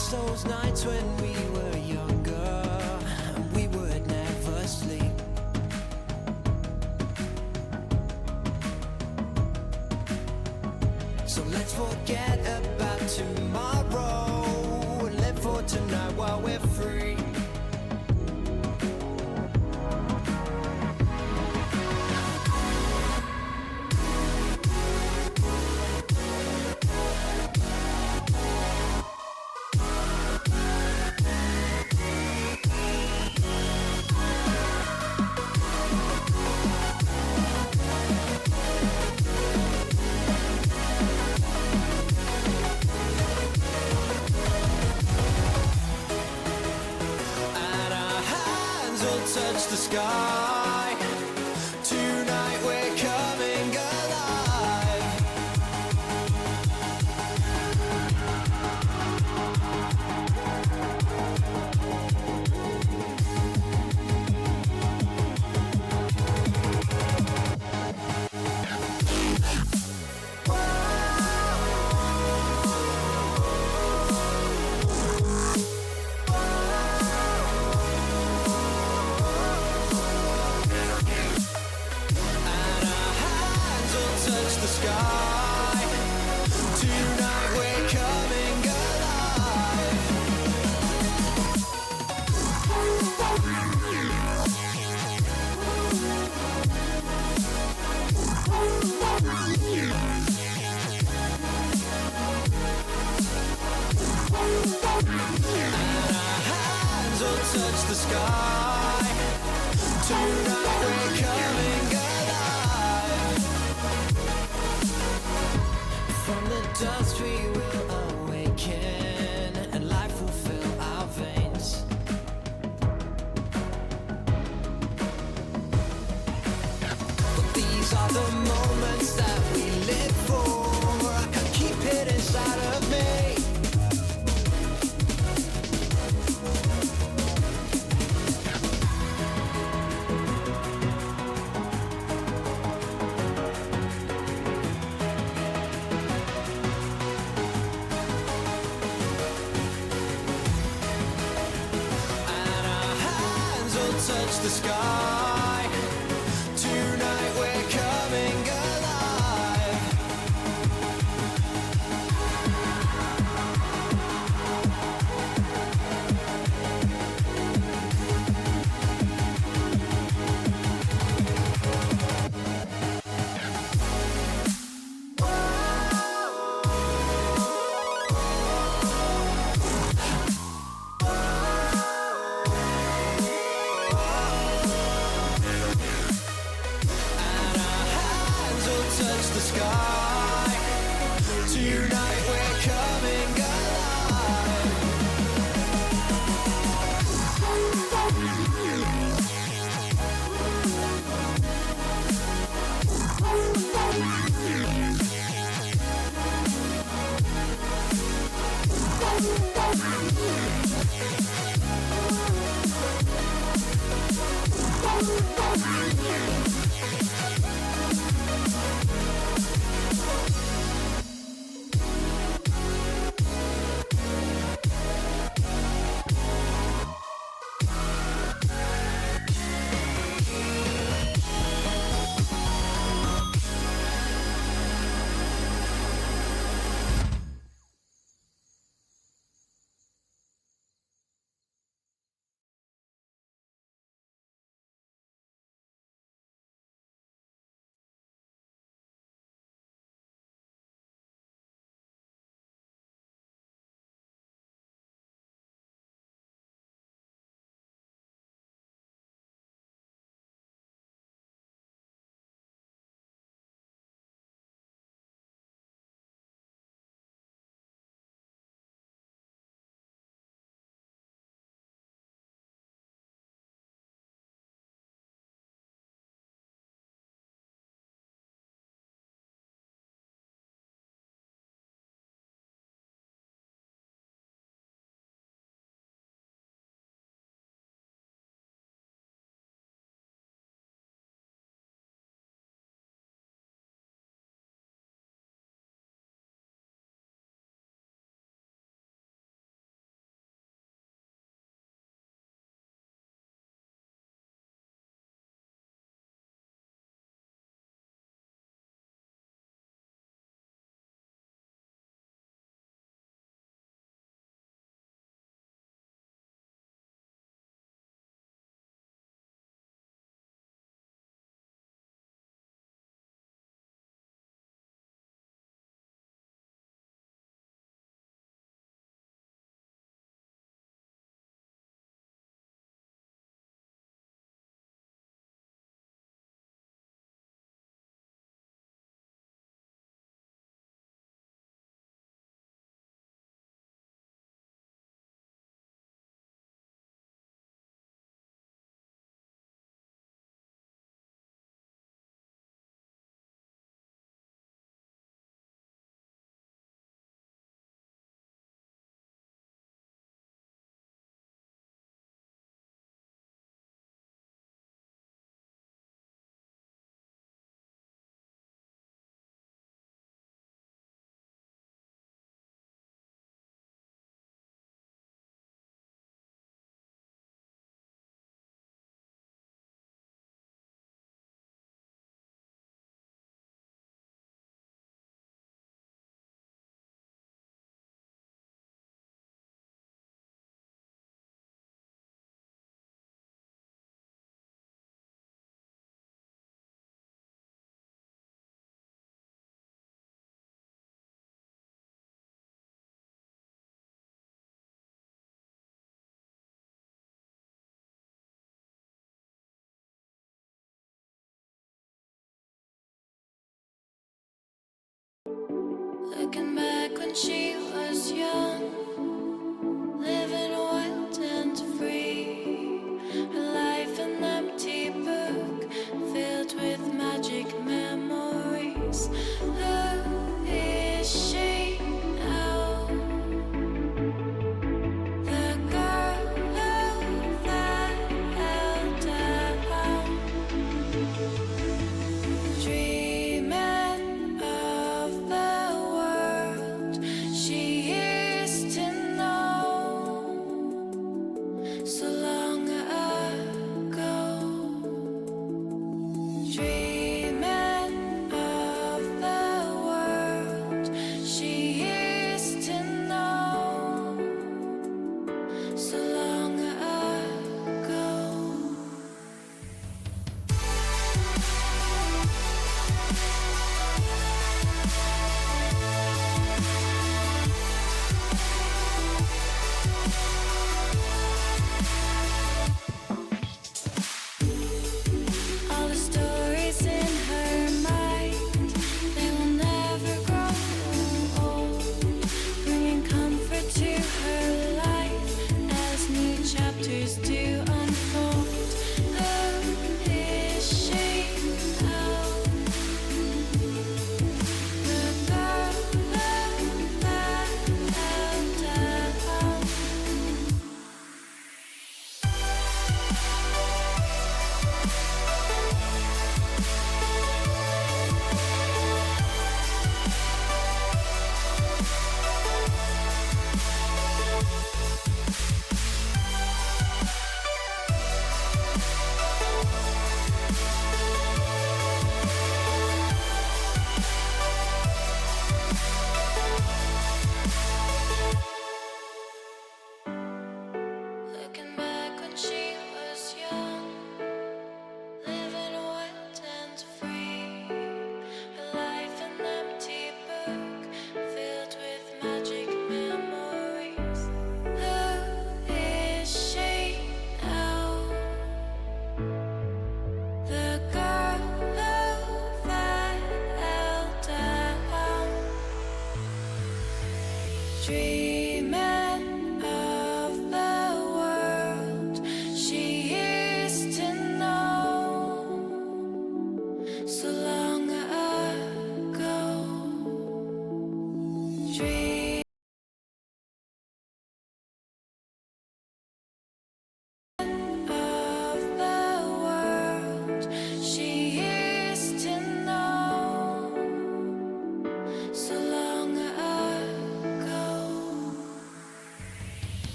It's those nights when we were younger and we would never sleep. So let's forget about tomorrow and live for tonight while we're free. Touch the sky. Tonight we're coming alive. Touch the sky. Tonight we're coming alive. And our hands will touch the sky. Tonight we're coming alive. From the dust we will awaken, and life will fill our veins. But these are the moments that we live for. I can't keep it inside of me. Touch the sky. Tonight we're coming alive. Touch the sky. Tonight we're coming Looking back when she was young, living wild and free. Her life an empty book filled with magic memories. Who is she now? The girl who fell down, dreaming of the world she used to know so long ago. Dreaming of the world she used to know so long ago. All the stories in her mind, they will never grow old, bringing comfort to her life as new chapters do unfold. Who is she now? The girl who fell down. Looking back when she was young, living wild and free. Her life an empty book filled with magic memories. Who is she now? The girl who fell down, dreaming of the world she used to know so long ago. Dreaming of the world she used to know so long ago.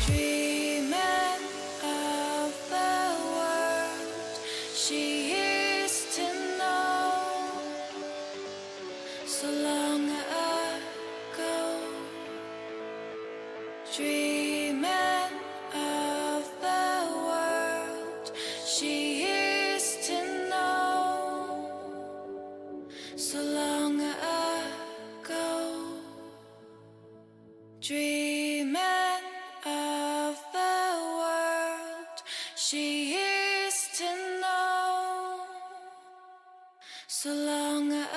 Dreaming of the world she used to know so long ago. Dreaming of the world she used to know so long ago. Dreaming of the world she used to know so long ago.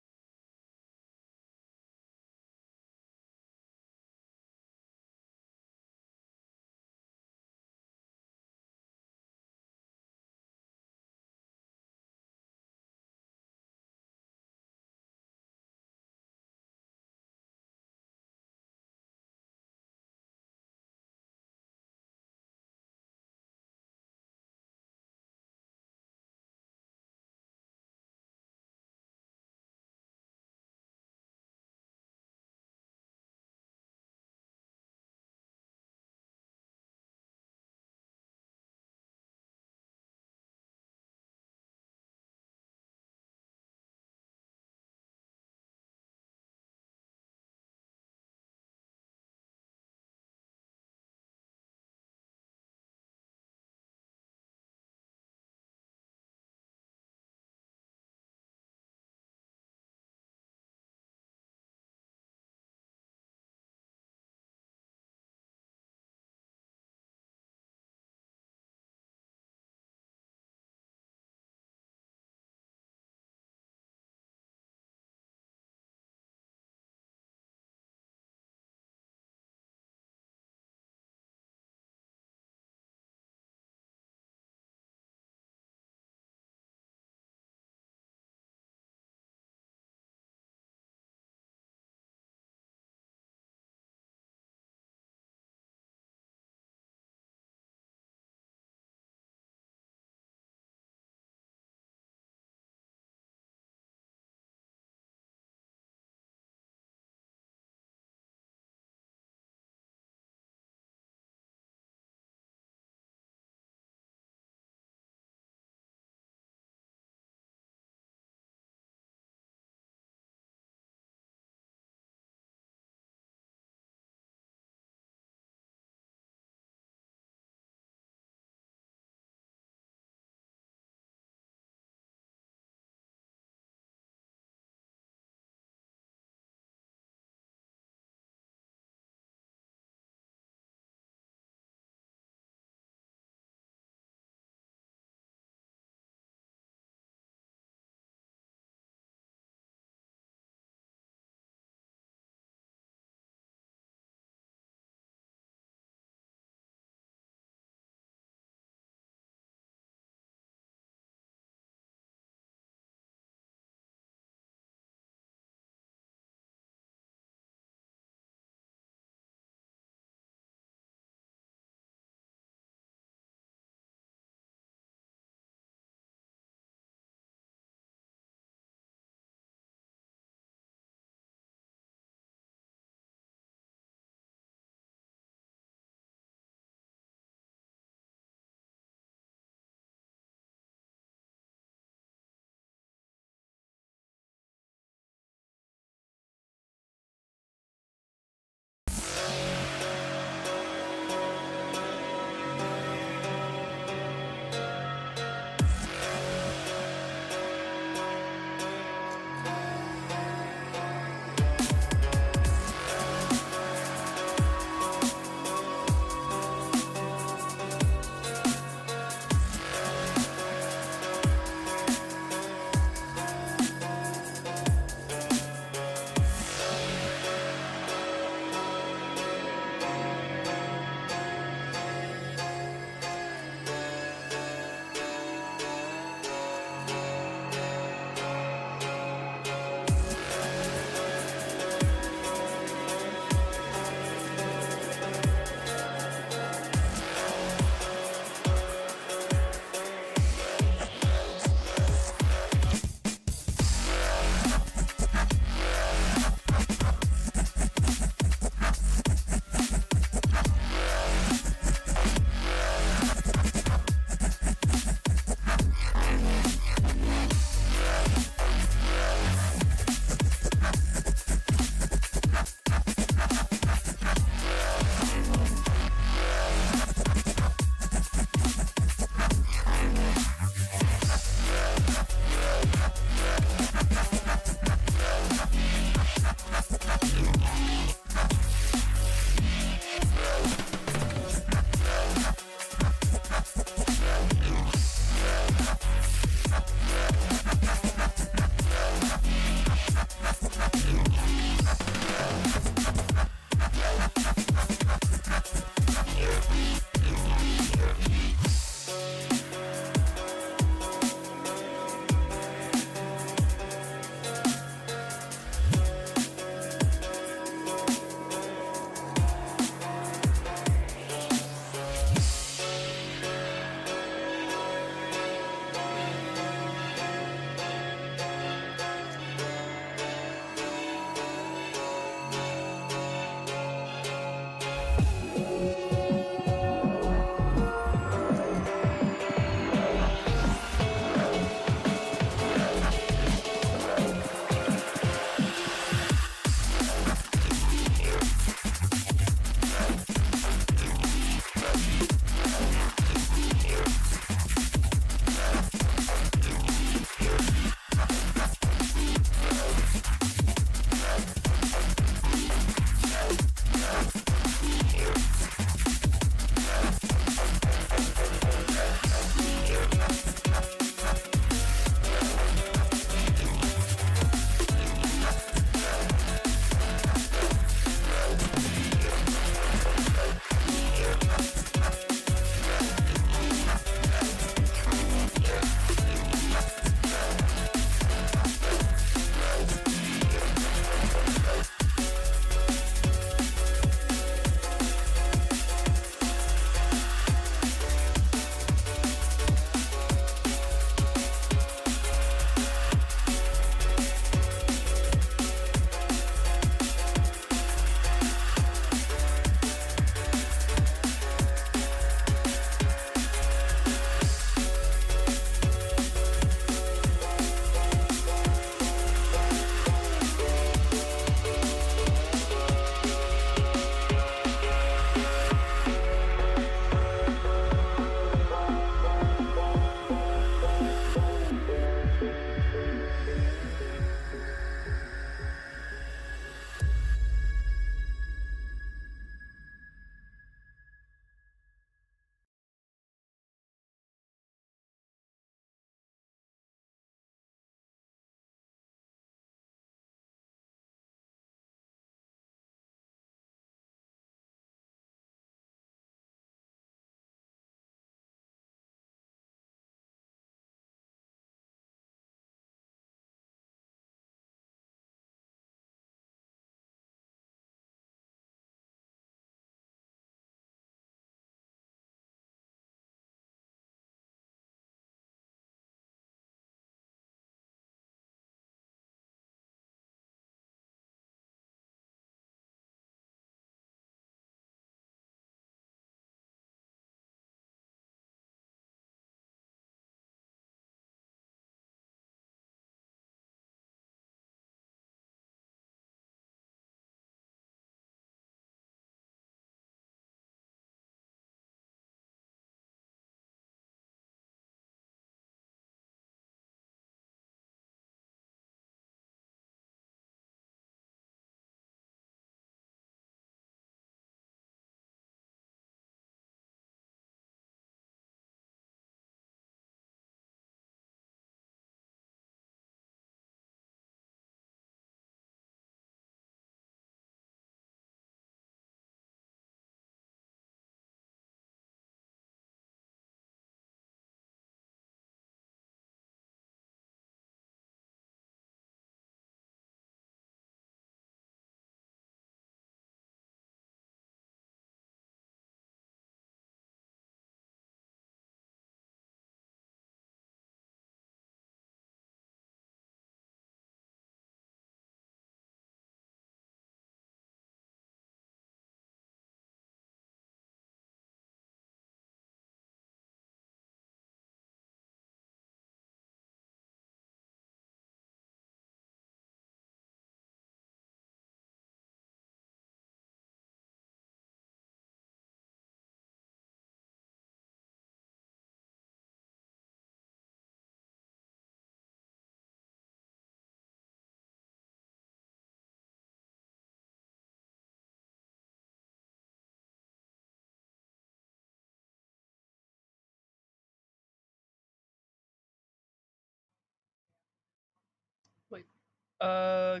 Uh,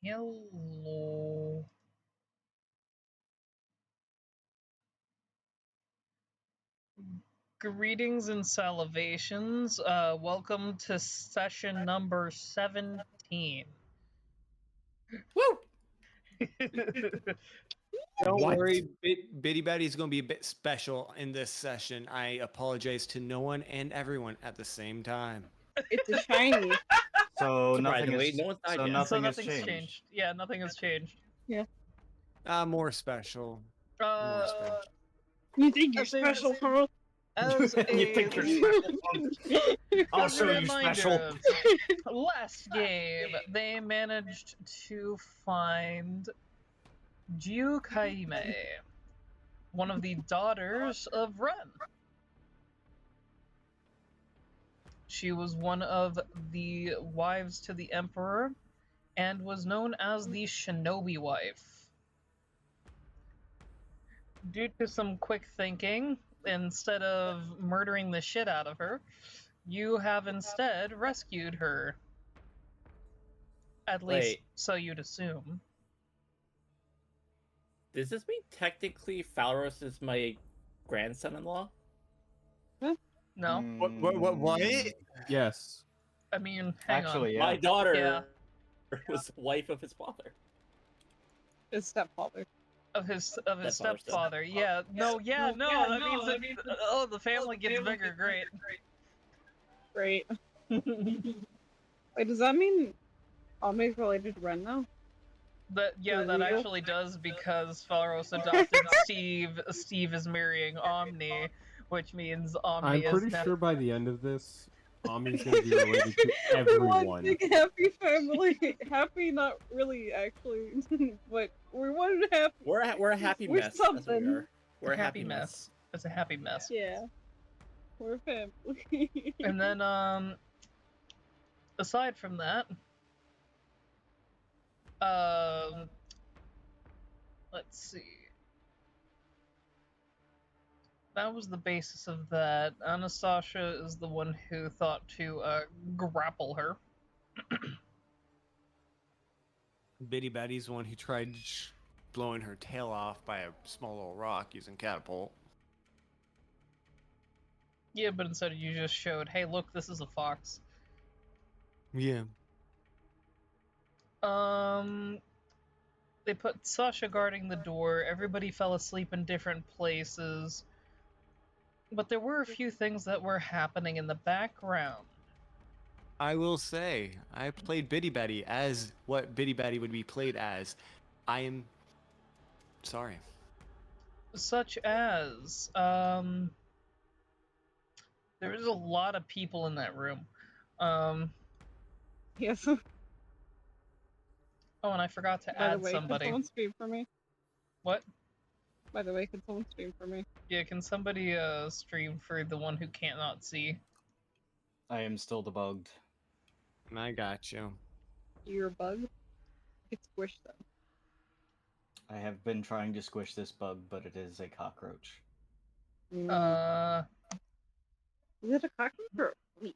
hello. Greetings and salivations. Welcome to session number 17. Woo! Don't What? worry, Bitty Betty is going to be a bit special in this session. I apologize to no one and everyone at the same time. It's a shiny. So nothing Surprisingly, is. no one's died So yet. nothing has Nothing's changed. Yeah, nothing has changed. More special. More special. You think you're As a- special, huh? As a, You think you're special? I'll as a show you special. reminder, last game they managed to find Jiu Kaime, one of the daughters of Ren. She was one of the wives to the Emperor and was known as the Shinobi Wife. Due to some quick thinking, instead of murdering the shit out of her, you have instead rescued her. At least, Wait. so you'd assume. Does this mean technically Falros is my grandson-in-law? No? What? Yes. I mean, hang Actually, on. yeah. My daughter Yeah. was the wife of his father. His stepfather. Of his Stepfather still. stepfather. Yeah. No, that means that, oh, the family gets bigger. Great. Great. Wait, does that mean Ame's related to Ren now? That Illegal? actually does, because Falros adopted Steve. Steve is marrying Omni, which means Omni I'm is pretty now. sure by the end of this, Ami's gonna be related to One everyone. big happy family. Happy, not really, actually. But we're one happy. We're a happy We're mess. That's what we something. are. We're a Happy happy mess. mess. It's a happy mess. Yeah. We're a family. And then, aside from that, let's see. That was the basis of that. Anastasia is the one who thought to grapple her. Bitty Betty's the one who tried blowing her tail off by a small little rock using catapult. Yeah, but instead you just showed, hey, look, this is a fox. Yeah. They put Sasha guarding the door. Everybody fell asleep in different places. But there were a few things that were happening in the background. I will say, I played Bitty Betty as what Bitty Betty would be played as. I am sorry. Such as, there was a lot of people in that room. Yes. Oh, and I forgot to By the add way, somebody. can someone stream for me? What? By the way, can someone stream for me? Yeah, can somebody stream for the one who cannot see? I am still debugged. I got you. You're a bug? Get squished then. I have been trying to squish this bug, but it is a cockroach. Uh, Is it a cockroach or a flea?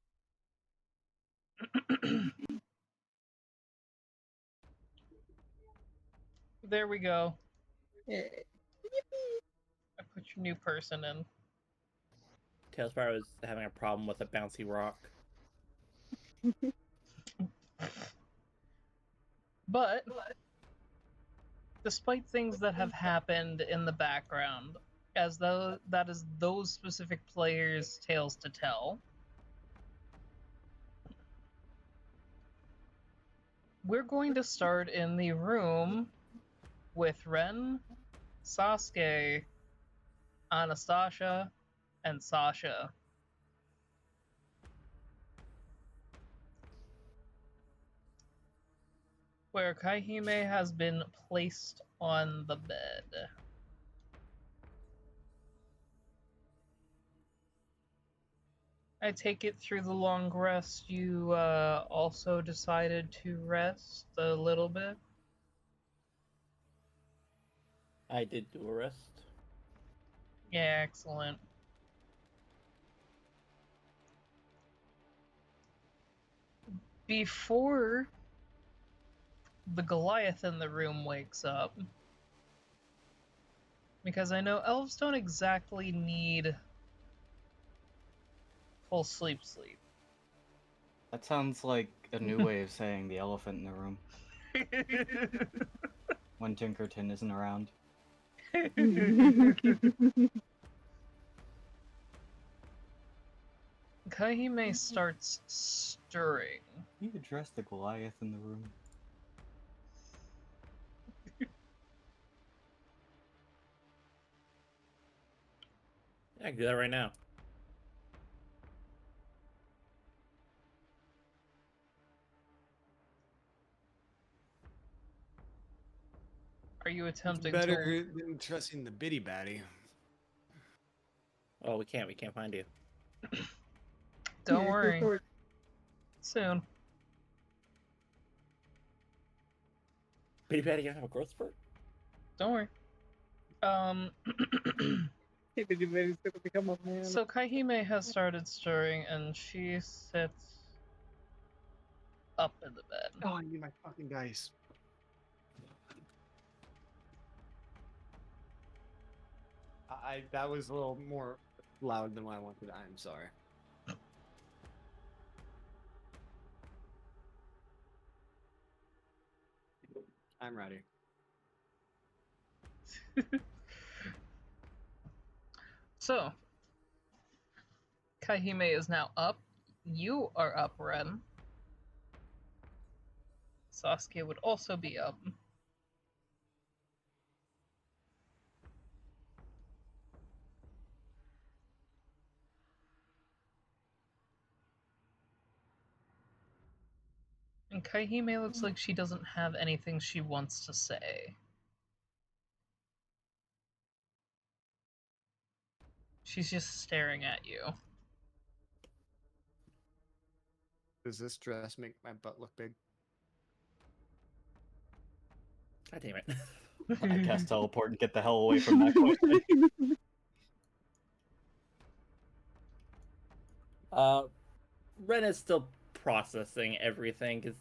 there we go. Yeah. I put your new person in. Tailspire was having a problem with a bouncy rock. But, despite things that have happened in the background, as though that is those specific players' tales to tell, we're going to start in the room with Ren, Sasuke, Anastasia, and Sasha. Where Kaihime has been placed on the bed. I take it through the long rest you also decided to rest a little bit? I did do a rest. Yeah, excellent. before the Goliath in the room wakes up, because I know elves don't exactly need full sleep. That sounds like a new way of saying the elephant in the room when Tinkerton isn't around. Kahime starts stirring. You address the Goliath in the room. Yeah, I can do that right now. Are you It's attempting better to... than trusting the Biddy Batty. Oh, we can't find you. Don't worry. Soon. Bitty Patty gonna have a growth spurt? Don't worry. Everybody's gonna become a man. So Kahime has started stirring, and she sits up in the bed. Oh, I need my fucking dice. That was a little more loud than what I wanted. I'm sorry. I'm ready. So, Kahime is now up. You are up, Ren. Saskia would also be up. And Kahime looks like she doesn't have anything she wants to say. She's just staring at you. Does this dress make my butt look big? God damn it. I cast teleport and get the hell away from that question. Ren is still processing everything because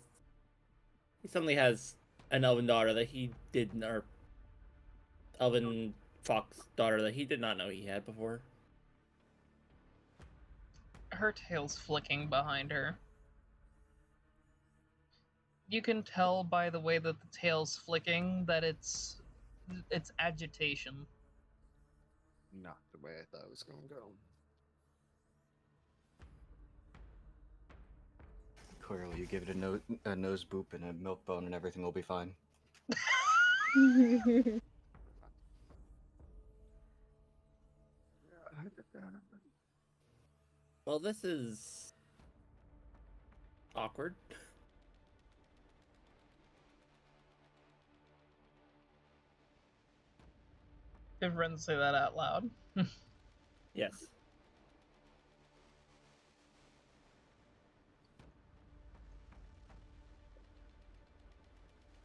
he suddenly has an elven daughter that he didn't, or elven fox daughter that he did not know he had before. Her tail's flicking behind her. You can tell by the way that the tail's flicking that it's agitation. Not the way I thought it was going to go. Clearly, you give it a nose boop and a milk bone, and everything will be fine. Well, this is awkward. Did Ren say that out loud? Yes.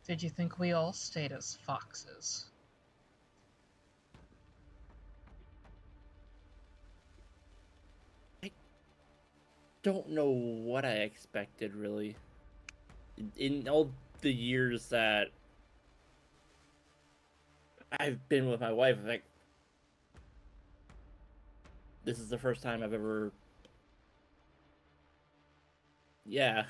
Did you think we all stayed as foxes? Don't know what I expected, really. In all the years that I've been with my wife, I think this is the first time I've ever... Yeah.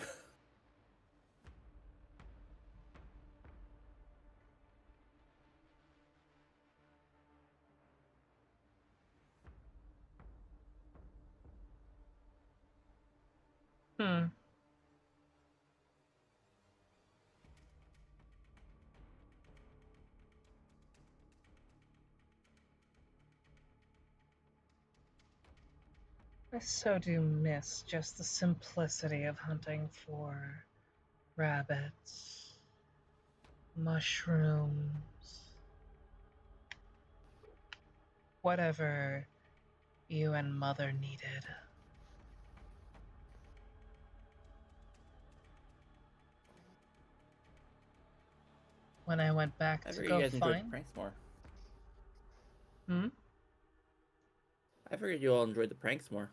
Hmm. I so do miss just the simplicity of hunting for rabbits, mushrooms, whatever you and Mother needed. When I went back I to figured go you guys enjoyed the find... pranks more. Hmm? I figured you all enjoyed the pranks more.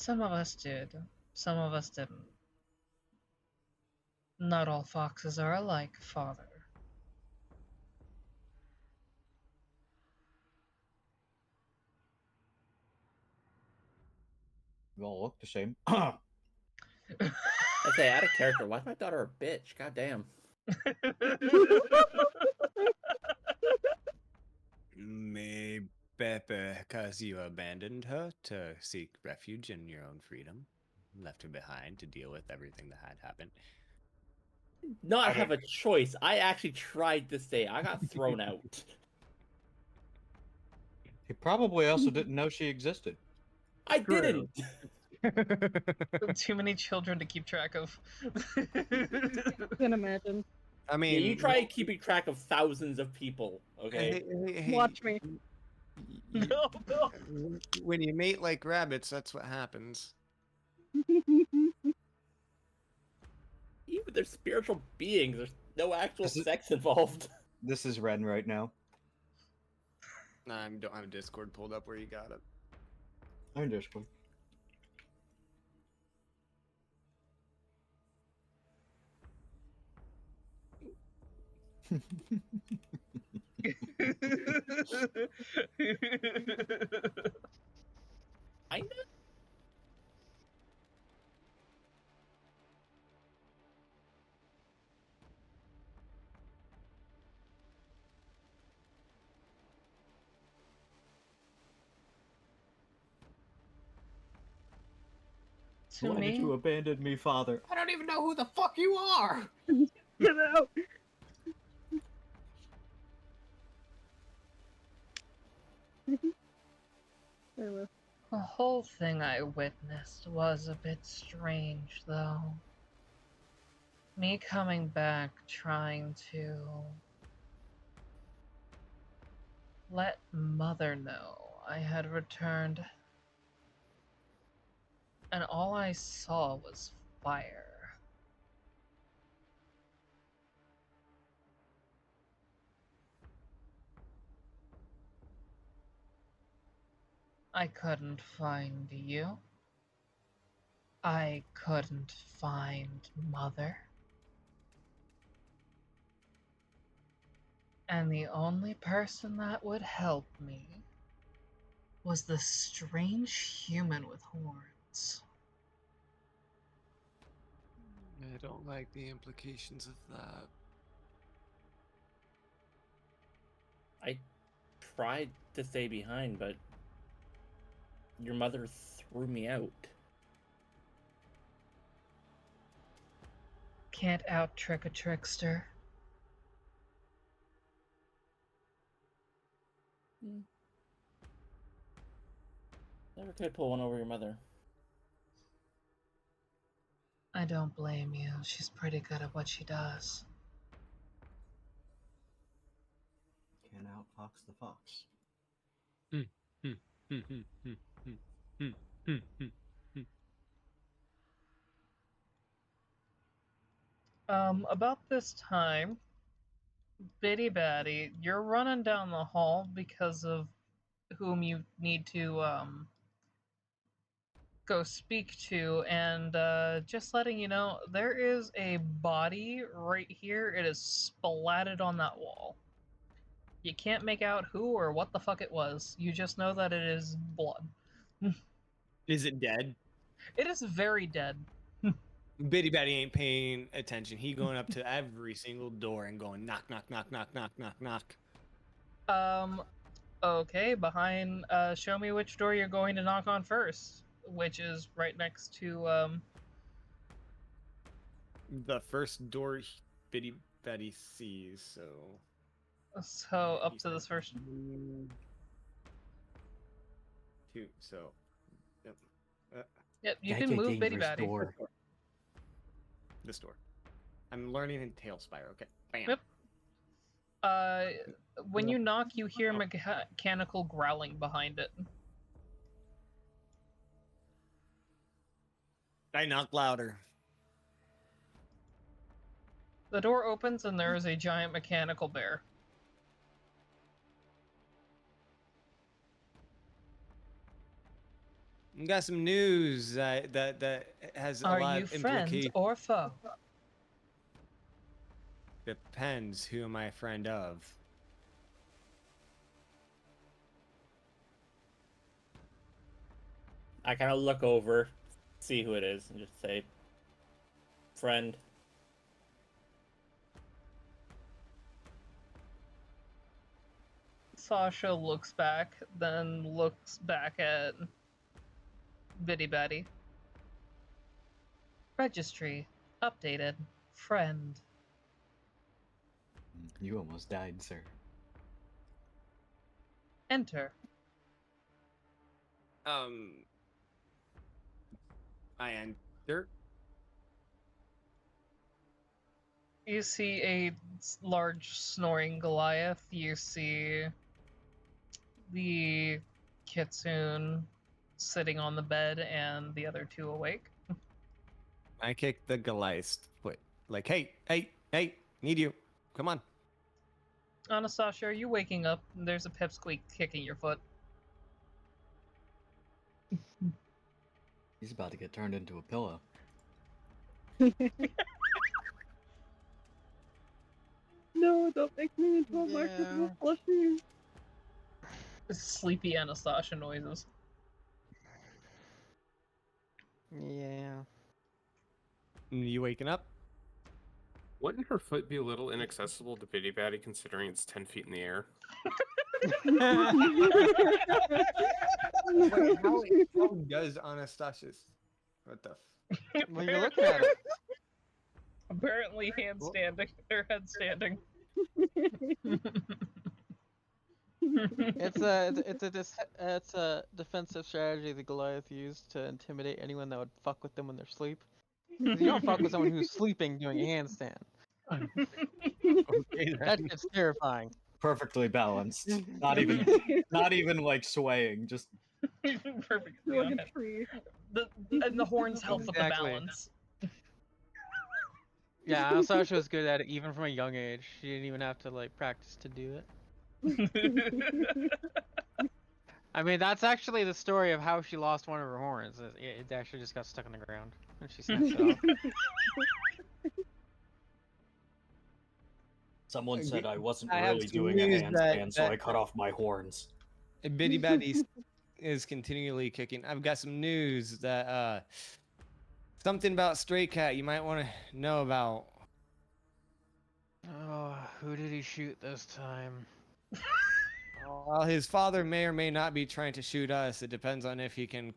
Some of us did. Some of us didn't. Not all foxes are alike, Father. We all look the same. I say, out of character. Why's my daughter a bitch? God damn. Maybe because you abandoned her to seek refuge in your own freedom, left her behind to deal with everything that had happened. Not have a choice. I actually tried to stay. I got thrown out. He probably also didn't know she existed. I True. didn't. Too many children to keep track of. Can imagine. I Yeah, mean, you try keeping track of thousands of people, okay? Watch me. No, no. When you mate like rabbits, that's what happens. Even they're spiritual beings. There's no actual This is- sex involved. This is Ren right now. I don't have Discord pulled up where you got it. I'm Discord. I know. To Why did me, you abandon me, Father? I don't even know who the fuck you are! Get out. There we go. the whole thing I witnessed was a bit strange, though. Me coming back trying to let Mother know I had returned, and all I saw was fire. I couldn't find you. I couldn't find Mother. And the only person that would help me was the strange human with horns. I don't like the implications of that. I tried to stay behind, but your mother threw me out. Can't out trick a trickster. Never could pull one over your mother. I don't blame you. She's pretty good at what she does. Can't outfox the fox. About this time, Bitty Batty, you're running down the hall because of whom you need to, go speak to, and just letting you know, there is a body right here. It is splatted on that wall. You can't make out who or what the fuck it was. You just know that it is blood. Is it dead? It is very dead. Bitty Batty ain't paying attention. He going up to every single door and going knock, knock, knock, knock, knock, knock, knock. Okay, behind, show me which door you're going to knock on first, which is right next to, The first door Bitty Batty sees, so. so up to this first. Two, so. Yep. Yep, you can move Bitty Batty. This door. I'm learning in Tailspire, okay. Bam. Yep. When you knock, you hear mechanical growling behind it. I knock louder. The door opens and there is a giant mechanical bear. We got some news that has a Are lot you of friend implications. or foe? Depends who am I a friend of. I kind of look over, see who it is, and just say, "Friend." Sasha looks back, then looks back at Bitty Batty. Registry. Updated. Friend. You almost died, sir. Enter. I enter. You see a large snoring Goliath. You see the kitsune sitting on the bed and the other two awake. I kick the Goliath's foot. Like, hey, need you. Come on. Anastasia, are you waking up? There's a pipsqueak kicking your foot. He's about to get turned into a pillow. No, don't make me into a marketable plushie. Sleepy Anastasia noises. Yeah. You waking up? Wouldn't her foot be a little inaccessible to Bitty Batty considering it's 10 feet in the air? Wait, how does Anastasia's? What the? Well, you're looking at it. Apparently handstanding, or headstanding. It's a defensive strategy the Goliath used to intimidate anyone that would fuck with them when they're asleep. 'Cause you don't fuck with someone who's sleeping doing a handstand. Okay, That shit's terrifying. Perfectly balanced. Not even like swaying. Just Perfectly Like on a it. tree. And the horns help with the Exactly. balance. Yeah, Anastasia was good at it even from a young age. She didn't even have to like practice to do it. I mean, that's actually the story of how she lost one of her horns. It actually just got stuck in the ground and she snapped it off. someone said I wasn't I have really some doing a news handstand, so that- I cut off my horns. Bitty Batty is continually kicking. I've got some news that something about Stray Cat you might want to know about. Oh, who did he shoot this time? Well, his father may or may not be trying to shoot us. It depends on if he can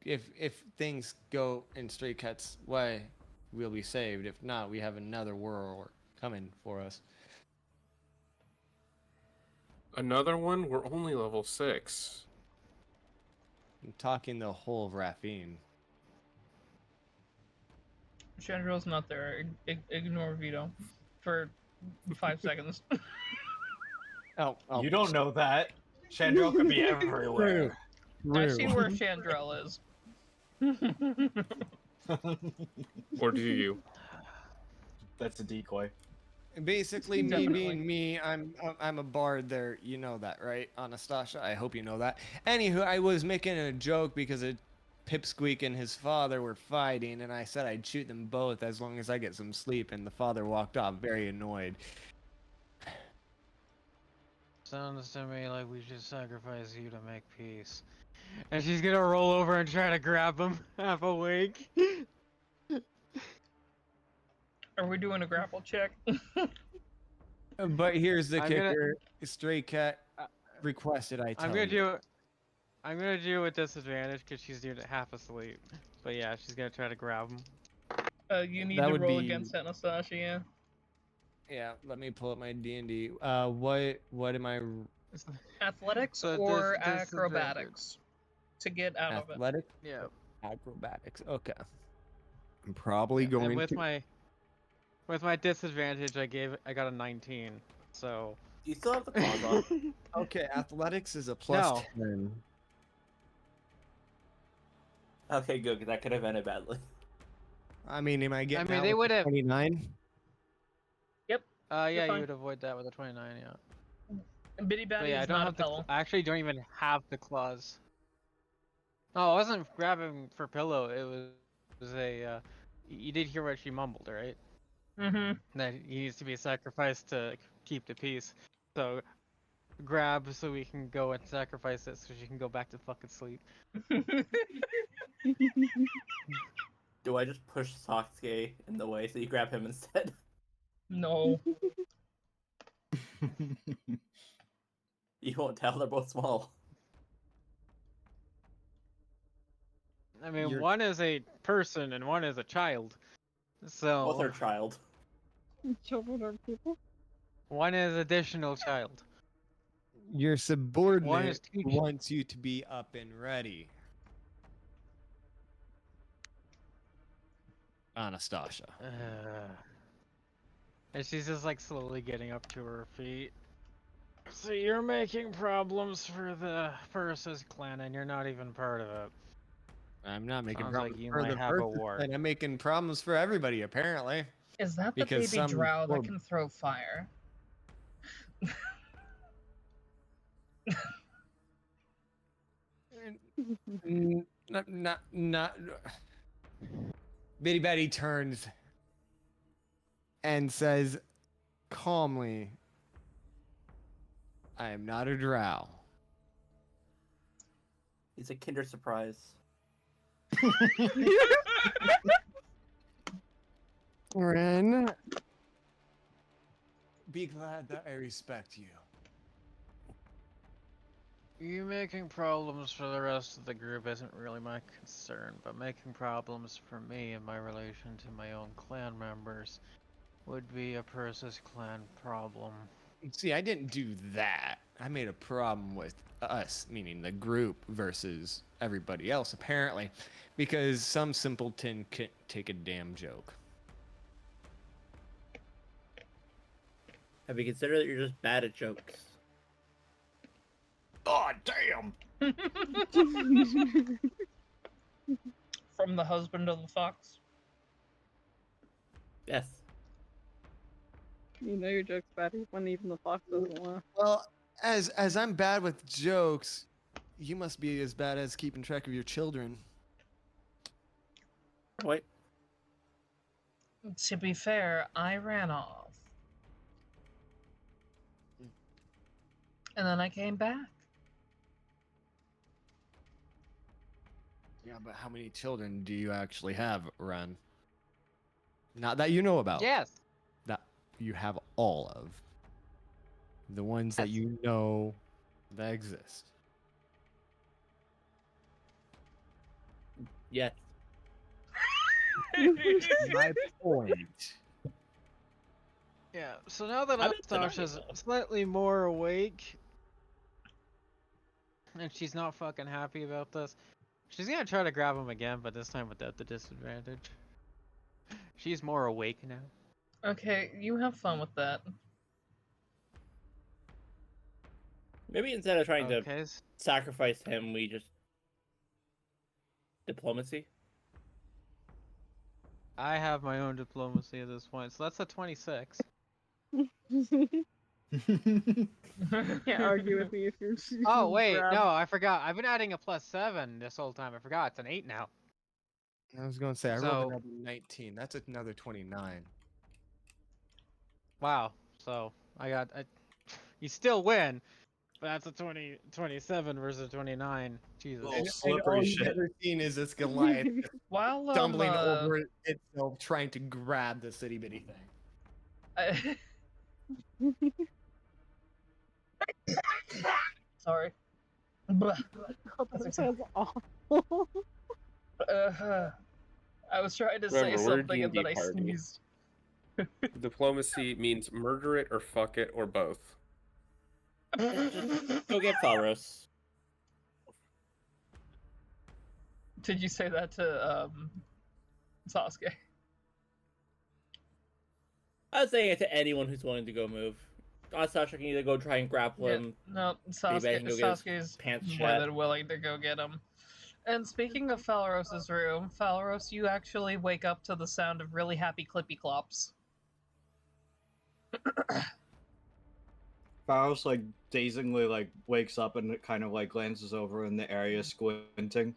if things go in Stray Cat's way, we'll be saved. If not, we have another war coming for us. Another one? We're only level 6. I'm talking the whole of Raffine. Chandral's not there. Ignore Vito for 5 seconds. Oh, You don't know that. Chandrel could be everywhere. I see where Chandrel is. Or do you? That's a decoy. Basically, me Definitely. being me, I'm a bard there. You know that, right, Anastasia? I hope you know that. Anywho, I was making a joke because a Pipsqueak and his father were fighting, and I said I'd shoot them both as long as I get some sleep, and the father walked off very annoyed. Sounds to me like we should sacrifice you to make peace. And she's gonna roll over and try to grab him, half awake. Are we doing a grapple check? But here's the I'm gonna- kicker: Stray Cat requested I tell I'm gonna you. do it with disadvantage because she's doing it half asleep. But yeah, she's gonna try to grab him. You need That to would roll be- against Anastasia. Yeah. Yeah, let me pull up my D&D. What am I? Athletics So or disadvantage. acrobatics to get out of it. Athletic? Yeah. Acrobatics. Okay. I'm probably And going with to. my disadvantage, I got a 19. So You still have the claws on. Okay, athletics is a plus No. 10. Okay, good, because that could have ended badly. I mean, am I getting mean, out they with the would've- 29? yeah, you fine. would avoid that with a 29. Yeah. Bitty But Batty yeah, I is don't not a have the. pillow. I actually don't even have the claws. Oh, I wasn't grabbing for pillow. It was a. You did hear what she mumbled, right? Mm-hmm. That he needs to be sacrificed to keep the peace. So grab so we can go and sacrifice it so she can go back to fucking sleep. Do I just push Sasuke in the way so you grab him instead? No. You won't tell, they're both small. I mean, You're- one is a person and one is a child. So Both are child. Children are people. one is additional child. Your One subordinate is two. wants you to be up and ready. Anastasia. And she's just like slowly getting up to her feet. So you're making problems for the Persis clan and you're not even part of it. I'm not making Sounds like problems you for might the have a person, war. and I'm making problems for everybody, apparently. Is that the Because baby some drow poor- that can throw fire? Not. Bitty Betty turns and says calmly, I am not a drow. He's a Kinder Surprise. Ren, be glad that I respect you. You making problems for the rest of the group isn't really my concern, but making problems for me and my relation to my own clan members would be a Persis clan problem. See, I didn't do that. I made a problem with us, meaning the group, versus everybody else, apparently, because some simpleton can't take a damn joke. Have you considered that you're just bad at jokes? God damn! From the husband of the fox? Yes. You know your joke's bad when even the fox doesn't laugh. Well, as I'm bad with jokes, you must be as bad as keeping track of your children. Wait. To be fair, I ran off. And then I came back. Yeah, but how many children do you actually have, Ren? Not that you know about. Yes! That you have all of. The ones that Yes. you know that exist. Yes. My point. Yeah, so now that I bet that I Anastasha's know. slightly more awake, and she's not fucking happy about this, she's gonna try to grab him again, but this time without the disadvantage. She's more awake now. Okay, you have fun with that. Maybe instead of trying to Okay, sacrifice him, we just diplomacy. I have my own diplomacy at this point, so that's a 26. Can't argue with me if you're. Oh wait, grab. no, I forgot. I've been adding a +7 this whole time. I forgot. It's an 8 now. I was going to say, I So- rolled another 19. That's another 29. Wow. So you still win, but that's a 27 versus 29. Jesus. Little And slippery all shit. you've ever seen is this Goliath While stumbling over itself, trying to grab the itty bitty thing. Sorry. Blah. God, that That's sounds awful. I was trying to Remember, say we're a something and then D&D I party. sneezed. Diplomacy means murder it or fuck it or both. Go get Falros. Did you say that to Sasuke? I was saying it to anyone who's willing to go move. Sasha can either go try and grapple Yeah, him. no, Maybe I can go get his Sasuke's pants more shat. than willing to go get him. And speaking of Falros's room, Falros, you actually wake up to the sound of really happy clippy clops. Faros like dazingly like wakes up and kind of like glances over in the area, squinting,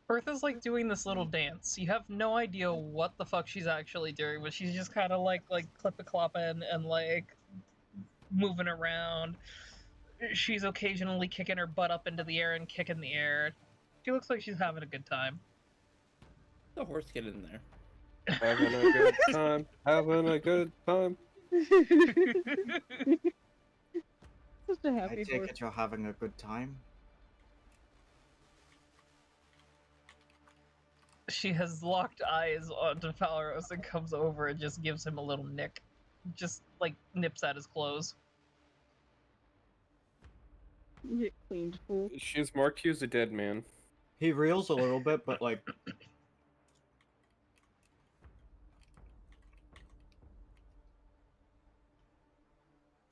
Bertha's like doing this little dance. You have no idea what the fuck she's actually doing, but she's just kind of like clip-a-clopping and like moving around. She's occasionally kicking her butt up into the air and kicking the air. She looks like she's having a good time. The horse get in there. Having a good time. Having a good time. Just a I happy take horse. it you're having a good time. She has locked eyes onto Falros and comes over and just gives him a little nick. Just like nips at his clothes. Get cleaned, fool. She's marked you as a dead man. He reels a little bit, but like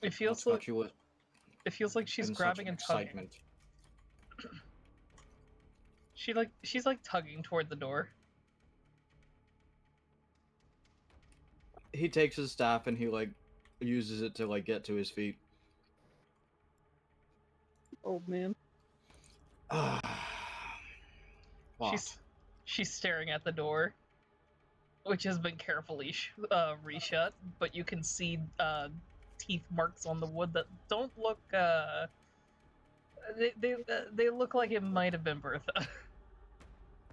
It feels that's what like you would it feels like she's in such grabbing an and tugging. excitement. She's like tugging toward the door. He takes his staff and he like uses it to like get to his feet. Old man. She's she's staring at the door, which has been carefully reshut, but you can see teeth marks on the wood that don't look. They look like it might have been Bertha.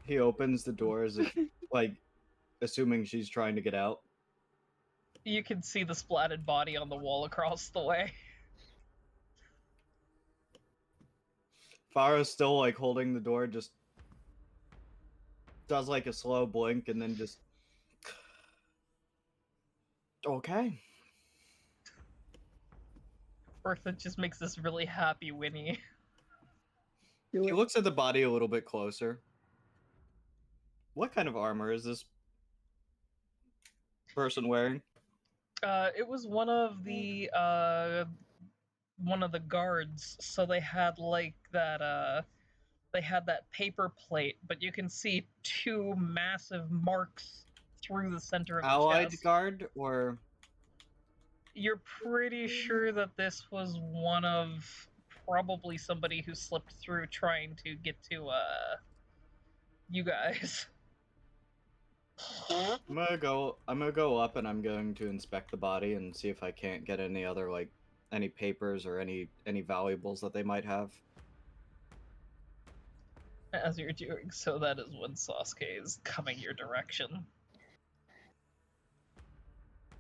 He opens the door as if like assuming she's trying to get out. You can see the splatted body on the wall across the way. Farah's still like holding the door, just does like a slow blink and then just okay. Bertha just makes this really happy whinny. He looks at the body a little bit closer. What kind of armor is this person wearing? It was one of the guards, so they had like that they had that paper plate, but you can see two massive marks through the center of the Allied chest. guard or You're pretty sure that this was one of probably somebody who slipped through trying to get to you guys. I'm gonna go up and I'm going to inspect the body and see if I can't get any other like any papers or any valuables that they might have. As you're doing so, that is when Sasuke is coming your direction.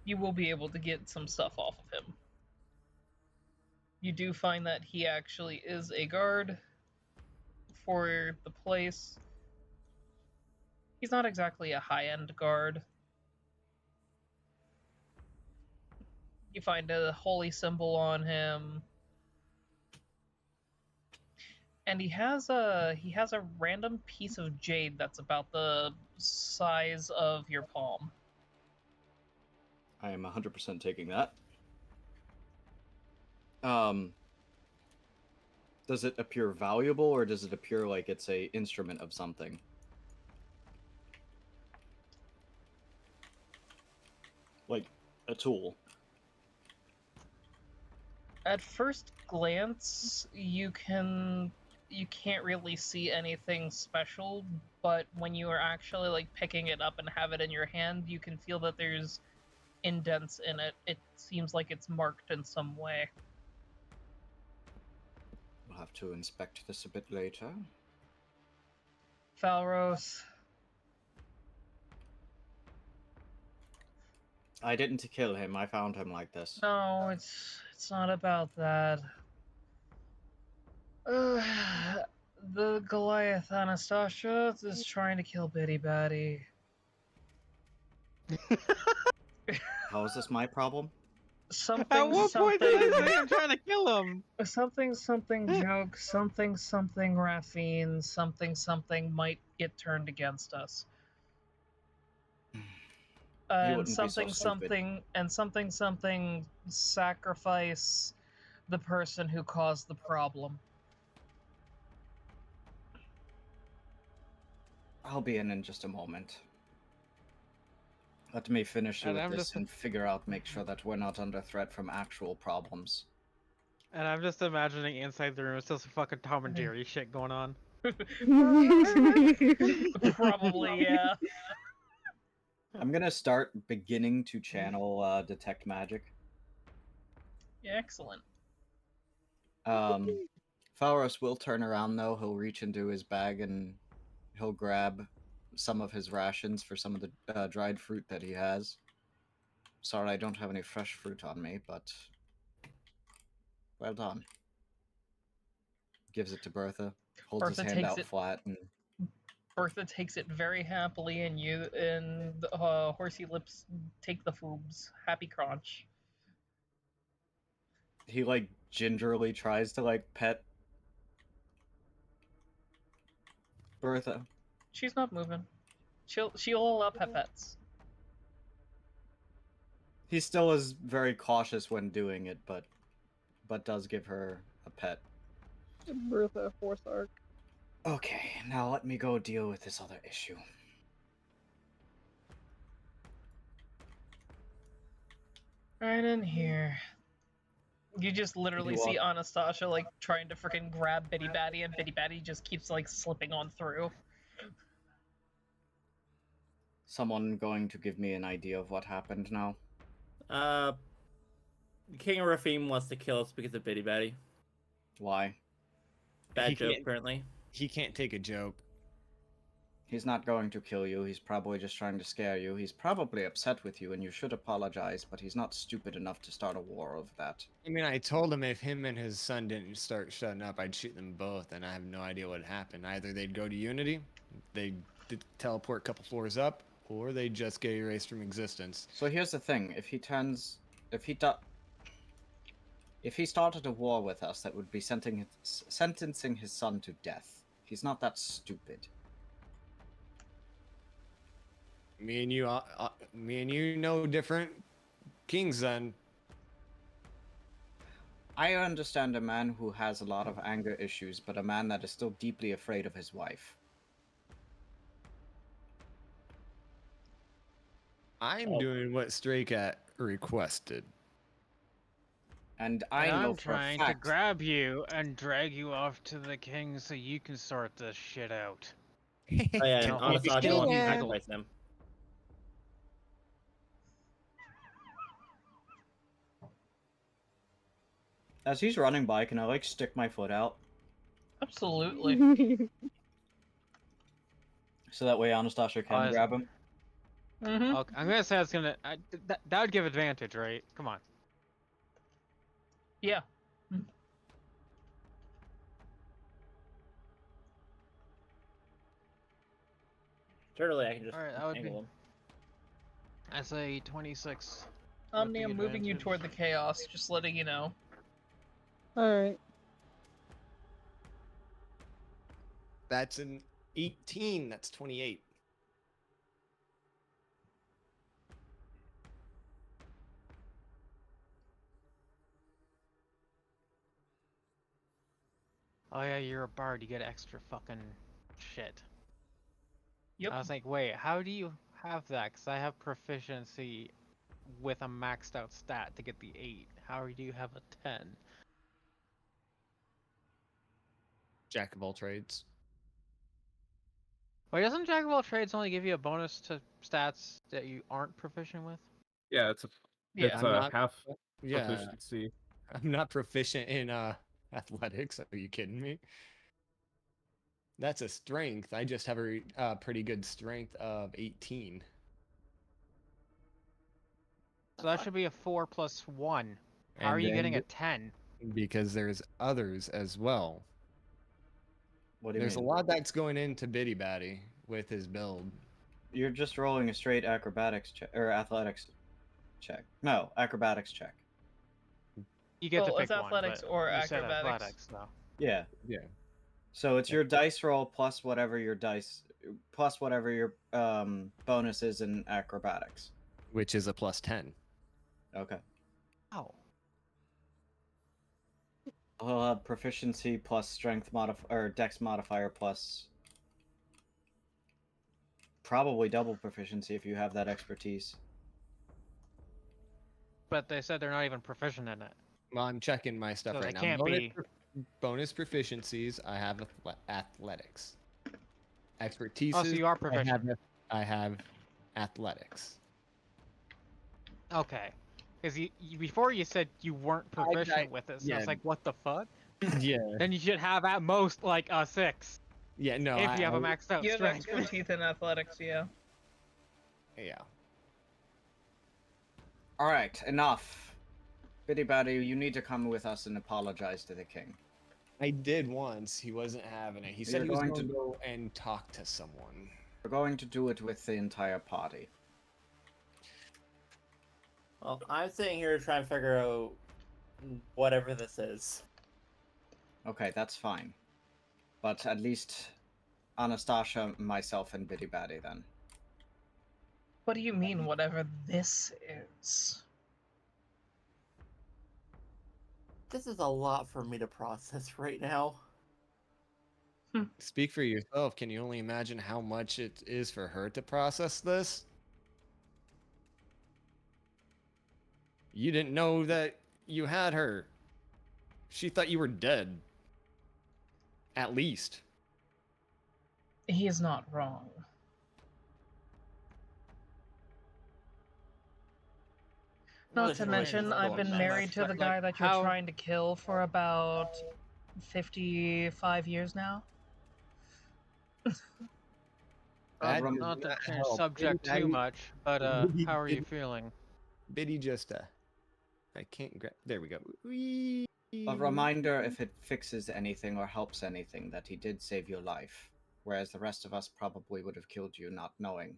You will be able to get some stuff off of him. You do find that he actually is a guard for the place. He's not exactly a high-end guard. You find a holy symbol on him. And he has a random piece of jade that's about the size of your palm. I am 100% taking that. Does it appear valuable or does it appear like it's a instrument of something? Like a tool. At first glance, you can't really see anything special, but when you are actually like picking it up and have it in your hand, you can feel that there's indents in it. It seems like it's marked in some way. We'll have to inspect this a bit later. Falros, I didn't kill him. I found him like this. no, it's not about that. The Goliath Anastasia is trying to kill Bitty Batty. How is this my problem? Something, At what point did I say I'm trying to kill him? something joke, something Raphine, something might get turned against us. And wouldn't be so stupid. something sacrifice the person who caused the problem. I'll be in just a moment. Let me finish And with I'm this just- and figure out, make sure that we're not under threat from actual problems. And I'm just imagining inside the room, it's just some fucking Tom and Jerry shit going on. Probably, yeah. I'm gonna start beginning to channel detect magic. Excellent. Falros will turn around though. He'll reach into his bag and he'll grab some of his rations for some of the dried fruit that he has. Sorry, I don't have any fresh fruit on me, but well done. Gives it to Bertha. Holds his Bertha hand takes out it. flat and Bertha takes it very happily, and you and Horsey Lips take the foobs. Happy crunch. he like gingerly tries to like pet Bertha. She's not moving. She'll allow pets. He still is very cautious when doing it, but does give her a pet. Bertha Force Arc. Okay, now let me go deal with this other issue. Right in here. You just literally You see Anastasia like trying to freaking grab Bitty Batty, and Bitty Batty just keeps like slipping on through. Someone going to give me an idea of what happened now? King Rafim wants to kill us because of Bitty Batty. Why? Bad He joke, can't- apparently. He can't take a joke. He's not going to kill you. He's probably just trying to scare you. He's probably upset with you, and you should apologize, but he's not stupid enough to start a war over that. I mean, I told him if him and his son didn't start shutting up, I'd shoot them both, and I have no idea what happened. Either they'd go to Unity, they'd teleport a couple floors up, or they'd just get erased from existence. So here's the thing: if he started a war with us, that would be sentencing his son to death. He's not that stupid. Me and you know different kings then. I understand a man who has a lot of anger issues, but a man that is still deeply afraid of his wife. I'm doing what Stray Cat requested. And And I know I'm for a trying to fact grab you and drag you off to the king so you can sort this shit out. Oh yeah, and No, Anastasia kill wants you, to Haggle. sacrifice him. as he's running by, can I like stick my foot out Absolutely. so that way Anastasia can grab him? Mm-hmm. Okay, I'm gonna say that's gonna. That would give advantage, right? Come on. Yeah. Certainly, I can just Alright, that would be. angle him. I say 26. Omni, the I'm moving you advantage. toward the chaos, just letting you know. Alright. That's an 18. That's 28. Oh yeah, you're a bard. You get extra fucking shit. Yep. I was like, wait, how do you have that? Because I have proficiency with a maxed out stat to get the 8. How do you have a 10? Jack of all trades. Wait, doesn't Jack of all Trades only give you a bonus to stats that you aren't proficient with? Yeah, it's Yeah. I'm not- half Yeah, proficiency. I'm not proficient in athletics. Are you kidding me? That's a strength. I just have a pretty good strength of 18. So that should be a 4 plus 1. How And are you getting a then 10? Because there's others as well. What do you There's a mean? lot that's going into Bitty Batty with his build. You're just rolling a straight acrobatics check or athletics check. No, acrobatics check. You get to Well, pick it's athletics one, but or you said acrobatics. athletics, though. Yeah. Yeah. So it's your dice roll plus whatever your bonus is in acrobatics. Which is a plus 10. Okay. Oh. I'll have proficiency plus strength modifier or dex modifier plus probably double proficiency if you have that expertise. But they said they're not even proficient in it. Well, I'm checking my stuff So they right now. can't be. bonus proficiencies. I have athletics. Expertise. Oh, so you are proficient. I have athletics. Okay. Because before you said you weren't proficient with it, so yeah. it's like, what the fuck? Yeah. Then you should have at most like a 6 Yeah. No. if you have a maxed out You have strength. expertise in athletics, yeah. Yeah. All right, enough. Bitty Batty, you need to come with us and apologize to the king. I did once. He wasn't having it. He said You're he was going going to- to go and talk to someone. We're going to do it with the entire party. Well, I'm sitting here trying to figure out whatever this is. Okay, that's fine. But at least Anastasia, myself, and Bitty Batty then. What do you mean, whatever this is? This is a lot for me to process right now. Speak for yourself. Can you only imagine how much it is for her to process this? You didn't know that you had her. She thought you were dead. At least. He is not wrong. Not to mention, I've been married to the guy that you're trying to kill for about 55 years now. That Rum- does Not to not change help. subject Bitty, too much, but how are you feeling? Bitty just I can't grab. There we go. Whee! A reminder if it fixes anything or helps anything that he did save your life, whereas the rest of us probably would have killed you not knowing.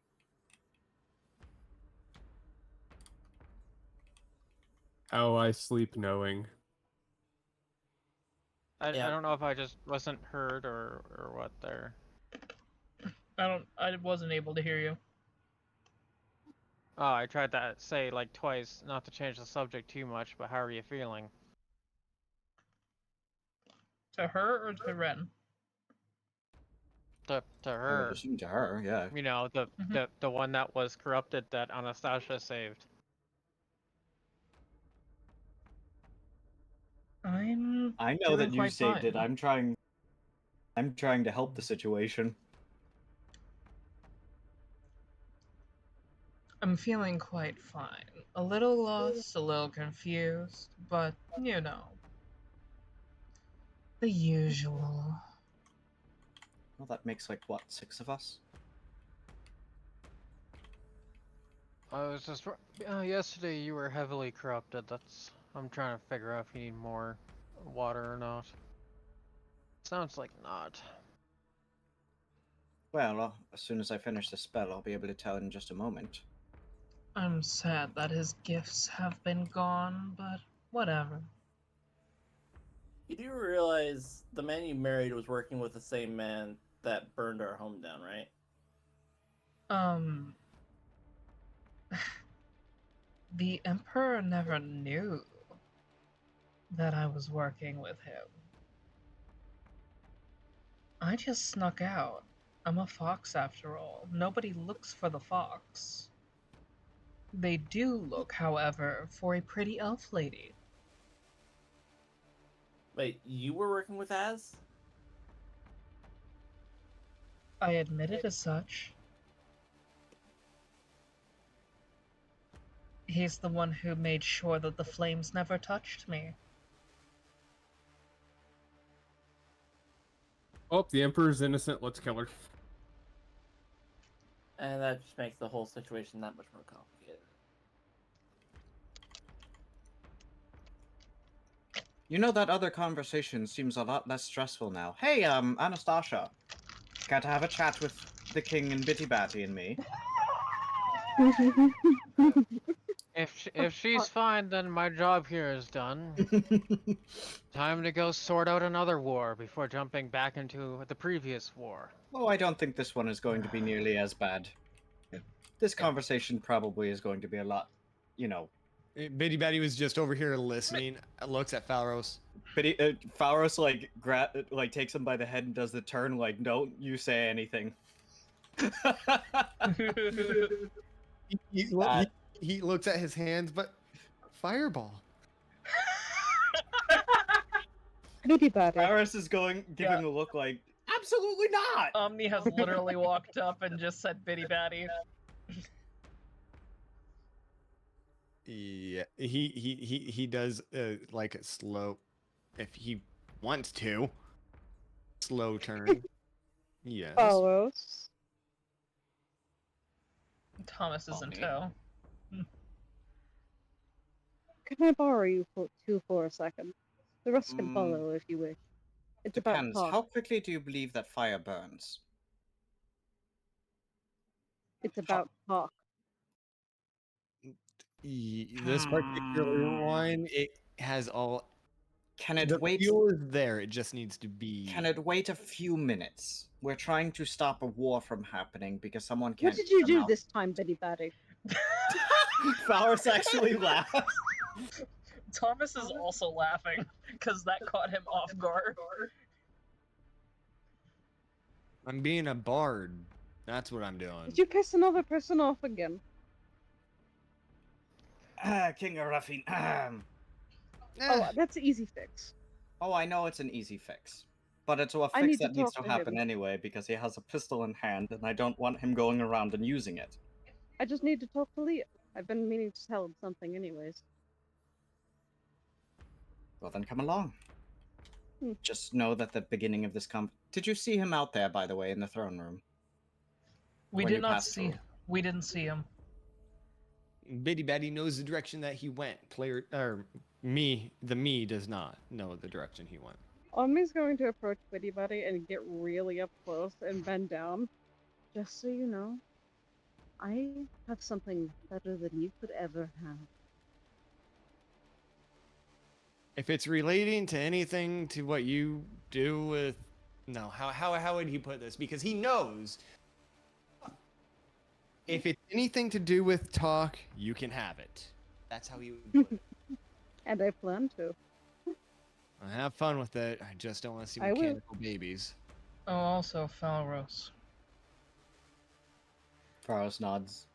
How I sleep knowing. I Yeah. don't know if I just wasn't heard or what there. I wasn't able to hear you. Oh, I tried to say like twice, not to change the subject too much, but how are you feeling? To her or to Ren? To I would her, assume to her, yeah. you know, the one that was corrupted that Anastasia saved. I know doing that you quite saved fine. it. I'm trying to help the situation. I'm feeling quite fine. A little lost, a little confused, but, you know. The usual. Well, that makes like, what, 6 of us? I was just yesterday you were heavily corrupted. I'm trying to figure out if you need more water or not. Sounds like not. Well, as soon as I finish the spell, I'll be able to tell in just a moment. I'm sad that his gifts have been gone, but whatever. You do realize the man you married was working with the same man that burned our home down, right? The Emperor never knew that I was working with him. I just snuck out. I'm a fox after all. Nobody looks for the fox. They do look, however, for a pretty elf lady. Wait, you were working with Az? I admit it as such. He's the one who made sure that the flames never touched me. Oh, the Emperor's innocent. Let's kill her. And that just makes the whole situation that much more complicated. You know, that other conversation seems a lot less stressful now. Hey, Anastasia. Got to have a chat with the king and Bitty Batty and me. If she's fine, then my job here is done. Time to go sort out another war before jumping back into the previous war. Oh, I don't think this one is going to be nearly as bad. This conversation probably is going to be a lot, you know. Bitty Batty was just over here listening. Looks at Falros. Falros like takes him by the head and does the turn like, don't you say anything. He looks at his hands, but fireball. Nitty batty. Faris is giving a look like, absolutely not! Omni has literally walked up and just said bitty batty. Yeah, he does like a slow, if he wants to, slow turn. Yes. Follows. Thomas is in Omni. tow. Can I borrow you for a second? The rest can Mm, follow if you wish. It's about Depends. talk. How quickly do you believe that fire burns? It's about talk. This particular one, it has all. Can it The wait? fuel is there. It just needs to be. Can it wait a few minutes? We're trying to stop a war from happening because someone can't. What did you get them do out. this time, Bitty Batty? Faris actually laughs. Thomas is also laughing because that caught him off guard. I'm being a bard. That's what I'm doing. Did you piss another person off again? King Arafin. Oh, that's an easy fix. Oh, I know it's an easy fix. But it's a I fix need to that needs talk to to happen him. anyway because he has a pistol in hand and I don't want him going around and using it. I just need to talk to Leah. I've been meaning to tell him something anyways. Well, then come along. Hmm. Just know that the beginning of this Did you see him out there, by the way, in the throne room? We When did you not passed see. through? We didn't see him. Bitty Batty knows the direction that he went. Player or the me does not know the direction he went. Omni's going to approach Bitty Batty and get really up close and bend down. Just so you know, I have something better than you could ever have. If it's relating to anything to what you do with, no, how would he put this? Because he knows. If it's anything to do with talk, you can have it. That's how he would put it. And I plan to. Have fun with it. I just don't want to see I will. mechanical babies. Oh, also Falros. Faros nods.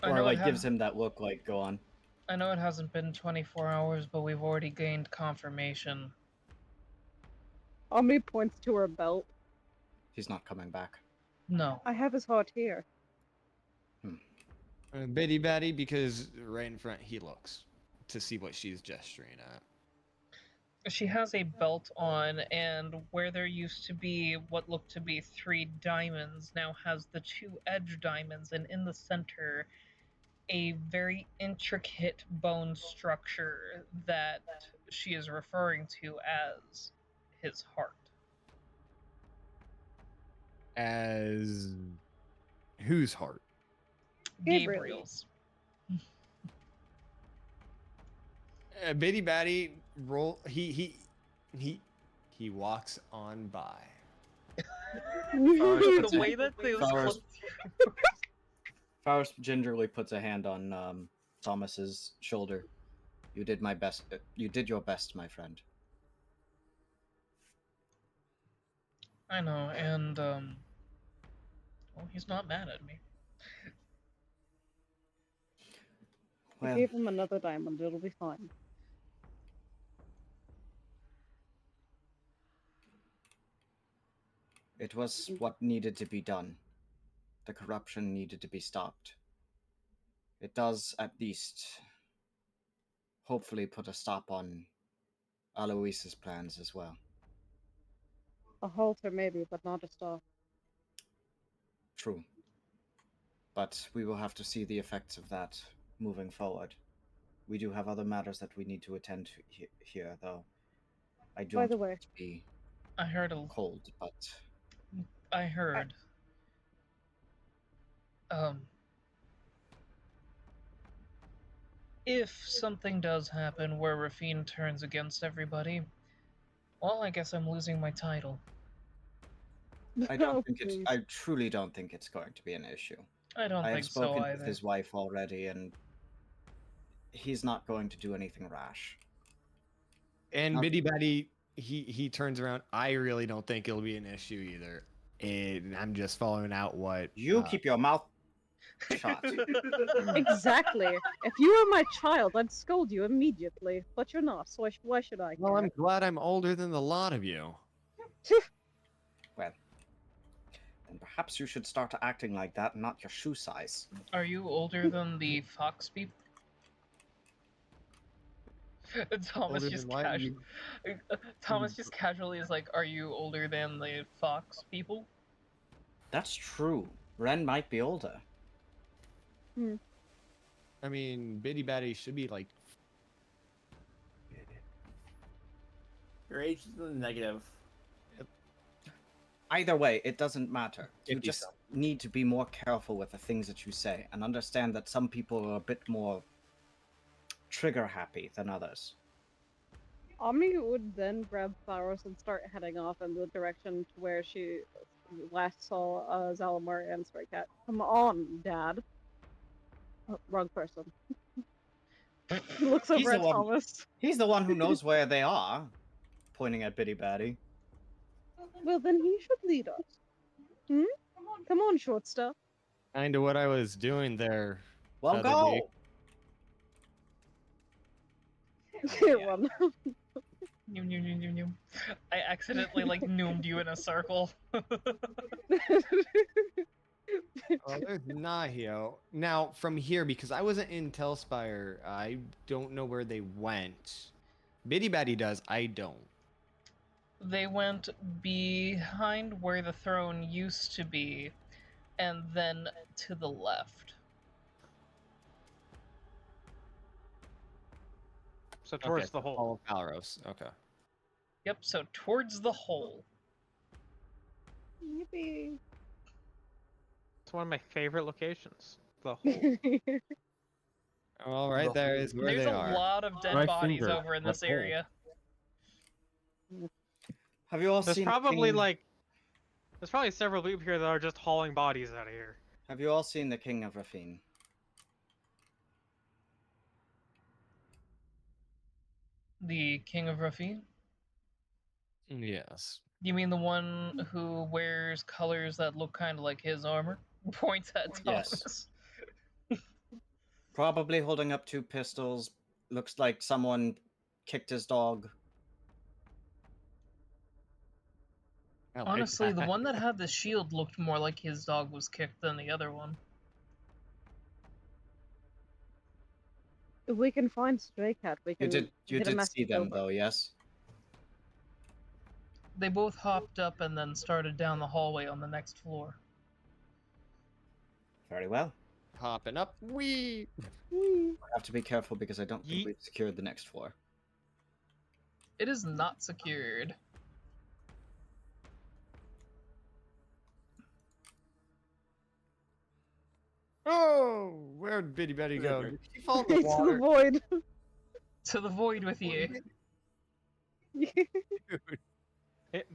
I Or know like it gives ha- him that look like, go on. I know it hasn't been 24 hours, but we've already gained confirmation. Omni points to her belt. He's not coming back. No. I have his heart here. Bitty Batty, because right in front he looks to see what she's gesturing at. She has a belt on, and where there used to be what looked to be 3 diamonds now has the 2 edge diamonds, and in the center, a very intricate bone structure that she is referring to as his heart. As whose heart? Gabriel. Gabriel's. Bitty Batty roll. He walks on by. The way that those Faros- Faros gingerly puts a hand on Thomas's shoulder. You did my best. You did your best, my friend. I know, and well, he's not mad at me. I Well, gave him another diamond. It'll be fine. it was what needed to be done. The corruption needed to be stopped. It does at least hopefully put a stop on Alois's plans as well. A halter maybe, but not a stop. True. But we will have to see the effects of that moving forward. We do have other matters that we need to attend to here, though. I don't By the way, want to be I heard cold, but I heard. If something does happen where Rafine turns against everybody, well, I guess I'm losing my title. I Oh, don't think please. I truly don't think it's going to be an issue. I don't I have think so spoken with either. his wife already, and he's not going to do anything rash. And Not- Bitty Batty, he turns around. I really don't think it'll be an issue either. And I'm just following out what You keep your mouth. shot. Exactly. If you were my child, I'd scold you immediately. But you're not, so why should I Well, care? I'm glad I'm older than the lot of you. Well, then perhaps you should start acting like that, and not your shoe size. Are you older than the fox people? Thomas Older just than what? You- Thomas just casually is like, "Are you older than the fox people?" That's true. Ren might be older. I mean, Bitty Batty should be like. Your age is in the negative. Either way, it doesn't matter. You 50 just something. need to be more careful with the things that you say, and understand that some people are a bit more trigger happy than others. Omni would then grab Faros and start heading off in the direction to where she last saw Zalamar and Stray Cat. Come on, Dad. Oh, wrong person. He looks He's over the at one- Thomas. He's the one who knows where they are, pointing at Bitty Batty. Well, then he should lead us. Hmm? Come on, short stuff. Kind of what I was doing there. Well, Featherbeak. go! Run. Noom, noom, noom, noom, noom. I accidentally like noomed you in a circle. Oh, there's Nahio. Now, from here, because I wasn't in Telspire, I don't know where they went. Bitty Batty does, I don't. They went behind where the throne used to be, and then to the left. So towards Okay, the so hole. Hall of Valros. Okay. Yep, so towards the hole. Yippee. It's one of my favorite locations. The hole. All right, there is where There's they a are. lot of dead My bodies finger, over in what this hole? area. Have you all There's seen probably King... like, there's probably several people here that are just hauling bodies out of here. Have you all seen the King of Rafine? The King of Rafine? Yes. You mean the one who wears colors that look kind of like his armor? Points at Thomas. Yes. Probably holding up 2 pistols. Looks like someone kicked his dog. I like Honestly, the that. one that had the shield looked more like his dog was kicked than the other one. If we can find Stray Cat, we You can did get a see message them over. though, yes? They both hopped up and then started down the hallway on the next floor. Very well. Hopping up. Wee! Whee! I have to be careful because I don't think Yeet. we've secured the next floor. It is not secured. Oh! Where'd Bitty Betty go? Did she fall in the To the water? void. To the void with you.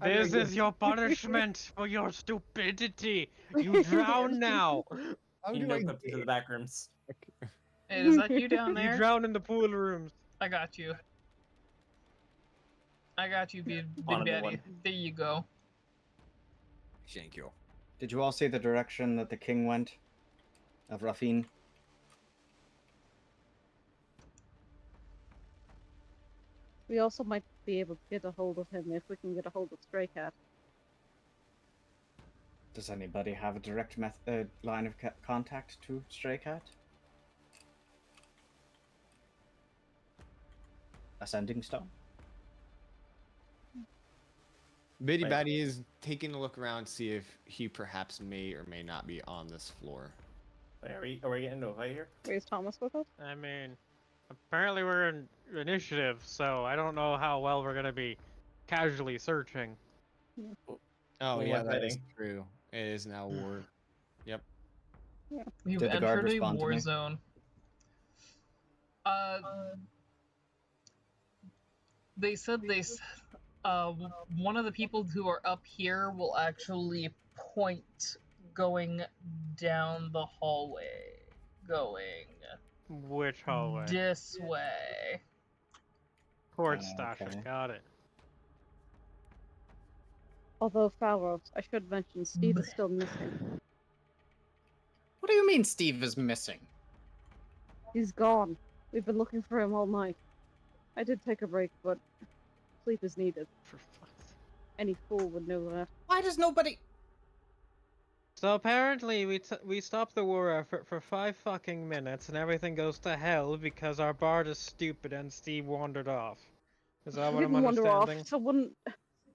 This is your punishment for your stupidity. You drown now. How You do know, I clip to the back rooms. Hey, is that you down You there? drown in the pool rooms. I got you. I got you, Big On a new Daddy. one. There you go. Thank you. Did you all see the direction that the king went? Of Rafine? We also might be able to get a hold of him if we can get a hold of Stray Cat. Does anybody have a direct line of contact to Stray Cat? Ascending Stone? Bitty Wait. Batty is taking a look around to see if he perhaps may or may not be on this floor. Wait, are we getting into a fight here? Where's Thomas with us? I mean, apparently we're in initiative, so I don't know how well we're gonna be casually searching. Oh We yeah, went that is fighting. true. It is now war. Yep. You've Did the guard entered a respond to war me? zone. They said one of the people who are up here will actually point going down the hallway. Going Which hallway? this way. Towards Stasha. Okay. Got it. Although Falros, I should mention Steve is still missing. What do you mean Steve is missing? He's gone. We've been looking for him all night. I did take a break, but sleep is needed. For fuck's sake. Any fool would know that. Why does nobody... So apparently we stopped the war effort for 5 fucking minutes and everything goes to hell because our bard is stupid and Steve wandered off. Is that He what I'm didn't wander off. understanding?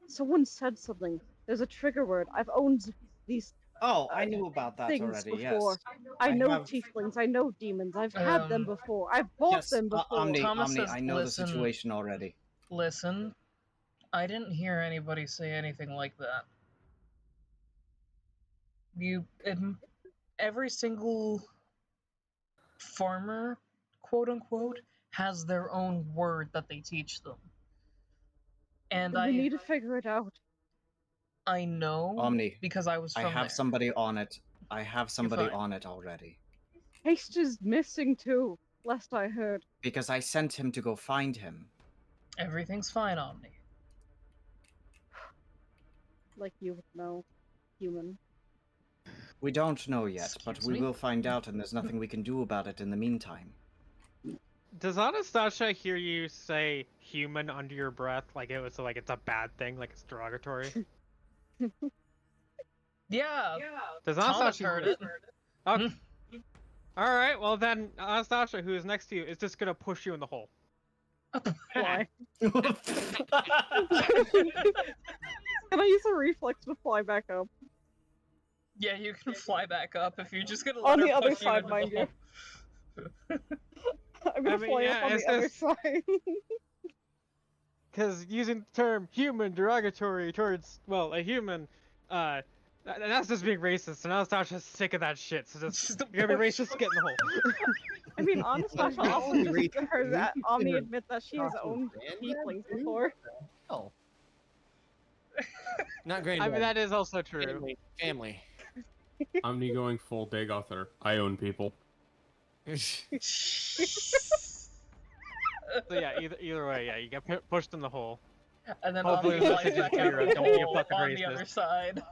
Someone said something. There's a trigger word. I've owned these Oh, I knew about that things already, before. yes. I know have- tieflings. I know demons. I've had them before. I've bought Yes, them before. Omni, Thomas Omni, says, I know "Listen." the situation already. Listen, I didn't hear anybody say anything like that. Every single farmer, quote unquote, has their own word that they teach them. And we need to figure it out. I know Omni, because I was from I have there. somebody on it. I have somebody fine. on it already. Haste is missing too, lest I heard. Because I sent him to go find him. Everything's fine, Omni. Like you would know, human. We don't know yet, but Excuse we me? will find out, and there's nothing we can do about it in the meantime. Does Anastasia hear you say human under your breath like it's a bad thing, like it's derogatory? Yeah, Does Thomas Anastasia heard hear it. Okay. Alright, well then Anastasia, who is next to you, is just gonna push you in the hole. Fly. Can I use a reflex to fly back up? Yeah, you can fly back up if you're just gonna On let the her other push you side, into mind the you. I'm gonna fly up on the other side. Because using the term human derogatory towards, well, a human, that's just being racist, and Anastasia's sick of that shit, so just, you're gonna be racist, get in the hole. I mean, honestly, I also just heard that Omni admit that she has owned tieflings before. Oh. Not great. I mean, that is also true. Family. Omni going full dig author. I own people. So yeah, either way, yeah, you get pushed in the hole. And then Hopefully Omni the flies message back is out clear, of the don't be a hole fucking on the racist. other side.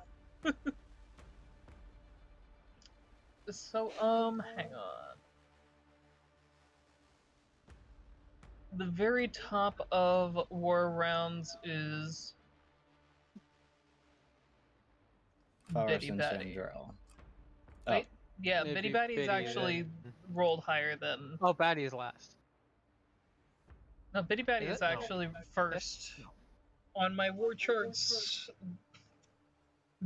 So, hang on. The very top of War Rounds is Bitty and Batty. Chandrell. Wait, yeah, It'd Bitty be Batty's Bitty, actually then. rolled higher than... Oh, Batty is last. No, Bitty Batty Is is it? No. actually first. On my war charts,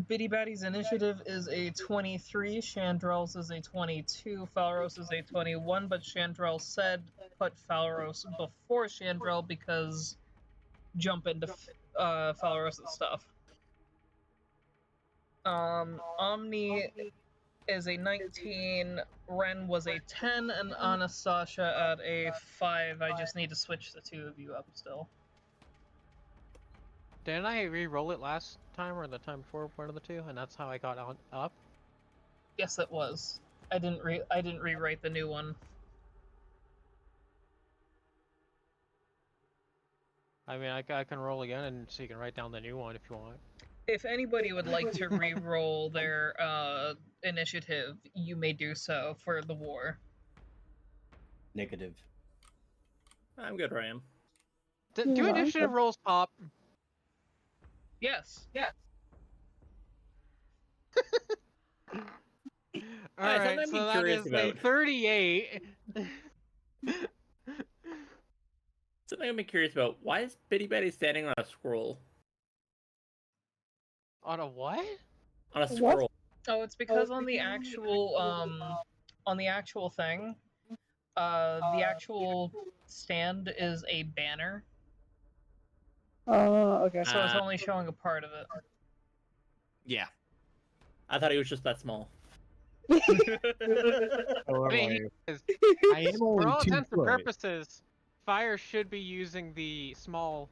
Bitty Batty's initiative is a 23, Chandrell's is a 22, Falros is a 21, but Chandrell said put Falros before Chandrell because jump into Falros' stuff. Omni is a 19, Ren was a 10, and Anastasia at a 5. I just need to switch the two of you up still. Didn't I re-roll it last time or the time before, one of the two, and that's how I got on up? Yes, it was. I didn't rewrite the new one. I mean, I can roll again, and so you can write down the new one if you want. If anybody would like to re-roll their initiative, you may do so for the war. Negative. I'm good where I am. Do Yeah, I'm initiative good. rolls pop? Yes. Alright, something so I'm that curious is a about. 38. Something I've been curious about. Why is Bitty Betty standing on a scroll? On a what? On a What? scroll. Oh, it's because on the actual thing, the actual stand is a banner, Okay. so it's only showing a part of it. Yeah. I thought he was just that small. I mean, I am for only all 2 intents and foot. purposes, Fire should be using the small,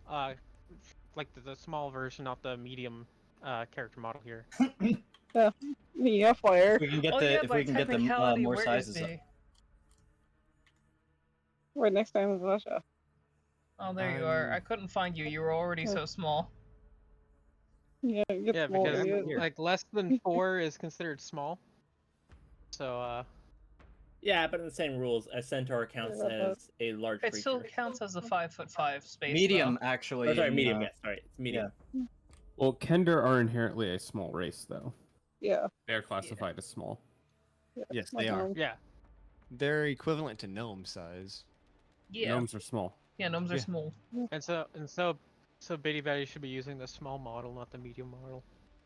like the small version, not the medium character model here. Yeah, fire. If we can get Oh, the yeah, if by we can get the technicality, more where is sizes up. the- Right next to Anastasia. Oh, there you are. I couldn't find you. You were already so small. Yeah, it gets Yeah, small, because idiot. like less than 4 is considered small. So, Yeah, but in the same rules, a centaur counts Yeah, but- as a large It creature. still counts as a 5'5" space. Medium, though. actually. Oh, sorry, in, medium. Yes, sorry, it's medium. Well, Kender are inherently a small race, though. Yeah. They're classified as small. Yes, like they are. gnome. yeah. They're equivalent to gnome size. Yeah. Gnomes are small. Yeah, gnomes are Yeah. small. So Bitty Batty should be using the small model, not the medium model.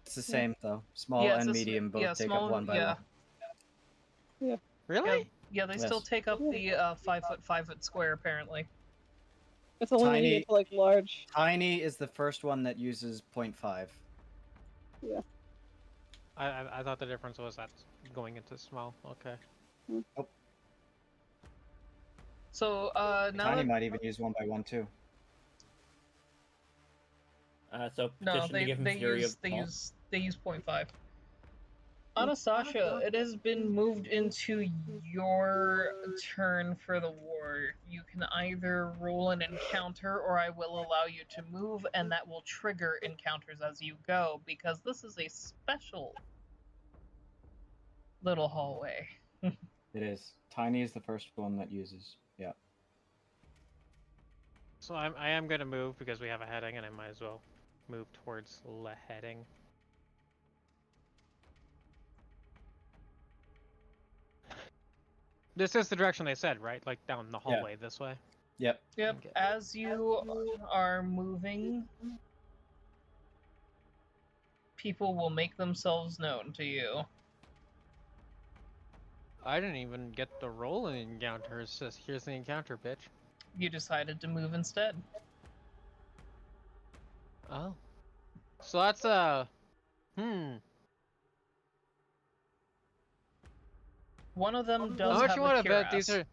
It's the same though. Small Yeah, it's and a s- medium both yeah, take small, up 1 by yeah. 1. Really? Yeah, they still Yes. take up the 5'5" square apparently. It's only when you Tiny- get to like large. Tiny is the first one that uses 0.5. I thought the difference was that going into small. Okay. So now Tiny that might even use 1 by 1 too. So no, petition to give him Fury of they Small. use 0.5. Anastasia, it has been moved into your turn for the war. You can either roll an encounter or I will allow you to move, and that will trigger encounters as you go, because this is a special little hallway. It is. Tiny is the first one that uses. Yeah. So I am gonna move because we have a heading, and I might as well move towards the heading. This is the direction they said, right? Like down the hallway this way. Yep. Yep, Okay. as you are moving, people will make themselves known to you. I didn't even get the roll in encounter. It's just here's the encounter, bitch. You decided to move instead. Oh. So that's One of them does How much have you the want to bet cuirass. these are?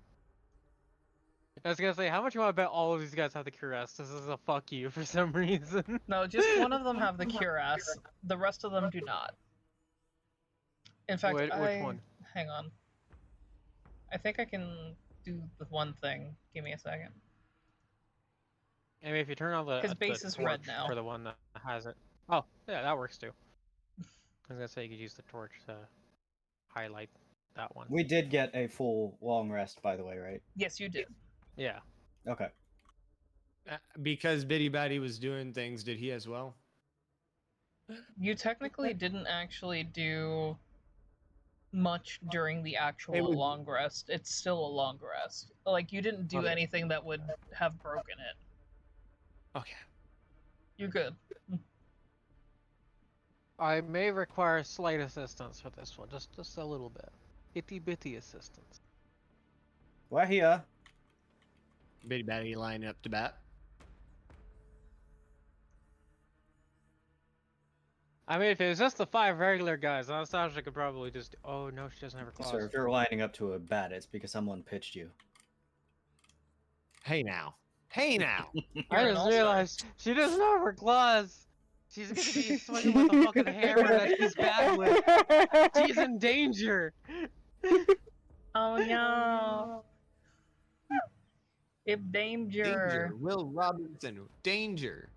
I was gonna say, how much you want to bet all of these guys have the cuirass? This is a fuck you for some reason. No, just one of them have the cuirass. The rest of them do not. In fact, Which one? Hang on. I think I can do the one thing. Give me a second. I mean, if you turn on the His base is red torch now. for the one that has it. Oh, yeah, that works too. I was gonna say you could use the torch to highlight that one. We did get a full long rest, by the way, right? Yes, you did. Yeah. Okay. Because Bitty Batty was doing things, did he as well? You technically didn't actually do much during the actual was- long rest. It's still a long rest. Like, you didn't do Okay. anything that would have broken it. Okay. You're good. I may require slight assistance for this one, just a little bit, itty bitty assistance. We're here. Bitty Batty line up to bat. I mean, if it was just the 5 regular guys, Anastasia could probably just. Oh no, she doesn't have her claws. Sir, if you're lining up to a bat, it's because someone pitched you. Hey now. Hey now. I You're an just all-star. realized she doesn't have her claws. She's gonna be swinging with a fucking hammer that she's bad with. She's in danger. Oh no. If danger. Danger. Will Robinson. Danger.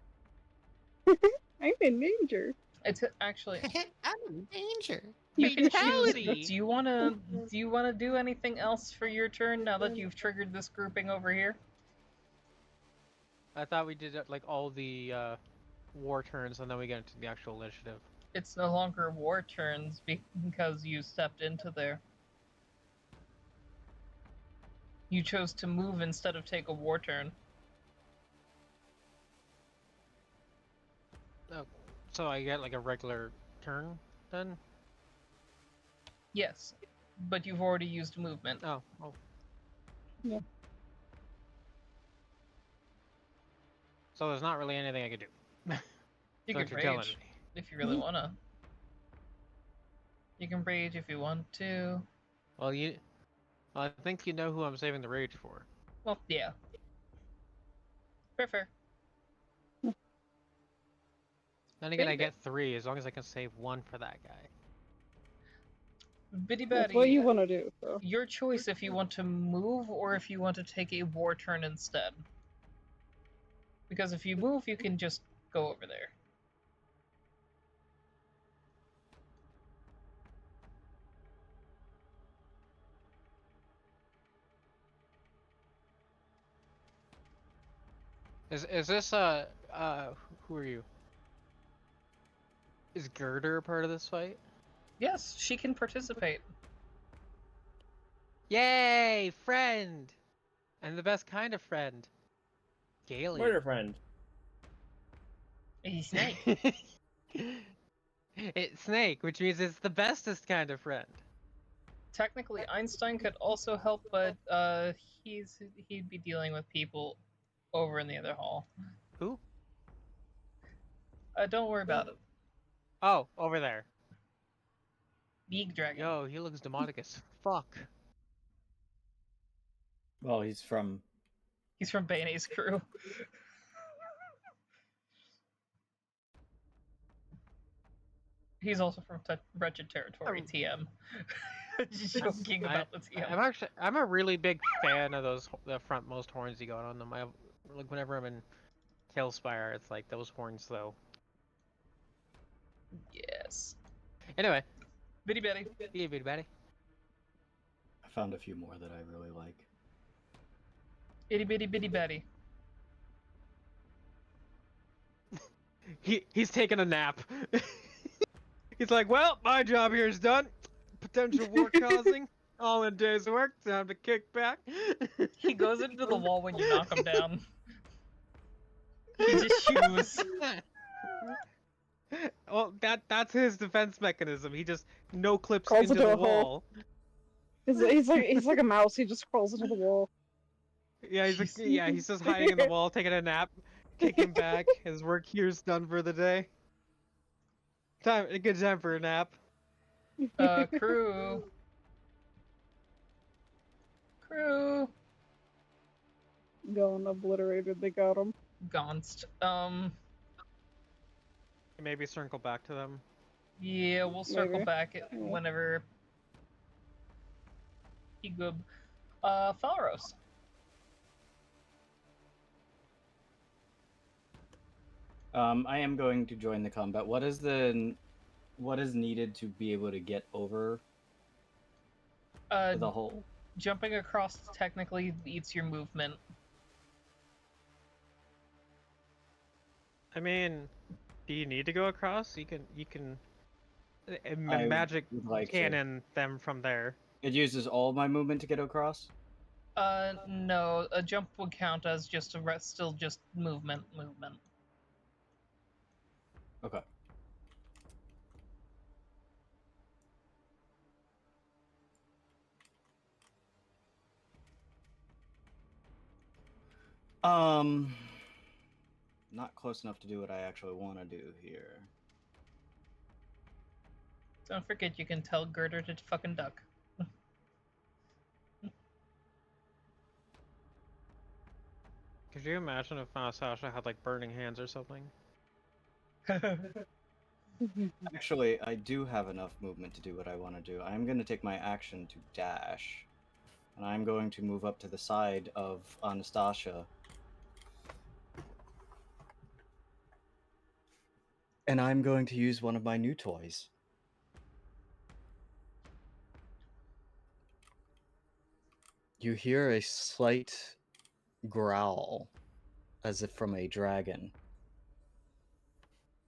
I'm in danger. It's actually. I'm in danger. You can choose. Fatality! Do you wanna do anything else for your turn now that you've triggered this grouping over here? I thought we did like all the war turns and then we get into the actual initiative. It's no longer war turns because you stepped into there. You chose to move instead of take a war turn. So I get like a regular turn then? Yes, but you've already used movement. Oh. Yeah. So there's not really anything I could do. You Don't can you're telling rage me. if you really wanna. You can rage if you want to. Well, I think you know who I'm saving the rage for. Well, yeah. Fair. Then again, I Maybe. get 3 as long as I can save 1 for that guy. Bitty That's Batty, what you want to do, bro. your choice if you want to move or if you want to take a war turn instead. Because if you move, you can just go over there. Is this who are you? Is Girder a part of this fight? Yes, she can participate. Yay, friend! And the best kind of friend. Gaily. Murder friend. A snake. It's Snake, which means it's the bestest kind of friend. Technically, Einstein could also help, but he'd be dealing with people over in the other hall. Who? Don't worry about it. Oh, over there. Big dragon. Yo, he looks demonic as fuck. Well, he's from. He's from Bane's crew. He's also from Wretched Territory, TM. Just joking about the TM. I'm a really big fan of the frontmost horns he got on them. Like whenever I'm in Tailspire, it's like those horns though. Yes. Anyway, Bitty Betty. yeah, bitty Betty. I found a few more that I really like. Itty bitty bitty Betty. He's taking a nap. He's like, well, my job here is done. Potential war causing. All in a day's work. Time to kick back. He goes into the wall when you knock him down. He just shoots. Well, that's his defense mechanism. He just no clips Crawls into into the a hole. wall. He's like a mouse. He just crawls into the wall. Yeah, he's just hiding in the wall, taking a nap, kicking back. His work here's done for the day. A good time for a nap. Crew. Gone obliterated. They got him. Gonst. Maybe circle back to them. Yeah, we'll circle Maybe. back whenever he good. Falros. I am going to join the combat. What is needed to be able to get over the hole? Jumping across technically eats your movement. I mean, do you need to go across? You can I magic would like to. cannon them from there. It uses all my movement to get across? No, a jump would count as just still just movement. Okay. Not close enough to do what I actually want to do here. Don't forget you can tell Girder to fucking duck. Could you imagine if Sasha had like burning hands or something? Actually, I do have enough movement to do what I want to do. I'm going to take my action to dash. And I'm going to move up to the side of Anastasia. And I'm going to use one of my new toys. You hear a slight growl, as if from a dragon.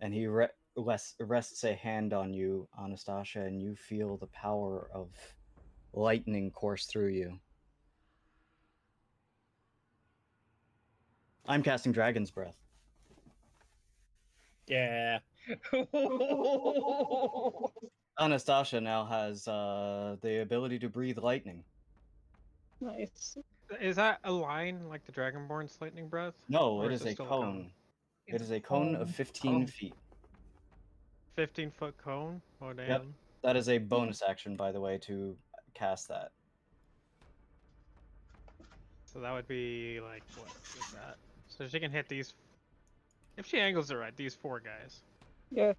And he rests a hand on you, Anastasia, and you feel the power of lightning course through you. I'm casting Dragon's Breath. Yeah. Anastasia now has the ability to breathe lightning. Nice. Is that a line like the Dragonborn's lightning breath? No, Or it is a still cone. It It's is a cone of 15 Oh. feet. 15-foot cone? Oh damn. Yep. That is a bonus action, by the way, to cast that. So that would be like what is that? So she can hit these. If she angles it right, these 4 guys. Yeah.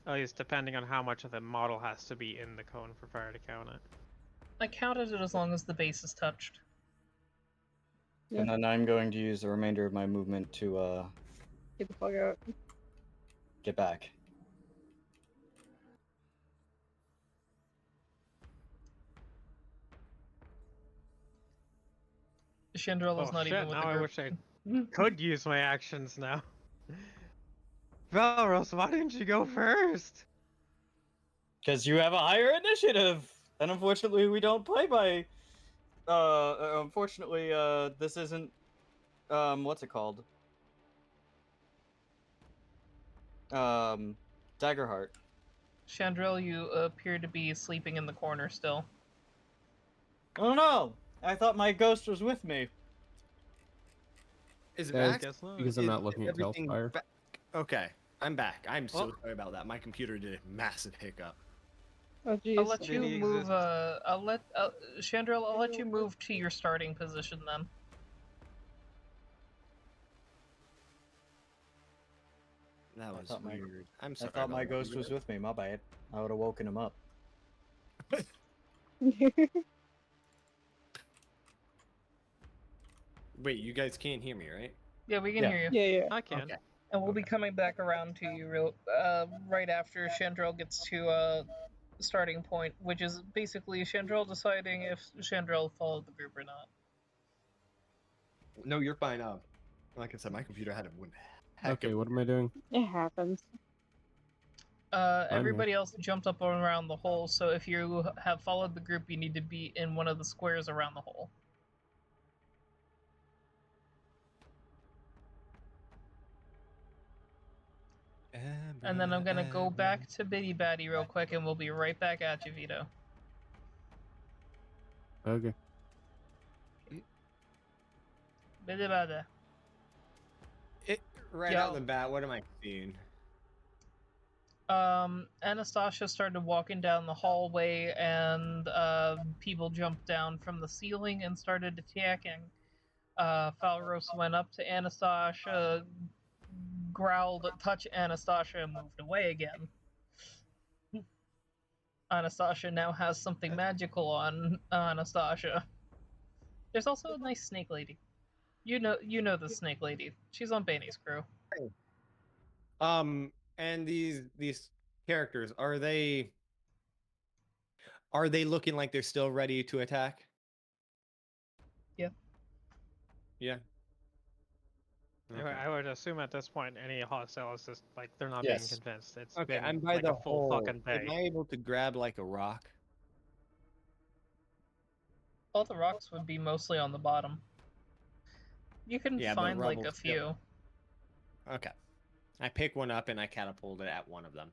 At least depending on how much of the model has to be in the cone for fire to count it. I counted it as long as the base is touched. Yeah. And then I'm going to use the remainder of my movement to Get the fuck out. get back. Chandrel is Oh not shit, even with now the I group. wish I could use my actions now. Valros, why didn't you go first? Because you have a higher initiative, and unfortunately, we don't play by. Unfortunately, this isn't. What's it called? Daggerheart. Chandrel, you appear to be sleeping in the corner still. Oh no! I thought my ghost was with me. Is it Yeah, back? Guess not. Because I'm not looking at everything Hellfire. back? Okay, I'm back. I'm so Well- sorry about that. My computer did a massive hiccup. Oh I'll jeez. let Did you he move. exist? Chandrel, I'll let you move to your starting position then. That I was thought my- weird. I'm I sorry. thought my about ghost that. was with me. My bad. I would have woken him up. Wait, you guys can't hear me, right? Yeah, we can Yeah. hear you. Yeah. I can. Okay. And we'll be Okay. coming back around to you right after Chandrel gets to starting point, which is basically Chandrel deciding if Chandrel followed the group or not. No, you're fine. Like I said, my computer had a heck Okay, of. what am I doing? It happens. Everybody else jumped up around the hole, so if you have followed the group, you need to be in one of the squares around the hole. And then I'm gonna go back to Bitty Batty real quick, and we'll be right back at you, Vito. Okay. Bitty Batty. Right out the bat, what am I seeing? Anastasia started walking down the hallway, and people jumped down from the ceiling and started attacking. Falros went up to Anastasia, growled, touch Anastasia, and moved away again. Anastasia now has something magical on Anastasia. There's also a nice snake lady. You know the snake lady. She's on Bane's crew. And these characters, are they looking like they're still ready to attack? Yeah. Yeah. Okay. I would assume at this point any hostile is just like they're not Yes. being convinced. It's Okay, been I'm by like the a full hole. fucking day. Am I able to grab like a rock? All the rocks would be mostly on the bottom. You can Yeah, but find like a rubble's few. still- Okay. I pick one up and I catapult it at one of them.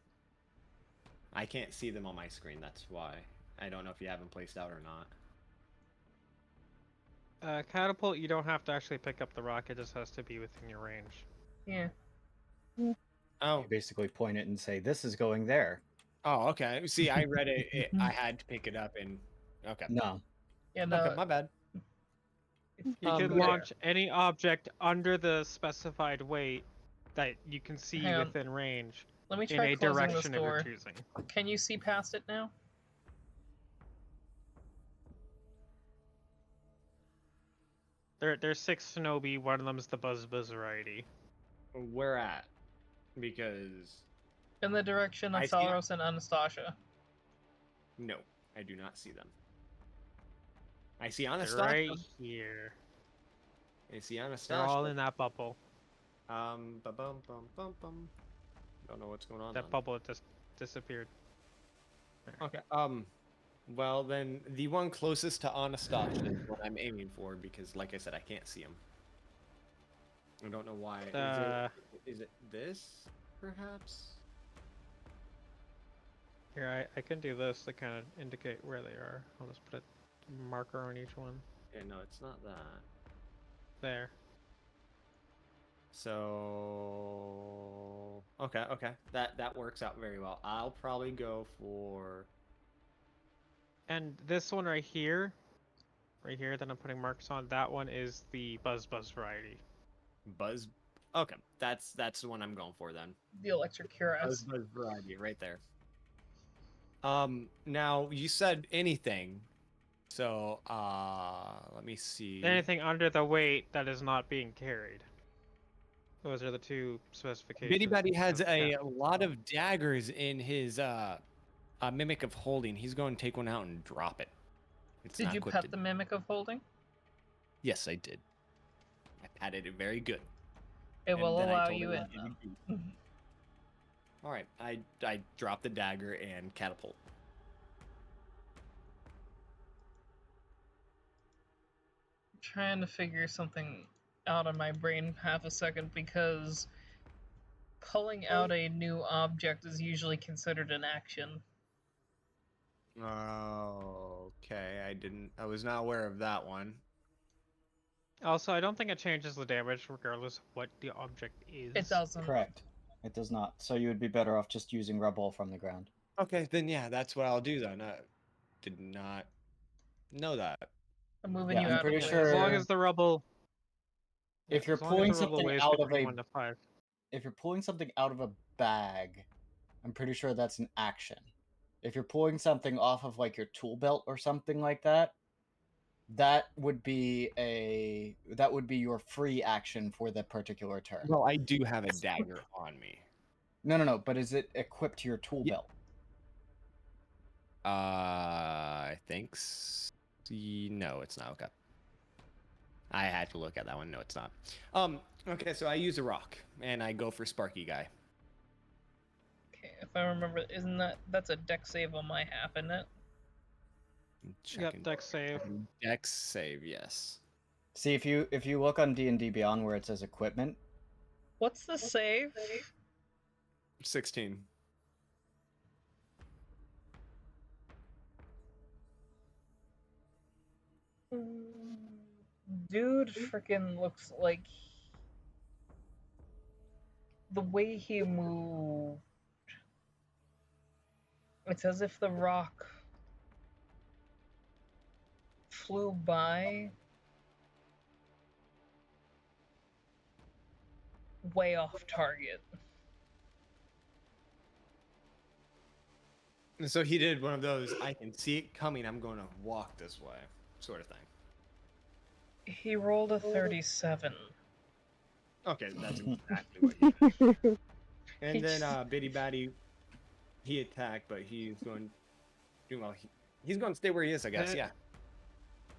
I can't see them on my screen, that's why. I don't know if you have them placed out or not. Catapult, you don't have to actually pick up the rock. It just has to be within your range. Yeah. Oh. You basically point it and say, "This is going there." Oh, okay. See, I read it. I had to pick it up and. Okay. No. Yeah, no. Okay, my bad. You can yeah. launch any object under the specified weight that you can see Hang on. within range Let me in try a closing this direction of your door. choosing. Can you see past it now? There's 6 Shinobi. One of them's the Buzz variety. Where at? Because In the direction of I see it. Falros and Anastasia. no, I do not see them. I see They're Anastasia. right here. I see Anastasia. They're all in that bubble. Bum bum bum bum. Don't know what's going on. That bubble just disappeared. Okay. Well then, the one closest to Anastasia is what I'm aiming for because, like I said, I can't see him. I don't know why. Is it this, perhaps? Here, I can do this to kind of indicate where they are. I'll just put a marker on each one. Yeah, no, it's not that. There. So okay, that works out very well. I'll probably go for. And this one right here that I'm putting marks on, that one is the Buzz variety. Buzz. Okay, that's the one I'm going for then. The electric cuirass. Buzz variety right there. Now you said anything, so let me see. Anything under the weight that is not being carried. Those are the two specifications. Bitty Batty has of a Captain lot Stone. of daggers in his Mimic of Holding. He's going to take one out and drop it. It's Did not you equipped pet to- the Mimic of Holding? Yes, I did. I patted it very good. It will then I allow told you it in, what it though. would do. All right, I drop the dagger and catapult. Trying to figure something out of my brain half a second because pulling out a new object is usually considered an action. Oh, okay. I was not aware of that one. Also, I don't think it changes the damage regardless of what the object is. It doesn't. Correct. It does not. So you would be better off just using rubble from the ground. Okay, then yeah, that's what I'll do then. I did not know that. I'm moving Yeah, you I'm out pretty of the way. As long sure- as the rubble. If you're as long as pulling the rubble something weighs out of between a 1 to 5. if you're pulling something out of a bag, I'm pretty sure that's an action. If you're pulling something off of like your tool belt or something like that, that would be your free action for the particular turn. Well, I do have a dagger on me. No, but is it equipped to your tool belt? I think no, it's not. Okay. I had to look at that one. No, it's not. Okay, so I use a rock and I go for Sparky guy. Okay, if I remember, that's a dex save on my half, isn't it? Yep, dex save. Dex save, yes. See, if you look on D&D Beyond where it says equipment, What's the save? 16. Dude freaking looks like the way he moved. It's as if the rock flew by way off target. And so he did one of those, I can see it coming, I'm going to walk this way, sort of thing. He rolled a 37. Okay, that's exactly what he did. And He then just- Bitty Batty, he attacked, but he's going well. He's going to stay where he is, I guess. Yeah.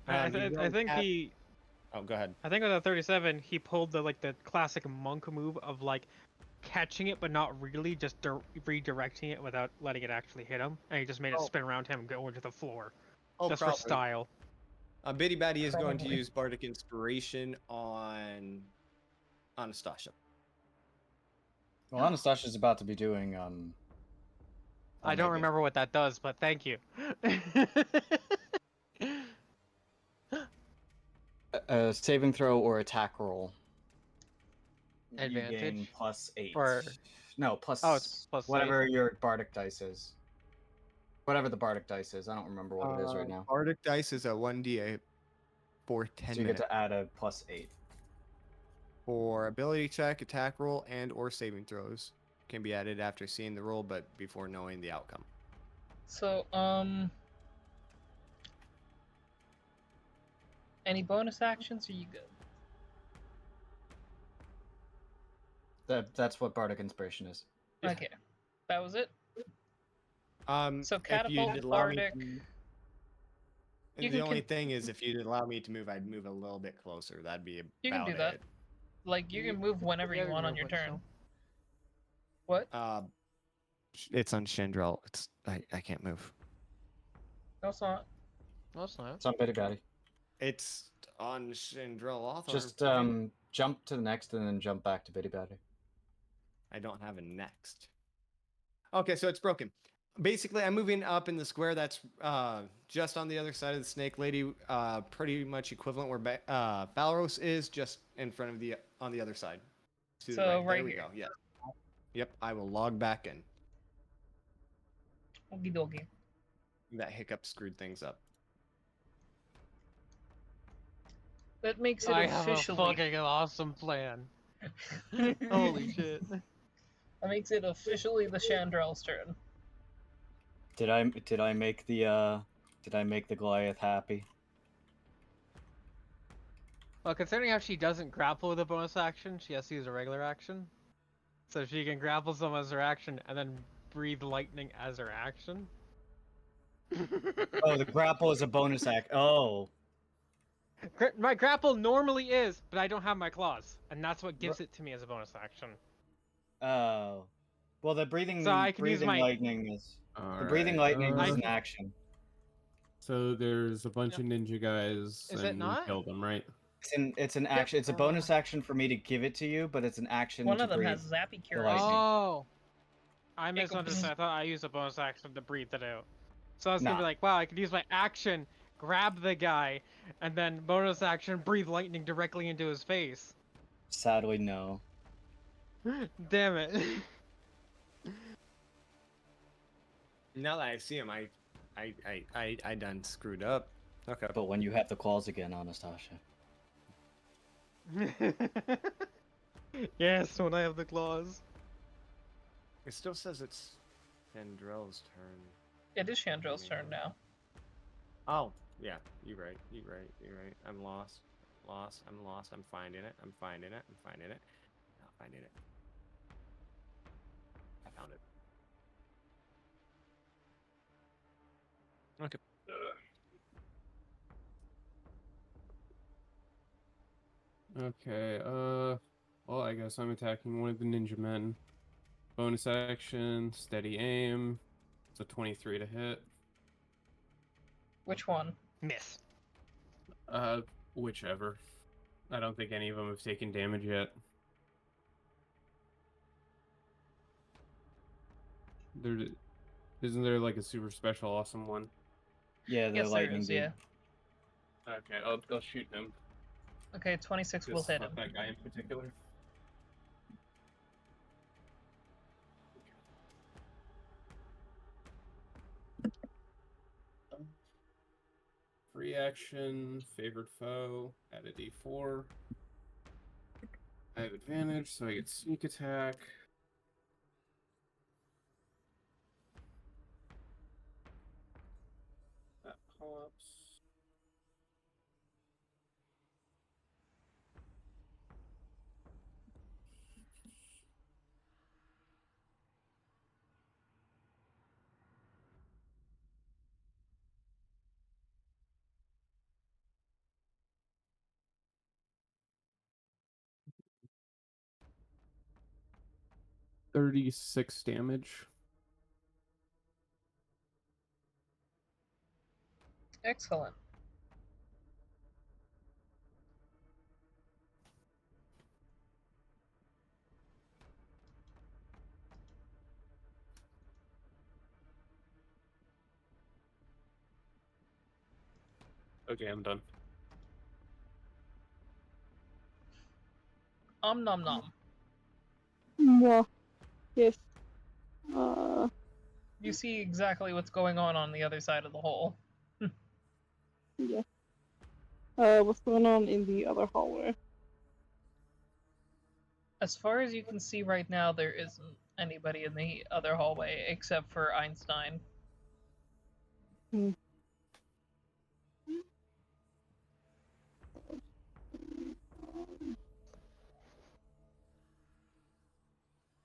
I he's think at- he. Oh, go ahead. I think with a 37, he pulled the classic monk move of catching it but not really, just redirecting it without letting it actually hit him, and he just made it spin around him and go into the floor, just for style. Bitty Batty is going to Probably. use Bardic Inspiration on Anastasia. well, Anastasia's about to be doing I don't maybe. remember what that does, but thank you. A saving throw or attack roll. You gain Advantage? +8. Or- No, plus Oh, it's +8. whatever your Bardic dice is. Whatever the Bardic dice is. I don't remember what it is right now. Bardic dice is a 1d8 for 10 So you minutes. get to add a +8. For ability check, attack roll, and or saving throws can be added after seeing the roll, but before knowing the outcome. So, any bonus actions? Are you good? That's what Bardic Inspiration is. Yeah. Okay, that was it. So if catapult, you'd allow me Bardic. to- You the can only thing is, if you'd allow me to move, I'd move a little bit closer. That'd be about You can do that. it. Like you can move whenever you want on your turn. What? It's on Chandrel. I can't move. No, it's not. No, it's not. It's on Bitty Batty. It's on Chandrel author. Just jump to the next and then jump back to Bitty Batty. I don't have a next. Okay, so it's broken. Basically, I'm moving up in the square that's just on the other side of the Snake Lady, pretty much equivalent where Balros is, just in front of on the other side. To the So right right there we here. go. Yeah. Yep, I will log back in. Okie dokie. That hiccup screwed things up. That makes it I have a officially. fucking awesome plan. Holy shit. That makes it officially the Chandrel's turn. Did I make the Goliath happy? Well, considering how she doesn't grapple with a bonus action, she has to use a regular action. So she can grapple someone as her action and then breathe lightning as her action. Oh, the grapple is a bonus act. Oh. My grapple normally is, but I don't have my claws, and that's what gives it to me as a bonus action. Oh. Well, the breathing So I can use breathing my. lightning is the breathing Alright, lightning is I an can- action. So there's a bunch Yeah. of ninja guys, Is it and we not? killed them, right? It's an action. It's a bonus action for me to give it to you, but it's an action One to of them breathe has zappy the cure. lightning. Oh, I It goes- misunderstood. I thought I used a bonus action to breathe it out. So I was gonna be Nah. like, wow, I could use my action, grab the guy, and then bonus action, breathe lightning directly into his face. Sadly, no. Damn it. Now that I see him, I done screwed up. Okay. But when you have the claws again, Anastasia. Yes, when I have the claws. It still says it's Chandrell's turn. It is Chandrell's turn now. Oh, yeah, you're right. I'm lost. I'm lost. I'm finding it. I'll find it. I found it. Okay. Okay, well, I guess I'm attacking one of the ninja men. Bonus action, steady aim. It's a 23 to hit. Which one? Miss. Whichever. I don't think any of them have taken damage yet. Isn't there like a super special awesome one? Yeah, the Yes, there lightning is, dude. yeah. Okay, I'll shoot him. Okay, 26 will Just hit fuck him. that guy in particular. Free action, favored foe, add a d4. I have advantage, so I get sneak attack. That pops. $36 damage. Excellent. Okay, I'm done. Nom nom. Mwah. Yes. You see exactly what's going on the other side of the hole. Yeah. What's going on in the other hallway? As far as you can see right now, there isn't anybody in the other hallway except for Einstein. Hmm.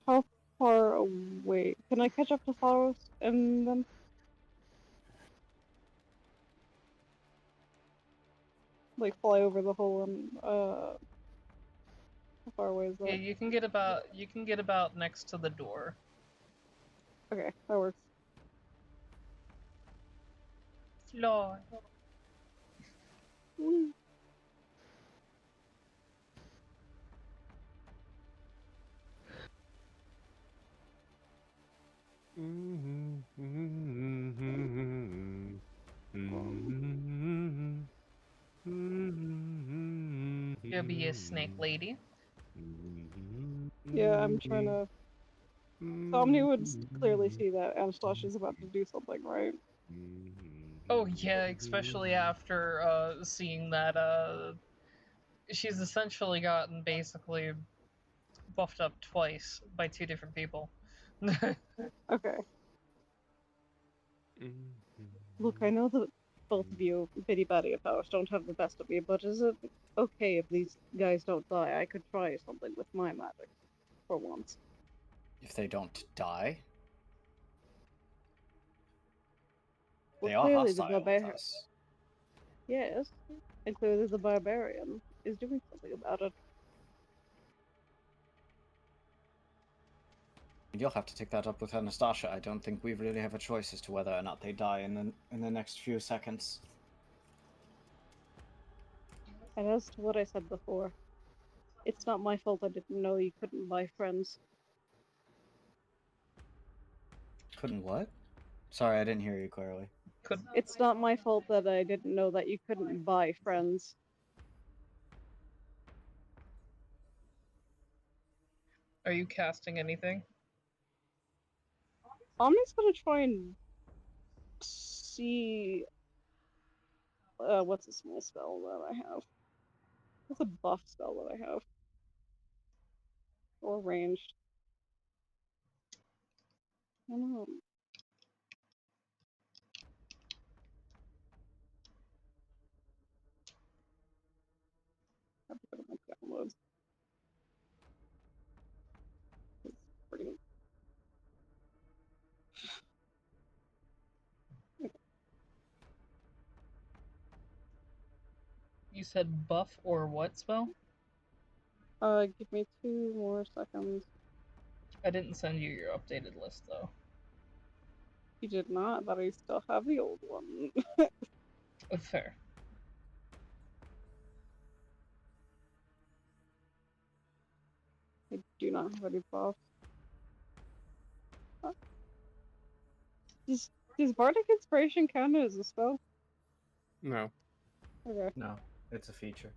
How far away? Can I catch up to Faros and then? Like fly over the hole and how far away is Yeah, that? you can get about next to the door. Okay, that works. Fly. Woo. You'll be a snake lady. Yeah, I'm trying to. Somni would clearly see that Anastasia's about to do something, right? Oh yeah, especially after seeing that she's essentially gotten basically buffed up twice by two different people. Okay. Look, I know that both of you, Bitty Batty and Powers, don't have the best of me, but is it okay if these guys don't die? I could try something with my magic. For once. If they don't die, Well, they are clearly the hostile with barbarian. us. Yes. And clearly the barbarian is doing something about it. You'll have to take that up with Anastasia. I don't think we really have a choice as to whether or not they die in the next few seconds. And as to what I said before, it's not my fault I didn't know you couldn't buy friends. Couldn't what? Sorry, I didn't hear you clearly. It's not my fault that I didn't know that you couldn't buy friends. Are you casting anything? Omni's gonna try and see what's a small spell that I have? What's a buff spell that I have? Or ranged? I don't know. I have to go to my downloads. It's pretty. You said buff or what spell? Give me 2 more seconds. I didn't send you your updated list though. You did not, but I still have the old one. Fair. I do not have any buffs. Does Bardic Inspiration count as a spell? No. Okay. No, it's a feature.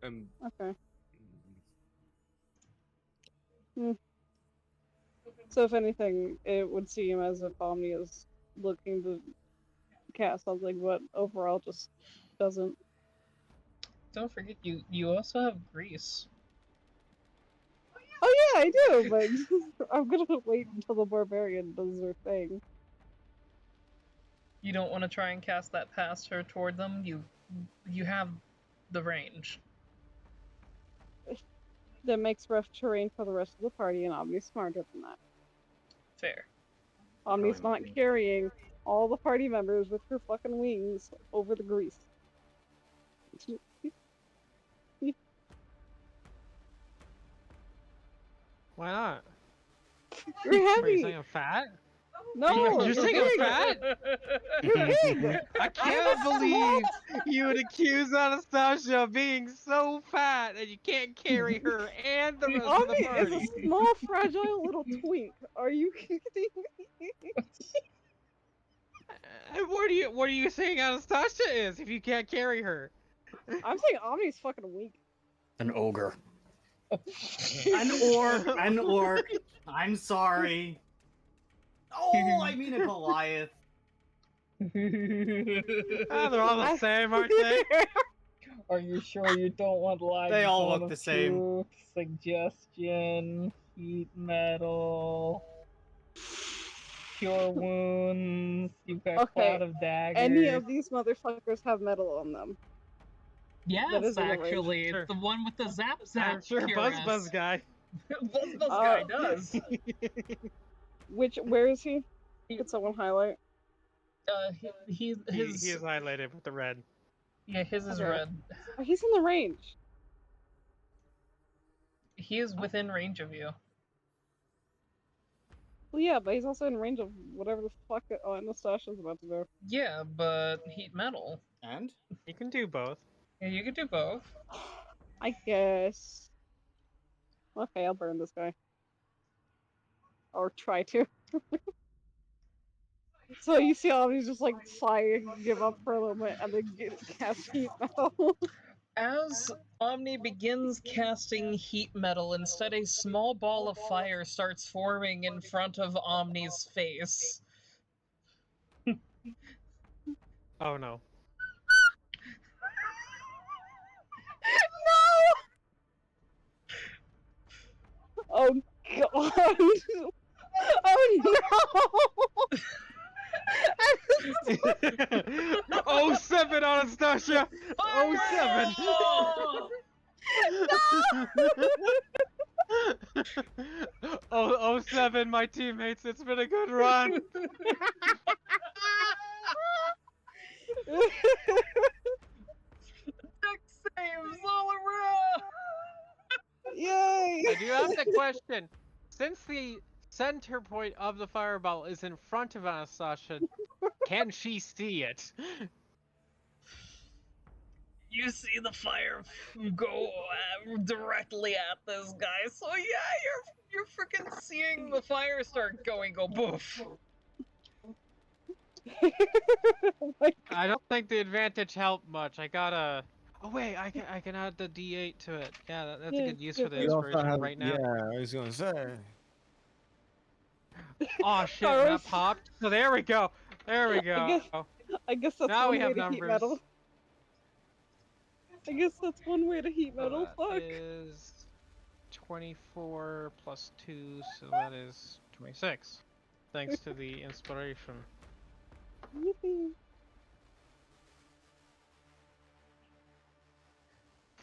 Okay. So if anything, it would seem as if Omni is looking to cast something, but overall just doesn't. Don't forget you also have Grease. Oh yeah, I do, but I'm gonna wait until the barbarian does their thing. You don't want to try and cast that past her toward them. You have the range. That makes rough terrain for the rest of the party, and Omni's smarter than that. Fair. Omni's not Probably. carrying all the party members with her fucking wings over the grease. Why not? You're Are you heavy! saying I'm fat? No! You're saying I'm fat? You're big! I can't believe you would accuse Anastasia of being so fat and you can't carry her and the rest of Omni the is party. a small, fragile little twink. Are you kidding me? And what are you saying Anastasia is if you can't carry her? I'm saying Omni's fucking weak. An ogre. An orc. I'm sorry. Oh, I mean a Goliath. Ah, they're all the same, aren't they? Are you sure you don't want live? They all Zone look of the same. Truth, Suggestion, heat metal, cure wounds. You've got Okay, cloud of daggers. Any of these motherfuckers have metal on them. that Yes, is in the range. actually, Sure. it's the one with the zap zap. I'm sure cure Buzz us. guy. Buzz guy does. Where is he? Could someone highlight? He He is highlighted with the red. yeah, his is Okay. red. Oh, he's in the range. He is within range of you. Well, yeah, but he's also in range of whatever the fuck Anastasia's about to do. Yeah, but heat metal. And? You can do both. Yeah, you could do both. I guess. Okay, I'll burn this guy. Or try to. So you see all these just like sigh, give up for a little bit, and then cast heat metal. As Omni begins casting heat metal, instead a small ball of fire starts forming in front of Omni's face. Oh no. Oh god! Oh no! 07 Anastasia! 07! Oh, 07, my teammates, it's been a good run! Zolra! Yay! I do have the question. Since the center point of the fireball is in front of Anastasia, can she see it? You see the fire go directly at this guy, so yeah, you're freaking seeing the fire start going, go boof. Oh my I don't think the advantage helped much. I gotta. Oh wait, I can add the D8 to it. Yeah, that's a Yeah, good use yeah, for the please. You also inspiration have, right now. yeah, I was gonna say. Oh shit, Alright. that popped. So there we go. There we go. I guess that's Now one we way have to heat numbers. metal. I guess that's one way to heat So metal. that Fuck. is 24 plus 2, so that is 26. Thanks to the inspiration. Yippee.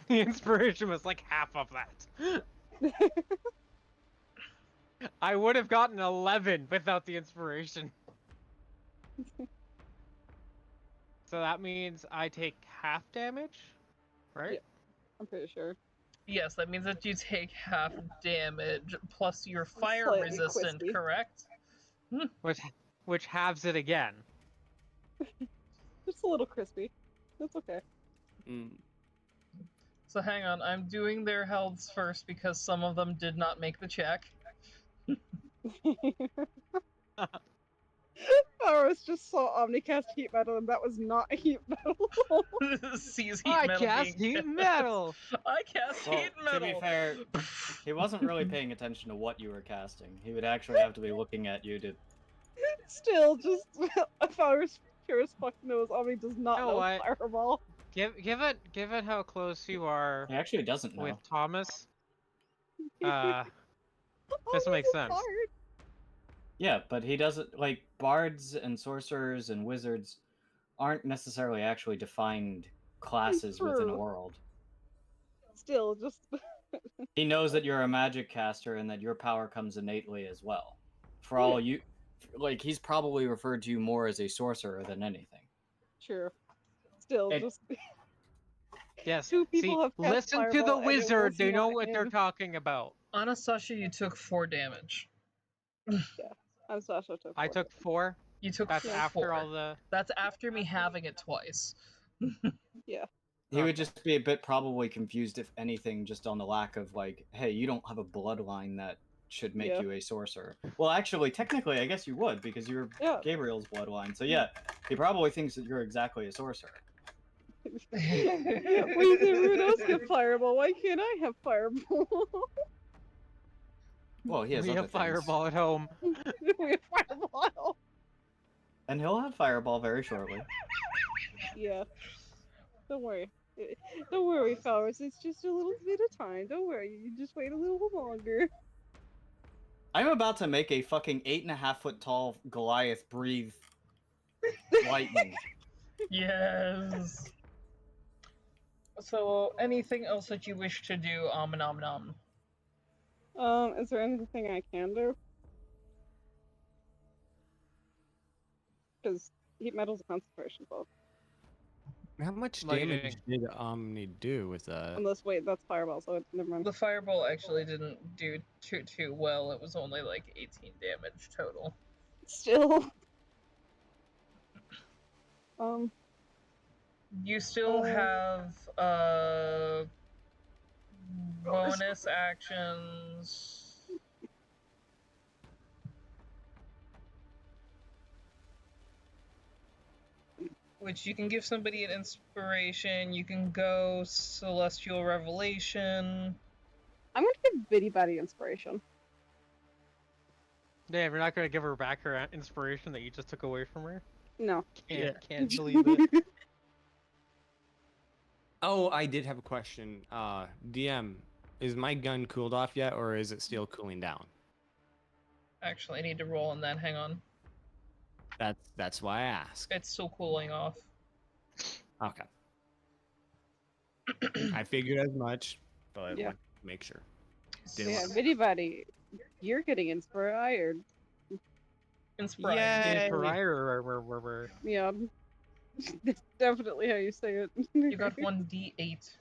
The inspiration was like half of that. I would have gotten 11 without the inspiration. So that means I take half damage, right? Yeah. I'm pretty sure. Yes, that means that you take half damage, plus you're fire Slightly resistant, crispy. correct? Which halves it again. Just a little crispy. That's okay. So hang on, I'm doing their healths first because some of them did not make the check. Boris just saw Omnicast heat metal and that was not heat metal. Sees heat I metal cast being heat metal. I cast Well, heat metal. to be fair, he wasn't really paying attention to what you were casting. He would actually have to be looking at you to. Still, just Boris pure as fuck knows Omni does not You know know what? Fireball. Given how close you are He actually doesn't know. with Thomas, this Omni's makes a sense. bard. Yeah, but he doesn't like bards and sorcerers and wizards aren't necessarily actually defined classes within a True. world. Still, just He knows that you're a magic caster and that your power comes innately as well. For all you, like, he's probably referred to you more as a sorcerer than anything. true. Still, It- just Yes. two See, people have cast listen to the Fireball and it wizard. was They know not what they're him. talking about. Anastasia, you took 4 damage. I'm Sasha took I 4. took 4. You took That's 4. after all the. That's after me having it twice. Yeah. He would Okay. just be a bit probably confused, if anything, just on the lack of, like, hey, you don't have a bloodline that should make Yeah. you a sorcerer. Well, actually, technically, I guess you would, because you're Yeah. Gabriel's bloodline. So yeah, he probably thinks that you're exactly a sorcerer. Wait, everyone else get Fireball. Why can't I have Fireball? Well, he has We other have things. Fireball at home. We have Fireball. And he'll have Fireball very shortly. Yeah. Don't worry. Don't worry, Flowers. It's just a little bit of time. Don't worry. You just wait a little longer. I'm about to make a fucking 8.5-foot tall Goliath breathe lightning. Yes. So, anything else that you wish to do, nom. Is there anything I can do? Because heat metal's a concentration spell. How much Lighting. damage did Omni do with that? Unless, wait, that's Fireball, so never mind. The fireball actually didn't do too well. It was only like 18 damage total. Still. You still have bonus actions. Which you can give somebody an inspiration. You can go Celestial Revelation. I'm gonna give Bitty Batty inspiration. Damn, you're not gonna give her back her inspiration that you just took away from her? No. Can't believe it. Oh, I did have a question. DM, is my gun cooled off yet, or is it still cooling down? Actually, I need to roll on that. Hang on. That's why I asked. It's still cooling off. Okay. I figured as much, but I Yeah. wanted to make sure. Yeah, Bitty Batty, you're getting inspired. Inspired. Yeah. That's definitely how you say it. You got 1d8.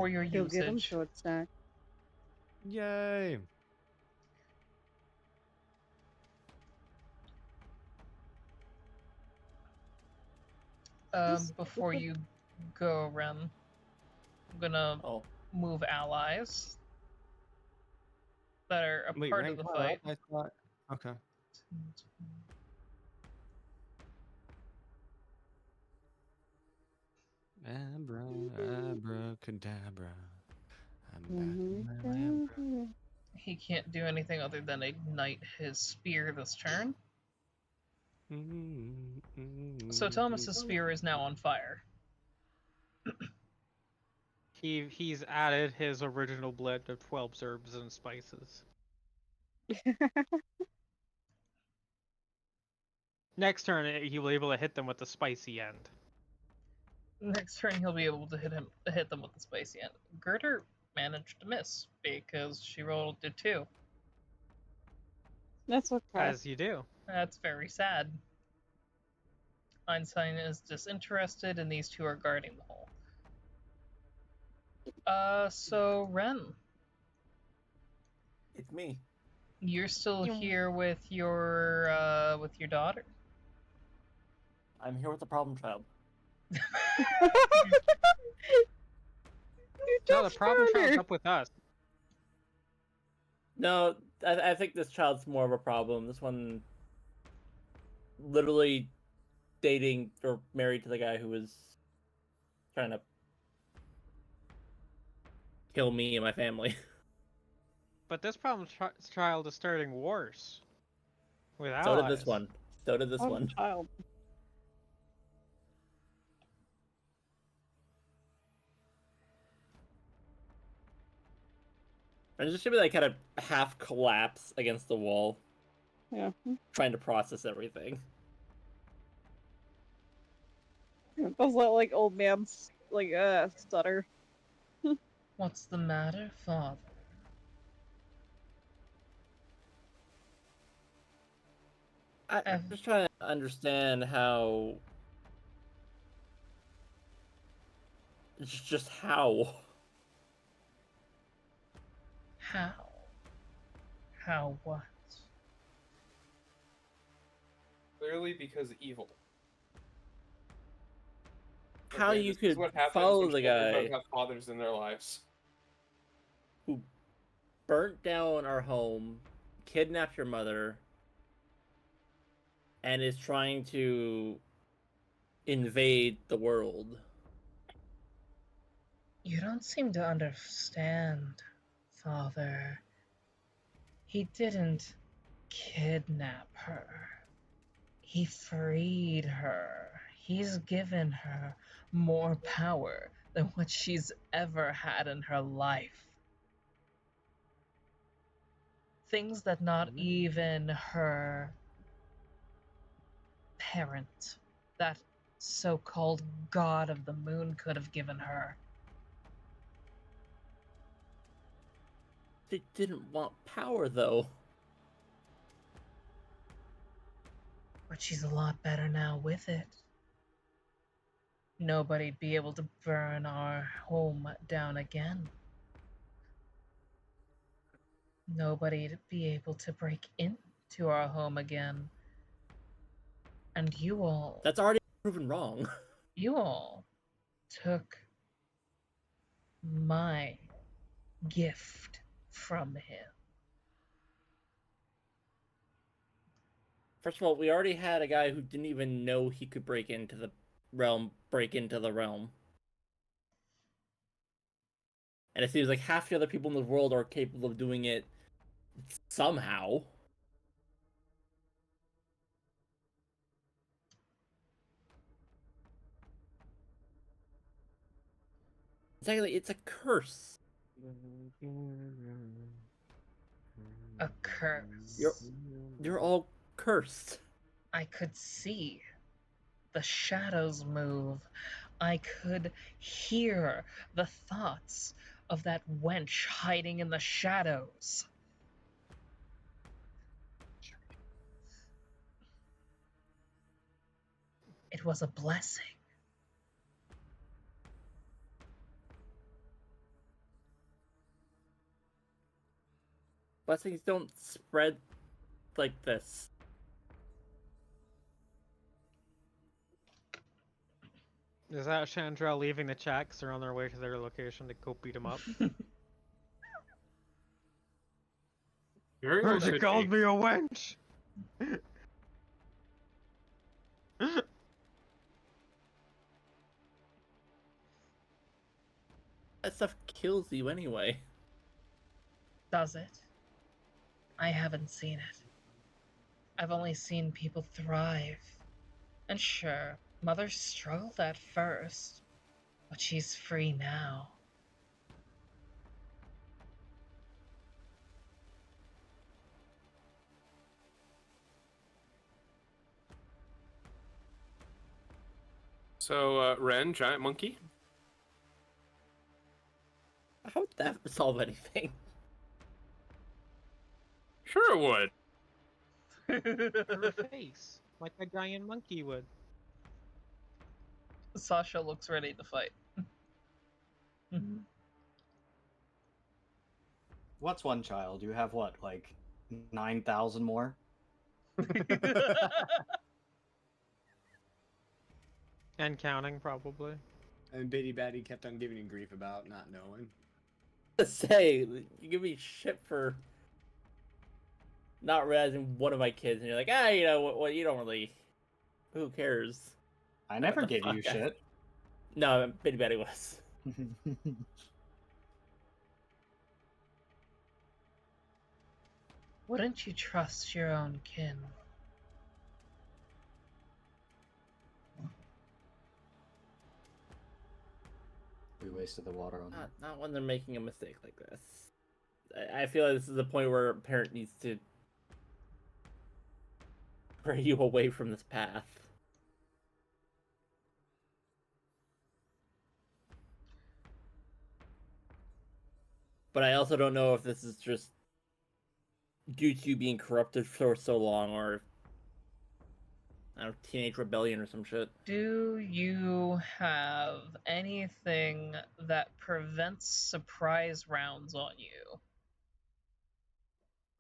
for your You'll get him usage. short stack. Yay! Before you go, Ren, I'm gonna Oh, move allies that are a Wait, part Ren of the caught fight. up? I thought. Okay. Abracadabra. I'm back in my Lambra. He can't do anything other than ignite his spear this turn. So Thomas's spear is now on fire. He's added his original blend of 12 herbs and spices. Next turn, he will be able to hit them with the spicy end. Next turn, he'll be able to hit them with the spicy end. Gerder managed to miss because she rolled a 2. That's okay. As you do. That's very sad. Einstein is disinterested, and these two are guarding the hole. So Ren, it's me. you're still You- here with your daughter. I'm here with the problem child. You No, the just problem heard child's her. up with us. No, I think this child's more of a problem. This one literally dating or married to the guy who was trying to kill me and my family. But this problem child is starting worse. With allies. So did this one. So did this Oh, one. child. And just should be like kind of half collapse against the wall, Yeah. trying to process everything. Does that like old man's like stutter? What's the matter, Father? I'm just trying to understand how. Just how. How? How what? Clearly because evil. How Okay, you this is could what happens follow when the children guy don't have fathers in their lives. who burnt down our home, kidnapped your mother, and is trying to invade the world. You don't seem to understand, Father. He didn't kidnap her. He freed her. He's given her more power than what she's ever had in her life. Things that not even her parent, that so-called god of the moon, could have given her. They didn't want power, though. But she's a lot better now with it. Nobody'd be able to burn our home down again. Nobody'd be able to break into our home again. And you all That's already proven wrong. took my gift from him. First of all, we already had a guy who didn't even know he could break into the realm. And it seems like half the other people in the world are capable of doing it somehow. Exactly, it's a curse. A curse. You're all cursed. I could see the shadows move. I could hear the thoughts of that wench hiding in the shadows. It was a blessing. Blessings don't spread like this. Is that Chandrale leaving the chat 'cause they're on their way to their location to go beat him up? Very well Heard you could called be. me a wench! That stuff kills you anyway. Does it? I haven't seen it. I've only seen people thrive. And sure, Mother struggled at first, but she's free now. So, Ren, giant monkey? How would that solve anything? Sure it would. Her face, like a giant monkey would. Sasha looks ready to fight. What's one child? You have what, like 9,000 more? And counting, probably. And Bitty Batty kept on giving you grief about not knowing. To say, you give me shit for not realizing one of my kids, and you're like, you know what? You don't really. Who cares? I never What the gave you fuck? shit. No, Bitty Batty was. Wouldn't you trust your own kin? We wasted the water on that. Not when they're making a mistake like this. I feel like this is the point where a parent needs to pray you away from this path. But I also don't know if this is just due to you being corrupted for so long, or I don't know, teenage rebellion or some shit. Do you have anything that prevents surprise rounds on you?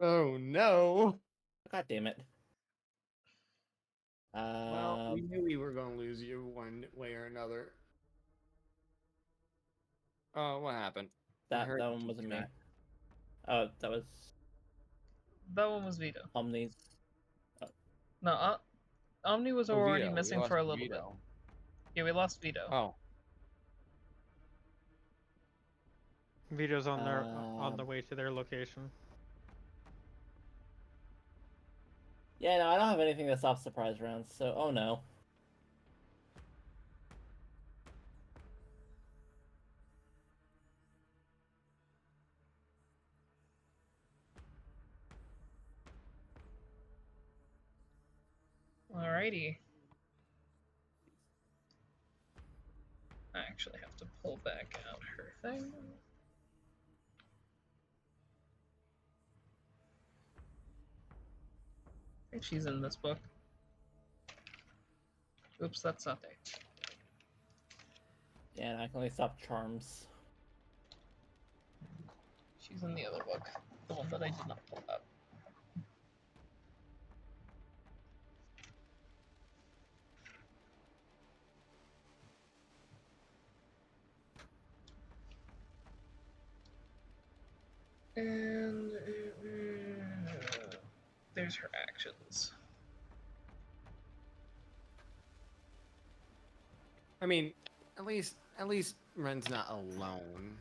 Oh no! God damn it. Well, we knew we were going to lose you one way or another. Oh, what happened? that one wasn't me. Oh, that was That one was Vito. Omni's. No, Omni was Oh, already Vito. We missing lost for a little bit. Vito. Yeah, we lost Vito. Oh. Vito's on the way to their location. Yeah, no, I don't have anything that stops surprise rounds, so oh no. Alrighty. I actually have to pull back out her thing. I think she's in this book. Oops, that's not there. Yeah, and I can only stop charms. She's in the other book. The one that I did not pull out. And there's her actions. I mean, at least Ren's not alone.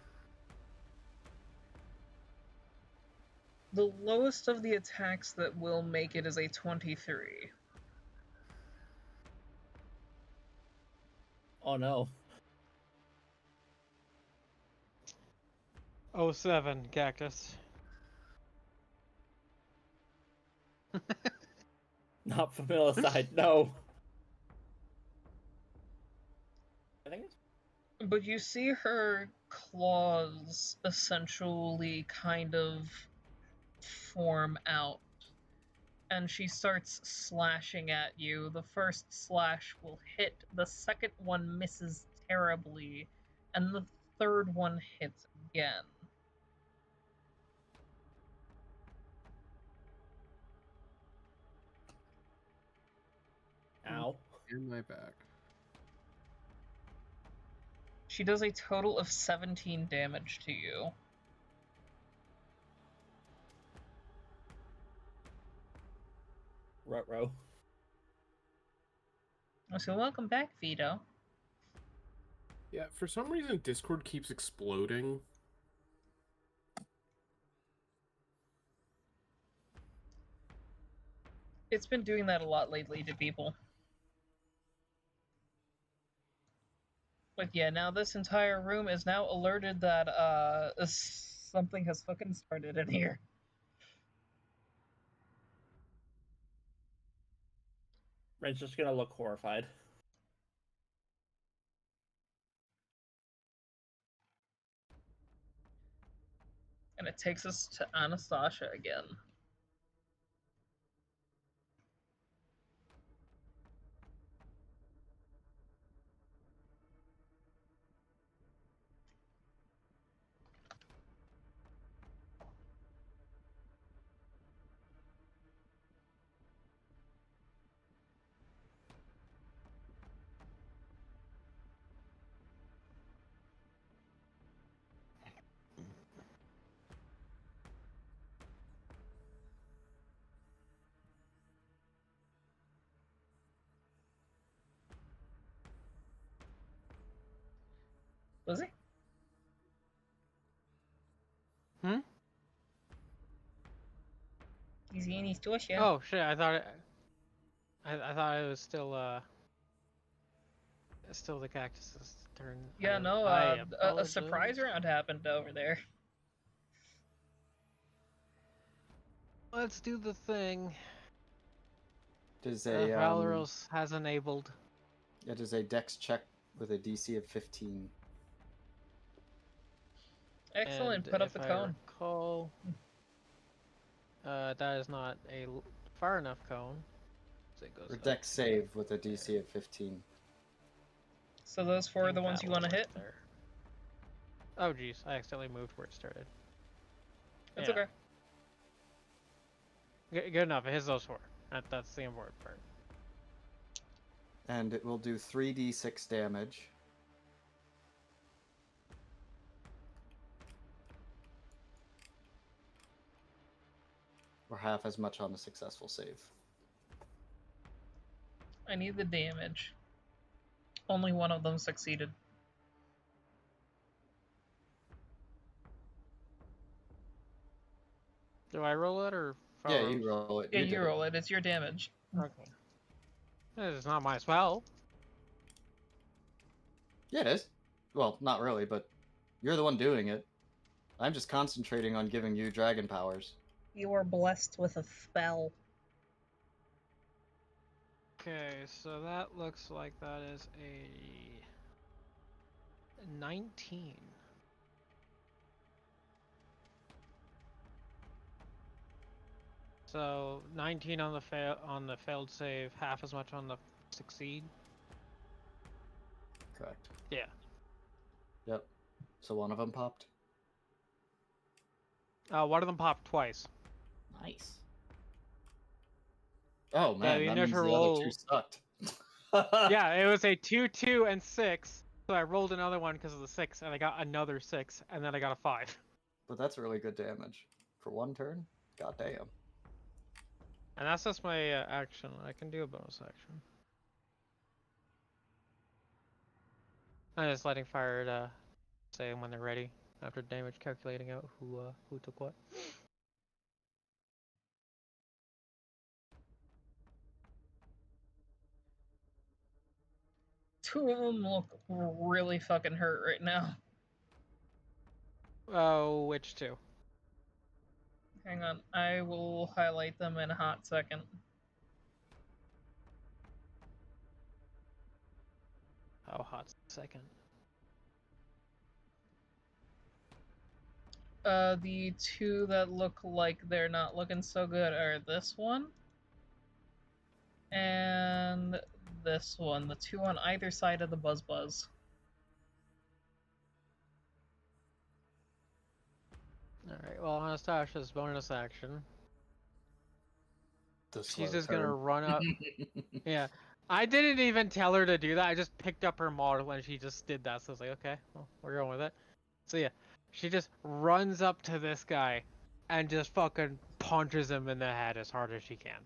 The lowest of the attacks that will make it is a 23. Oh no. 07, Cactus. Not familiar side, no. I think it's But you see her claws essentially kind of form out, and she starts slashing at you. The first slash will hit, the second one misses terribly, and the third one hits again. And my back. She does a total of 17 damage to you. Ruh-roh. So welcome back, Vito. Yeah, for some reason Discord keeps exploding. It's been doing that a lot lately to people. But yeah, now this entire room is now alerted that something has fucking started in here. Ren's just gonna look horrified. And it takes us to Anastasia again. Was he? Hmm? He's in his Tosia. Oh shit! I thought I thought it was still the cactus's turn. Yeah, no, I a surprise apologize. round happened over there. Let's do the thing. It is a Valeros has enabled. it is a dex check with a DC of 15. Excellent, And put up if the I cone. recall, that is not a far enough cone. So it goes Or up dex here. save with a DC of 15. So those four are think the ones that you will want to work hit? there. Oh jeez, I accidentally moved where it started. That's Yeah. okay. Good enough. It hits those four. That's the important part. And it will do 3d6 damage. Or half as much on a successful save. I need the damage. Only one of them succeeded. Do I roll it or? Yeah, Valeros? you roll it. Yeah, You you did it. roll it. It's your damage. Okay. It's not my spell. Yeah, it is. Well, not really, but you're the one doing it. I'm just concentrating on giving you dragon powers. You are blessed with a spell. Okay, so that looks like that is a 19. So 19 on the failed save, half as much on the succeed. Correct. Yeah. Yep. So one of them popped. One of them popped twice. Nice. Oh man, the that means initial the other two roll. sucked. Yeah, it was a 2, 2, and 6. So I rolled another one because of the 6, and I got another 6, and then I got a 5. But that's really good damage. For one turn? God damn. And that's just my action. I can do a bonus action. I'm just letting fire say when they're ready after damage calculating out who took what. Two of them look really fucking hurt right now. Oh, which two? Hang on, I will highlight them in a hot second. Oh, hot second. The two that look like they're not looking so good are this one and this one. The two on either side of the Buzz. Alright, well, Anastasia's bonus action. The She's slow just gonna turn. run up. Yeah. I didn't even tell her to do that. I just picked up her model and she just did that. So I was like, okay, well, we're going with it. So yeah, she just runs up to this guy and just fucking punches him in the head as hard as she can.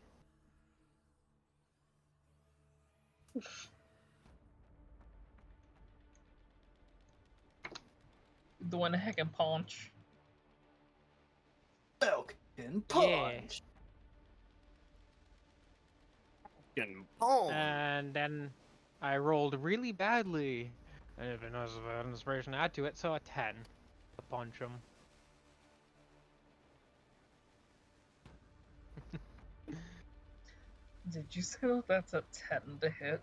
Doing a heckin' punch. Falcon Yeah. punch. And then I rolled really badly. And if it was an inspiration to add to it, so a 10 to punch him. Did you say that that's a 10 to hit?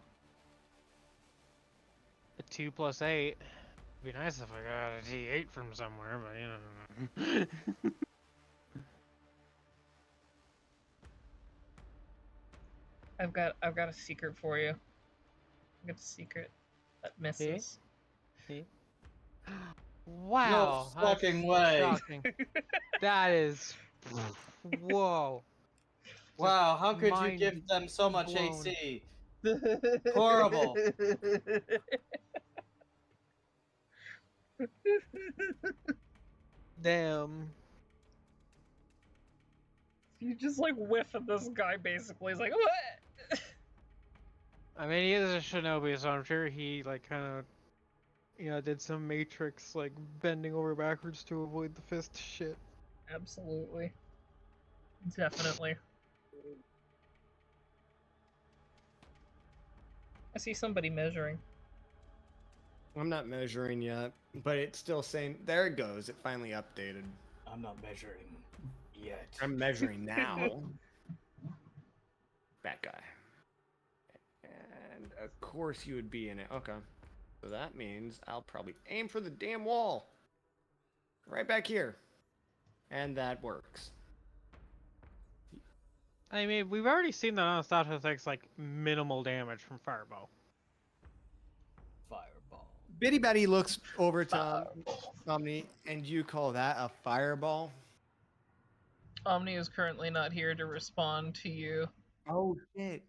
A 2 plus 8. It'd be nice if I got a D8 from somewhere, but you know. I've got a secret for you. I've got a secret that misses. See? Wow. No fucking way. Shocking. That is. Whoa. Wow, how could you mind give them so much blown. AC? Horrible. Damn. You just like whiff at this guy basically. He's like, what? I mean, he is a shinobi, so I'm sure he, like, kind of, you know, did some matrix, like, bending over backwards to avoid the fist shit. Absolutely. Definitely. I see somebody measuring. I'm not measuring yet, but it's still saying. There it goes. It finally updated. I'm not measuring yet. I'm measuring now. That guy. And of course you would be in it. Okay. So that means I'll probably aim for the damn wall. Right back here. And that works. I mean, we've already seen that Anastasia takes, like, minimal damage from Firebow. Fireball. Bitty Betty looks over to Omni, and you call that a fireball? Omni is currently not here to respond to you. Oh shit.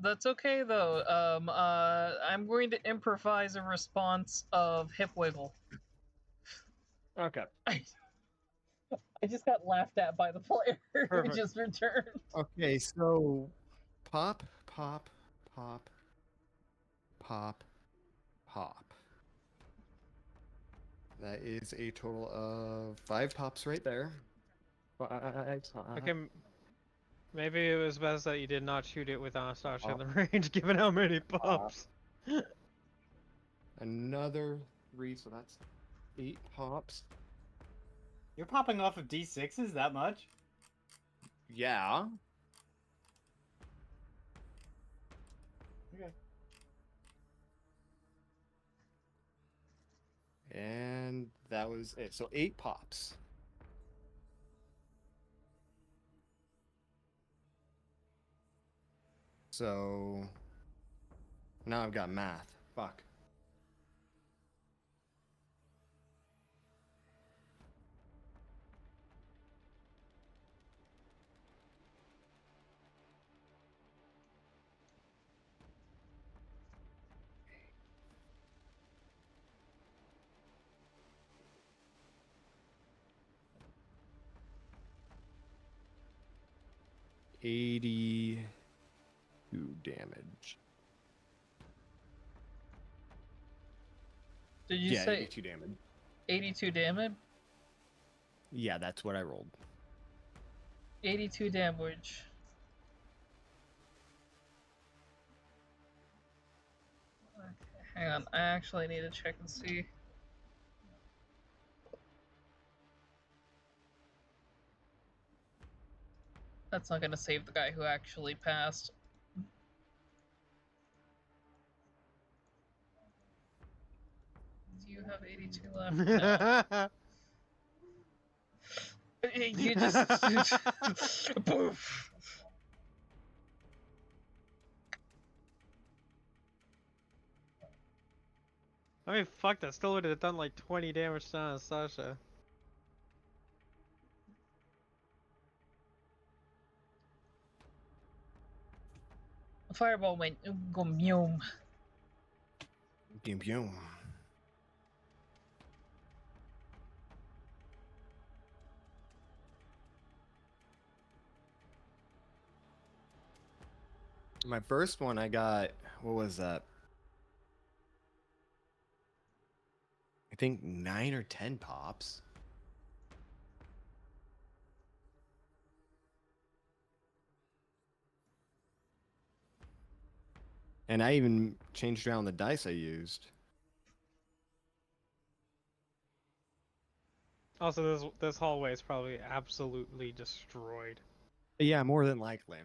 That's okay though. I'm going to improvise a response of hip wiggle. Okay. I just got laughed at by the player who Perfect. just returned. Okay, so pop, pop, pop, pop, pop. That is a total of 5 pops right there. 5 pops. Okay, maybe it was best that you did not shoot it with Anastasia in the range, given how many pops. Another 3, so that's 8 pops. You're popping off of D6s that much? Yeah. Okay. And that was it. So 8 pops. So now I've got math. Fuck. $82 damage. Did you Yeah, say 82 damage. 82 damage? Yeah, that's what I rolled. 82 damage. Okay, hang on, I actually need to check and see. That's not gonna save the guy who actually passed. Do you have 82 left? No. You just poof. I mean, fuck, that still would have done like 20 damage to Anastasia. Fireball went gum. Pew pew. My first one, I got, what was that? I think 9 or 10 pops. And I even changed around the dice I used. Also, this hallway is probably absolutely destroyed. Yeah, more than likely.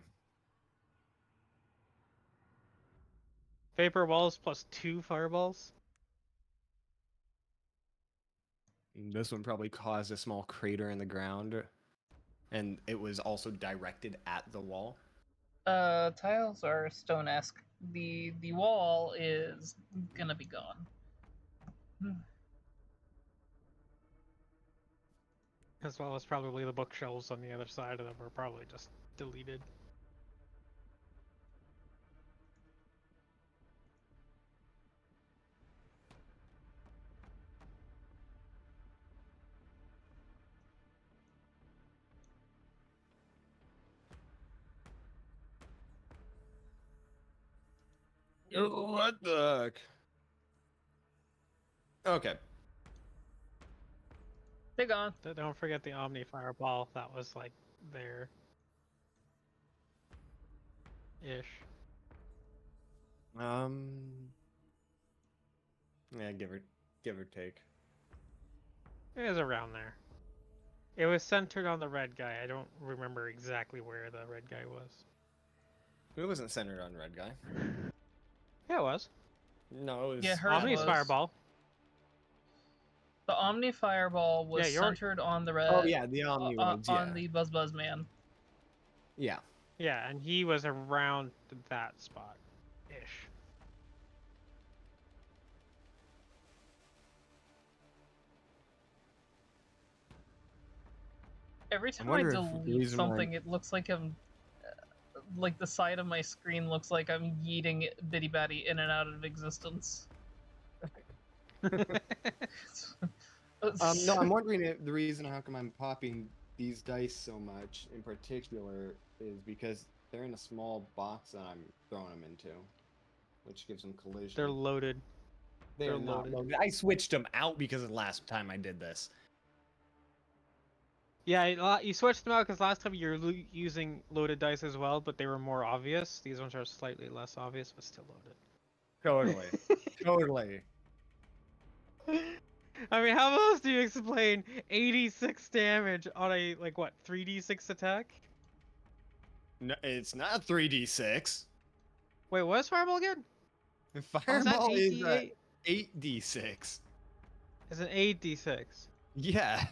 Vapor walls plus 2 fireballs. This one probably caused a small crater in the ground. And it was also directed at the wall. Tiles are stone-esque. The wall is gonna be gone. As well as probably the bookshelves on the other side of them are probably just deleted. What the heck? Okay. They're gone. Don't forget the Omni Fireball. That was like there. Ish. Yeah, give or take. It was around there. It was centered on the red guy. I don't remember exactly where the red guy was. It wasn't centered on red guy. Yeah, it was. No, it was. Yeah, hers Omni's was. Fireball. The Omni Fireball was Yeah, centered on the red. Oh yeah, the Omni was. Yeah. On the Buzz man. Yeah. Yeah, and he was around that spot. Ish. Every time I wonder if the delete reason why- something, it looks like I'm. Like the side of my screen looks like I'm yeeting Bitty Batty in and out of existence. No, I'm wondering if the reason how come I'm popping these dice so much in particular is because they're in a small box that I'm throwing them into, which gives them collision. They're loaded. They're not loaded. I switched them out because of the last time I did this. Yeah, you switched them out because last time you were using loaded dice as well, but they were more obvious. These ones are slightly less obvious, but still loaded. Totally. Totally. I mean, how else do you explain 86 damage on a, like, what, 3d6 attack? No, it's not 3d6. Wait, what is Fireball again? Fireball is 8d8? 8d6. It's an 8d6. Yeah.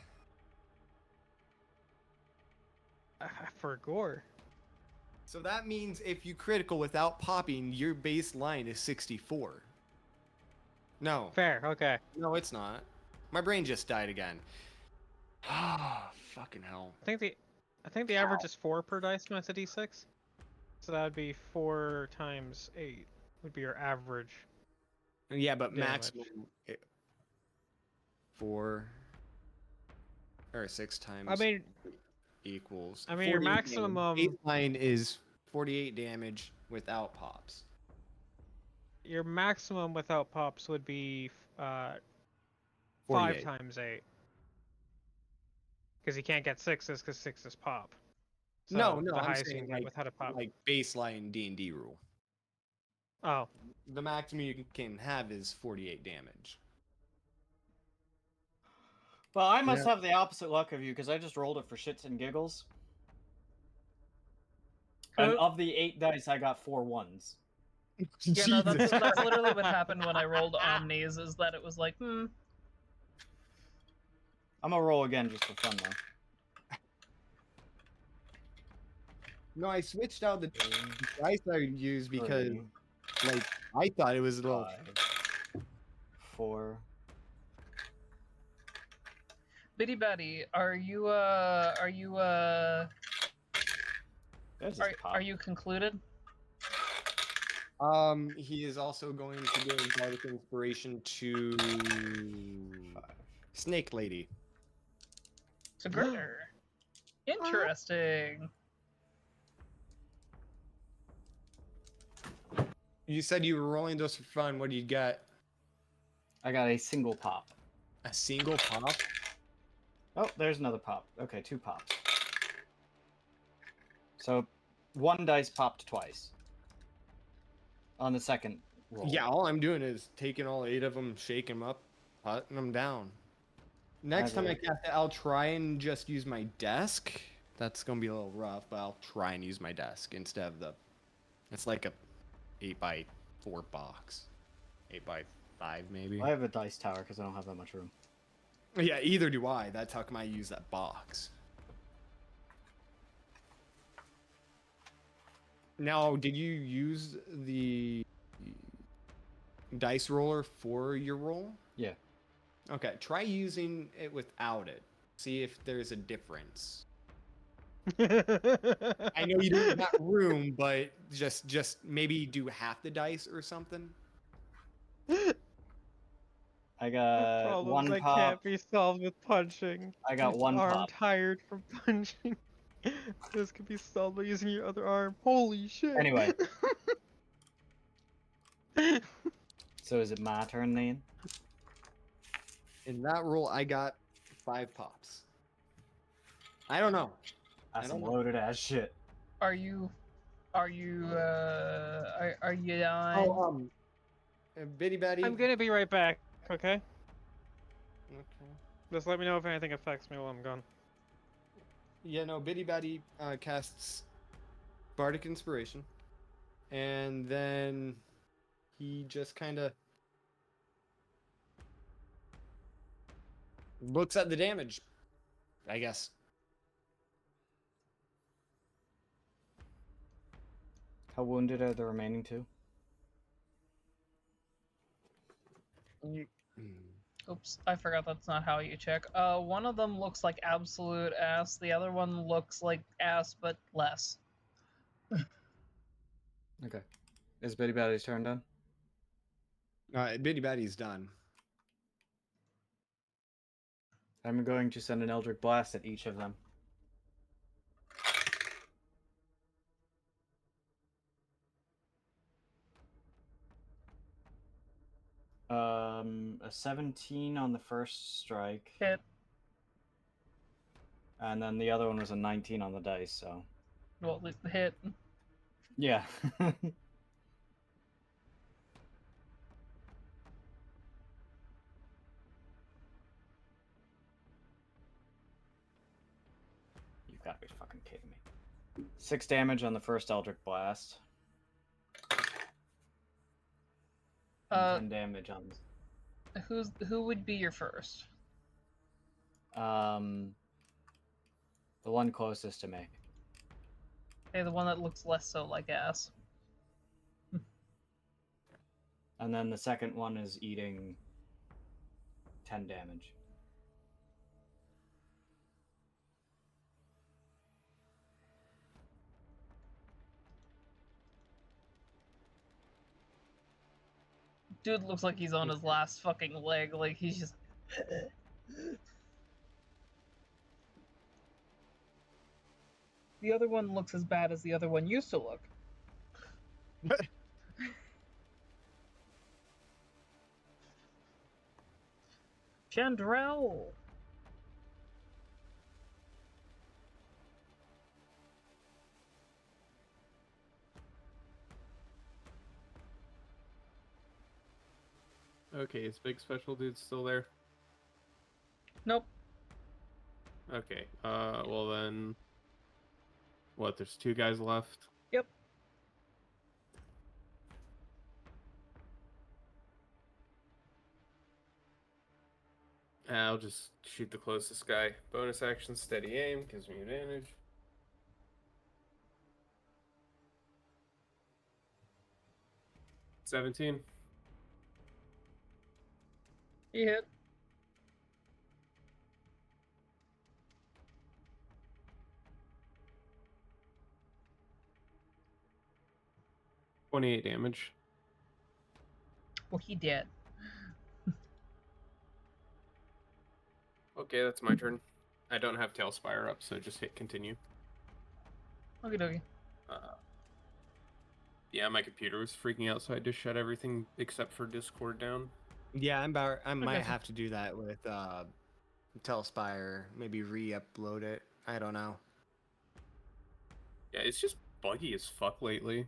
For gore. So that means if you critical without popping, your baseline is 64. No. Fair, okay. No, it's not. My brain just died again. Ah, fucking hell. I think the average is 4 per dice when it's a d6. So that would be 4 times 8 would be your average. Yeah, but damage. maximum 4 or 6 times. I mean, equals. your 48 maximum damage. Baseline is 48 damage without pops. Your maximum without pops would be 5 48. times 8. Because you can't get 6s because 6s pop. So No, the I'm highest you saying can get like, without a pop. like baseline D&D rule. Oh. The maximum you can have is 48 damage. Well, I must have the opposite luck of you because I just rolled it for shits and giggles. And of the 8 dice, I got 4 ones. Yeah, no, that's literally what happened when I rolled Omnis, is that it was like, I'm gonna roll again just for fun, though. No, I switched out the dice I used because, like, I thought it was a little... 5, 4... Bitty Batty, are you concluded? He is also going to give Bardic Inspiration to Snake Lady. To Gritter. Interesting. You said you were rolling those for fun. What do you get? I got a single pop. A single pop? Oh, there's another pop. Okay, 2 pops. So 1 dice popped twice. On the second roll. Yeah, all I'm doing is taking all 8 of them, shaking them up, putting them down. Next time I cast it, I'll try and just use my desk. That's gonna be a little rough, but I'll try and use my desk instead of the. It's like a 8x4 box, 8x5 maybe. I have a dice tower because I don't have that much room. Yeah, either do I. That's how come I use that box. Now, did you use the dice roller for your roll? Yeah. Okay, try using it without it. See if there's a difference. I know you don't have that room, but just maybe do half the dice or something. I got Problems 1 that pop. can't be solved with punching. I got 1 arm pop. tired from punching. This could be solved by using your other arm. Holy shit. Anyway. So is it my turn then? In that roll, I got 5 pops. I don't know. That's some loaded ass shit. Are you are you dying? Oh, Bitty Batty. I'm gonna be right back, okay? Okay. Just let me know if anything affects me while I'm gone. Yeah, no, Bitty Batty casts Bardic Inspiration. And then he just kind of looks at the damage, I guess. How wounded are the remaining 2? Oops, I forgot that's not how you check. One of them looks like absolute ass. The other one looks like ass, but less. Okay. Is Bitty Batty's turn done? Bitty Batty's done. I'm going to send an Eldritch Blast at each of them. A 17 on the first strike. Hit. And then the other one was a 19 on the dice, so. Well, at least the hit. Yeah. You gotta be fucking kidding me. 6 damage on the first Eldritch Blast. And 10 damage on. Who would be your first? The one closest to me. Okay, the one that looks less so like ass. And then the second one is eating 10 damage. Dude looks like he's on his last fucking leg. Like he's just. The other one looks as bad as the other one used to look. Chandrell. Okay, is Big Special Dude still there? Nope. Okay, well then... What, there's 2 guys left? Yep. I'll just shoot the closest guy. Bonus action, steady aim, gives me advantage. $17. He hit. 28 damage. Well, he did. Okay, that's my turn. I don't have Tailspire up, so just hit continue. Okie dokie. Yeah, my computer was freaking out, so I just shut everything except for Discord down. Yeah, I might Okay. have to do that with Telspire. Maybe re-upload it. I don't know. Yeah, it's just buggy as fuck lately.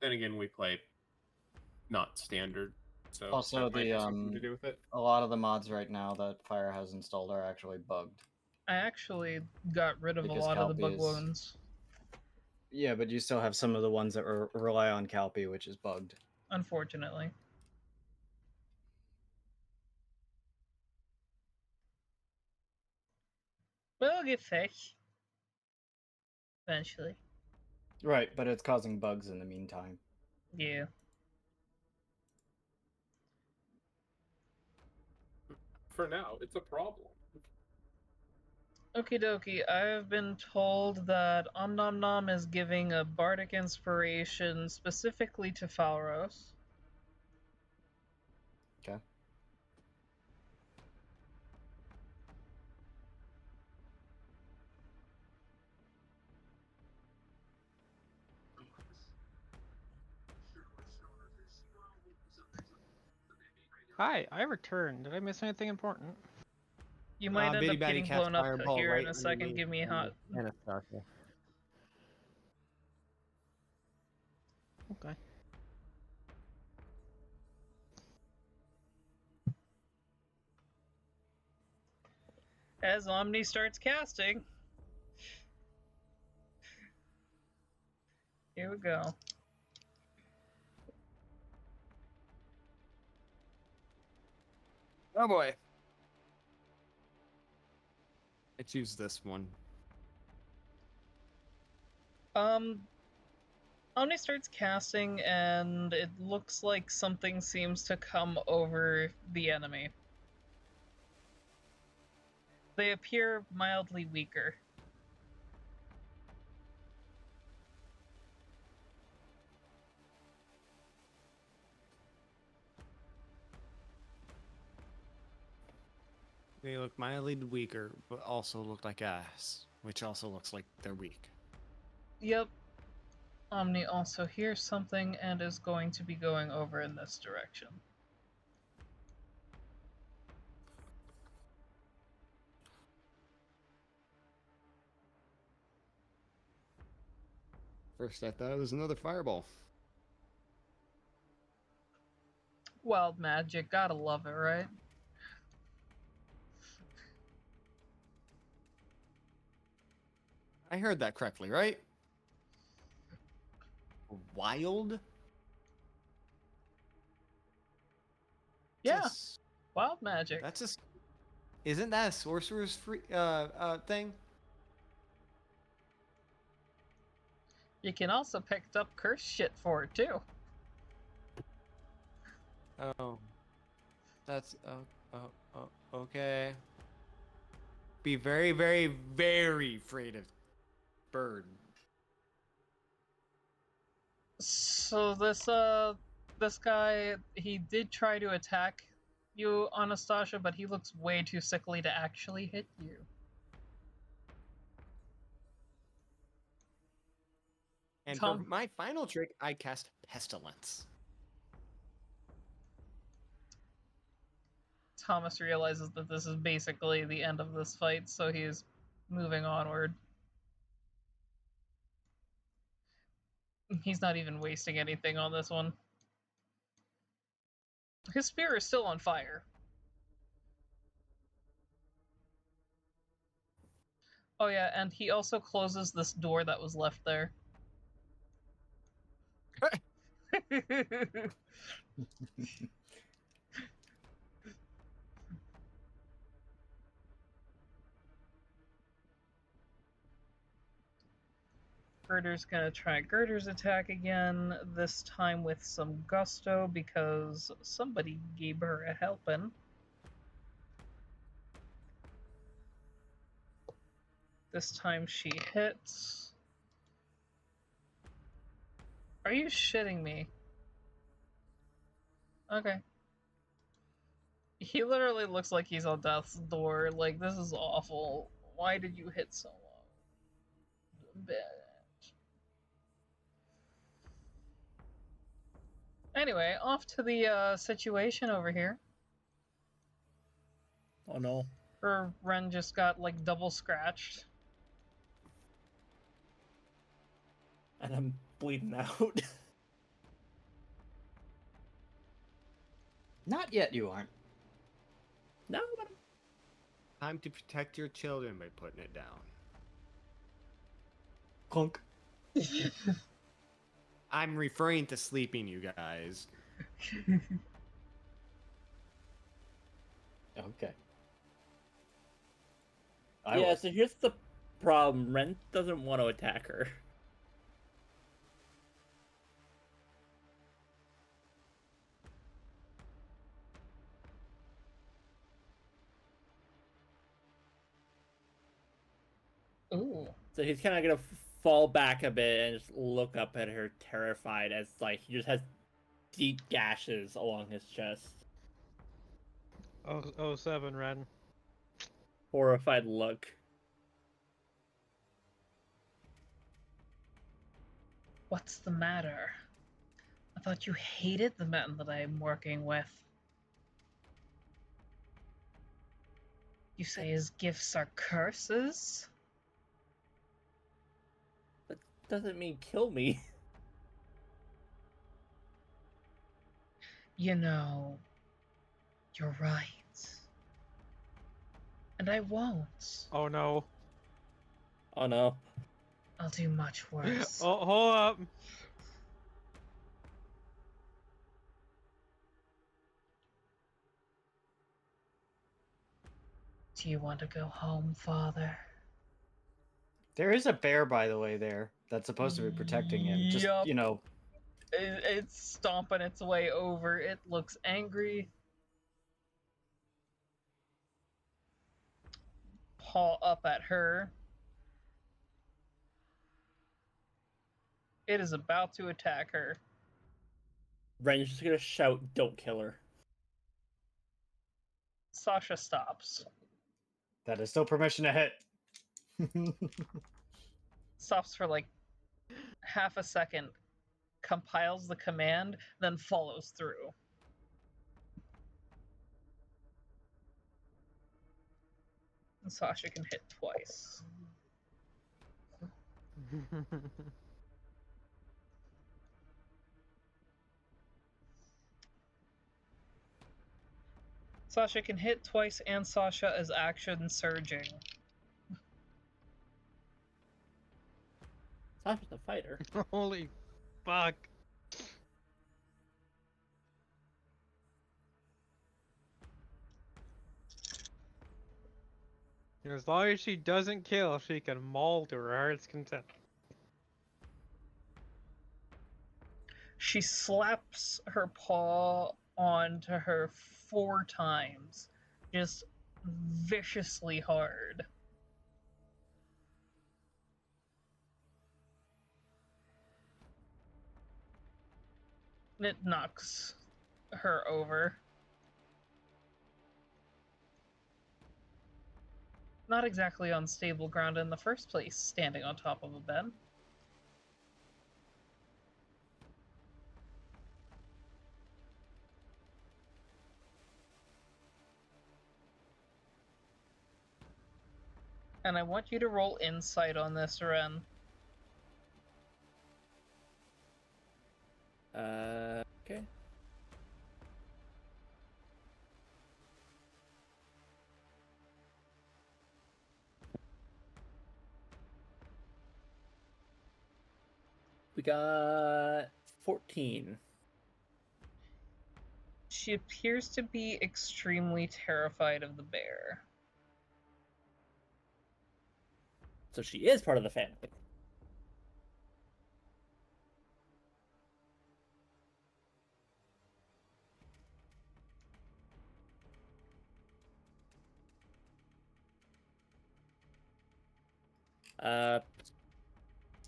Then again, we play not standard, so Also, that might have something to do with it. a lot of the mods right now that Fire has installed are actually bugged. I actually got rid of a Because lot of the Calpy bug is- wounds, Yeah, but you still have some of the ones that rely on Calpy, which is bugged. unfortunately. We'll get fixed. Eventually. Right, but it's causing bugs in the meantime. Yeah. For now, it's a problem. Okie dokie, I've been told that Nom is giving a bardic inspiration specifically to Falros. Okay. Hi, I returned. Did I miss anything important? You might end Bitty up Batty getting cast blown up Fireball here right in a second. underneath Give me a hot. Anastasia. Okay. As Omni starts casting. Here we go. Oh boy. I choose this one. Omni starts casting, and it looks like something seems to come over the enemy. They appear mildly weaker. They look mildly weaker, but also look like ass, which also looks like they're weak. Yep. Omni also hears something and is going to be going over in this direction. First, I thought it was another fireball. Wild magic, gotta love it, right? I heard that correctly, right? Wild? Yeah, That's wild magic. That's a. Isn't that a sorcerer's free thing? You can also pick up curse shit for it too. Oh. That's okay. Be very, very, very afraid of bird. So this guy, he did try to attack you, Anastasia, but he looks way too sickly to actually hit you. And Tom- for my final trick, I cast Pestilence. Thomas realizes that this is basically the end of this fight, so he's moving onward. He's not even wasting anything on this one. His spear is still on fire. Oh yeah, and he also closes this door that was left there. Girder's gonna try Girder's attack again, this time with some gusto because somebody gave her a helping. This time she hits. Are you shitting me? Okay. He literally looks like he's on death's door. Like, this is awful. Why did you hit so low? Bitch. Anyway, off to the situation over here. Oh no. Her Ren just got like double scratched. And I'm bleeding out. Not yet, you aren't. No, but Time to protect your children by putting it down. Clunk. I'm referring to sleeping, you guys. Okay. yeah, so here's the problem. Ren doesn't want to attack her. Ooh. So he's kind of gonna fall back a bit and just look up at her, terrified, as like he just has deep gashes along his chest. Oh, 07, Ren. Horrified look. What's the matter? I thought you hated the men that I'm working with. You say his gifts are curses? That doesn't mean kill me. You know, you're right. And I won't. Oh no. Oh no. I'll do much worse. Oh, hold up. Do you want to go home, Father? There is a bear, by the way, there that's supposed to be protecting him. Just, Yup. you know, It's stomping its way over. It looks angry. Paw up at her. It is about to attack her. Ren's just gonna shout, "Don't kill her." Sasha stops. that is still permission to hit. Stops for like half a second, compiles the command, then follows through. And Sasha can hit twice. Sasha can hit twice, and Sasha is action surging. Sasha's a fighter. Holy fuck. As long as she doesn't kill, she can maul to her heart's content. She slaps her paw onto her 4 times, just viciously hard. It knocks her over. Not exactly on stable ground in the first place, standing on top of a bed. And I want you to roll insight on this, Ren. Okay. We got 14. She appears to be extremely terrified of the bear. So she is part of the family. I'm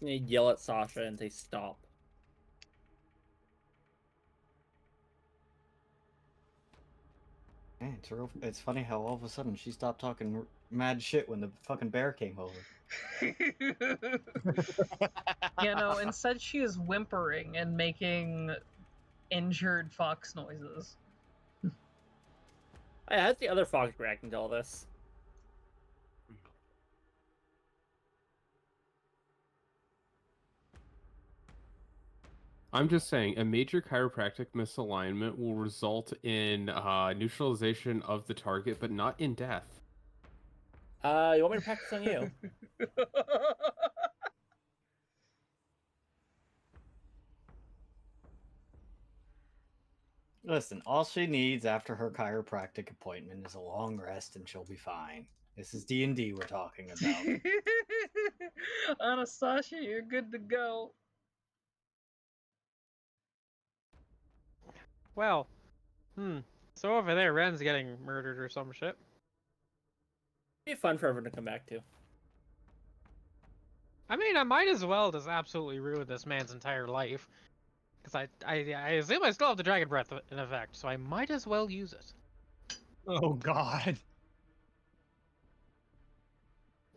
gonna yell at Sasha and say stop. Man, it's funny how all of a sudden she stopped talking mad shit when the fucking bear came over. Instead she is whimpering and making injured fox noises. Hey, how's the other fox reacting to all this? I'm just saying, a major chiropractic misalignment will result in neutralization of the target, but not in death. You want me to practice on you? Listen, all she needs after her chiropractic appointment is a long rest and she'll be fine. This is D&D we're talking about. Anastasia, you're good to go. Well, so over there, Ren's getting murdered or some shit. It'd be fun for everyone to come back to. I mean, I might as well just absolutely ruin this man's entire life. Because I assume I still have the Dragon Breath in effect, so I might as well use it. Oh God.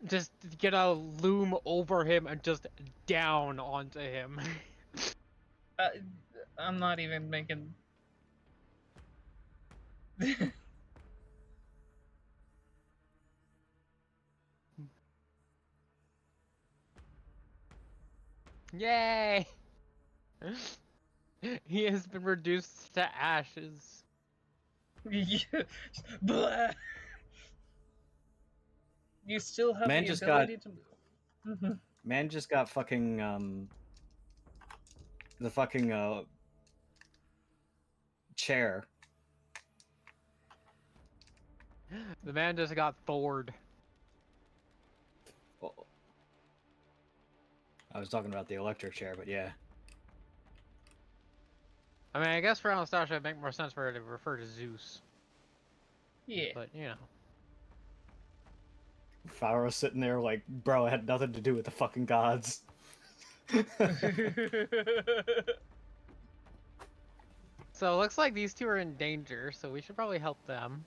Just get a loom over him and just down onto him. I'm not even making... Yay! He has been reduced to ashes. Blah. You still have Man the just ability to move. Man just got fucking the fucking chair. The man just got Thored. Well, I was talking about the electric chair, but yeah. I mean, I guess for Anastasia it'd make more sense for her to refer to Zeus. Yeah. But, you know. Pharaoh's sitting there like, bro, it had nothing to do with the fucking gods. So it looks like these two are in danger, so we should probably help them.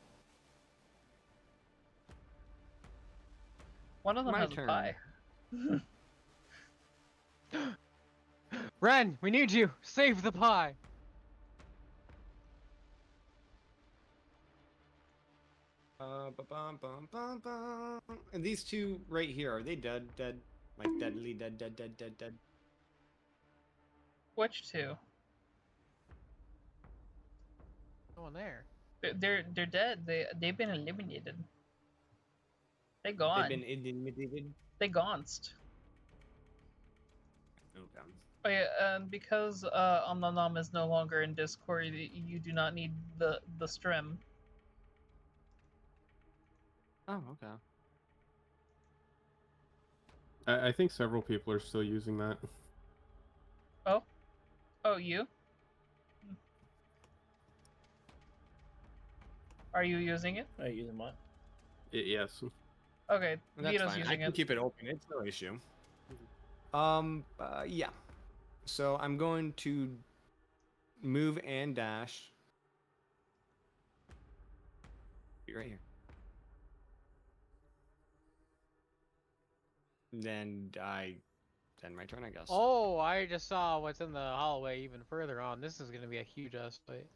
One of them My has turn. a pie. Ren, we need you! Save the pie! And these two right here, are they dead? Dead? Like deadly dead, dead, dead, dead, dead? Which two? No one there. They're dead. They've been eliminated. They gone. They've been eliminated? They gonst. Okay. Oh yeah, because Omnonam is no longer in Discord, you do not need the strim. Oh, okay. I think several people are still using that. Oh, you? Are you using it? Are you using what? Yes. Okay, That's Vito's fine. I using can it. keep it open. It's no issue. Yeah. So I'm going to move and dash. Be right here. Then my turn, I guess. Oh, I just saw what's in the hallway even further on. This is gonna be a huge ass fight.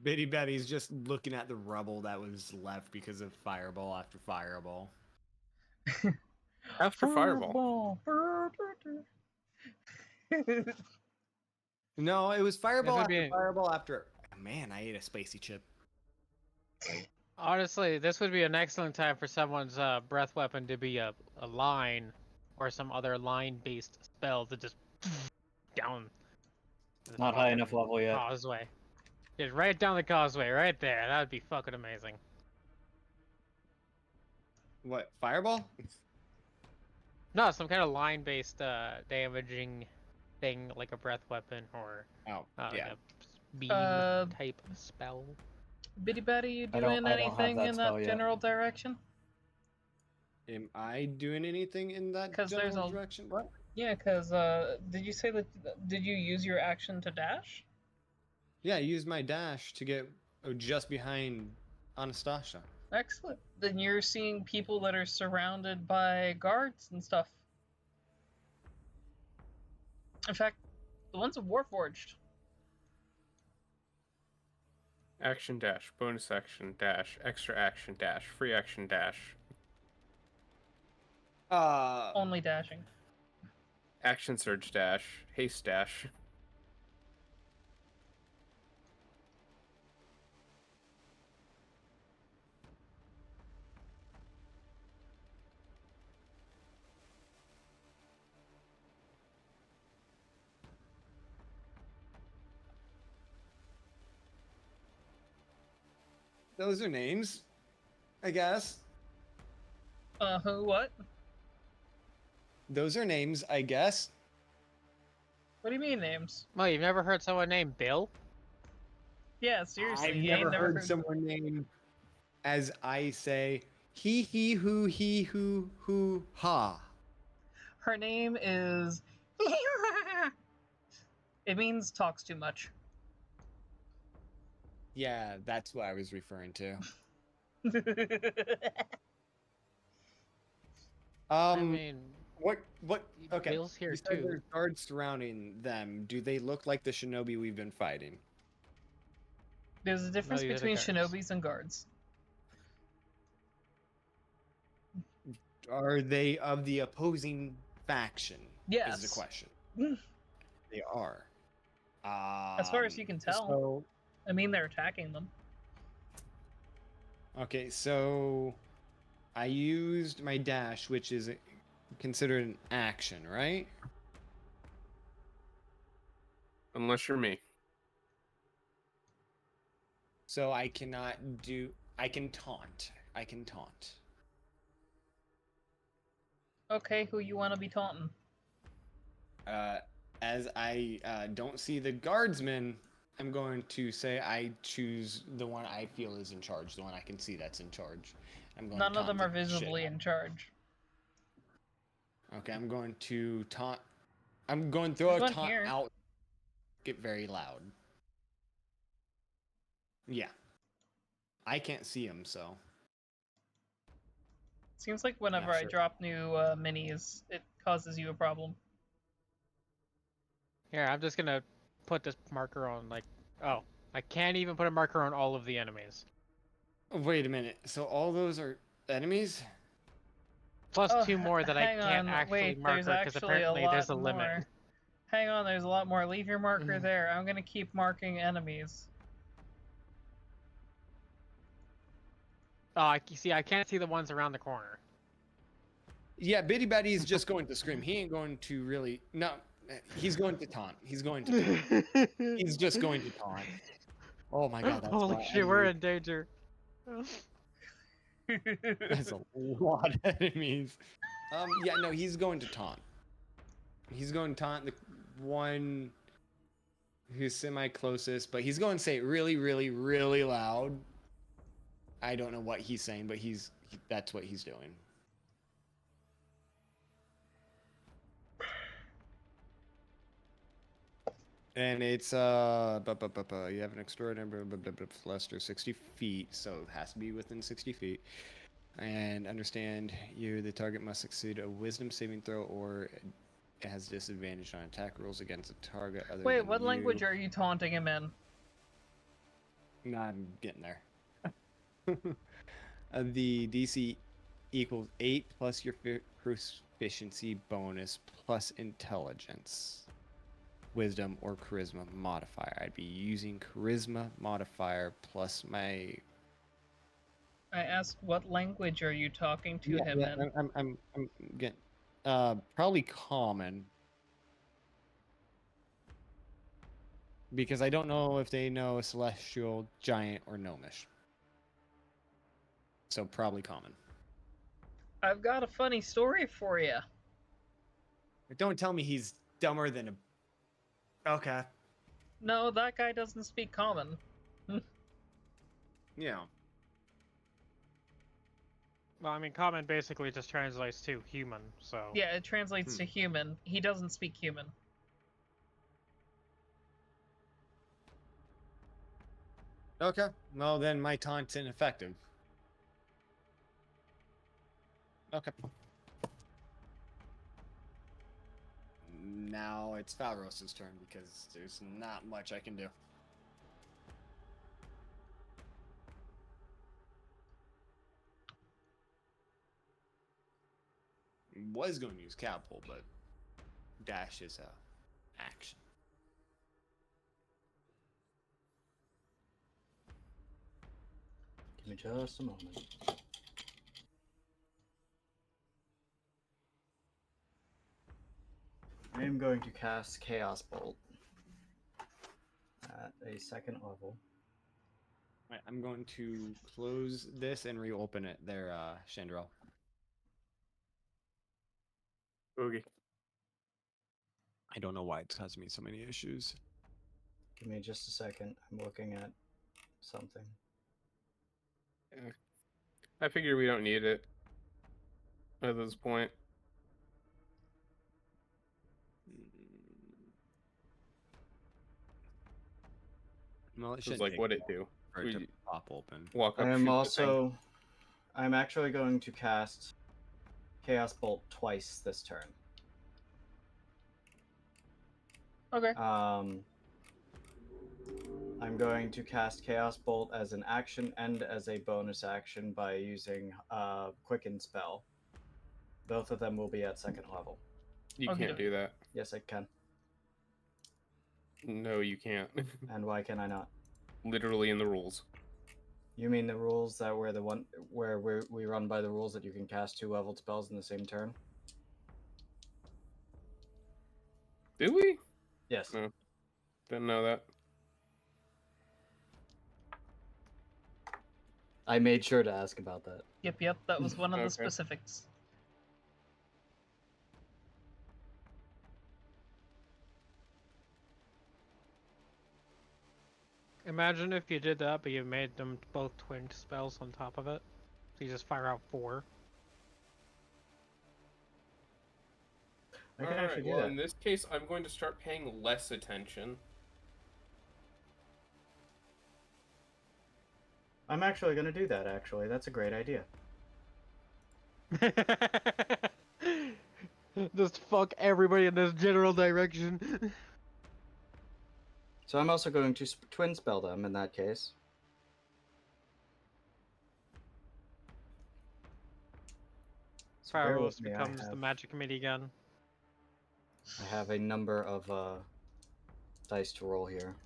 Bitty Betty's just looking at the rubble that was left because of fireball after fireball. After Fireball. No, it was fireball would after be- fireball after. Man, I ate a spicy chip. Honestly, this would be an excellent time for someone's breath weapon to be a line or some other line-based spell to just down. The Not high fucking enough level yet. Causeway. Just right down the causeway, right there. That would be fucking amazing. What, fireball? No, some kind of line-based damaging thing like a breath weapon or Oh, like yeah. a beam type spell. Bitty Betty, you I don't doing have anything that in spell that yet. general direction? Am I doing anything in that 'Cause there's general a- direction? What? Yeah, because did you say that? Did you use your action to dash? Yeah, I used my dash to get just behind Anastasia. Excellent. Then you're seeing people that are surrounded by guards and stuff. In fact, the ones of Warforged. Action dash, bonus action dash, extra action dash, free action dash, Only dashing. action surge dash, haste dash. Those are names, I guess. Who, what? Those are names, I guess. What do you mean names? Well, you've never heard someone named Bill? Yeah, seriously. I've you never ain't heard someone named, as I say, he, who, ha. Her name is. It means talks too much. Yeah, that's what I was referring to. I mean, what? Okay. Bill's here You said too. there's guards surrounding them. Do they look like the shinobi we've been fighting? There's a difference these are the between guards. shinobis and guards. Are they of the opposing faction? Yes. Is the question. Mm. They are. As far as you can tell. So, I mean, they're attacking them. okay, so I used my dash, which is considered an action, right? Unless you're me. So I cannot do. I can taunt. I can taunt. Okay, who you want to be taunting? As I don't see the guardsman, I'm going to say I choose the one I feel is in charge, the one I can see that's in charge. I'm going None to of them taunt are the shit visibly out. in charge. Okay, I'm going to taunt. I'm going to throw There's a one taunt here. out. Get very loud. Yeah. I can't see him, so. Seems like whenever Yeah, I sure. drop new minis, it causes you a problem. Here, I'm just gonna put this marker on, like, oh, I can't even put a marker on all of the enemies. Wait a minute. So all those are enemies? Plus Oh, 2 more that I hang can't on. actually Wait, marker there's because actually a apparently lot there's a more. limit. Hang on, there's a lot more. Leave your marker there. I'm gonna keep marking enemies. Oh, I see. I can't see the ones around the corner. Yeah, Bitty Batty's just going to scream. He ain't going to really. No, he's going to taunt. He's going to taunt. He's just going to taunt. Oh my god, that's Holy why shit, we're in danger. That's a lot of enemies. Yeah, no, he's going to taunt. He's going to taunt the one who's semi-closest, but he's going to say it really, really, really loud. I don't know what he's saying, but that's what he's doing. And it's you have an extraordinary Lester 60 feet, so it has to be within 60 feet. And understand the target must succeed a wisdom saving throw or it has disadvantage on attack rolls against a target other Wait, than what you. language are you taunting him in? No, I'm getting there. The DC equals 8 plus your proficiency bonus plus intelligence, wisdom, or charisma modifier. I'd be using charisma modifier plus my. I asked, what language are you talking to him in? I'm getting probably common. Because I don't know if they know celestial, giant, or gnomish. So probably common. I've got a funny story for you. But don't tell me he's dumber than a. Okay. No, that guy doesn't speak common. Yeah. Well, I mean, common basically just translates to human, so. Yeah, it translates to human. He doesn't speak human. Okay. Well, then my taunt's ineffective. Okay. Now it's Falros's turn because there's not much I can do. Was going to use catapult, but dash is a action. Give me just a moment. I am going to cast Chaos Bolt at a second level. Right, I'm going to close this and reopen it there, Chandrel. Boogie. I don't know why it's causing me so many issues. Give me just a second. I'm looking at something. Yeah. I figure we don't need it at this point. Well, it It's should like take what it do. for it to We pop open. walk up. I am shoot the also. I'm actually going to cast Chaos Bolt twice this turn. Okay. I'm going to cast Chaos Bolt as an action and as a bonus action by using Quicken Spell. Both of them will be at second level. thing. You can't do that. Yes, I can. No, you can't. And why can I not? Literally in the rules. You mean the rules that were the one where we run by the rules that you can cast 2 leveled spells in the same turn? Did we? Yes. No. Didn't know that. I made sure to ask about that. Yep, that was one of the Okay. specifics. Imagine if you did that, but you made them both twin spells on top of it. So you just fire out 4. I can Alright, actually do well, that. in this case, I'm going to start paying less attention. I'm actually going to do that, actually. That's a great idea. Just fuck everybody in this general direction. So I'm also going to twin spell them in that case. So bear with Pharos me, becomes the magic minigun. I have a number of dice to roll here.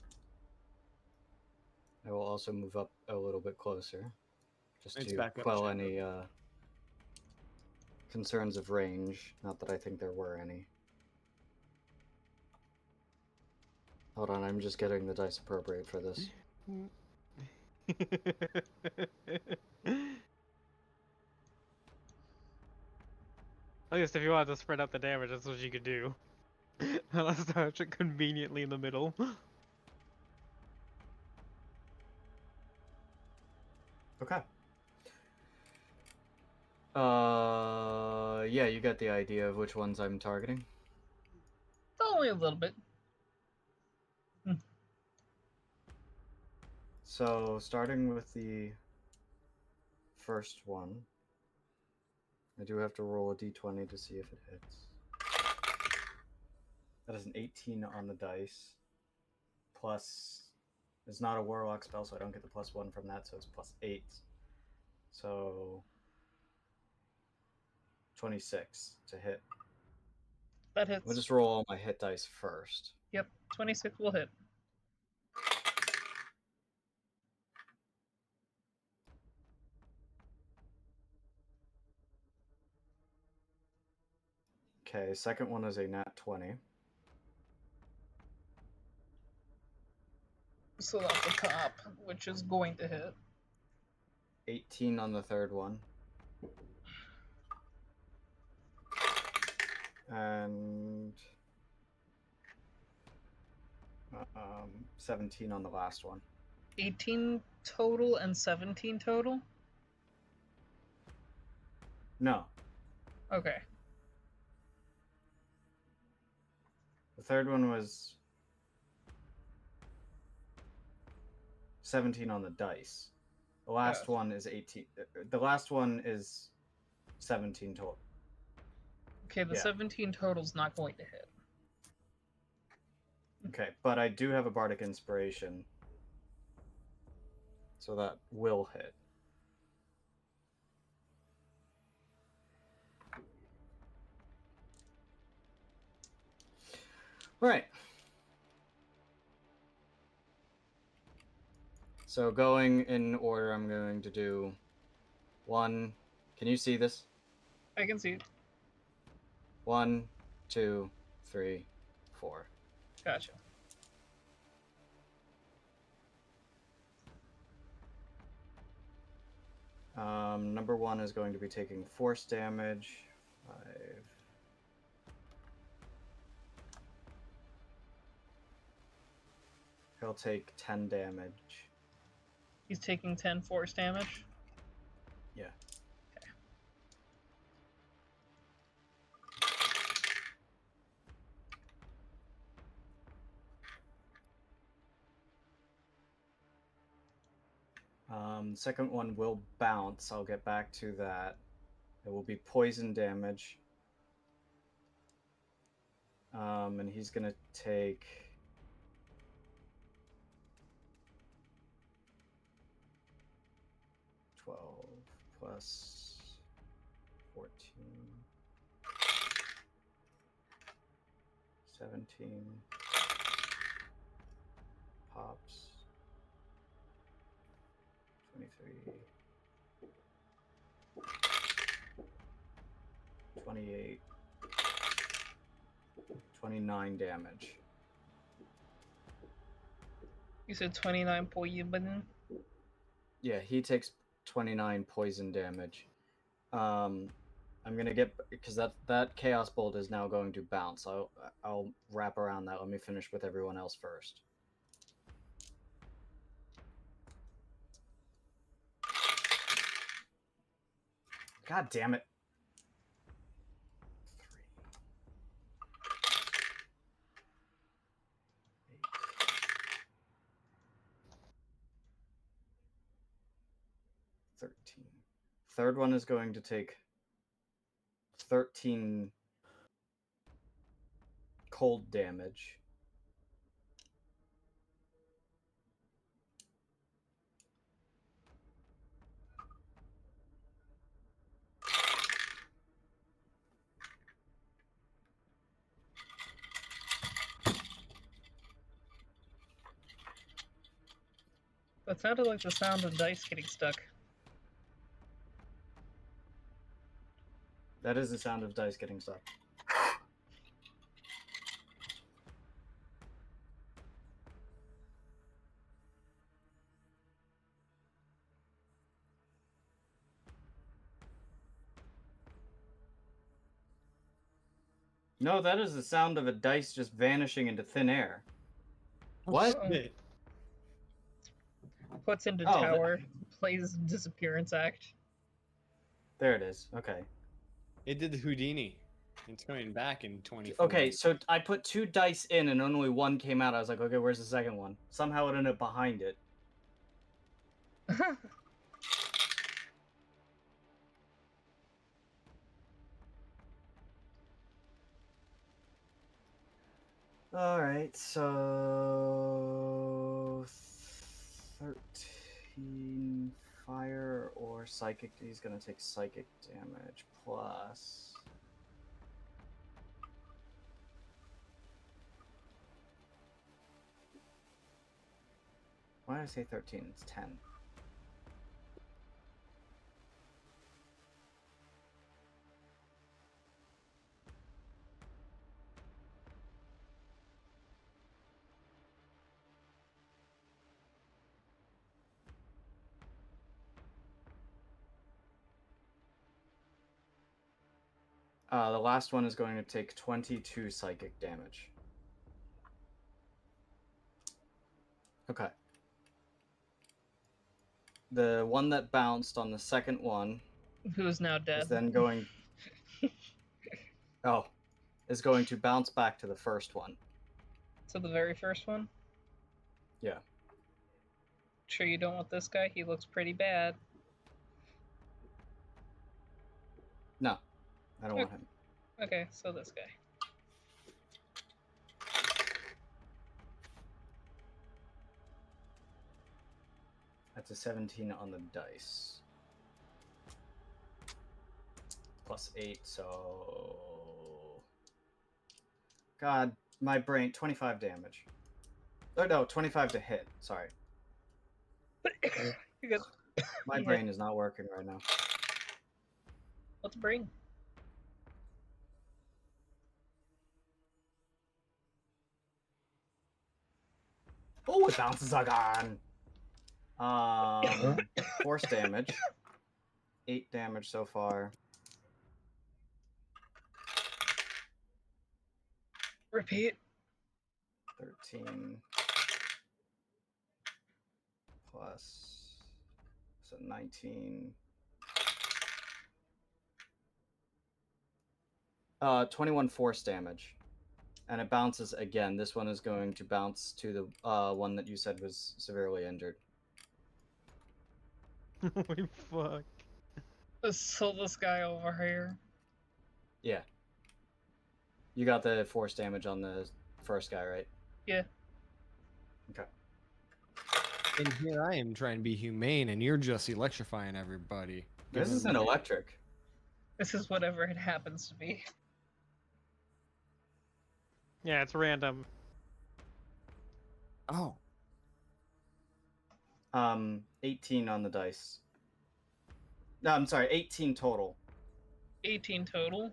I will also move up a little bit closer, just It's to back up, quell Chandler. any concerns of range. Not that I think there were any. Hold on, I'm just getting the dice appropriate for this. At least if you wanted to spread out the damage, that's what you could do. Unless touch it conveniently in the middle. Okay. Yeah, you got the idea of which ones I'm targeting. Only a little bit. So, starting with the first one, I do have to roll a d20 to see if it hits. That is an 18 on the dice. Plus, it's not a warlock spell, so I don't get the +1 from that, so it's +8. So, 26 to hit. That hits. We'll just roll all my hit dice first. Yep, 26 will hit. Okay, second one is a nat 20. So that's the top, which is going to hit. 18 on the third one. And 17 on the last one. 18 total and 17 total? No. Okay. The third one was 17 on the dice. The last Gotcha. one is 18. The last one is 17 total. Okay, the Yeah. 17 total's not going to hit. Okay, but I do have a bardic inspiration, so that will hit. All right. So going in order, I'm going to do 1. Can you see this? I can see it. 1, 2, 3, 4. Gotcha. Number 1 is going to be taking force damage. 5. He'll take 10 damage. He's taking 10 force damage. Yeah. Second one will bounce. I'll get back to that. It will be poison damage. And he's gonna take 12 plus 14, 17 pops, 23, 28, 29 damage. You said 29 poison. Yeah, he takes 29 poison damage. I'm gonna get, because that chaos bolt is now going to bounce. I'll wrap around that. Let me finish with everyone else first. God damn it. 13. Third one is going to take 13 cold damage. That sounded like the sound of dice getting stuck. That is the sound of dice getting stuck. No, that is the sound of a dice just vanishing into thin air. What? Shit. Puts into Oh, tower, plays disappearance act. There it is. Okay. It did the Houdini. It's coming back in 24. Okay, so I put 2 dice in and only 1 came out. I was like, okay, where's the second one? Somehow it ended up behind it. Alright, so 13 fire or psychic. He's gonna take psychic damage plus. Why did I say 13? It's 10. The last one is going to take 22 psychic damage. Okay. The one that bounced on the second one Who's now is dead. then going. Oh, is going to bounce back to the first one. So the very first one? Yeah. Sure you don't want this guy? He looks pretty bad. No, I don't want him. Okay, so this guy. That's a 17 on the dice. Plus 8, so... God, my brain, 25 damage. Oh, no, 25 to hit, sorry. You got... My brain is not working right now. Let's bring. Oh, it bounces again! Force damage. 8 damage so far. Repeat. 13 plus, so 19. 21 force damage. And it bounces again. This one is going to bounce to the one that you said was severely injured. Holy fuck. So this guy over here. Yeah. You got the force damage on the first guy, right? Yeah. Okay. And here I am trying to be humane, and you're just electrifying everybody. This isn't electric. This is whatever it happens to be. Yeah, it's random. Oh. 18 on the dice. No, I'm sorry, 18 total. 18 total?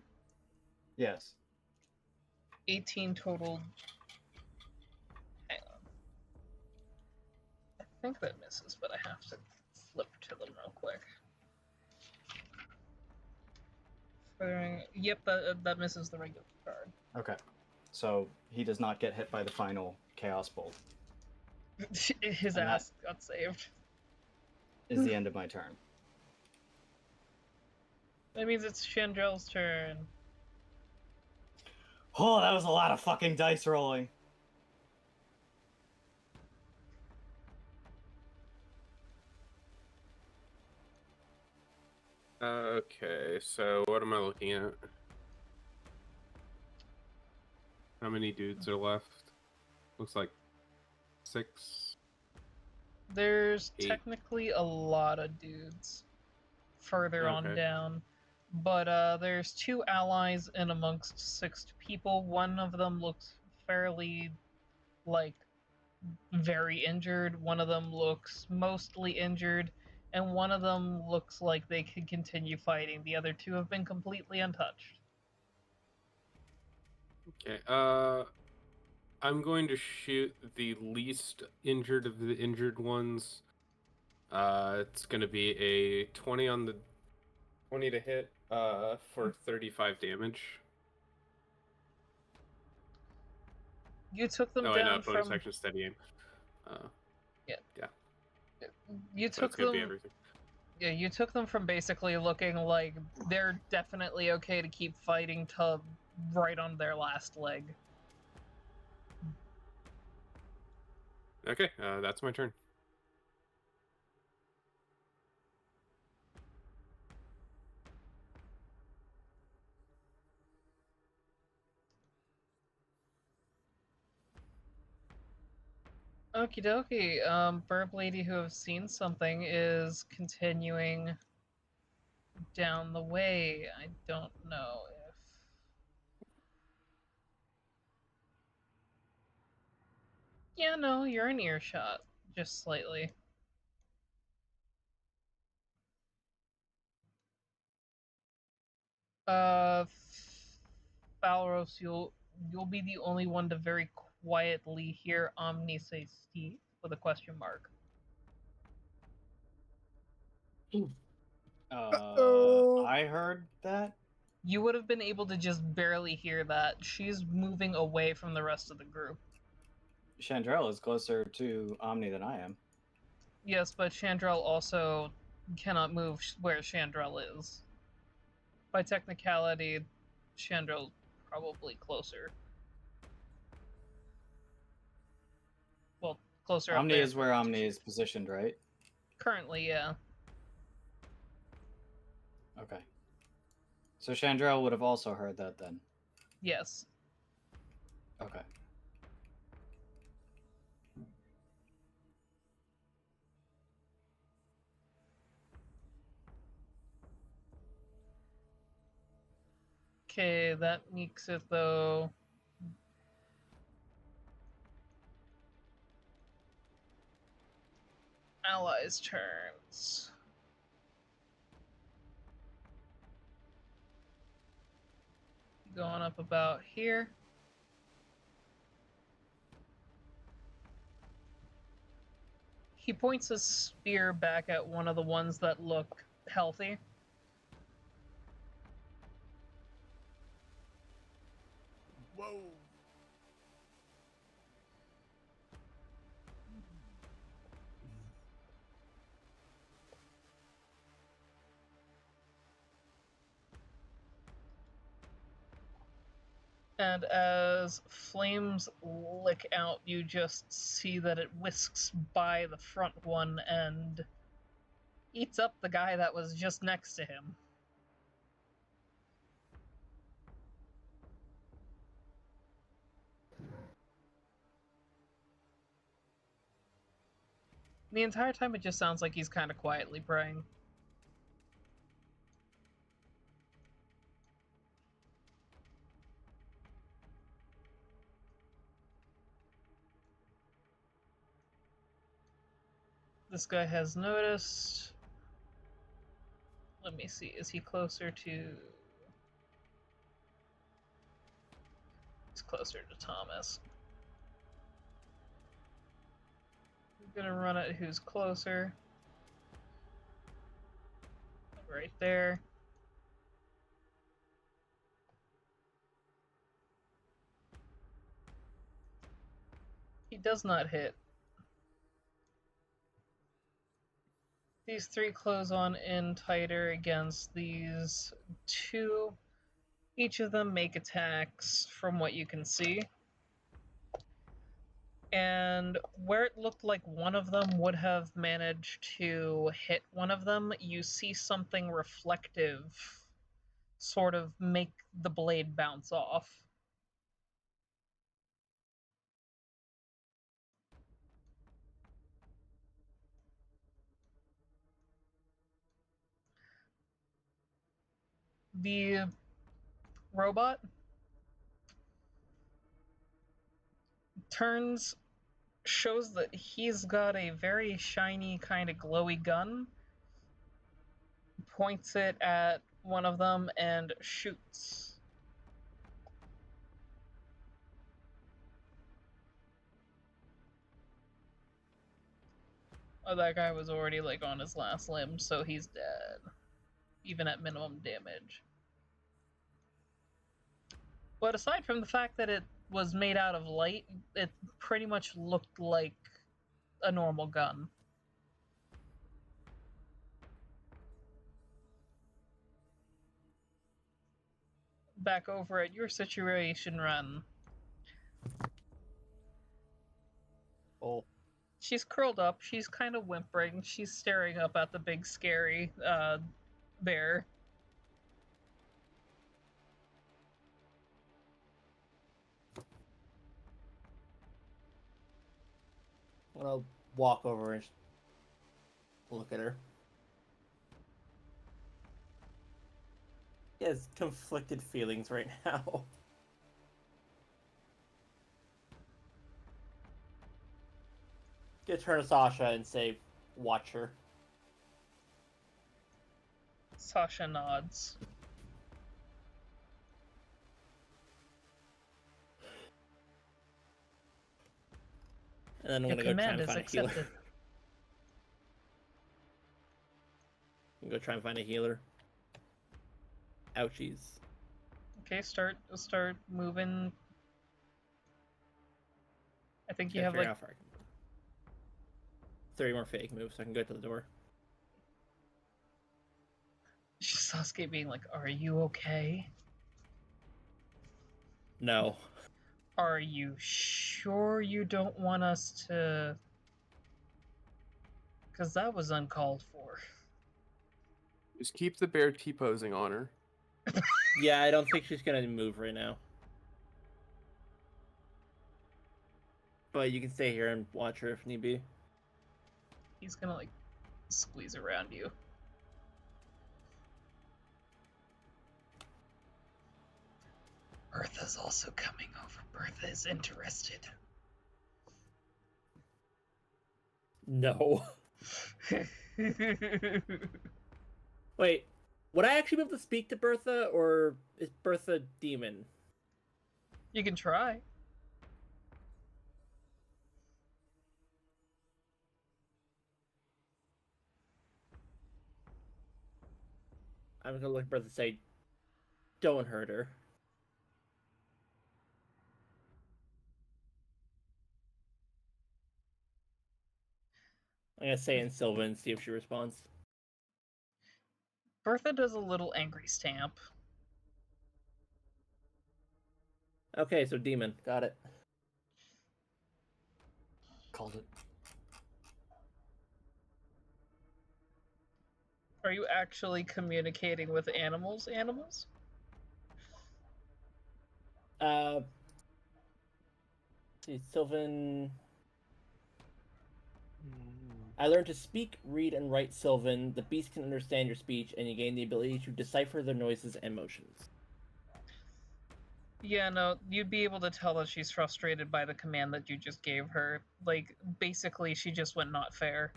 Yes. 18 total. Hang on. I think that misses, but I have to flip to them real quick. Yep, that misses the regular card. Okay. So he does not get hit by the final Chaos Bolt. His And ass got saved. Is the end of my turn. That means it's Chandrell's turn. Oh, that was a lot of fucking dice rolling. Okay, so what am I looking at? How many dudes are left? Looks like 6. There's 8. technically a lot of dudes further on Okay. down. But there's 2 allies in amongst 6 people. One of them looks fairly, like, very injured. One of them looks mostly injured. And one of them looks like they could continue fighting. The other 2 have been completely untouched. Okay, I'm going to shoot the least injured of the injured ones. It's going to be a 20 on the 20 to hit, for 35 damage. You took them No, down bonus from... action steady aim. Yeah. Yeah. You That's took gonna be them... everything. Yeah, you took them from basically looking like they're definitely okay to keep fighting to right on their last leg. Okay, that's my turn. Okie dokie. Burb Lady who have seen something is continuing down the way. I don't know if... Yeah, no, you're in earshot. Just slightly. Falros, you'll be the only one to very quietly hear Omni say Steve with a question mark. I heard that. You would have been able to just barely hear that. She's moving away from the rest of the group. Chandrell is closer to Omni than I am. Yes, but Chandrell also cannot move where Chandrell is. by technicality, Chandral's probably closer. Well, closer up Omni there. is where Omni is positioned, right? Currently, yeah. Okay. So Chandrel would have also heard that then. Yes. Okay. Okay, that makes it though. Allies' turns. Going up about here. He points his spear back at one of the ones that look healthy. Whoa. And as flames lick out, you just see that it whisks by the front one and eats up the guy that was just next to him. The entire time it just sounds like he's kind of quietly praying. This guy has noticed. Let me see, is he closer to... He's closer to Thomas. I'm gonna run at who's closer. Right there. He does not hit. These three close on in tighter against these two. Each of them make attacks from what you can see. And where it looked like one of them would have managed to hit one of them, you see something reflective sort of make the blade bounce off. The robot turns, shows that he's got a very shiny kind of glowy gun, points it at one of them and shoots. Oh, that guy was already like on his last limb, so he's dead, even at minimum damage. But aside from the fact that it was made out of light, it pretty much looked like a normal gun. Back over at your situation run. Oh. She's curled up, she's kind of whimpering, she's staring up at the big scary bear. I'll walk over and look at her. He has conflicted feelings right now. Gonna turn to Sasha and say, watch her. Sasha nods. And then I'm Your gonna go try command and is find a healer. accepted. I'm gonna try and find a healer. Ouchies. Okay, start moving. I think you Gotta have figure like out how far I can go. 30 more fake moves so I can go to the door. Sasuke being like, "Are you okay? No. Are you sure you don't want us to?" Because that was uncalled for. Just keep the bear T-posing on her. Yeah, I don't think she's gonna move right now. But you can stay here and watch her if need be. He's gonna like squeeze around you. Bertha's also coming over. Bertha is interested. No. Wait, would I actually be able to speak to Bertha, or is Bertha demon? You can try. I'm gonna look at Bertha and say, don't hurt her. I'm gonna say it in Sylvan and see if she responds. Bertha does a little angry stamp. Okay, so demon. Got it. Called it. Are you actually communicating with animals? Animals? See, Sylvan. I learned to speak, read, and write Sylvan. The beast can understand your speech, and you gain the ability to decipher their noises and motions. Yeah, no, you'd be able to tell that she's frustrated by the command that you just gave her. Like, basically, she just went not fair.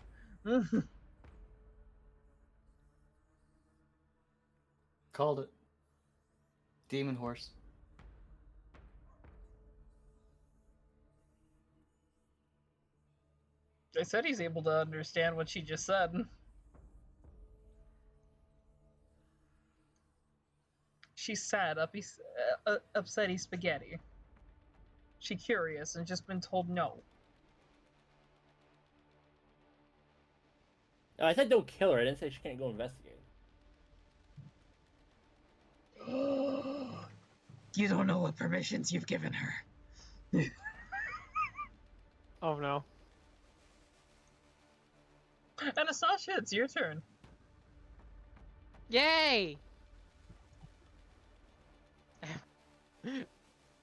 Called it. Demon horse. I said he's able to understand what she just said. She's sad, upsetty spaghetti. She curious and just been told no. Oh, I said don't kill her. I didn't say she can't go investigate. You don't know what permissions you've given her. Oh no. Anastasia, it's your turn. Yay!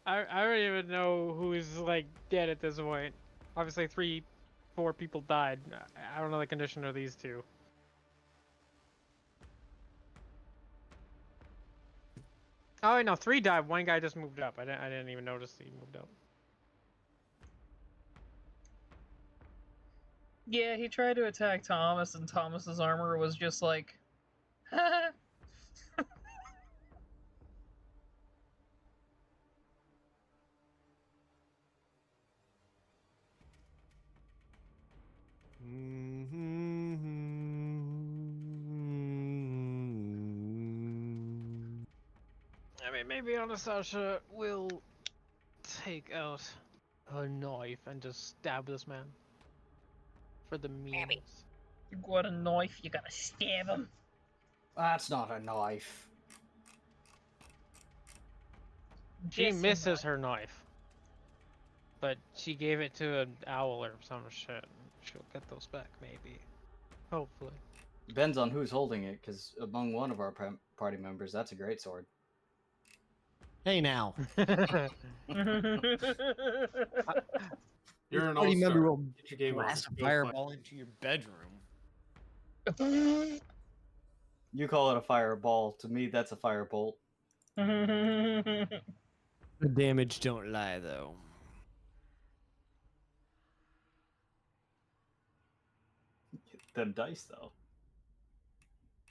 I don't even know who is like dead at this point. Obviously 4 people died. I don't know the condition of these two. Oh wait, no, 3 died. 1 guy just moved up. I didn't even notice he moved up. Yeah, he tried to attack Thomas, and Thomas's armor was just like, I mean, maybe Anastasia will take out a knife and just stab this man for the memes. You got a knife, you gotta stab him. That's not a knife. She Yes, misses her knife, but she gave it to an owl or some shit. She'll get those back, maybe. Hopefully. Depends on who's holding it, because among one of our party members, that's a great sword. Hey now. You're an Party member all-star. will Get your game on. blast a Go fireball into your bedroom. You call it a fireball. To me, that's a firebolt. The damage don't lie, though. Them dice, though.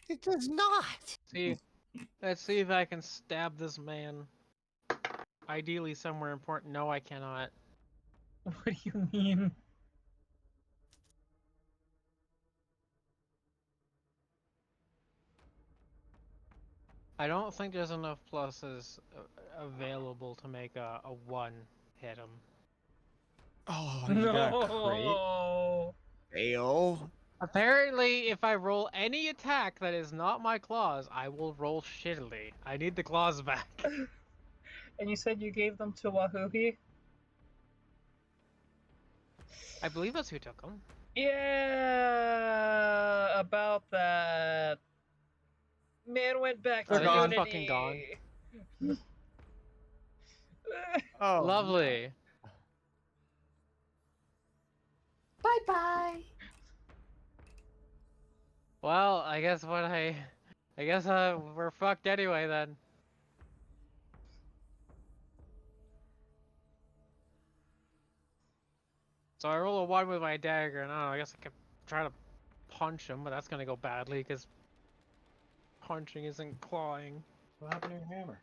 It does not. See, let's see if I can stab this man. Ideally somewhere important. No, I cannot. What do you mean? I don't think there's enough pluses available to make a 1 hit him. Oh, you got a crit? No. Fail? Apparently, if I roll any attack that is not my claws, I will roll shittily. I need the claws back. And you said you gave them to Wahuhi? I believe that's who took them. Yeah, about that. Man went back They're to gone. Unity. Fucking gone. Oh, Lovely. Bye bye. Well, I guess we're fucked anyway then. So I roll a 1 with my dagger, and I don't know, I guess I could try to punch him, but that's gonna go badly because punching isn't clawing. What happened to your hammer?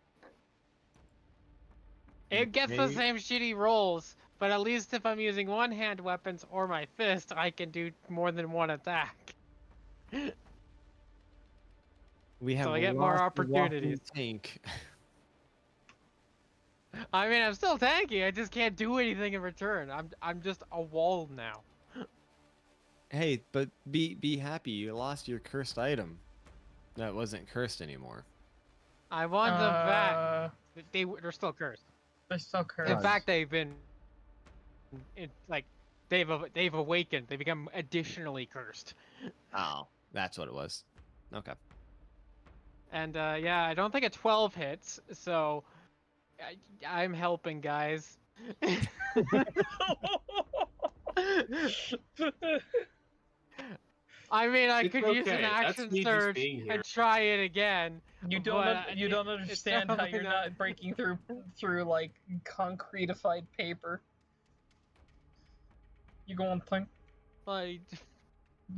It gets the Okay. same shitty rolls, but at least if I'm using one-hand weapons or my fist, I can do more than one attack. We have So I get more lost the walking opportunities. tank. I mean, I'm still tanky. I just can't do anything in return. I'm just a wall now. Hey, but be happy. You lost your cursed item. That wasn't cursed anymore. I want them back. They're still cursed. They're still cursed. In fact, they've been, like, they've awakened. They become additionally cursed. Oh, that's what it was. Okay. And yeah, I don't think a 12 hits, so I'm helping, guys. I mean, I It's could use an okay. That's action me just surge being here. and try it again. You but, don't it's understand how definitely you're not breaking through like concretified paper. You going think? Like,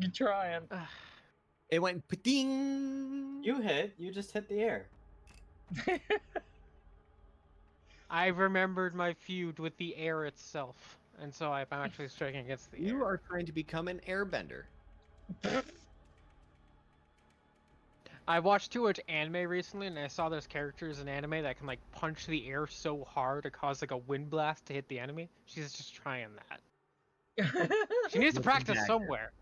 You trying? It went pa-ding. You hit. You just hit the air. I remembered my feud with the air itself, and so I'm actually striking against the You air. are trying to become an airbender. I watched too much anime recently, and I saw there's characters in anime that can like punch the air so hard to cause like a wind blast to hit the enemy. She's just trying that. She needs to With the practice dagger. somewhere.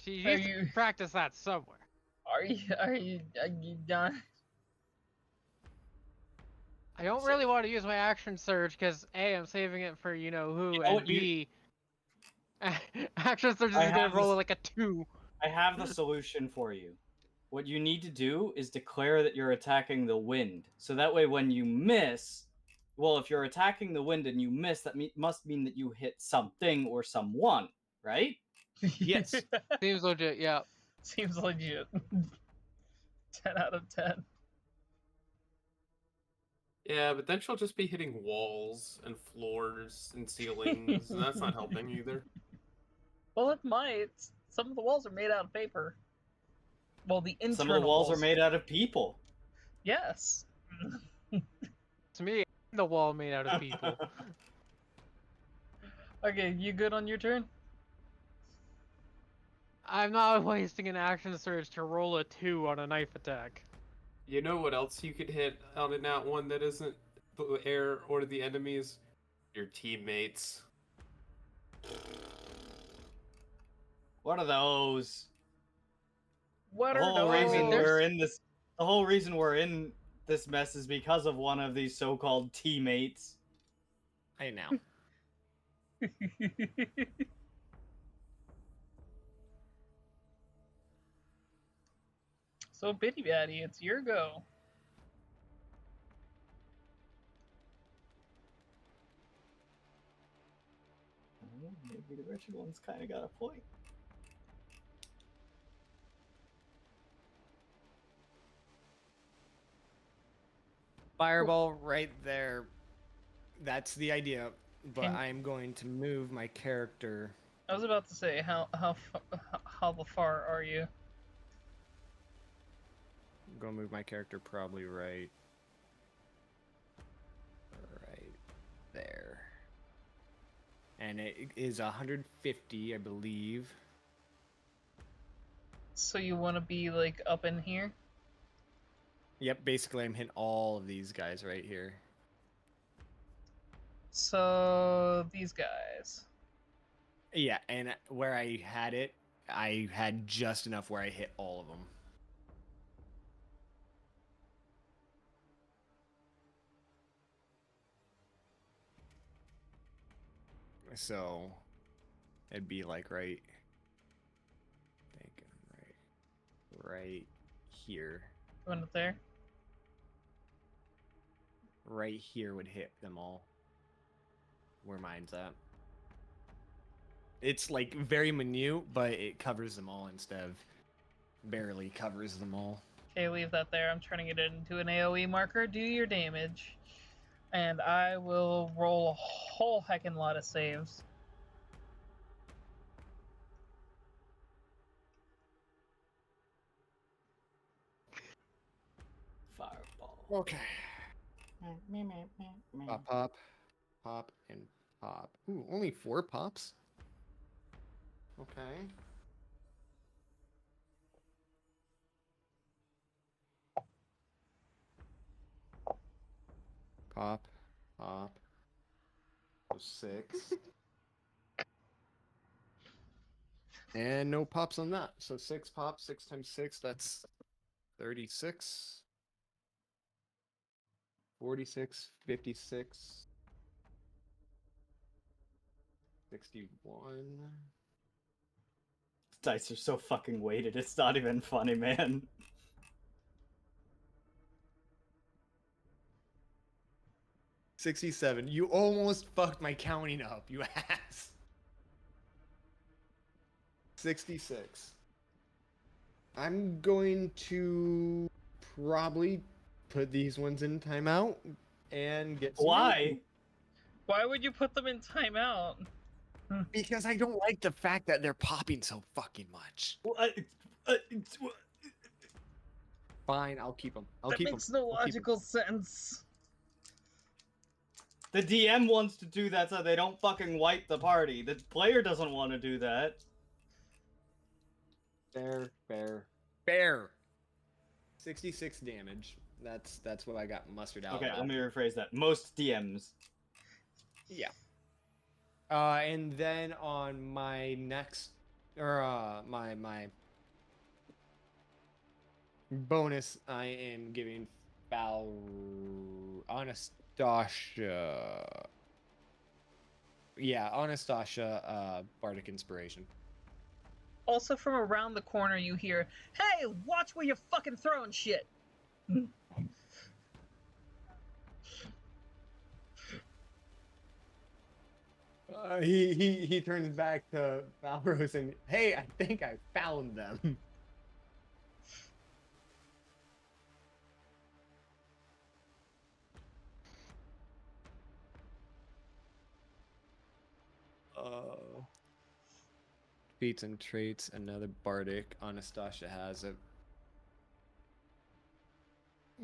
She needs to practice that somewhere. Are you done? I don't really want to use my action surge because A, I'm saving it for you know who, You know and what, B, action surge is I gonna have roll this- like a 2. I have the solution for you. What you need to do is declare that you're attacking the wind. So that way when you miss, well, if you're attacking the wind and you miss, that must mean that you hit something or someone, right? Yes. Seems legit, yeah. Seems legit. 10 out of 10. Yeah, but then she'll just be hitting walls and floors and ceilings, and that's not helping either. Well, it might. Some of the walls are made out of paper. Well, the internal Some of the walls are made out of people. Yes. To me, the wall made out of people. Okay, you good on your turn? I'm not wasting an action surge to roll a 2 on a knife attack. You know what else you could hit on a nat 1 that isn't the air or the enemies? Your teammates. What are those? What The are whole those? reason there's- we're in this. The whole reason we're in this mess is because of one of these so-called teammates. I know. So, Bitty Batty, it's your go. Maybe the wretched one's kind of got a point. Fireball right there. That's the idea. But Can- I'm going to move my character. I was about to say, how far are you? I'm going to move my character probably right there. And it is 150, I believe. So you want to be like up in here? Yep, basically I'm hitting all of these guys right here. So these guys. Yeah, and where I had it, I had just enough where I hit all of them. So it'd be like right here. One up there. Right here would hit them all. Where mine's at. It's like very minute, but it covers them all instead of barely covers them all. Okay, leave that there. I'm turning it into an AoE marker. Do your damage. And I will roll a whole heckin' lot of saves. Fireball. Okay. Pop, pop, pop, and pop. Ooh, only 4 pops? Okay. Pop, pop. So 6. And no pops on that. So 6 pops, 6 times 6, that's 36. 46, 56. 61. Dice are so fucking weighted, it's not even funny, man. 67. You almost fucked my counting up, you ass. 66. I'm going to probably put these ones in timeout and get some Why? Why would you put them in timeout? because I don't like the fact that they're popping so fucking much. Fine, I'll keep them. I'll That keep makes them. no logical sense. The DM wants to do that so they don't fucking wipe the party. The player doesn't want to do that. Fair. 66 damage. That's what I got mustered out. Okay, let me rephrase that. Most DMs. Yeah. And then on my next, or my bonus, I am giving Anastasia. Yeah, Anastasia, Bardic Inspiration. Also, from around the corner, you hear, "Hey, watch where you're fucking throwing shit." He turns back to Valros and, hey, I think I found them. Feats and traits, another Bardic. Anastasia has it.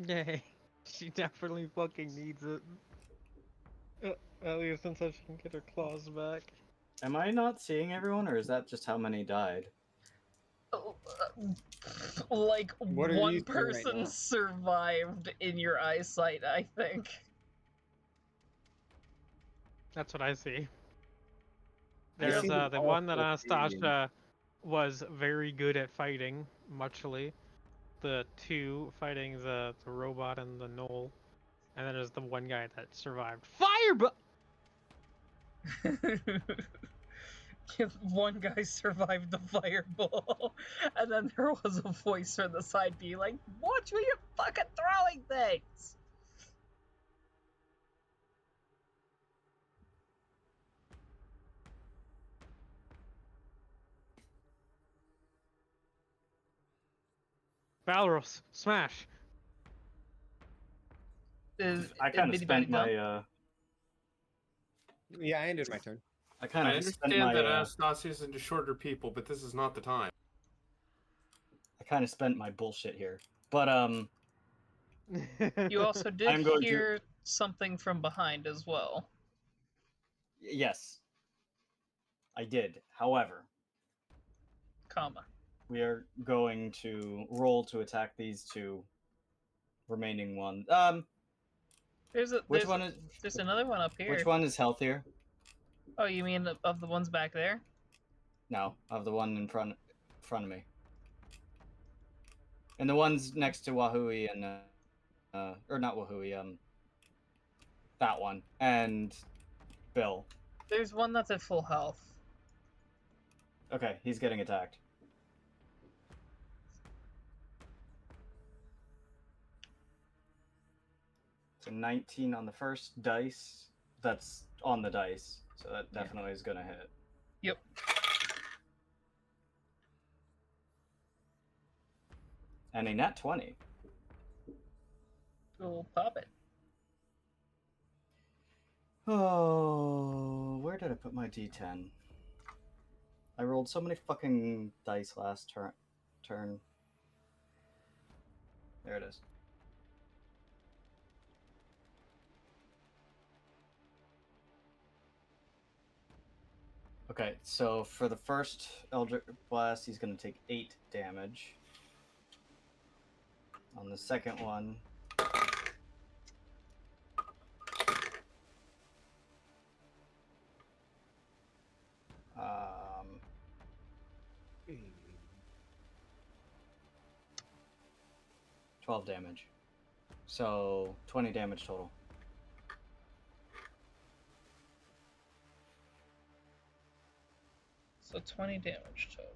Yay. She definitely fucking needs it. At least until she can get her claws back. Am I not seeing everyone, or is that just how many died? Like, What are you one seeing right person now? survived in your eyesight, I think. That's what I see. I There's see them the all one that still Anastasia was very good at fighting, muchly. The 2 fighting the robot and the gnoll. And then there's the one guy that survived. Fireball! One guy survived the fireball, and then there was a voice from the side being like, "Watch where you're fucking throwing things!" Valros, smash! I kind of spent my Yeah, I ended my turn. I kind I of spent understand my that Anastasia's into shorter people, but this is not the time. I kind of spent my bullshit here. But You also did I'm going hear something from behind as well. yes. I did. However, Comma. we are going to roll to attack these 2 remaining ones. There's another one up here. Which one is healthier? Oh, you mean of the ones back there? No, of the one in front. front of me. And the ones next to Wahui and or not Wahui, that one and Bill. There's one that's at full health. Okay, he's getting attacked. So 19 on the first dice. That's on the dice, so that definitely is gonna hit. Yep. And a nat 20. We'll pop it. Oh, where did I put my d10? I rolled so many fucking dice last turn. There it is. Okay, so for the first Eldritch Blast, he's going to take 8 damage. On the second one, um, 12 damage. So 20 damage total. So 20 damage total.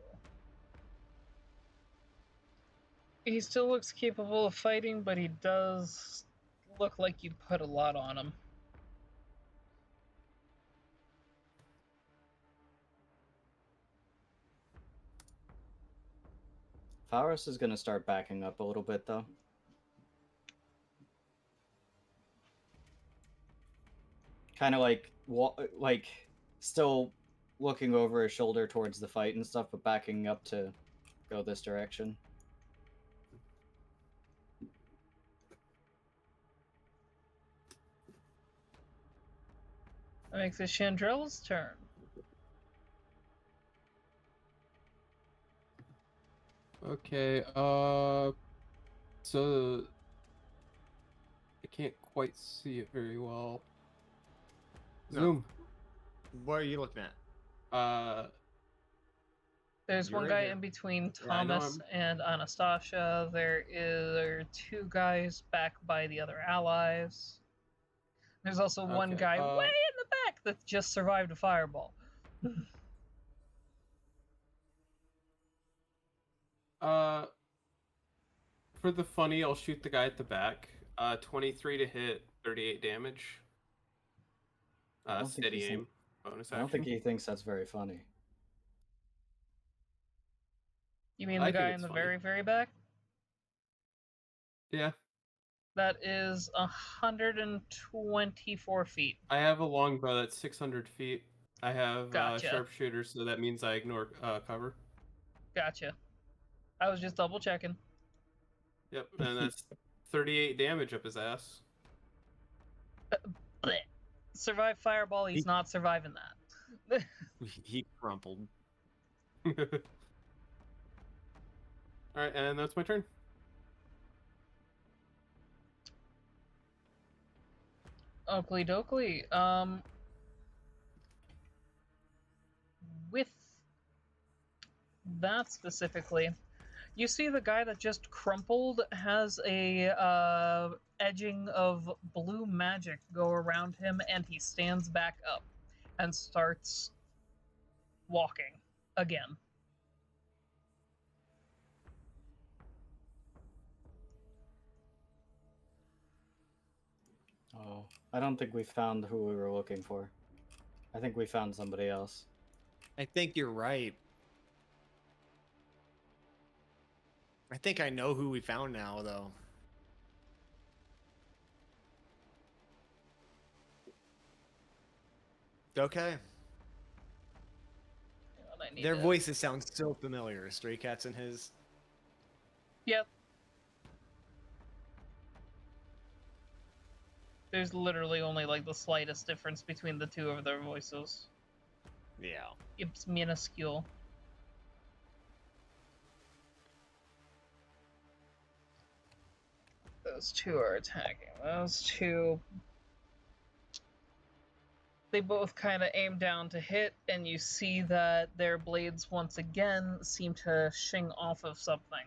He still looks capable of fighting, but he does look like you put a lot on him. Faris is going to start backing up a little bit, though. Kind of like still looking over his shoulder towards the fight and stuff, but backing up to go this direction. That makes it Chandrell's turn. Okay, so I can't quite see it very well. No. Zoom. What are you looking at? There's You're one right guy here. in between Yeah, I know Thomas and Anastasia. There are 2 guys back by the other allies. There's also one Okay, guy way in the back that just survived a fireball. For the funny, I'll shoot the guy at the back. 23 to hit, 38 damage. Steady aim. Bonus I don't think action. he thinks that's very funny. You mean I the think guy it's in the funny. very, very back? Yeah. That is 124 feet. I have a longbow that's 600 feet. I have Gotcha. sharpshooter, so that means I ignore cover. Gotcha. I was just double checking. Yep, and that's 38 damage up his ass. Blech. Survive fireball, he's not surviving that. He crumpled. Alright, and that's my turn. Oakley dokley. With that specifically, you see the guy that just crumpled has a edging of blue magic go around him, and he stands back up and starts walking again. Oh, I don't think we found who we were looking for. I think we found somebody else. I think you're right. I think I know who we found now, though. Okay. Their voices sound so familiar. Stray Cats and his. Yep. There's literally only like the slightest difference between the two of their voices. Yeah. It's minuscule. Those 2 are attacking. Those 2 They both kind of aim down to hit, and you see that their blades once again seem to shing off of something.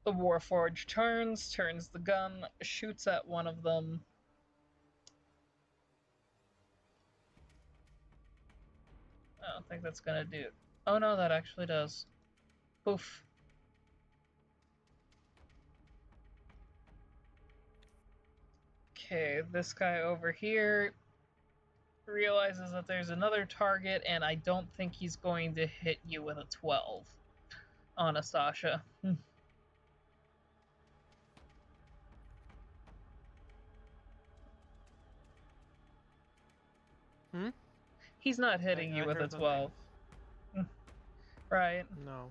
The Warforged turns the gun, shoots at one of them. I don't think that's gonna do. Oh no, that actually does. Poof. Okay, this guy over here realizes that there's another target, and I don't think he's going to hit you with a 12, Anastasia. Hmm? He's not hitting you I with a heard nothing. 12. Right. No.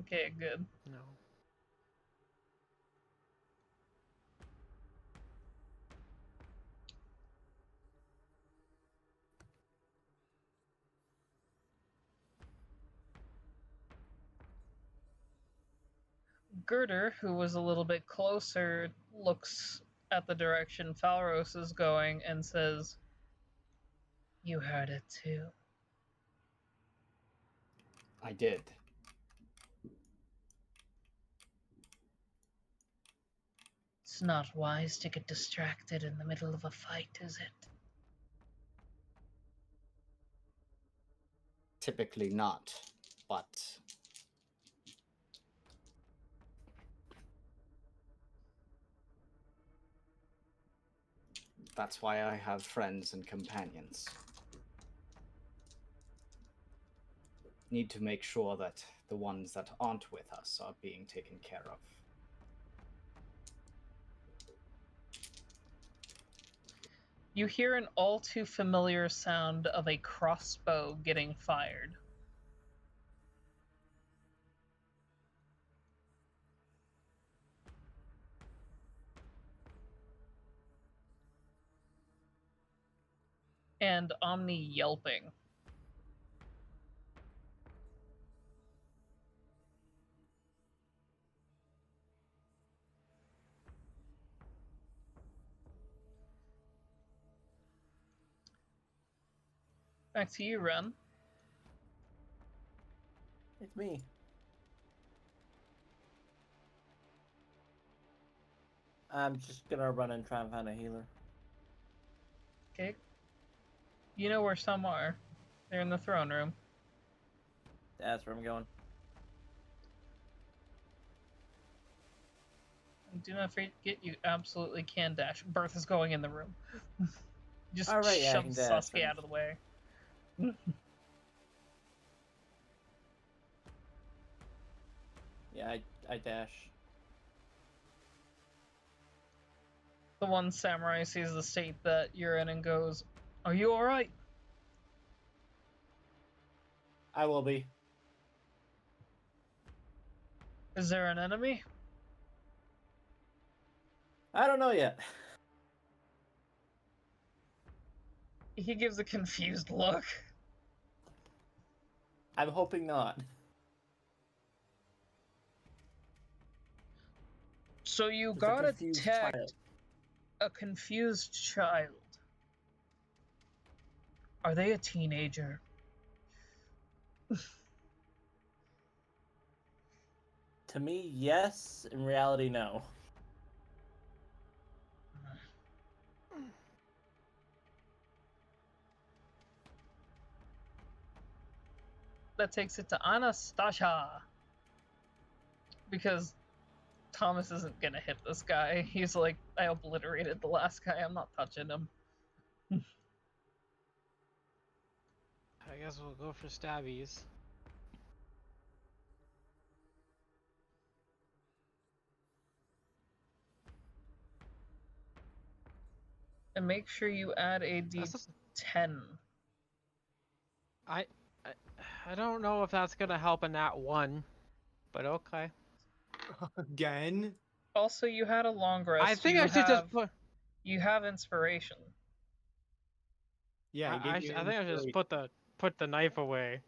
Okay, good. No. Girder, who was a little bit closer, looks at the direction Falros is going and says, "You heard it too." I did. It's not wise to get distracted in the middle of a fight, is it? Typically not, but that's why I have friends and companions. Need to make sure that the ones that aren't with us are being taken care of. You hear an all too familiar sound of a crossbow getting fired. And Omni yelping. Back to you, Ren. It's me. I'm just gonna run and try and find a healer. Okay. You know where some are. They're in the throne room. That's where I'm going. And do not forget, you absolutely can dash. Bertha's going in the room. Just All right, yeah, I shove can dash. Sasuke out of the way. Yeah, I dash. The one samurai sees the state that you're in and goes, "Are you alright?" I will be. Is there an enemy? I don't know yet. He gives a confused look. I'm hoping not. So you It's gotta a confused detect child. a confused child. Are they a teenager? To me, yes. In reality, no. That takes it to Anastasia. Because Thomas isn't gonna hit this guy. He's like, I obliterated the last guy, I'm not touching him. I guess we'll go for stabbies. And make sure you add a D10. I don't know if that's gonna help in that one, but okay. Again? Also, you had a long rest. I think you I should just put. You have inspiration. Yeah, I think I should just put the knife away.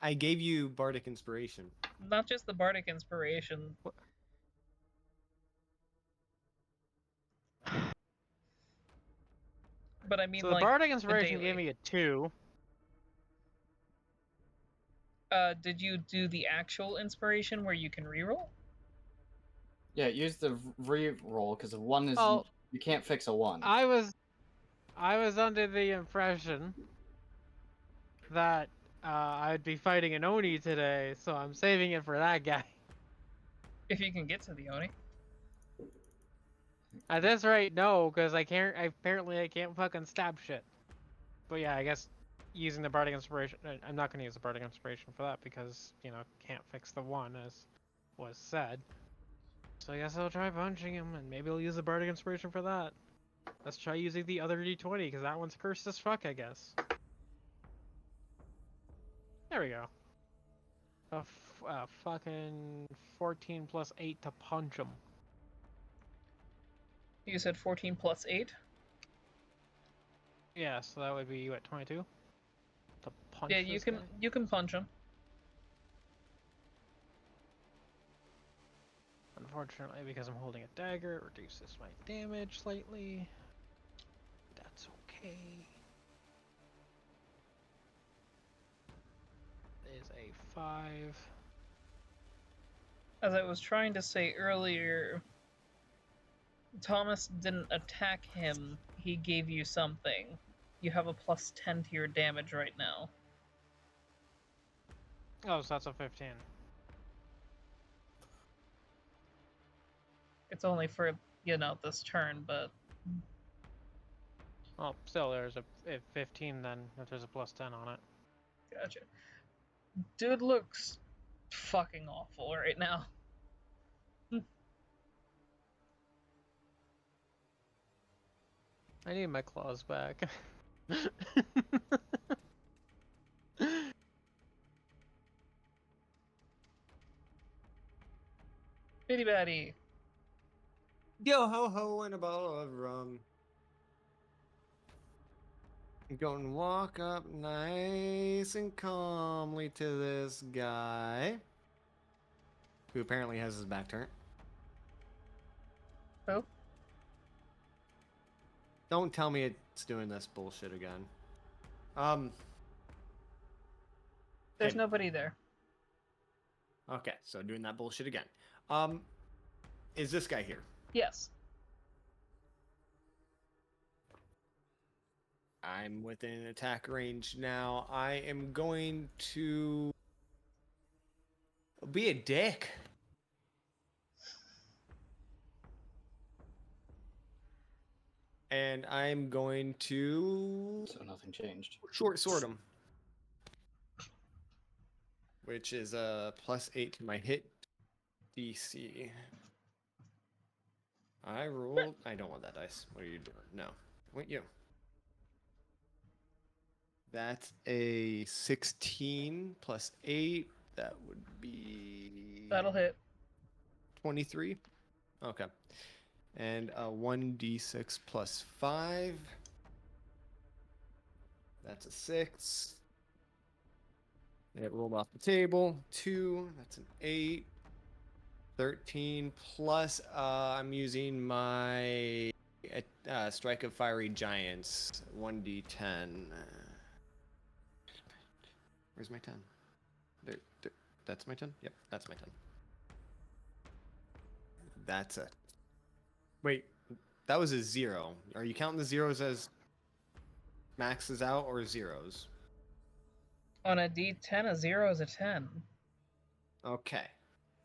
I gave you bardic inspiration. Not just the bardic inspiration. But I mean, So the like, Bardic Inspiration daily. gave me a 2. Did you do the actual inspiration where you can reroll? Yeah, use the re-roll because a 1 is Oh, you can't fix a 1. I was under the impression that I'd be fighting an Oni today, so I'm saving it for that guy. If you can get to the Oni. At this rate, no, because I can't fucking stab shit. But yeah, I guess using the Bardic Inspiration, I'm not gonna use the Bardic Inspiration for that because can't fix the 1 as was said. So I guess I'll try punching him, and maybe I'll use the Bardic Inspiration for that. Let's try using the other D20 because that one's cursed as fuck, I guess. There we go. Fucking 14 plus 8 to punch him. You said 14 plus 8? Yeah, so that would be, what, 22? To punch Yeah, this guy? you can punch him. Unfortunately, because I'm holding a dagger, it reduces my damage slightly. That's okay. Is a 5. As I was trying to say earlier, Thomas didn't attack him, he gave you something. You have a plus 10 to your damage right now. Oh, so that's a 15. It's only for, this turn, but... Well, still, there's a 15 then, if there's a plus 10 on it. Gotcha. Dude looks fucking awful right now. I need my claws back. Bitty batty. Yo ho ho and a bottle of rum. Go and walk up nice and calmly to this guy, who apparently has his back turned. Who? Don't tell me it's doing this bullshit again. There's Hey. nobody there. Okay, so doing that bullshit again. Is this guy here? Yes. I'm within attack range now. I am going to be a dick. And I'm going to So nothing changed. short sword him. Which is a +8 to my hit DC. I rolled. I don't want that dice. What are you doing? No. What you? That's a 16 plus 8. That would be. That'll hit. 23. Okay. And a 1d6 plus 5. That's a 6. It rolled off the table. 2. That's an 8. 13 plus I'm using my Strike of Fiery Giants 1d10. Where's my 10? There, that's my 10? Yep, that's my 10. That's a... Wait, that was a 0. Are you counting the zeros as maxes out or zeros? On a D10, a 0 is a 10. Okay.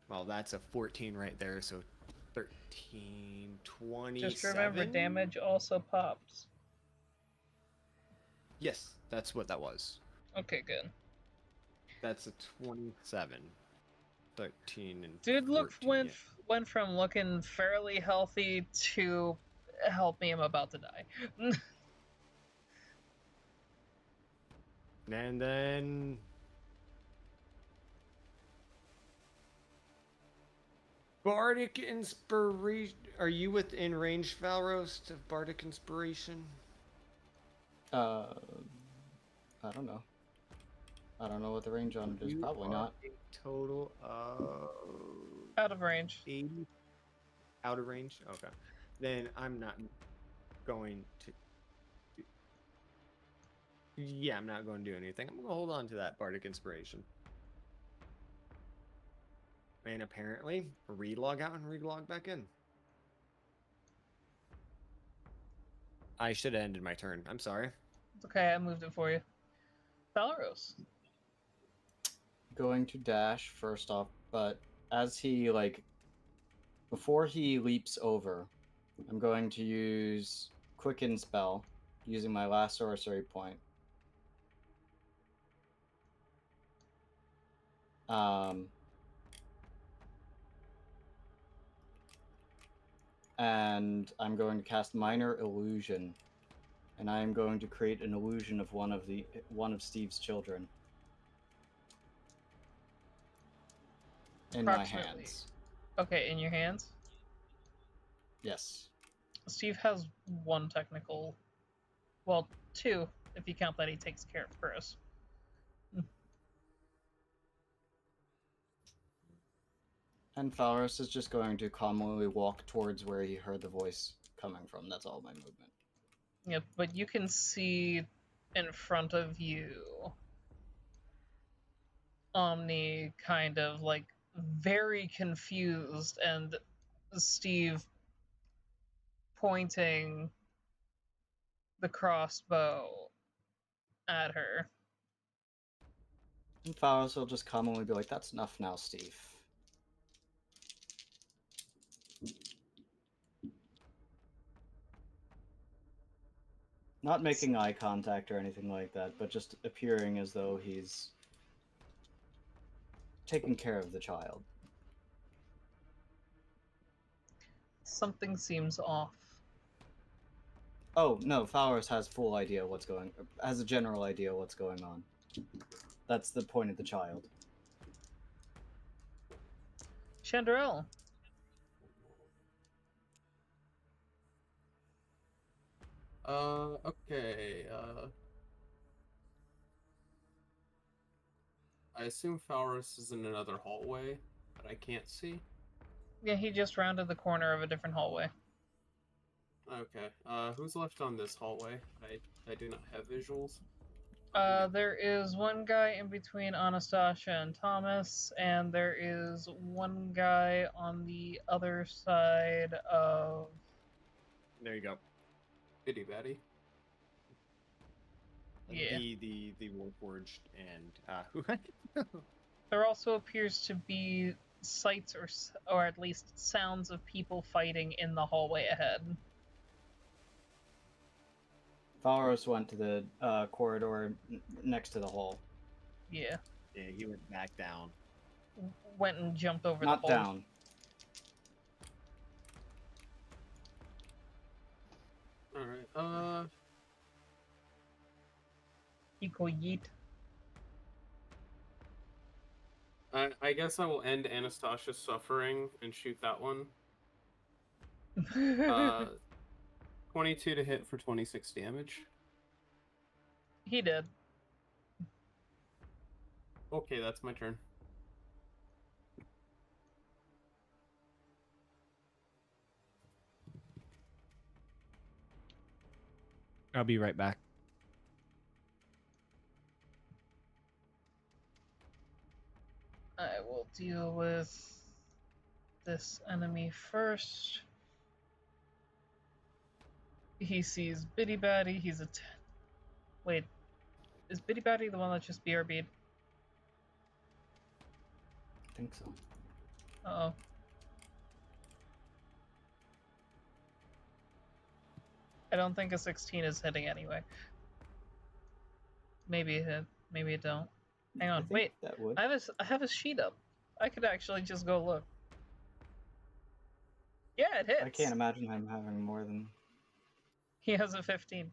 Well, that's a 14 right there, so 13, 27. Just remember, damage also pops. Yes, that's what that was. Okay, good. That's a 27. 13 and Dude 14, went from looking fairly healthy to help me, I'm about to die. And then Bardic Inspiration. Are you within range, Valrost, of Bardic Inspiration? I don't know. I don't know what the range on it is. Probably not. A total of Out of range. 80. Out of range? Okay. Then I'm not going to. Yeah, I'm not going to do anything. I'm going to hold on to that bardic inspiration. And apparently, relog out and relog back in. I should have ended my turn. I'm sorry. It's okay, I moved it for you. Valeros. Going to dash first off, but as he before he leaps over, I'm going to use Quicken Spell using my last sorcery point. And I'm going to cast Minor Illusion, and I am going to create an illusion of one of Steve's children in my hands. Okay, in your hands? Yes. Steve has one technical, well, two, if you count that he takes care of Chris. And Falros is just going to calmly walk towards where he heard the voice coming from. That's all my movement. Yep, but you can see in front of you Omni kind of very confused, and Steve pointing the crossbow at her. And Falros will just calmly be like, "That's enough now, Steve." Not making eye contact or anything like that, but just appearing as though he's taking care of the child. Something seems off. Oh no, Falros has has a general idea what's going on. That's the point of the child. Chandrell. Okay. I assume Falrus is in another hallway that I can't see. Yeah, he just rounded the corner of a different hallway. Okay. Who's left on this hallway? I do not have visuals. There is one guy in between Anastasia and Thomas, and there is one guy on the other side of. There you go. Bitty Batty. Yeah. The Warforged and who? There also appears to be sights or at least sounds of people fighting in the hallway ahead. Falros went to the corridor next to the hall. Yeah. Yeah, he went back down. Went and jumped over Not the hole. down. Alright, Equal yeet. I guess I will end Anastasia's suffering and shoot that one. 22 to hit for 26 damage. He did. Okay, that's my turn. I'll be right back. I will deal with this enemy first. He sees Bitty Batty. Wait, is Bitty Batty the one that just BRB'd? I think so. Uh-oh. I don't think a 16 is hitting anyway. Maybe it hit. Maybe it don't. Hang on, wait. That would. I have a sheet up. I could actually just go look. Yeah, it hits. I can't imagine him having more than. He has a 15.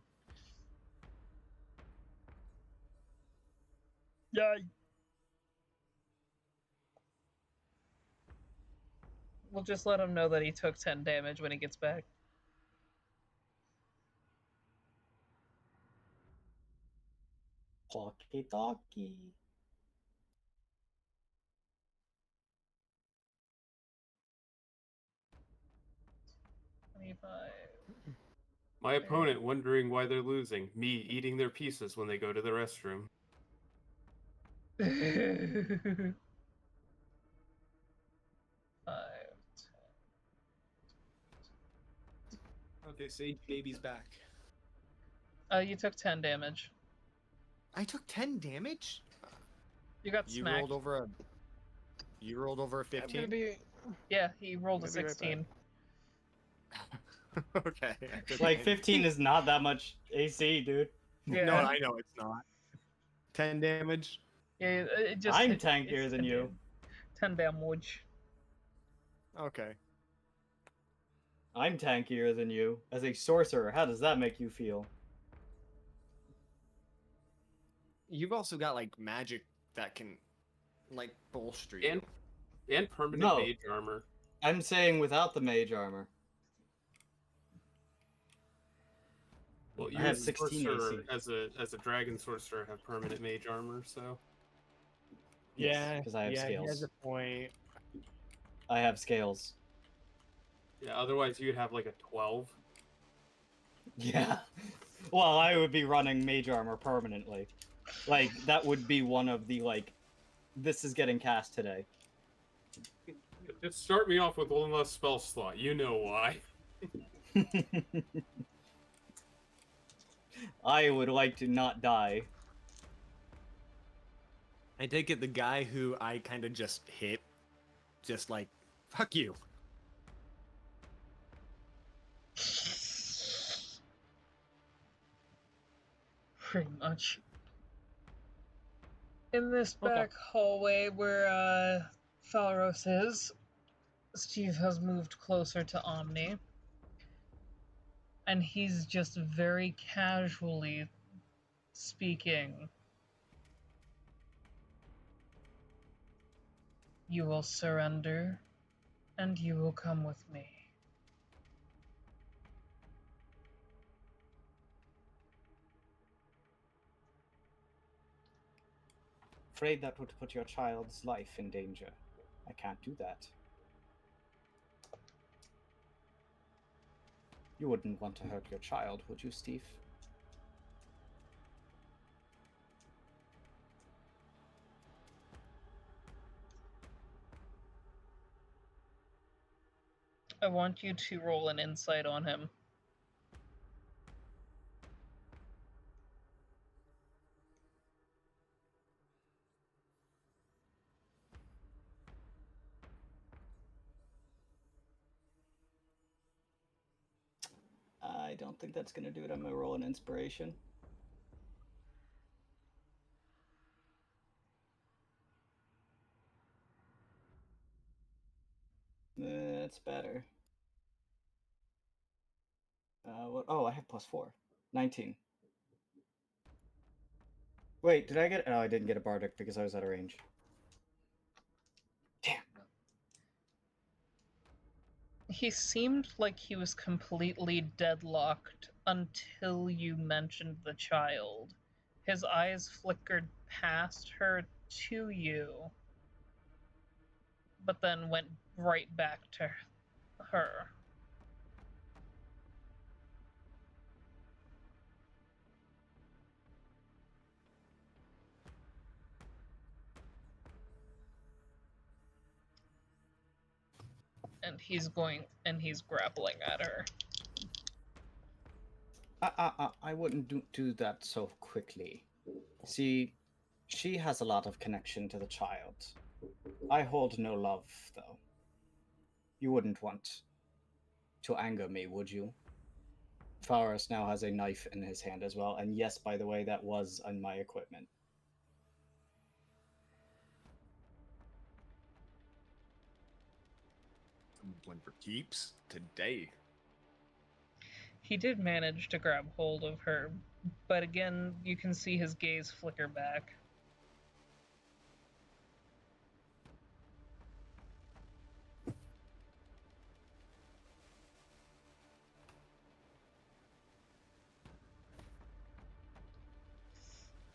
Yay. We'll just let him know that he took 10 damage when he gets back. Talkie talkie. My opponent wondering why they're losing. Me eating their pieces when they go to the restroom. 5. Okay, Sage Baby's back. You took 10 damage. I took 10 damage? You got You smacked. rolled over a 15? I'm gonna be. Yeah, he rolled a I'm gonna be right 16. Okay. I took Like 10. 15 is not that much AC, dude. Yeah. No, I know it's not. 10 damage? Yeah, it just I'm hit, tankier it's than you. 10 damage. Okay. I'm tankier than you. As a sorcerer, how does that make you feel? You've also got like magic that can like bolster you. And permanent No. mage armor. I'm saying without the mage armor. Well, I you have as a 16 sorcerer, AC. as a dragon sorcerer, have permanent mage armor, so Yeah, because I have He has scales. a point. I have scales. yeah. Otherwise, you'd have like a 12. Yeah. Well, I would be running mage armor permanently. Like, that would be one of the, like, this is getting cast today. Just start me off with one less spell slot. You know why. I would like to not die. I take it the guy who I kind of just hit, just like, fuck you. Pretty much. In this Okay. back hallway where Falros is, Steve has moved closer to Omni. And he's just very casually speaking. You will surrender, and you will come with me. Afraid that would put your child's life in danger. I can't do that. You wouldn't want to hurt your child, would you, Steve? I want you to roll an insight on him. I don't think that's going to do it. I'm going to roll an inspiration. That's better. What? Oh, I have +4. 19. Wait, did I get... Oh, I didn't get a bardic because I was out of range. Damn. He seemed like he was completely deadlocked until you mentioned the child. His eyes flickered past her to you, but then went right back to her. And he's grappling at her. I wouldn't do that so quickly. See, she has a lot of connection to the child. I hold no love, though. You wouldn't want to anger me, would you? Faros now has a knife in his hand as well, and yes, by the way, that was on my equipment. One for keeps today. He did manage to grab hold of her, but again, you can see his gaze flicker back.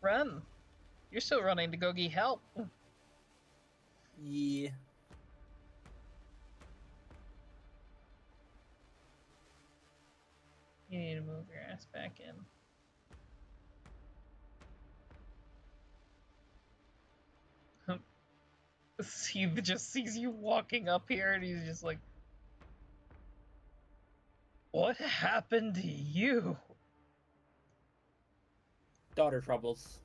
Run! You're still running to go get help. Yeah. You need to move. ass back in. He just sees you walking up here and he's just like, what happened to you? Daughter troubles.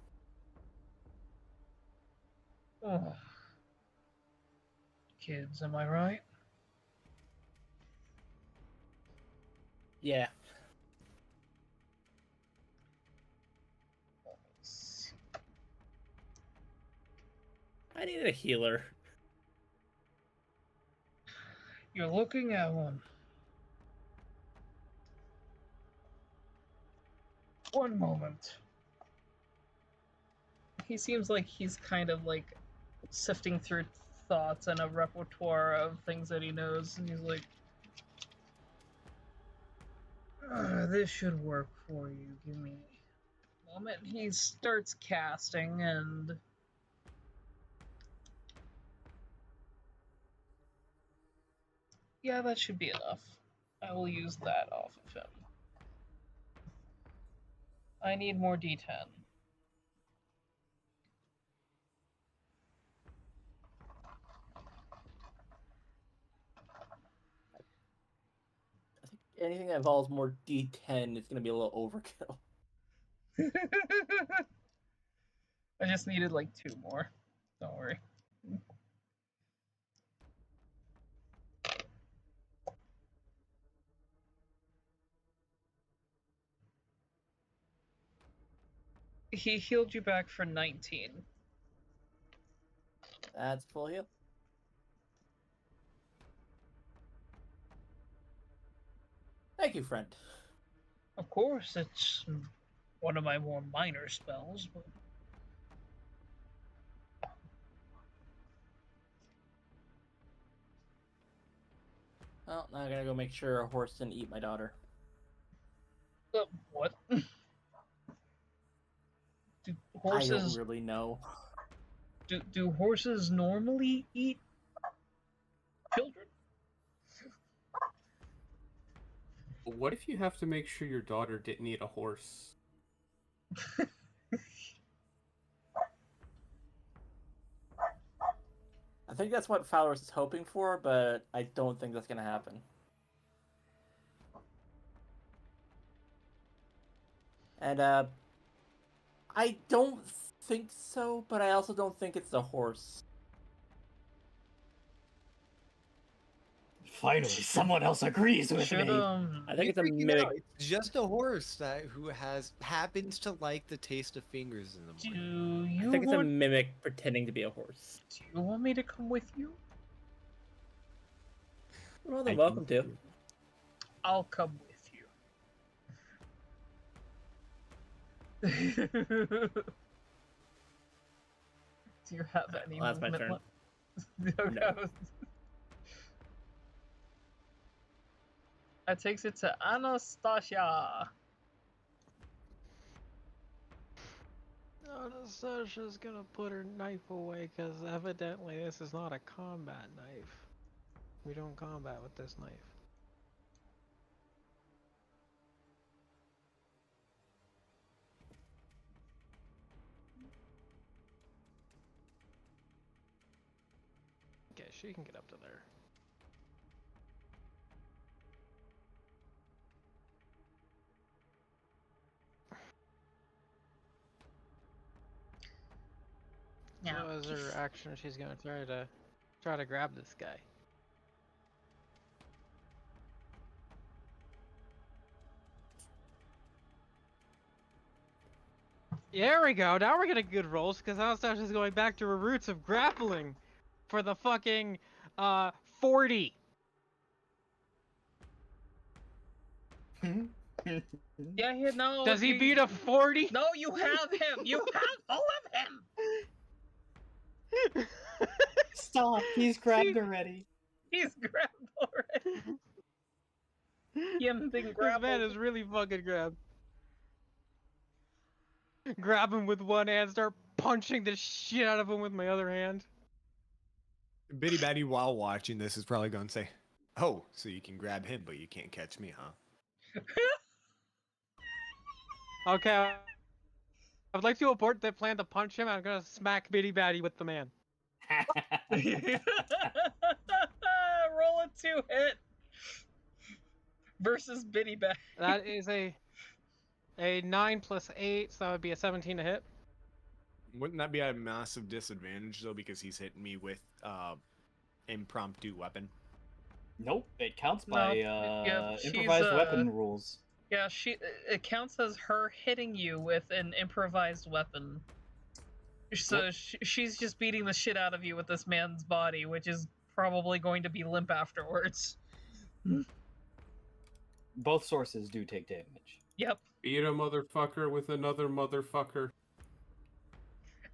Oh. Kids, am I right? Yeah. I needed a healer. You're looking at one. One moment. He seems like he's kind of like sifting through thoughts and a repertoire of things that he knows, and he's like, this should work for you. Give me a moment. He starts casting, and yeah, that should be enough. I will use that off of him. I need more D10. I think anything that involves more D10 is going to be a little overkill. I just needed like 2 more. Don't worry. He healed you back for 19. That's full heal. Thank you, friend. Of course, it's one of my more minor spells, but Well, now I gotta go make sure a horse didn't eat my daughter. what? Do I don't horses really know. do horses normally eat children? What if you have to make sure your daughter didn't eat a horse? I think that's what Fowler's is hoping for, but I don't think that's gonna happen. And I don't think so, but I also don't think it's the horse. Finally, someone else agrees with Should me. I think it's a Freaking mimic. out. It's just a horse who happens to like the taste of fingers in the do morning. I you think it's a want mimic pretending to be a horse. do you want me to come with you? You're more than I welcome do. to. I'll come with you. Do you have any Well, that's my movement turn. left? No. That takes it to Anastasia. Anastasia's gonna put her knife away because evidently this is not a combat knife. We don't combat with this knife. Okay, she can get up to there. Now, So as her action, she's gonna try to grab this guy. There we go. Now we're getting good rolls because Anastasia's going back to her roots of grappling for the fucking 40. yeah, no. Does he beat a 40? No, you have him. You have all of him. Stop! He's grabbed already. He's grabbed already. Him being This grappled. man is really fucking grabbed. Grab him with one hand, start punching the shit out of him with my other hand. Bitty Batty, while watching this, is probably going to say, "Oh, so you can grab him, but you can't catch me, huh?" Okay. I would like to abort the plan to punch him. I'm gonna smack Bitty Batty with the man. Roll a 2-hit versus Bitty Bat. That is a 9 plus 8, so that would be a 17 to hit. Wouldn't that be a massive disadvantage though, because he's hitting me with impromptu weapon? Nope, it counts No, by yeah, improvised she's, weapon rules. Yeah, it counts as her hitting you with an improvised weapon. So she's just beating the shit out of you with this man's body, which is probably going to be limp afterwards. Both sources do take damage. Yep. Beat a motherfucker with another motherfucker.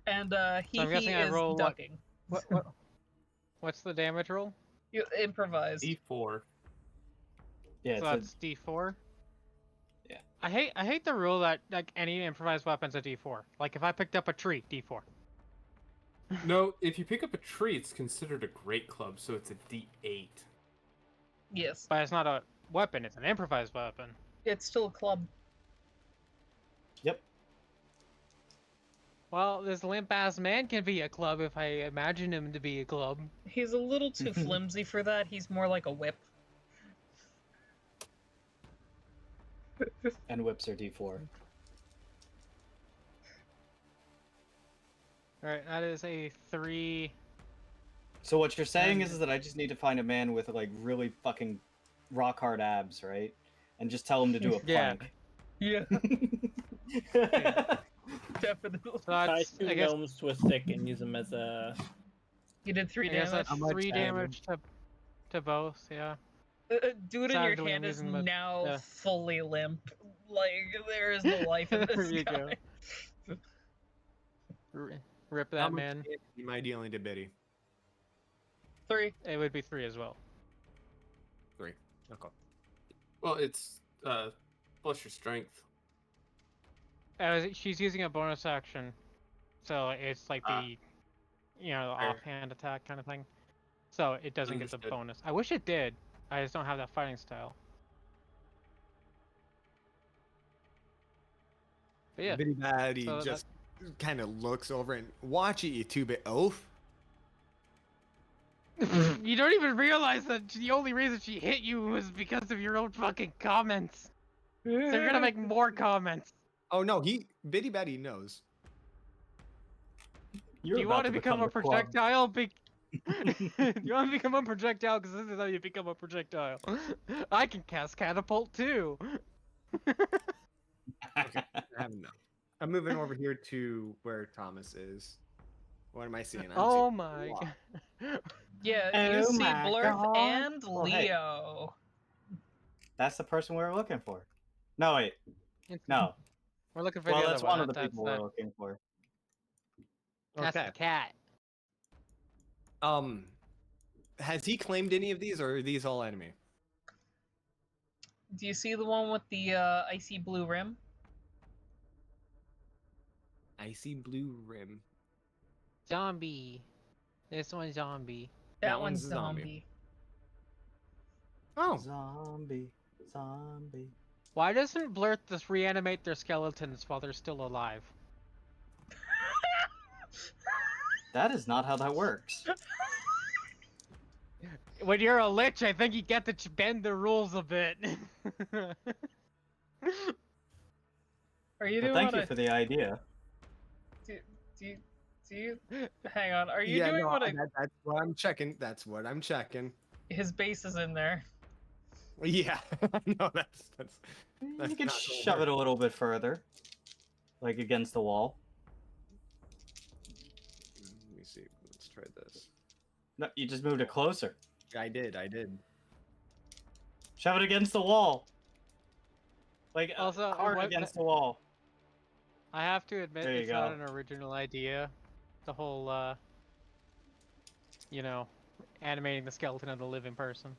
And So I'm guessing I is roll ducking. What's the damage roll? You improvise. D4. Yeah, So that's D4. Yeah. I hate the rule that like any improvised weapon's a D4. Like if I picked up a tree, D4. No, if you pick up a tree, it's considered a great club, so it's a D8. Yes. But it's not a weapon, it's an improvised weapon. It's still a club. Yep. Well, this limp ass man can be a club if I imagine him to be a club. He's a little too flimsy for that. He's more like a whip. And whips are D4. Alright, that is a 3. So what you're saying is that I just need to find a man with like really fucking rock hard abs, right? And just tell him to do a Yeah. plank. Yeah. Definitely. So Tie that's, 2 I guess, gnomes to a stick and use them as a. You did 3 I guess damage. that's 3 damage to both, yeah. Do it in your Sadly, I'm hand is using the- now yeah. fully limp. Like, there is no life in There this you guy. go. Rip that man. Am I dealing to Biddy? 3. It would be 3 as well. 3. Okay. Well, it's plus your strength. She's using a bonus action, so it's like the, the Fair. offhand attack kind of thing. So it doesn't get Understood. the bonus. I wish it did. I just don't have that fighting style. But yeah. Biddy Batty so just kind of looks over and watch it, you 2-bit oaf. You don't even realize that the only reason she hit you was because of your own fucking comments. So you're gonna make more comments. Oh no, Biddy Batty knows. You're Do you about want to become a club. projectile? Do you want to become a projectile? Because this is how you become a projectile. I can cast catapult too. Okay, I have enough. I'm moving over here to where Thomas is. What am I seeing? I'm Oh seeing my a lot. god. Yeah, you Oh see my Blurth God. and Oh, hey. Leo. That's the person we were looking for. No, wait. No. We're looking for Well, the that's other one one. of the people we're looking for. That's Okay. the cat. Has he claimed any of these, or are these all enemy? Do you see the one with the icy blue rim? Icy blue rim. Zombie. This one's zombie. That one's one's a zombie. zombie. Oh, Zombie. Why doesn't Blurt just reanimate their skeletons while they're still alive? That is not how that works. When you're a lich, I think you get to bend the rules a bit. Are you But doing thank what you for the idea. do you hang on, are you yeah, doing no, what that's what I'm checking. That's what I'm checking. his base is in there? Yeah, no, that's You can not shove gonna it a little bit further. Like against the wall. Let me see. Let's try this. No, you just moved it closer. I did. Shove it against the wall. Like Also, hard what- against the wall. I have to admit, There you it's not go. an original idea. The whole, animating the skeleton of the living person.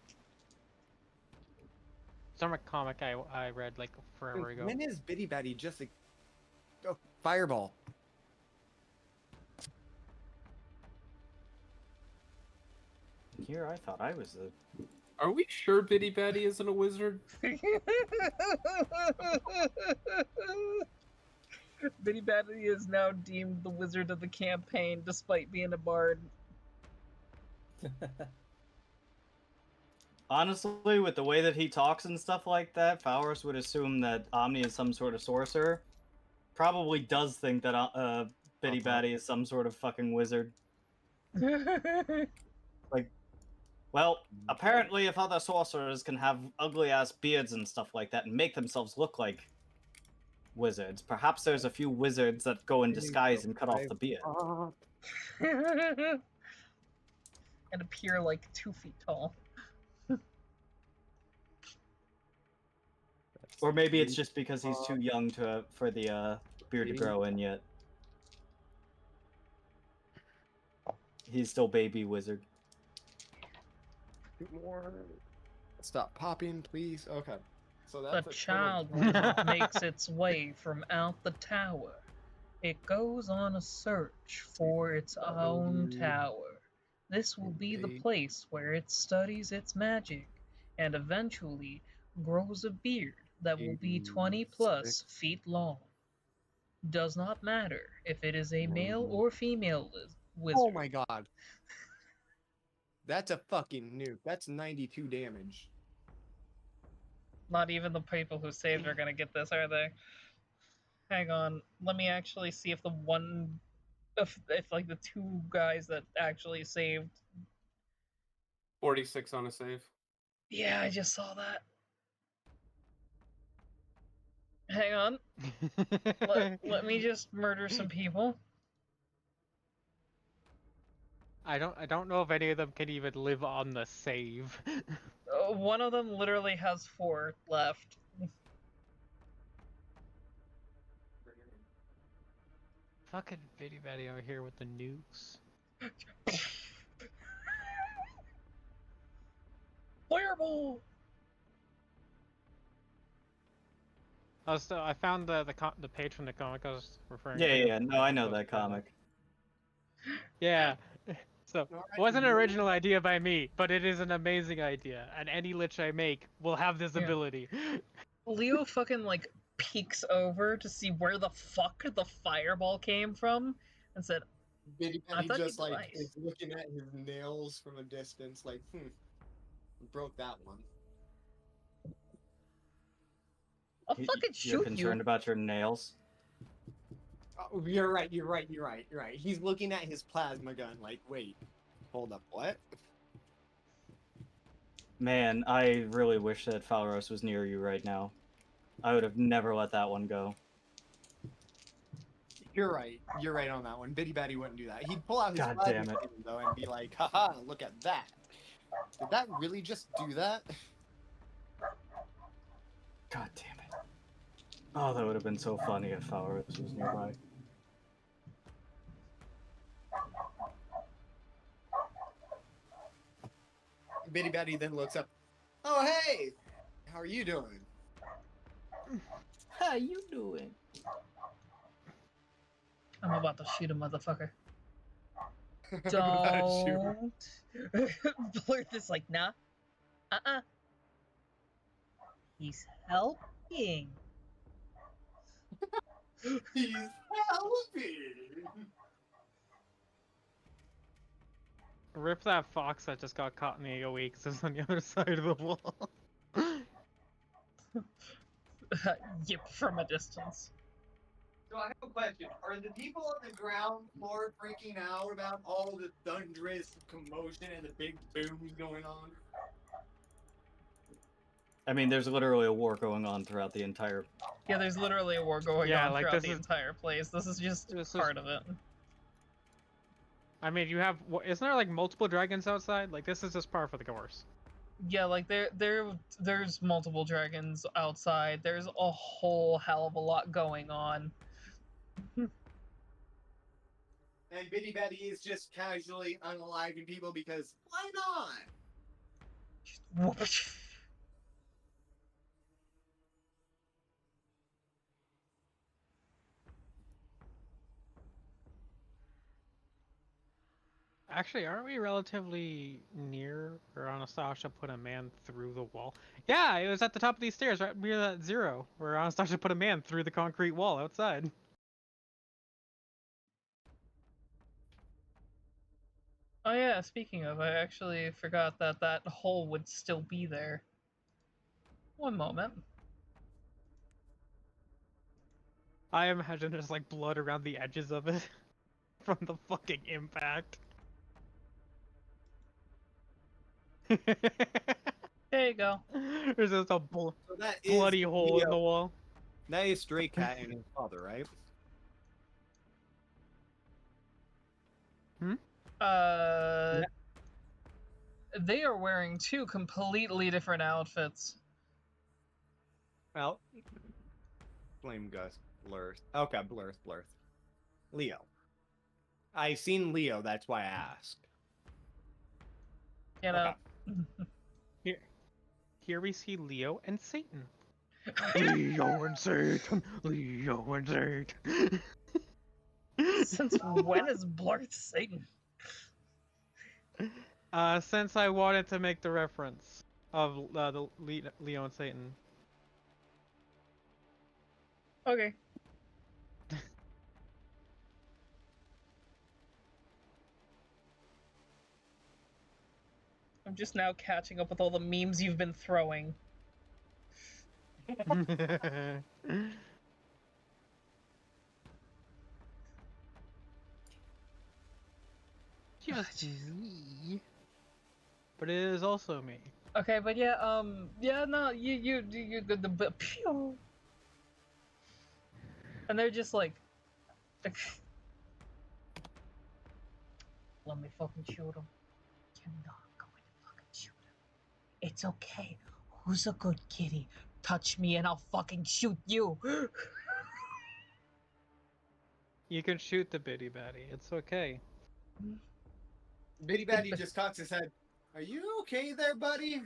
It's from a comic I read like forever ago. When is Bitty Batty just a fireball? Here, I thought I was the. Are we sure Bitty Batty isn't a wizard? Bitty Batty is now deemed the wizard of the campaign, despite being a bard. Honestly, with the way that he talks and stuff like that, Fowers would assume that Omni is some sort of sorcerer. Probably does think that Bitty Batty is some sort of fucking wizard. Like, well, apparently if other sorcerers can have ugly-ass beards and stuff like that and make themselves look like wizards, perhaps there's a few wizards that go in disguise and cut off the beard. And appear like 2 feet tall. Or maybe it's just because he's too young for the beard to grow in yet. He's still baby wizard. More. Stop popping, please. Okay. So The that's a child makes its way from out the tower. It goes on a search for its own tower. This will be the place where it studies its magic and eventually grows a beard that will be 20 plus feet long. Does not matter if it is a male or female wizard. Oh my god. That's a fucking nuke. That's 92 damage. Not even the people who saved are gonna get this, are they? Hang on, let me actually see if the one, if like the 2 guys that actually saved. 46 on a save. Yeah, I just saw that. Hang on. let me just murder some people. I don't know if any of them can even live on the save. One of them literally has 4 left. Fucking Bitty Batty over here with the nukes. Fireball! I found the page from the comic I was referring to. Yeah, no, I know that comic. Yeah. So, it wasn't an original idea by me, but it is an amazing idea, and any lich I make will have this ability. Leo fucking, like, peeks over to see where the fuck the fireball came from, and said, Bitty I Batty thought just, you'd be like, nice. is looking at his nails from a distance, like, broke that one. I'll fucking shoot You're concerned about your nails? Oh, you're right. He's looking at his plasma gun like, wait, hold up, what? Man, I really wish that Falros was near you right now. I would have never let that one go. You're right on that one. Bitty Batty wouldn't do that. He'd pull out his God plasma damn it. gun, though, and be like, haha, look at that. Did that really just do that? God damn it. Oh, that would have been so funny if Falros was nearby. Bitty Batty then looks up. Oh, hey! How are you doing? How you doing? I'm about to shoot a motherfucker. About to shoot Don't. Blurt this like, nah. He's helping. He's helping! Rip that fox that just got caught in the AoE because it's on the other side of the wall. Yip from a distance. So I have a question. Are the people on the ground floor freaking out about all the thunderous commotion and the big booms going on? I mean, there's literally a war going on throughout the entire... Yeah, there's literally a war going Yeah, on like, throughout this the is- entire place. This is just part of it. I mean, you have isn't there like multiple dragons outside? Like this is just par for the course. Yeah, like there's multiple dragons outside. There's a whole hell of a lot going on. And Bitty Betty is just casually unaliving people because why not? Actually, aren't we relatively near where Anastasia put a man through the wall? Yeah, it was at the top of these stairs, right near that 0, where Anastasia put a man through the concrete wall outside. Oh yeah, speaking of, I actually forgot that that hole would still be there. One moment. I imagine there's like blood around the edges of it from the fucking impact. There you go. There's just a So that is bloody hole in Leo. the wall. That is Stray Cat and his father, right? Uh, they are wearing two completely different outfits. Well, Flame Gus blurs. Okay, blurs. Leo. I seen Leo. That's why I asked. You know. Here we see Leo and Satan. Leo and Satan. Leo and Satan. Since when is Blart Satan? Since I wanted to make the reference of the Leo and Satan. Okay. I'm just now catching up with all the memes you've been throwing. Just me. But it is also me. Okay, but yeah, no, you the pew. And they're just like, let me fucking shoot him. You're not going to fucking shoot him. It's okay. Who's a good kitty? Touch me and I'll fucking shoot you. You can shoot the bitty batty. It's okay. Bitty Batty just cocks his head. Are you okay there, buddy?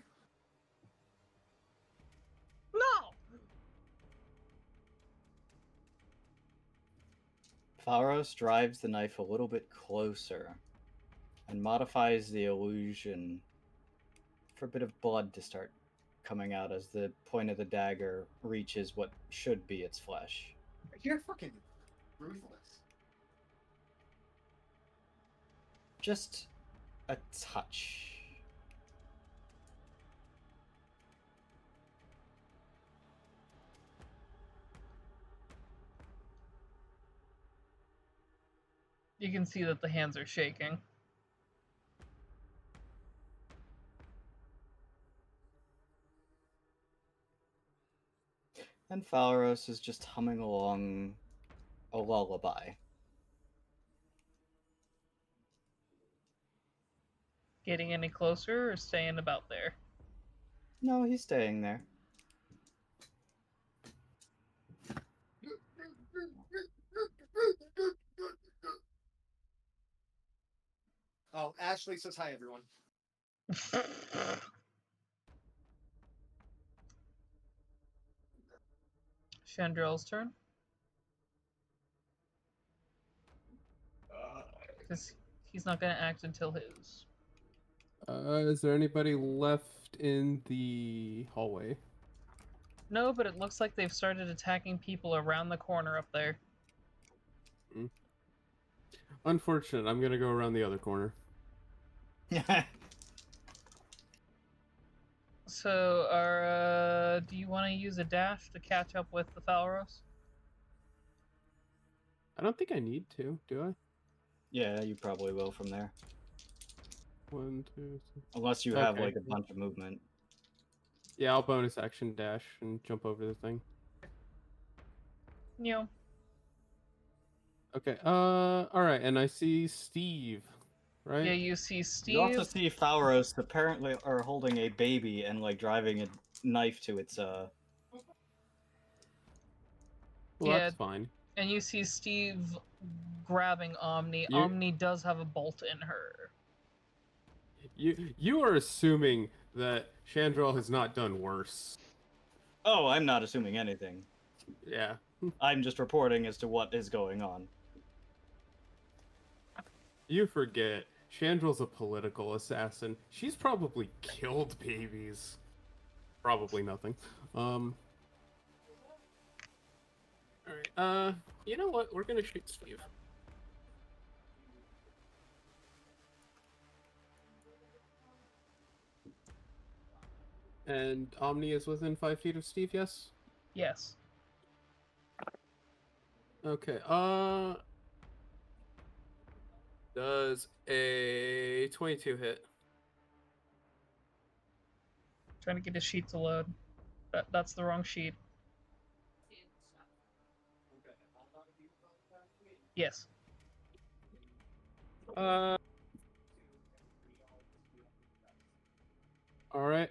No! Faros drives the knife a little bit closer and modifies the illusion for a bit of blood to start coming out as the point of the dagger reaches what should be its flesh. You're fucking ruthless. Just a touch. You can see that the hands are shaking. And Falros is just humming along a lullaby. Getting any closer or staying about there? No, he's staying there. Oh, Ashley says hi, everyone. Chandrell's turn. Because he's not going to act until his. Is there anybody left in the hallway? No, but it looks like they've started attacking people around the corner up there. Unfortunate. I'm gonna go around the other corner. So, do you want to use a dash to catch up with the Falros? I don't think I need to, do I? Yeah, you probably will from there. 1, 2, 3. Unless you have like a bunch of movement. Yeah, I'll bonus action dash and jump over the thing. Yeah. Okay, alright, and I see Steve, right? Yeah, you see Steve. You also see Falros apparently are holding a baby and like driving a knife to its Well, yeah, that's fine. And you see Steve grabbing Omni. Omni does have a bolt in her. You are assuming that Chandrell has not done worse. Oh, I'm not assuming anything. Yeah. I'm just reporting as to what is going on. You forget, Chandrell's a political assassin. She's probably killed babies. Probably nothing. Alright, you know what? We're gonna shoot Steve. And Omni is within 5 feet of Steve, yes? Yes. Okay, does a 22 hit? Trying to get his sheet to load. That's the wrong sheet. Yes. Alright,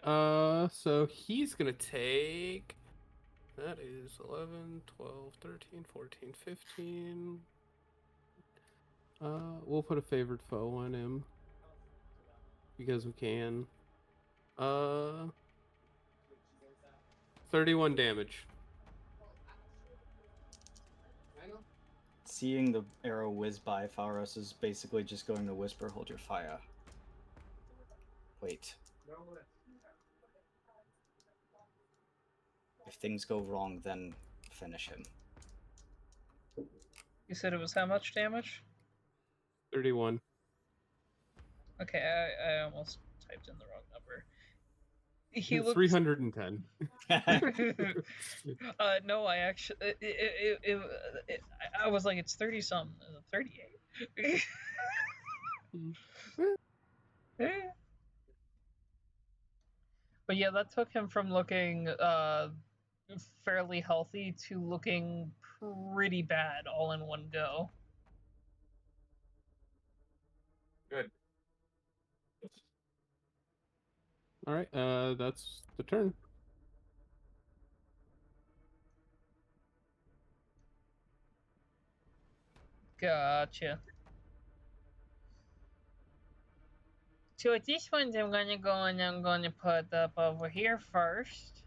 so he's gonna take... That is 11, 12, 13, 14, 15... we'll put a favored foe on him. Because we can. 31 damage. Seeing the arrow whiz by, Faros is basically just going to whisper, "Hold your fire." Wait. If things go wrong, then finish him. You said it was how much damage? 31. Okay, I almost typed in the wrong number. He looks 310. no, I actually I was like, it's 30 something, 38. But yeah, that took him from looking fairly healthy to looking pretty bad all in one go. Good. Alright, that's the turn. Gotcha. So at this point, I'm gonna go and I'm gonna put up over here first.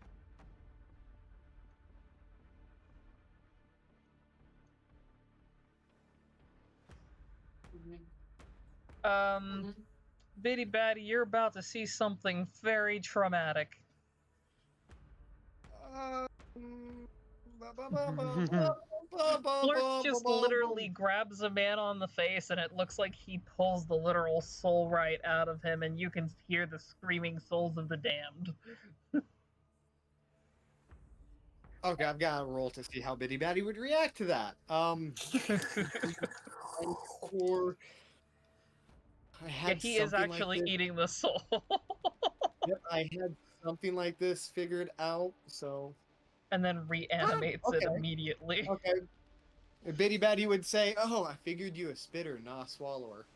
Bitty Batty, you're about to see something very traumatic. Flirt just literally grabs a man on the face, and it looks like he pulls the literal soul right out of him, and you can hear the screaming souls of the damned. Okay, I've got to roll to see how Bitty Batty would react to that. Or I Yeah, had he is something actually like this. eating the soul. Yep, I had something like this figured out, so. And then reanimates it immediately. Okay. And Bitty Batty would say, "Oh, I figured you a spitter, not a swallower."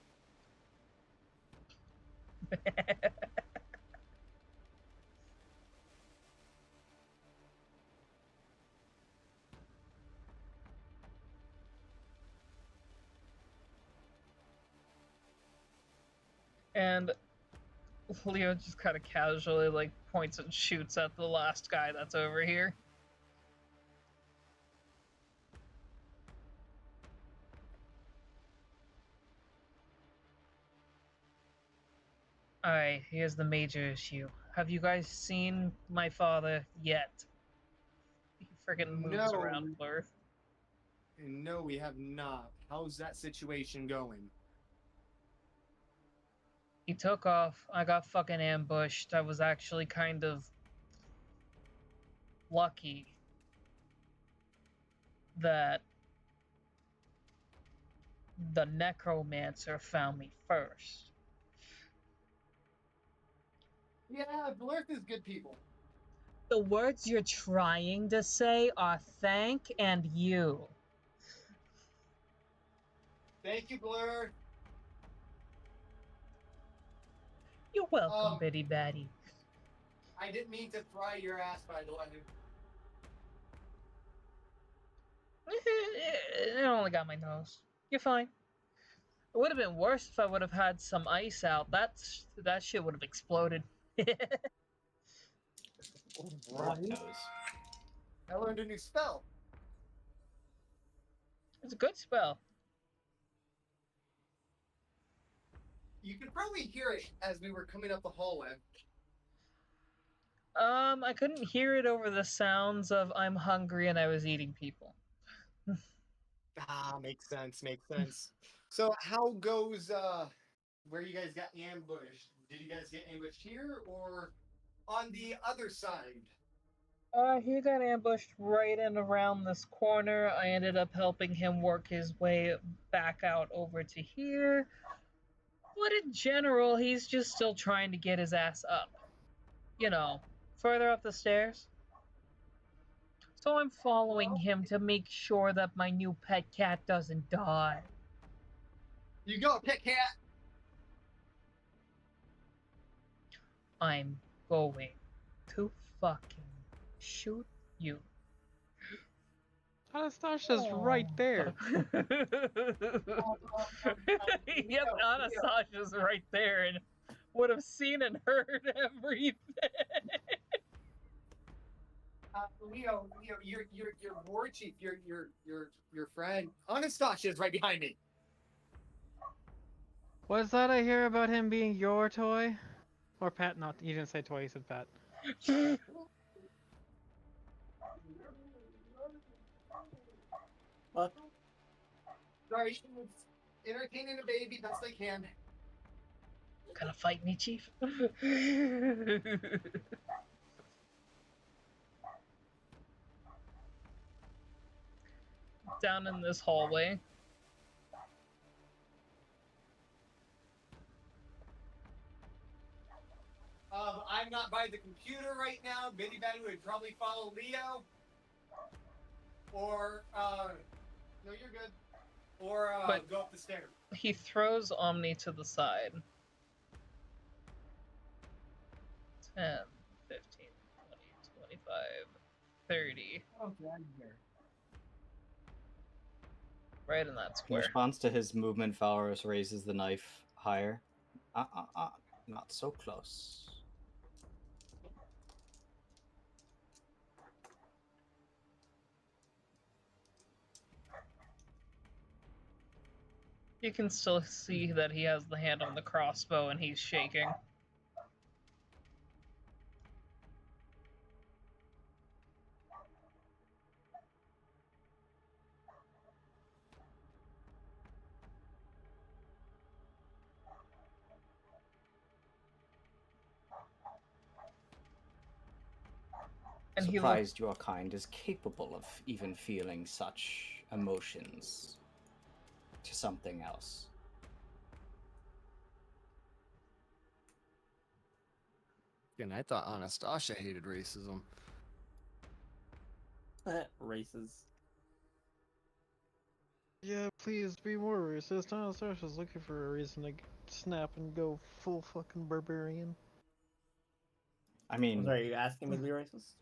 And Leo just kind of casually like points and shoots at the last guy that's over here. Alright, here's the major issue. Have you guys seen my father yet? He friggin' moves around Blur. No, we have not. How's that situation going? He took off. I got fucking ambushed. I was actually kind of lucky that the necromancer found me first. Yeah, Blurth is good people. The words you're trying to say are thank and you. Thank you, Blur. You're welcome, Bitty Batty. I didn't mean to fry your ass, by the way. It only got my nose. You're fine. It would have been worse if I would have had some ice out. That shit would have exploded. What nose? I learned a new spell. It's a good spell. You could probably hear it as we were coming up the hallway. I couldn't hear it over the sounds of I'm hungry and I was eating people. Makes sense, makes sense. So how goes where you guys got ambushed? Did you guys get ambushed here or on the other side? He got ambushed right in around this corner. I ended up helping him work his way back out over to here. But in general, he's just still trying to get his ass up. You know, further up the stairs. So I'm following him to make sure that my new pet cat doesn't die. You go, pet cat. I'm going to fucking shoot you. Anastasia's right there. Yep, Anastasia's right there and would have seen and heard everything. Leo, your war chief, your friend Anastasia is right behind me. What's that I hear about him being your toy? Or pet? Not, you didn't say toy, you said pet. What? Sorry, entertaining a baby best I can. Gonna fight me, Chief? Down in this hallway. I'm not by the computer right now. Bitty Batty would probably follow Leo. Or, no, you're good. Or, But go up the stairs. he throws Omni to the side. 10, 15, 20, 25, 30. Oh, God, here. Right in that In square. response to his movement, Valorous raises the knife higher. Not so close. You can still see that he has the hand on the crossbow and he's shaking. And Surprised your kind is capable of even feeling such emotions to something else. And I thought Anastasia hated racism. Races. Yeah, please be more racist. Anastasia's looking for a reason to snap and go full fucking barbarian. I mean, Are you asking me to be racist?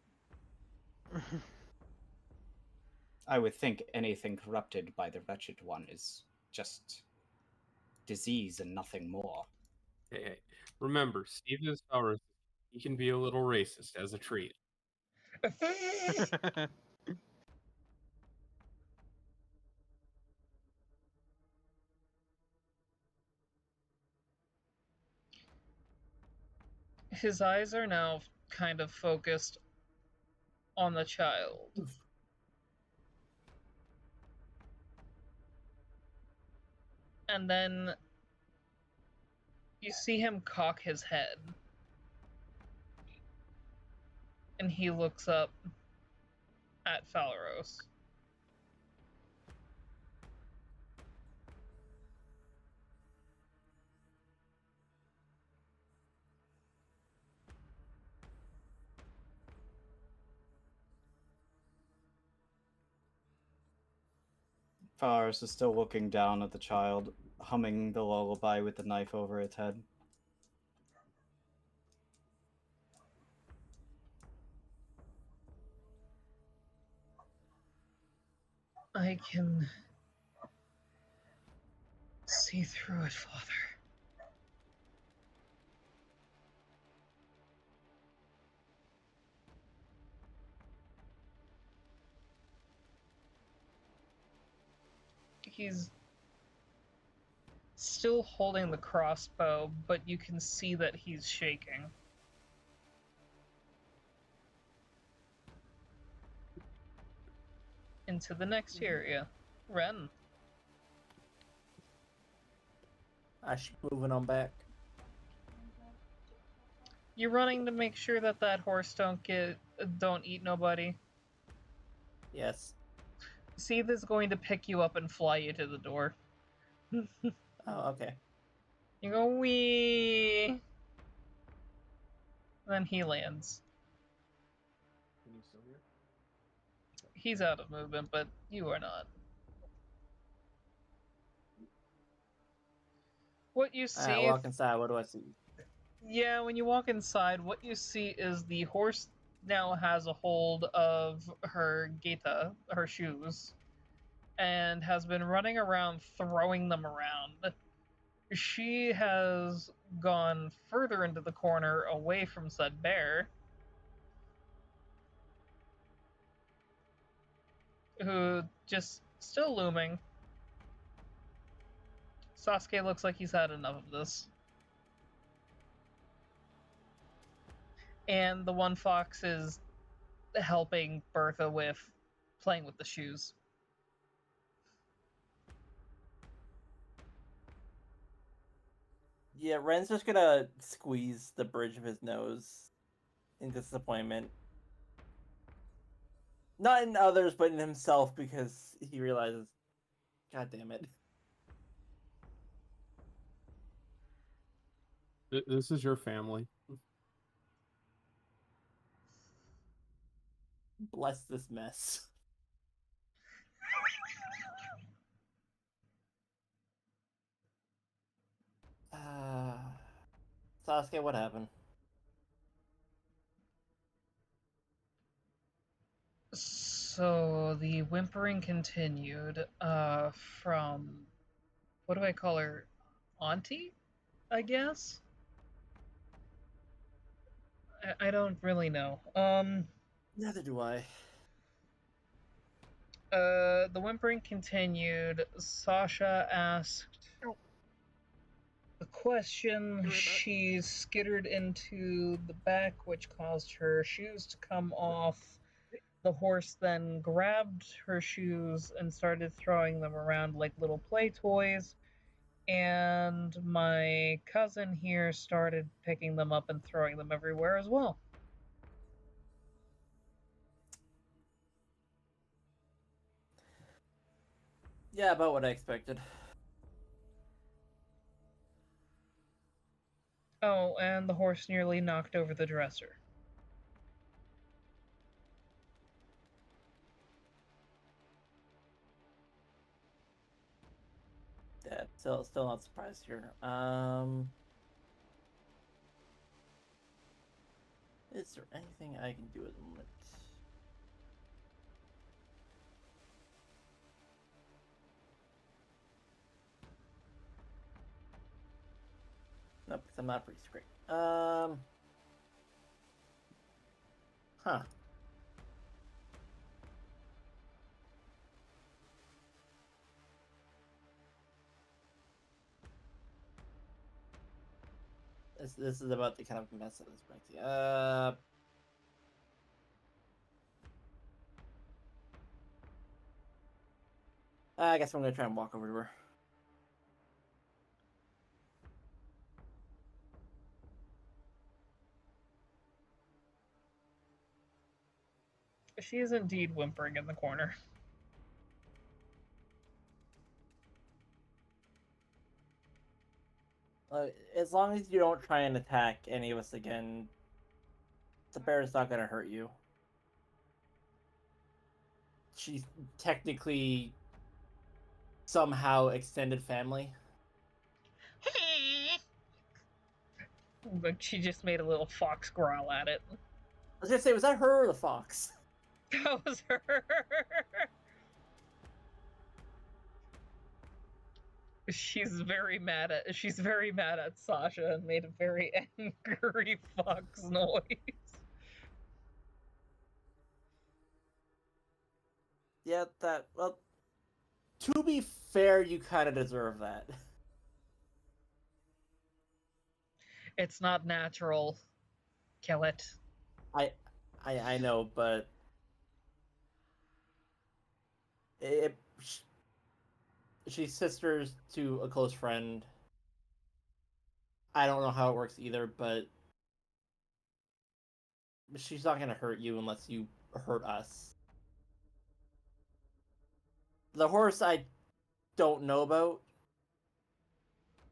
I would think anything corrupted by the Wretched One is just disease and nothing more. Hey, remember, Steve is ours. He can be a little racist as a treat. his eyes are now kind of focused on the child. And then you see him cock his head. And he looks up at Phalaros. Phalaros is still looking down at the child, humming the lullaby with the knife over its head. I can see through it, Father. He's still holding the crossbow, but you can see that he's shaking. Into the next area. Ren. I should moving on back. You running to make sure that that horse don't eat nobody? Yes. Seath is going to pick you up and fly you to the door. Oh, okay. You go wee. Then he lands. Can you still hear? He's out of movement, but you are not. What you see? I walk inside. What do I see? Yeah, when you walk inside, what you see is the horse now has a hold of her geta, her shoes, and has been running around throwing them around. She has gone further into the corner away from said bear, who just still looming. Sasuke looks like he's had enough of this. And the one fox is helping Bertha with playing with the shoes. Yeah, Ren's just gonna squeeze the bridge of his nose in disappointment. Not in others, but in himself, because he realizes, God damn it. This is your family. Bless this mess. Sasuke, what happened? So the whimpering continued from, what do I call her? Auntie, I guess? I don't really know. Neither do I. The whimpering continued. Sasha asked a question. She skittered into the back, which caused her shoes to come off. The horse then grabbed her shoes and started throwing them around like little play toys. And my cousin here started picking them up and throwing them everywhere as well. Yeah, about what I expected. Oh, and the horse nearly knocked over the dresser. Yeah, still not surprised here. Is there anything I can do at the moment? Nope, because I'm not pretty straight. Huh. This is about the kind of mess at this point. I guess I'm gonna try and walk over to her. She is indeed whimpering in the corner. As long as you don't try and attack any of us again, the bear is not gonna hurt you. She's technically somehow extended family. But she just made a little fox growl at it. I was gonna say, was that her or the fox? That was her. She's very mad at Sasha and made a very angry fox noise. Yeah, well, to be fair, you kind of deserve that. It's not natural. Kill it. I know, but she's sisters to a close friend. I don't know how it works either, but She's not gonna hurt you unless you hurt us. The horse I don't know about.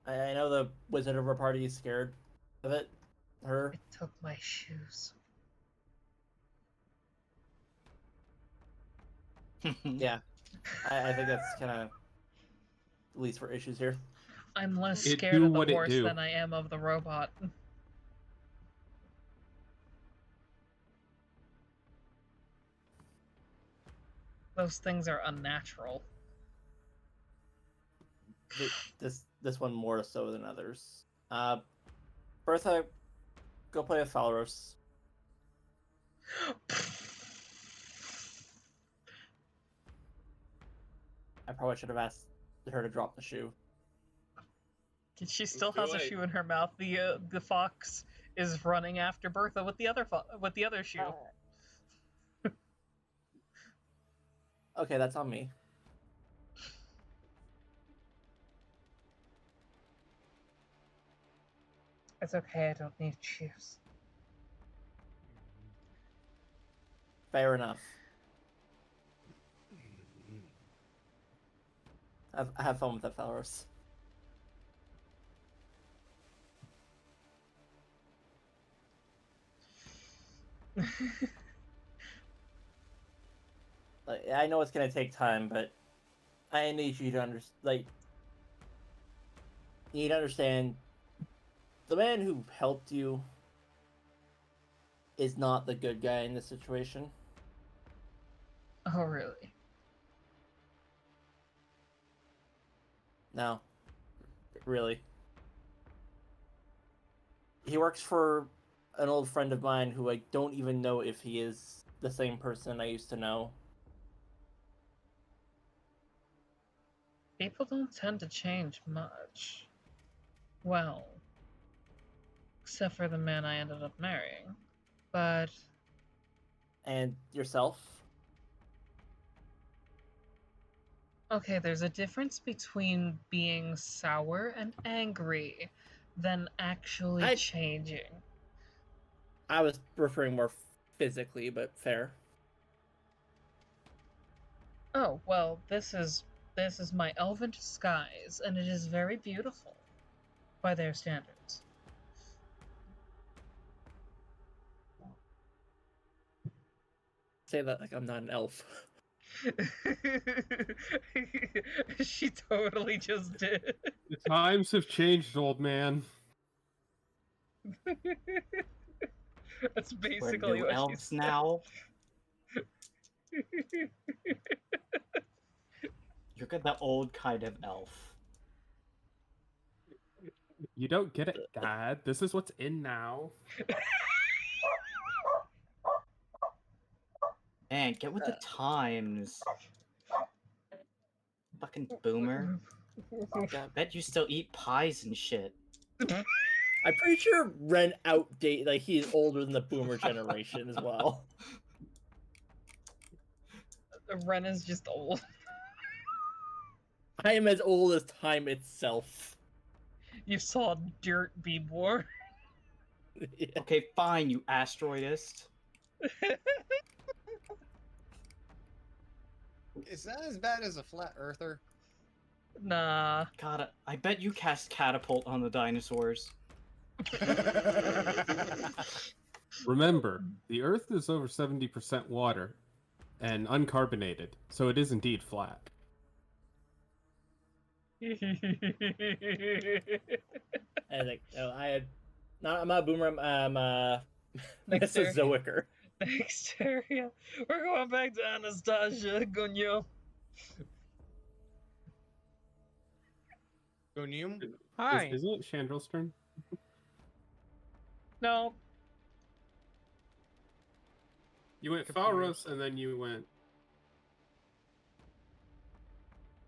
I know the wizard of our party is scared of it. Her. It took my shoes. Yeah. I think that's kind of the least for issues here. I'm less It scared do of the what it horse do. than I am of the robot. Those things are unnatural. This one more so than others. Bertha, go play with Falros. I probably should have asked her to drop the shoe. She still Too has a late. shoe in her mouth. The fox is running after Bertha with the other shoe. Okay, that's on me. It's okay. I don't need shoes. Fair enough. Have fun with that, Falros. Like, I know it's gonna take time, but I need you to understand. Like, you need to understand. The man who helped you is not the good guy in this situation. Oh, really? No, really. He works for an old friend of mine who I don't even know if he is the same person I used to know. People don't tend to change much. Well, except for the man I ended up marrying. But And yourself? okay, there's a difference between being sour and angry than actually changing. I was referring more physically, but fair. Oh, well, this is my elven disguise, and it is very beautiful by their standards. Say that like I'm not an elf. She totally just did. The times have changed, old man. That's We're basically new what elves she said. now. You're the old kind of elf. You don't get it, Dad. This is what's in now. Man, get with the times. Fucking boomer. I bet you still eat pies and shit. I'm pretty sure Ren outdate like he's older than the boomer generation as well. Ren is just old. I am as old as time itself. You saw dirt be born. Yeah. Okay, fine, you asteroidist. Is that as bad as a flat earther? Nah. God, I bet you cast catapult on the dinosaurs. Remember, the Earth is over 70% water and uncarbonated, so it is indeed flat. And like, no, I'm not a boomer. I'm Next Mesozoicer. Exteria. We're going back to Anastasia, Gonyo. Gonium? Hi. Isn't it Chandrill's turn? No. You went Falros and then you went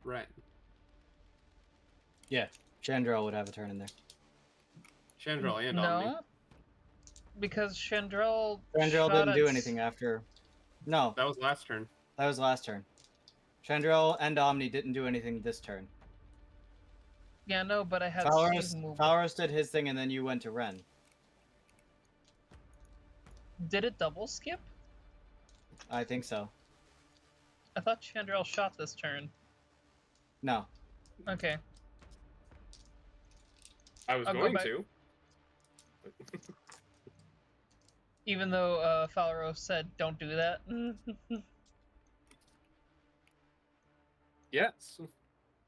Ren. Yeah, Chandrell would have a turn in there. Chandrell and No. Omni. Because Chandrell Didn't do anything after. No, That was last turn. that was last turn. Chandrell and Omni didn't do anything this turn. Yeah, no, but I had Falros, Steve move. Falros did his thing and then you went to Ren. Did it double skip? I think so. I thought Chandrel shot this turn. No. Okay. I was I'll go going back. to. Even though Falro said don't do that. Yes.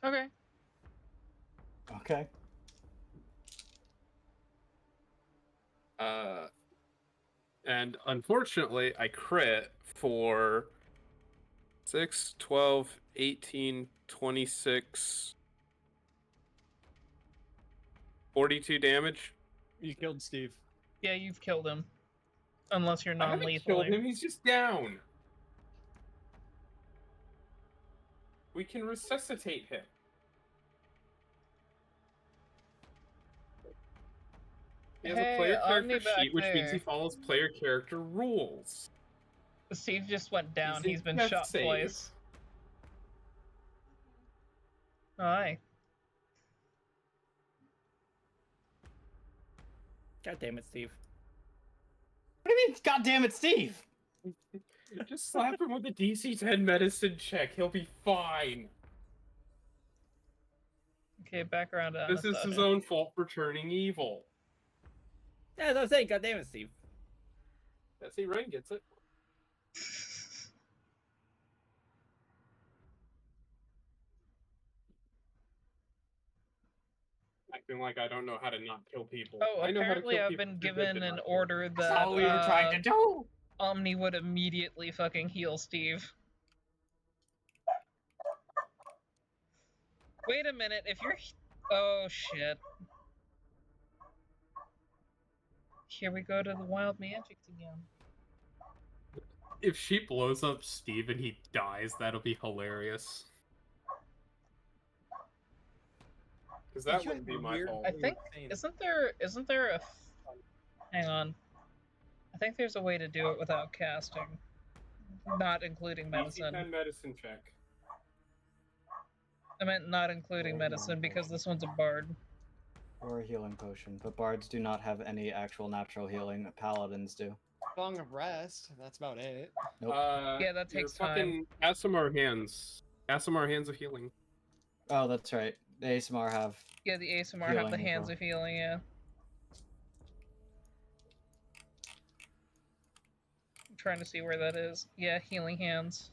Okay. Okay. And unfortunately, I crit for 6, 12, 18, 26, 42 damage. You killed Steve. Yeah, you've killed him. Unless you're I haven't killed non-lethal. him, he's just down. We can resuscitate him. He has a player Omni character back sheet, which means he there. follows player character rules. Steve just went down. in He's been death shot save. twice. Aye. God damn it, Steve. What do you mean, God damn it, Steve? Just slap him with a DC 10 medicine check. He'll be fine. Okay, back around to This is his own fault for turning evil. Yeah, that's what I'm saying. God damn it, Steve. That's see, Ren gets it. Acting like I don't know how to not kill people. Oh, I know how to apparently kill I've people. been They're good given to an not kill. order that That's all we were trying to do. Omni would immediately fucking heal Steve. Wait a minute, if you're... Oh, shit. Here we go to the wild magics again. If she blows up Steve and he dies, that'll be hilarious. Because that wouldn't be my fault. I think... Isn't there a... Hang on. I think there's a way to do it without casting. Not including medicine. DC 10 medicine check. I meant not including medicine because this one's a bard. Or a healing potion, but bards do not have any actual natural healing. Paladins do. Song of Rest. That's about it. Nope. Yeah, that takes time. Fucking ASMR hands. ASMR hands of healing. Oh, that's right. The ASMR have. Yeah, the ASMR have the healing as hands well. of healing, yeah. I'm trying to see where that is. Yeah, healing hands.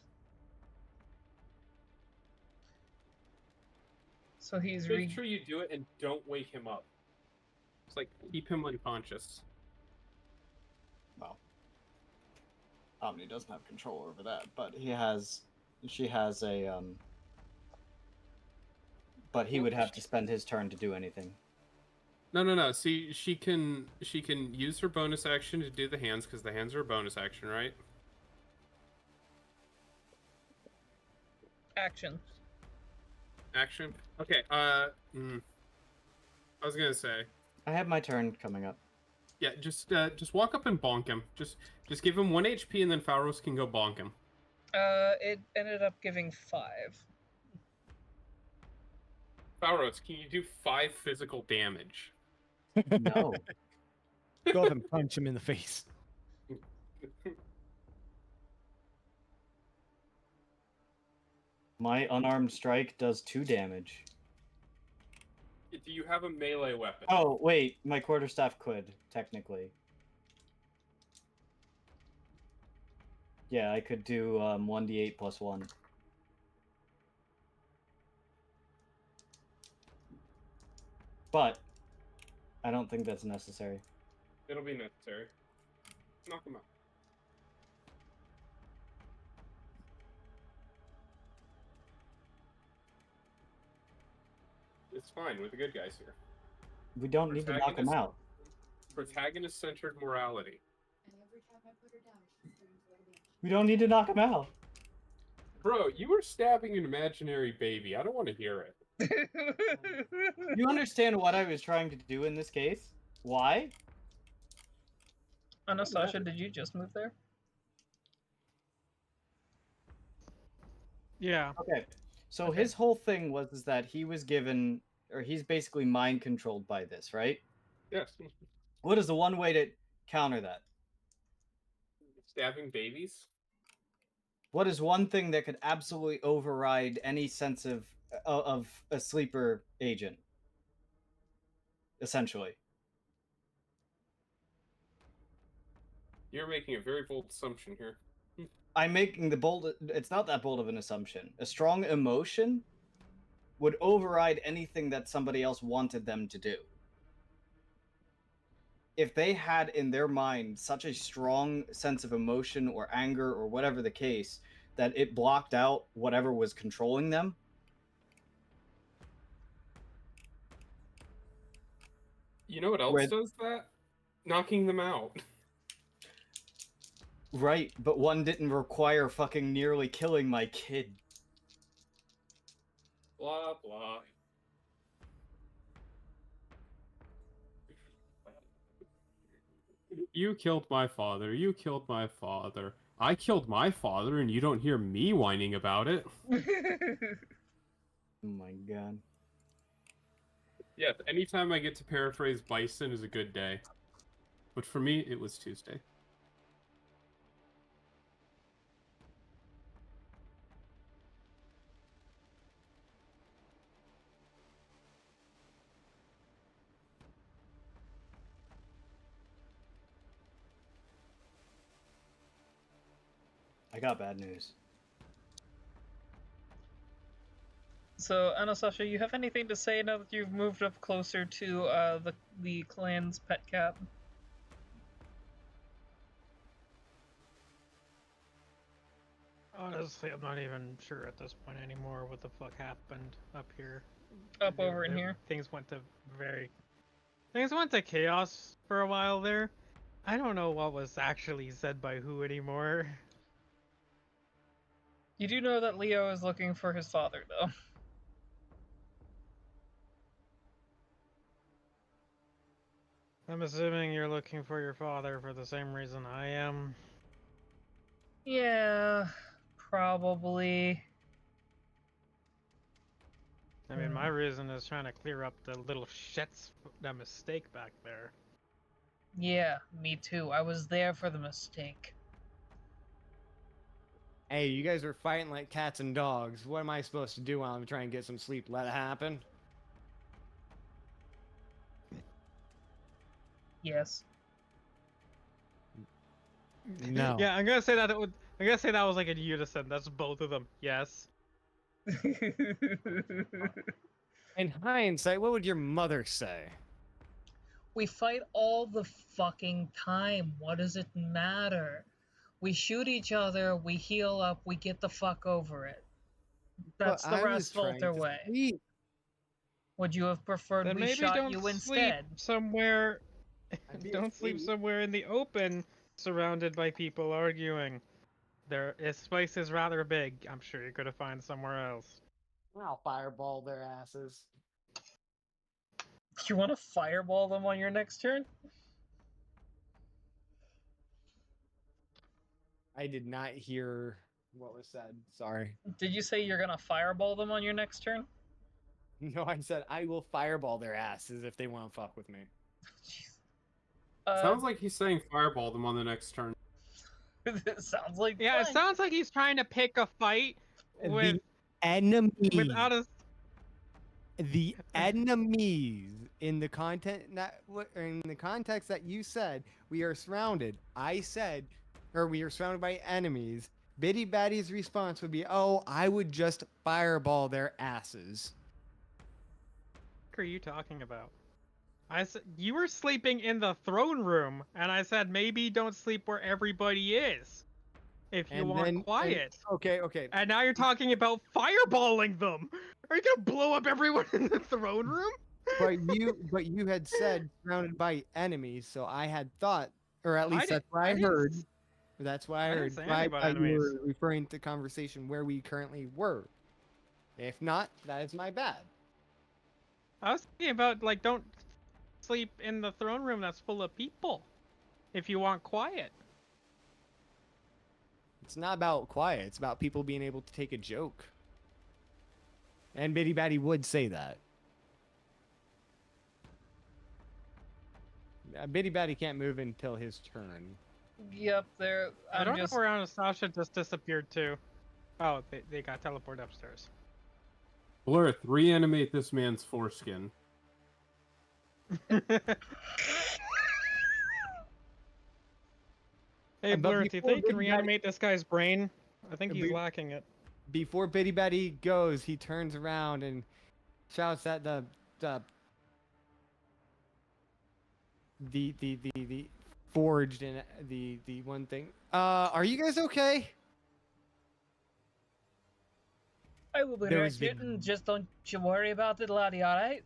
So he's Make sure you do it and don't wake him up. It's like, keep him unconscious. Well, Omni doesn't have control over that, but she has a, but he would have to spend his turn to do anything. No. See, she can use her bonus action to do the hands, because the hands are a bonus action, right? Action. Action? Okay, I was gonna say. I have my turn coming up. Yeah, just walk up and bonk him. Just give him 1 HP and then Falros can go bonk him. It ended up giving 5. Falros, can you do 5 physical damage? No. Go up and punch him in the face. My unarmed strike does 2 damage. Do you have a melee weapon? Oh, wait. My quarterstaff could, technically. Yeah, I could do 1d8 plus 1. But I don't think that's necessary. It'll be necessary. Knock him out. It's fine with the good guys here. We don't need to knock him out. Protagonist-centered morality. We don't need to knock him out. Bro, you were stabbing an imaginary baby. I don't want to hear it. You understand what I was trying to do in this case? Why? Anastasia, did you just move there? Yeah. Okay. So his whole thing was that he was given, or he's basically mind controlled by this, right? Yes. What is the one way to counter that? Stabbing babies? What is one thing that could absolutely override any sense of a sleeper agent? Essentially. You're making a very bold assumption here. I'm making the bold. It's not that bold of an assumption. A strong emotion would override anything that somebody else wanted them to do. If they had in their mind such a strong sense of emotion or anger or whatever the case that it blocked out whatever was controlling them. You know what else does that? Knocking them out. Right, but one didn't require fucking nearly killing my kid. Blah, blah. You killed my father. You killed my father. I killed my father, and you don't hear me whining about it. Oh my god. Yeah, anytime I get to paraphrase Bison is a good day. But for me, it was Tuesday. I got bad news. So, Anastasia, you have anything to say now that you've moved up closer to the clan's pet cat? Honestly, I'm not even sure at this point anymore what the fuck happened up here. Up over in here? Things went to chaos for a while there. I don't know what was actually said by who anymore. You do know that Leo is looking for his father, though. I'm assuming you're looking for your father for the same reason I am. Yeah, probably. I mean, my reason is trying to clear up the little shits, that mistake back there. Yeah, me too. I was there for the mistake. Hey, you guys are fighting like cats and dogs. What am I supposed to do while I'm trying to get some sleep? Let it happen? Yes. No. Yeah, I'm gonna say that was like a unison. That's both of them. Yes. In hindsight, what would your mother say? We fight all the fucking time. What does it matter? We shoot each other, we heal up, we get the fuck over it. That's But the I was Rasvolter trying to way. sleep. Would you have preferred Then we maybe shot don't you sleep instead? somewhere. I'd be Don't sleep asleep. somewhere in the open, surrounded by people arguing. This place is rather big. I'm sure you're gonna find somewhere else. I'll fireball their asses. You want to fireball them on your next turn? I did not hear what was said. Sorry. Did you say you're gonna fireball them on your next turn? No, I said I will fireball their asses if they want to fuck with me. Jeez. Sounds like he's saying fireball them on the next turn. It sounds like Yeah, fun. it sounds like he's trying to pick a fight with The enemies. without a. The enemies in the in the context that you said we are surrounded. I said, or we are surrounded by enemies. Biddy Batty's response would be, "Oh, I would just fireball their asses." What are you talking about? I said you were sleeping in the throne room, and I said maybe don't sleep where everybody is, if you want quiet. Okay. And now you're talking about fireballing them. Are you gonna blow up everyone in the throne room? But you had said surrounded by enemies, so I had thought, or at least didn't- that's what I I didn't heard. s- That's what I didn't heard. say So I anything about thought you enemies. were referring to conversation where we currently were. If not, that is my bad. I was thinking about like don't sleep in the throne room that's full of people, if you want quiet. It's not about quiet. It's about people being able to take a joke. And Biddy Batty would say that. Biddy Batty can't move until his turn. Yep, there. I I'm don't just. know where Anastasia just disappeared to. Oh, they got teleported upstairs. Blurth, reanimate this man's foreskin. Hey, But Blur, do you before think you can Bitty Batty, reanimate this guy's brain? I think he's Be- lacking it. before Bitty Batty goes, he turns around and shouts at the forged and the one thing. Are you guys okay? I will be There right was been- shooting. Just don't you worry about it, laddie. All right.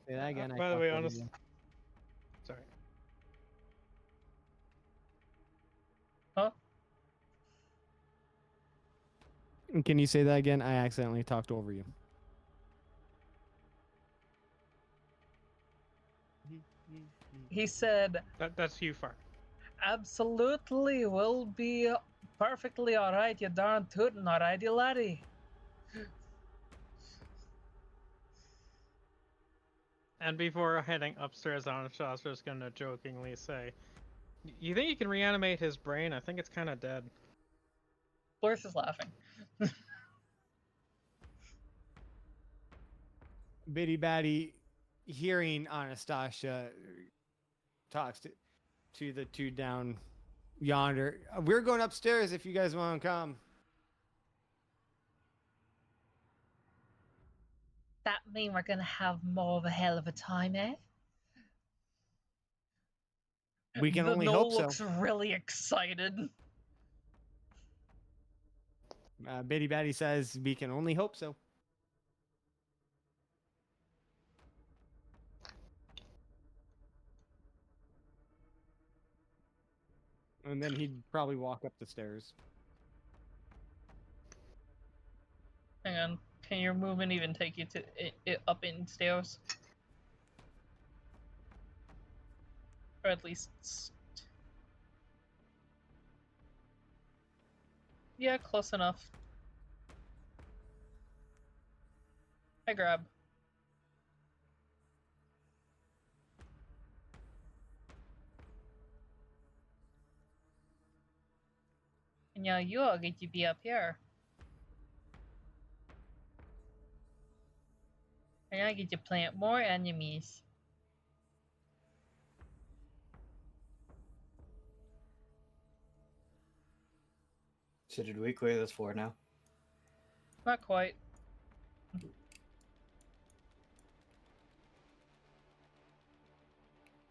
Say that again. I By the talked way, over honest. you. Sorry. Huh? Can you say that again? I accidentally talked over you. He said, That's you, Far. absolutely will be perfectly all right. You darn tootin', all righty, laddie. And before heading upstairs, Anastasia's gonna jokingly say, "You think you can reanimate his brain? I think it's kind of dead." Blurth is laughing. Bitty Batty, hearing Anastasia, talks to the two down yonder. We're going upstairs if you guys want to come. That mean we're gonna have more of a hell of a time, eh? We can The only Noel hope so. looks really excited. Bitty Batty says we can only hope so. And then he'd probably walk up the stairs. Hang on. Can your movement even take you to up in stairs? Or at least. Yeah, close enough. I grab. And now you all get to be up here. And I get to plant more enemies. So did we clear this floor now? Not quite.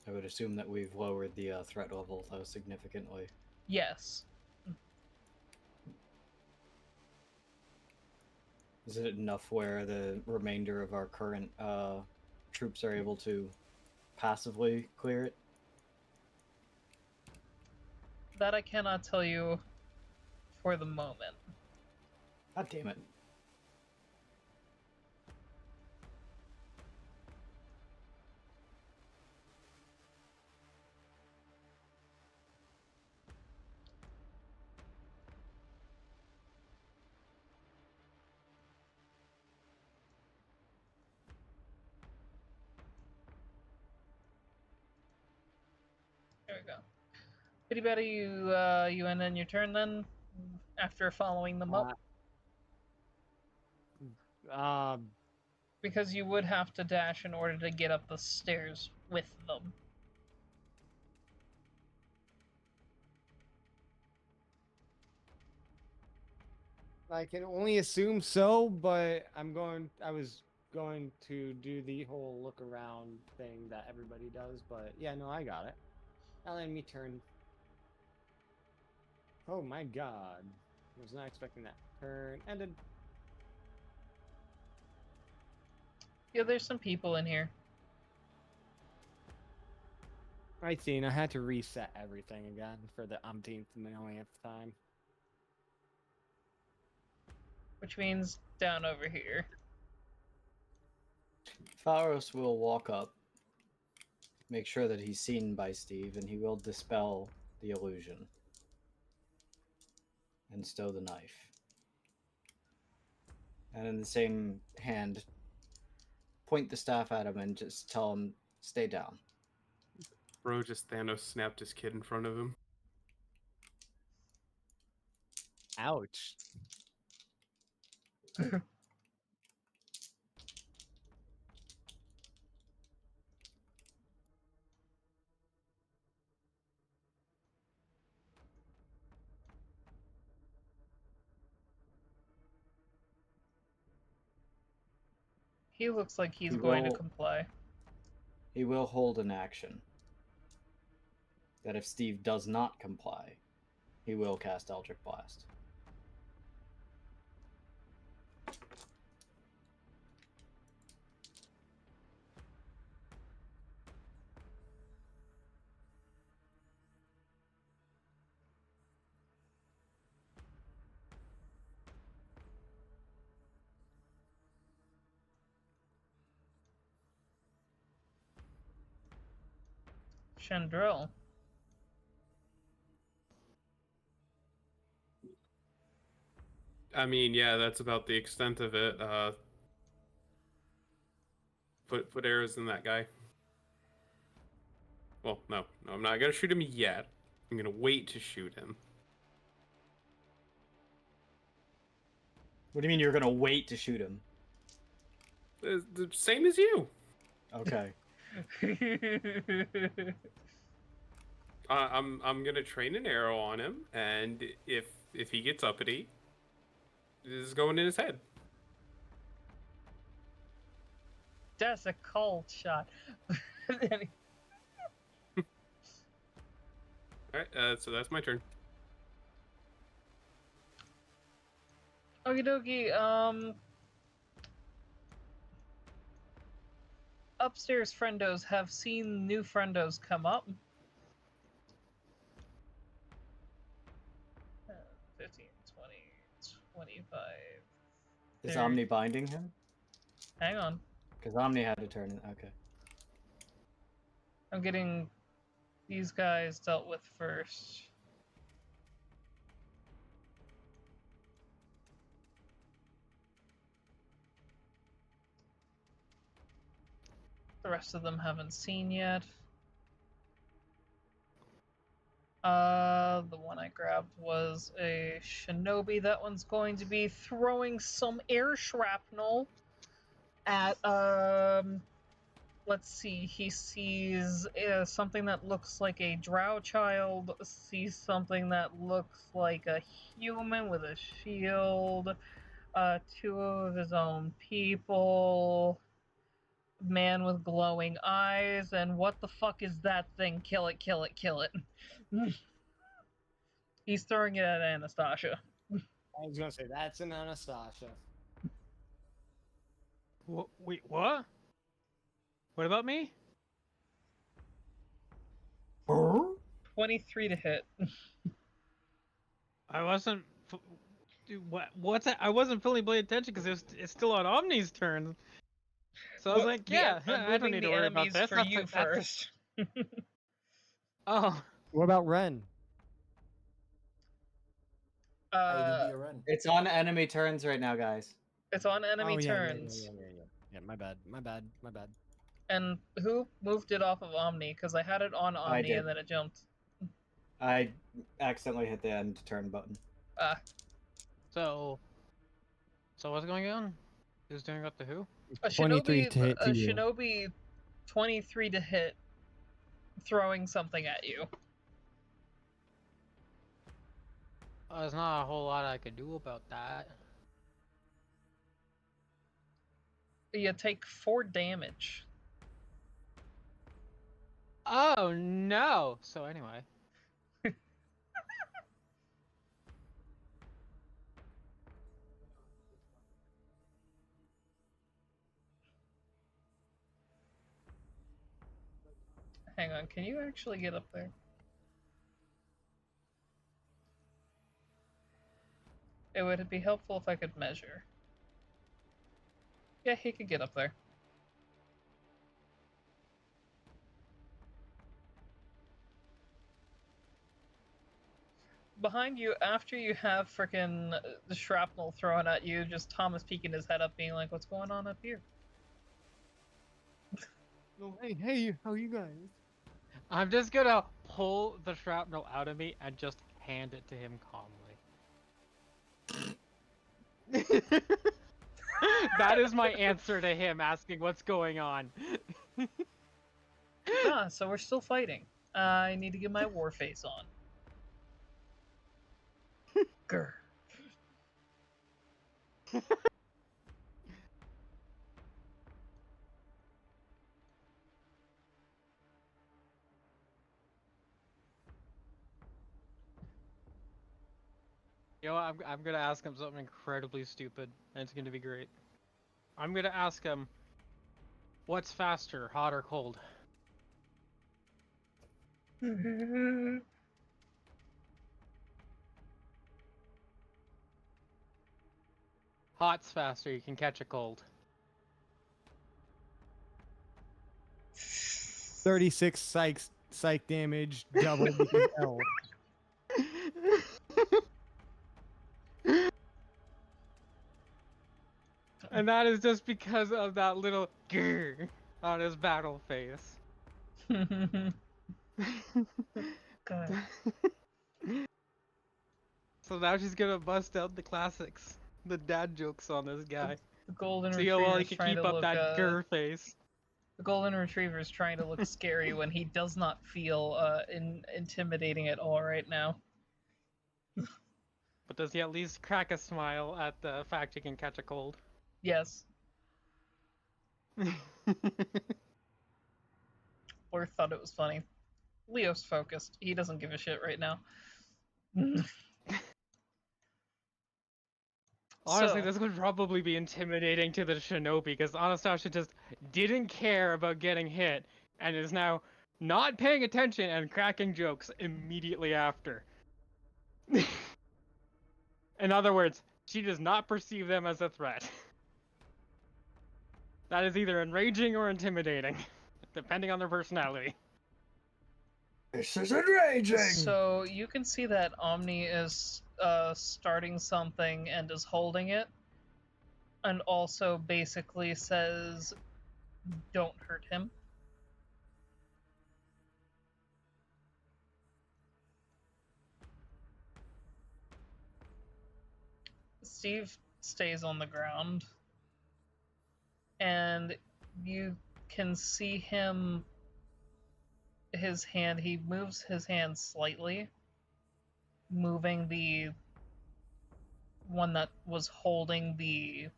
I would assume that we've lowered the threat level though significantly. Yes. Is it enough where the remainder of our current troops are able to passively clear it? That I cannot tell you for the moment. God damn it. There we go. Bitty Betty, you end in your turn then? After following them up? Because you would have to dash in order to get up the stairs with them. I can only assume so, but I was going to do the whole look around thing that everybody does, but yeah, no, I got it. Now let me turn. Oh my god. I was not expecting that. Turn ended. Yeah, there's some people in here. I seen. I had to reset everything again for the umpteenth millionth time. Which means down over here. Faros will walk up, make sure that he's seen by Steve, and he will dispel the illusion. And stow the knife. And in the same hand, point the staff at him and just tell him, stay down. Bro just Thanos snapped his kid in front of him. Ouch. He looks like he's He going to will- comply. He will hold an action. That if Steve does not comply, he will cast Eldritch Blast. Chandril. I mean, yeah, that's about the extent of it. Put arrows in that guy. Well, no, I'm not gonna shoot him yet. I'm gonna wait to shoot him. What do you mean you're gonna wait to shoot him? The same as you. Okay. I'm gonna train an arrow on him, and if he gets uppity, this is going in his head. That's a cold shot. Alright, so that's my turn. Okie dokie, upstairs friendos have seen new friendos come up. 15, 20, 25. Is 30. Omni binding him? Hang on. Because Omni had to turn it. Okay. I'm getting these guys dealt with first. The rest of them haven't seen yet. The one I grabbed was a shinobi. That one's going to be throwing some air shrapnel at, let's see, he sees something that looks like a drow child, sees something that looks like a human with a shield, two of his own people, man with glowing eyes, and what the fuck is that thing? Kill it, kill it, kill it. He's throwing it at Anastasia. I was gonna say that's an Anastasia. Wait, what? What about me? 23 to hit. I wasn't. Dude, what's that? I wasn't fully paying attention because it's still on Omni's turn. So I was like, yeah, I don't need to worry about this. For you first. Oh. What about Ren? It's on enemy turns right now, guys. It's on enemy turns. Yeah, my bad. And who moved it off of Omni? Because I had it on I Omni did. and then it jumped. I accidentally hit the end turn button. So what's going on? Who's doing what to who? A 23 to hit to you. shinobi 23 to hit, throwing something at you. There's not a whole lot I could do about that. You take 4 damage. Oh no! So anyway. Hang on, can you actually get up there? It would be helpful if I could measure. Yeah, he could get up there. Behind you, after you have frickin' the shrapnel thrown at you, just Thomas peeking his head up being like, what's going on up here? Oh, hey, how you guys? I'm just gonna pull the shrapnel out of me and just hand it to him calmly. That is my answer to him asking what's going on. So we're still fighting. I need to get my war face on. Grr. You know what? I'm gonna ask him something incredibly stupid, and it's gonna be great. I'm gonna ask him, what's faster, hot or cold? Hot's faster, you can catch a cold. 36 psych damage, double because L. And that is just because of that little grrr on his battle face. God. So now she's gonna bust out the classics, the dad jokes on this guy. The golden See how well he retriever's can trying keep to up look. that grr face. The golden retriever's trying to look scary when he does not feel intimidating at all right now. But does he at least crack a smile at the fact he can catch a cold? Yes. Or thought it was funny. Leo's focused. He doesn't give a shit right now. Honestly, So- this would probably be intimidating to the shinobi because Anastasia just didn't care about getting hit and is now not paying attention and cracking jokes immediately after. In other words, she does not perceive them as a threat. That is either enraging or intimidating, depending on their personality. This is enraging! So you can see that Omni is starting something and is holding it, and also basically says, "Don't hurt him." Steve stays on the ground, and you can see him. His hand. He moves his hand slightly, moving the one that was holding the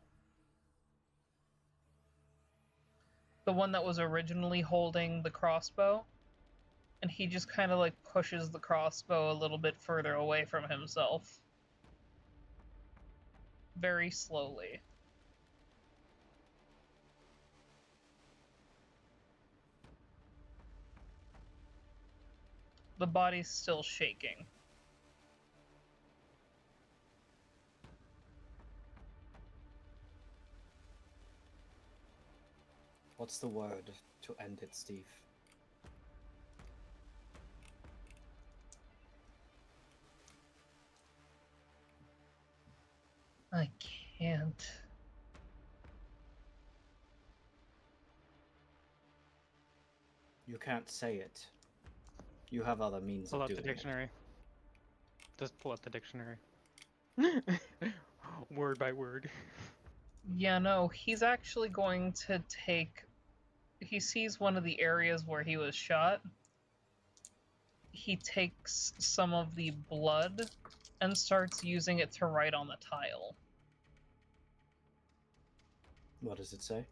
one that was originally holding the crossbow, and he just kind of like pushes the crossbow a little bit further away from himself. Very slowly. The body's still shaking. What's the word to end it, Steve? I can't. You can't say it. You have other means Pull of up doing the it. dictionary. Just pull up the dictionary. Word by word. Yeah, no, he's actually going to take. He sees one of the areas where he was shot. He takes some of the blood and starts using it to write on the tile. What does it say?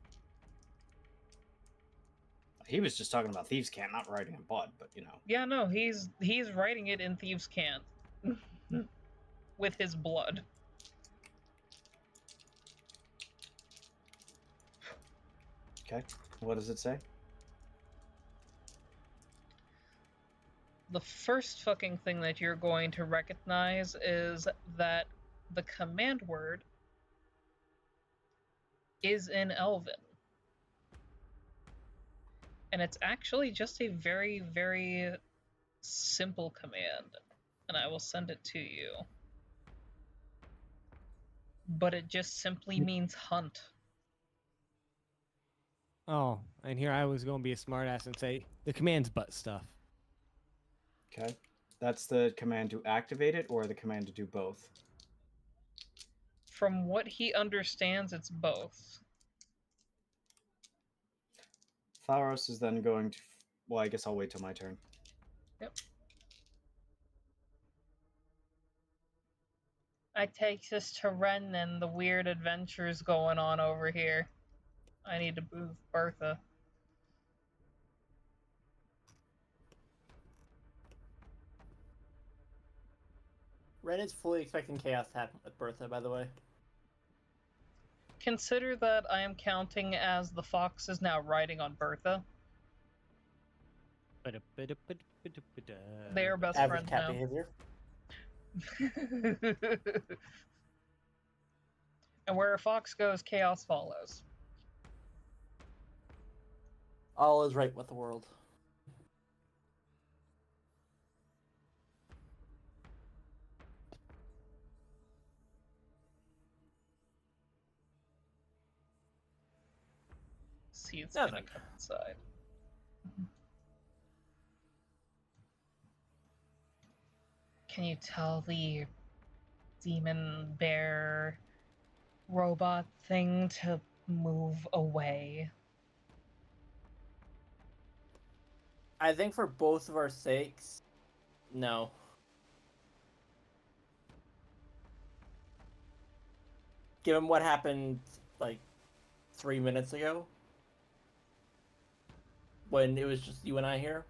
He was just talking about Thieves' Cant, not writing in blood, but you know. Yeah, no, he's writing it in Thieves' Cant with his blood. Okay, what does it say? The first fucking thing that you're going to recognize is that the command word is in Elven. And it's actually just a very, very simple command. And I will send it to you. But it just simply means hunt. Oh, and here I was going to be a smartass and say the command's butt stuff. Okay. That's the command to activate it or the command to do both? From what he understands, it's both. Tharos is then going to... Well, I guess I'll wait till my turn. Yep. I take this to Ren and the weird adventures going on over here. I need to move Bertha. Ren is fully expecting chaos to happen with Bertha, by the way. Consider that I am counting as the fox is now riding on Bertha. They are best Average friends cat now. behavior. And where a fox goes, chaos follows. All is right with the world. See, it's Nothing. gonna come inside. Can you tell the demon bear robot thing to move away? I think for both of our sakes, no. Given what happened, like, 3 minutes ago, when it was just you and I here.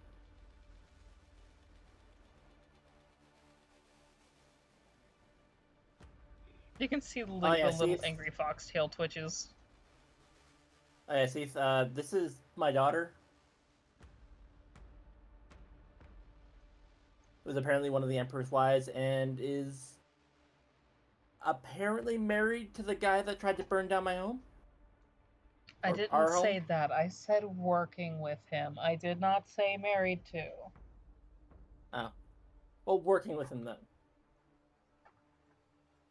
You can see like yeah, the see, little angry foxtail twitches. Oh, yeah, see, this is my daughter. Who's apparently one of the Emperor's wives and is apparently married to the guy that tried to burn down my home. I Or didn't our say home. that. I said working with him. I did not say married to. Oh. Well, working with him then.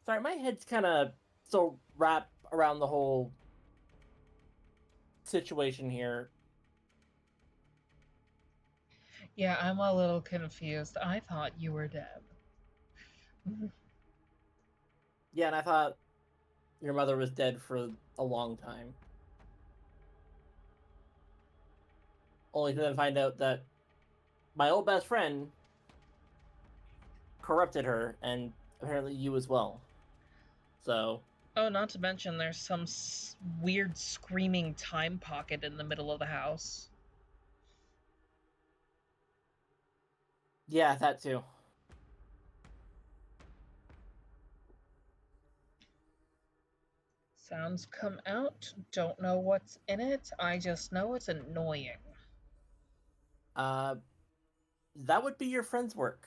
Sorry, my head's kind of still wrapped around the whole situation here. Yeah, I'm a little confused. I thought you were dead. Yeah, and I thought your mother was dead for a long time. Only to then find out that my old best friend corrupted her, and apparently you as well. So... Oh, not to mention there's some weird screaming time pocket in the middle of the house. Yeah, that too. Sounds come out. Don't know what's in it. I just know it's annoying. That would be your friend's work.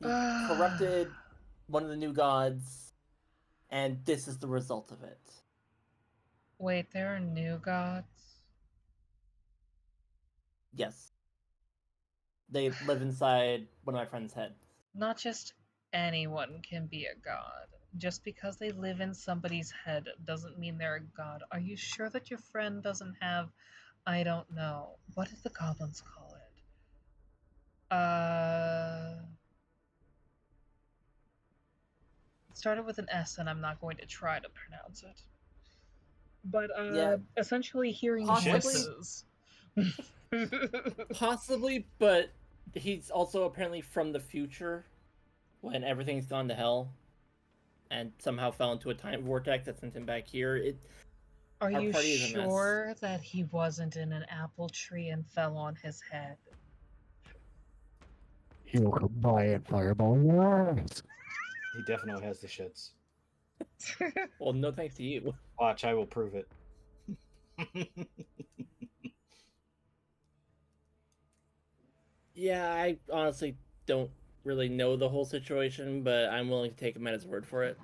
He corrupted one of the new gods, and this is the result of it. Wait, there are new gods? Yes. They live inside one of my friend's head. Not just anyone can be a god. Just because they live in somebody's head doesn't mean they're a god. Are you sure that your friend doesn't have, I don't know, what did the goblins call it? It started with an S and I'm not going to try to pronounce it. But Yeah, essentially hearing possibly. voices. Possibly, but he's also apparently from the future when everything's gone to hell and somehow fell into a time vortex that sent him back here. Are Our you party is a mess. sure that he wasn't in an apple tree and fell on his head? You can buy it fireball your ass. He definitely has the shits. Well, no thanks to you. Watch, I will prove it. Yeah, I honestly don't really know the whole situation, but I'm willing to take him at his word for it.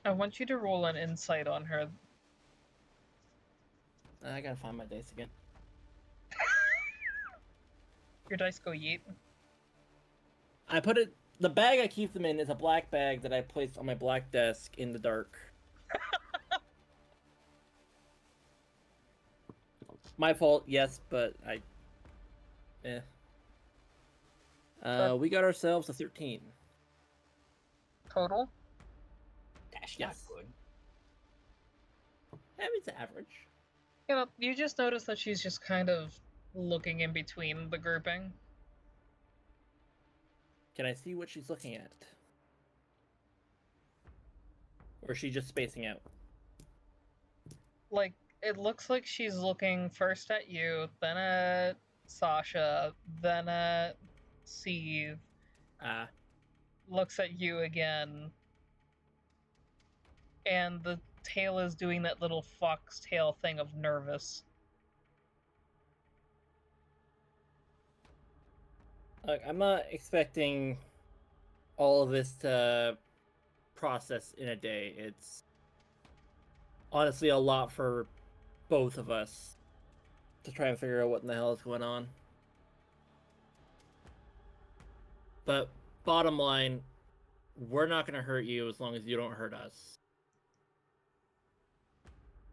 I want you to roll an insight on her. I gotta find my dice again. Your dice go yeet. I put it. The bag I keep them in is a black bag that I placed on my black desk in the dark. My fault, yes, but I. We got ourselves a 13. Total? That's Yes. not good. It's average. You know, you just notice that she's just kind of looking in between the grouping. Can I see what she's looking at? Or is she just spacing out? Like, it looks like she's looking first at you, then at Sasha, then at Steve. Looks at you again. And the tail is doing that little foxtail thing of nervous. Look, I'm not expecting all of this to process in a day. It's honestly a lot for both of us to try and figure out what in the hell is going on. But bottom line, we're not going to hurt you as long as you don't hurt us.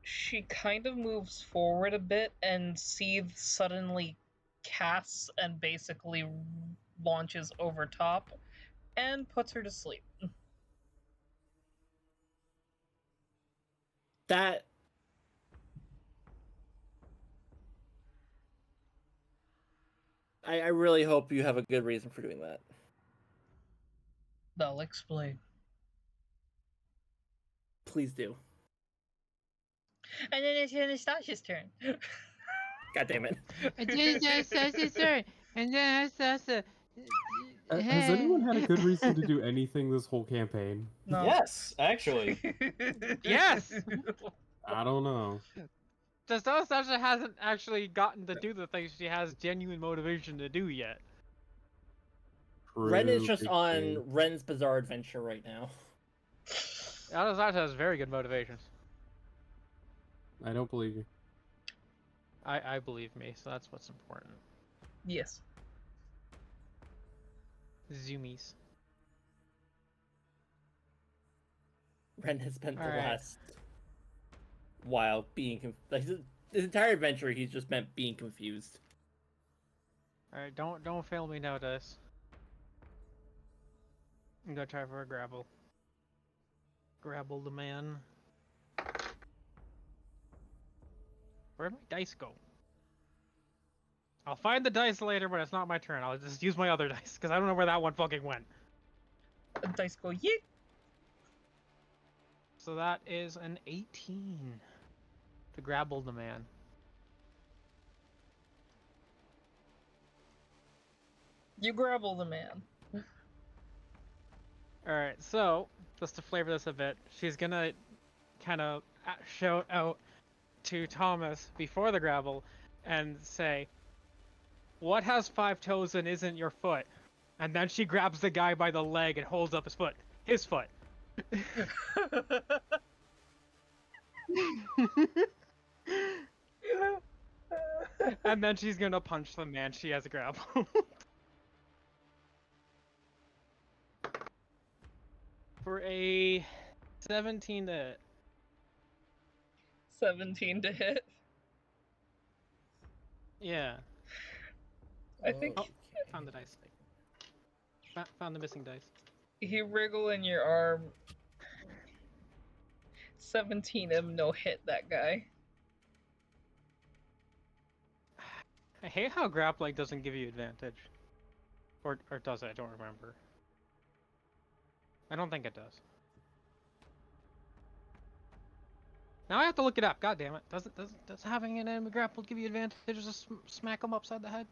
She kind of moves forward a bit, and Seethe suddenly casts and basically launches over top and puts her to sleep. That... I really hope you have a good reason for doing that. They'll explain. Please do. And then it's Anastasia's turn. God damn it. And then Anastasia's turn. And then Anastasia. Has anyone had a good reason to do anything this whole campaign? No. Yes, actually. Yes! I don't know. Just Anastasia hasn't actually gotten to do the things she has genuine motivation to do yet. Ren is just Big on thing. Ren's Bizarre Adventure right now. Anastasia has very good motivations. I don't believe you. I believe me, so that's what's important. Yes. Zoomies. Ren has spent the Alright. last while being like this entire adventure he's just meant being confused. Alright, don't fail me now, Dice. I'm gonna try for a grapple. Grapple the man. Where'd my dice go? I'll find the dice later, but it's not my turn. I'll just use my other dice, because I don't know where that one fucking went. The dice go yeet. So that is an 18 to grapple the man. You grapple the man. Alright, so, just to flavor this a bit, she's gonna kind of shout out to Thomas before the grapple and say, "What has 5 toes and isn't your foot?" And then she grabs the guy by the leg and holds up his foot. His foot. And then she's gonna punch the man she has grappled. For a 17 to hit. 17 to hit. Yeah. I think Oh, found the dice. Found the missing dice. he wriggle in your arm. 17 no hit that guy. I hate how grappling doesn't give you advantage. Or does it? I don't remember. I don't think it does. Now I have to look it up. God damn it! Does having an enemy grapple give you advantage? Just smack them upside the head.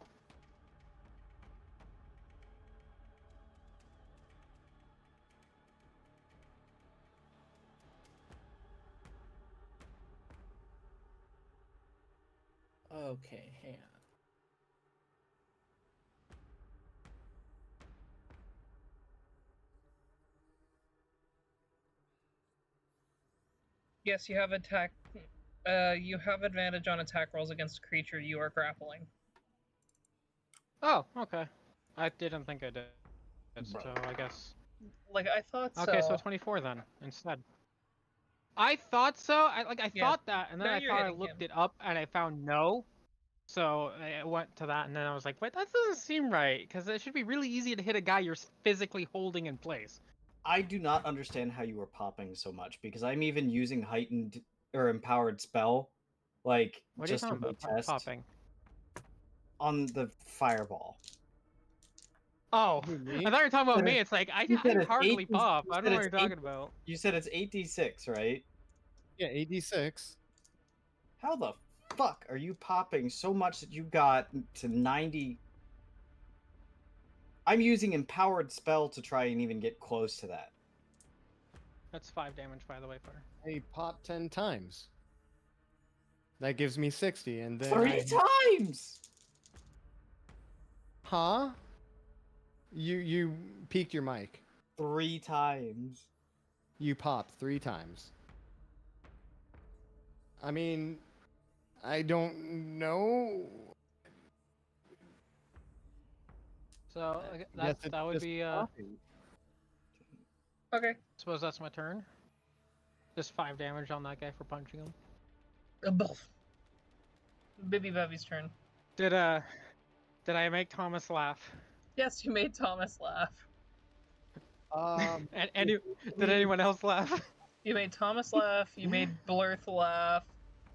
Okay, hang on. Yes, you have attack. You have advantage on attack rolls against a creature you are grappling. Oh, okay. I didn't think I did. So I guess. Like I thought so. Okay, so 24 then instead. I thought so. I Yeah. thought that, and then Now I you're thought I hitting looked him. it up and I found no. So I went to that, and then I was like, wait, that doesn't seem right, because it should be really easy to hit a guy you're physically holding in place. I do not understand how you were popping so much because I'm even using heightened or empowered spell, like What are you just to talking about? retest Popping. on the fireball. Oh, Who, me? I thought you were talking about said me. it- It's like I You said it's hardly 8 pop. you I don't said know what it's you're 8 talking about. You said it's 8d6, right? Yeah, 86. How the fuck are you popping so much that you got to 90? I'm using empowered spell to try and even get close to that. That's 5 damage, by the way, Fire. I popped 10 times. That gives me 60, and then 3 times! Huh? You peaked your mic. 3 times. You popped 3 times. I mean, I don't know. So Guess it's that would just be popping. Okay. Suppose that's my turn. Just 5 damage on that guy for punching him. Bibby Bubby's turn. Did I make Thomas laugh? Yes, you made Thomas laugh. And did anyone else laugh? You made Thomas laugh. You made Blurth laugh.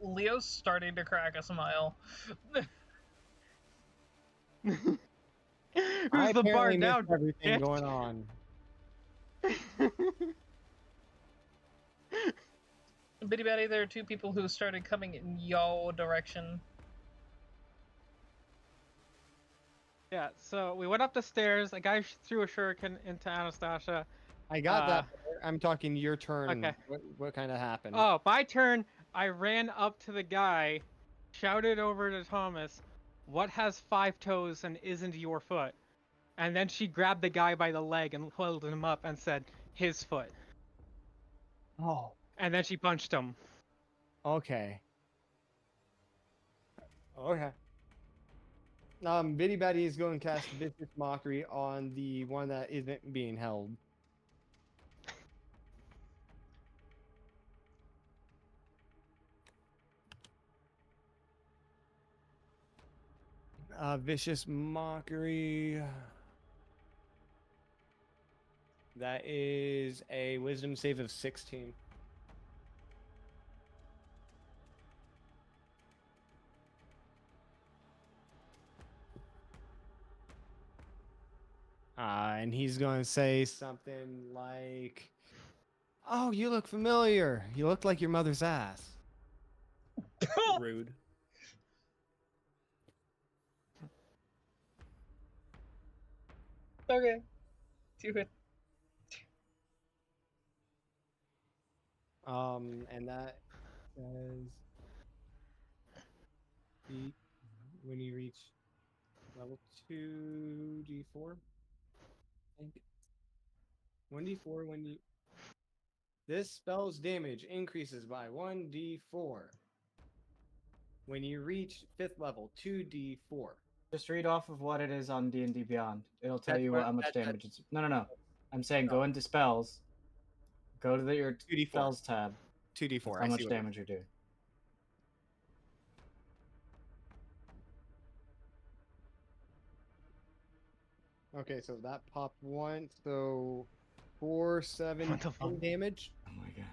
Leo's starting to crack a smile. Who's I the apparently bard now? missed everything bitch? going on. Bitty Batty, there are 2 people who started coming in your direction. Yeah, so we went up the stairs. A guy threw a shuriken into Anastasia. I got that. I'm talking your turn. Okay. What kind of happened? Oh, my turn. I ran up to the guy, shouted over to Thomas, "What has 5 toes and isn't your foot?" And then she grabbed the guy by the leg and held him up and said, "His foot." Oh. And then she punched him. Okay. Okay. Bitty Batty is going to cast Vicious Mockery on the one that isn't being held. Vicious Mockery. That is a Wisdom save of 16. And he's going to say something like, "Oh, you look familiar. You look like your mother's ass." Rude. Okay. Do it. And that says when you reach level 2d4. I think 1d4 when you. This spell's damage increases by 1d4. When you reach 5th level, 2d4. Just read off of what it is on D&D Beyond. It'll tell That's you what- how much that- damage it's... No. I'm saying go into spells. Go to your 2d4. spells tab. 2d4. How much damage you're doing. Okay, so that popped once. So 4, 7, 10 damage. Oh my god.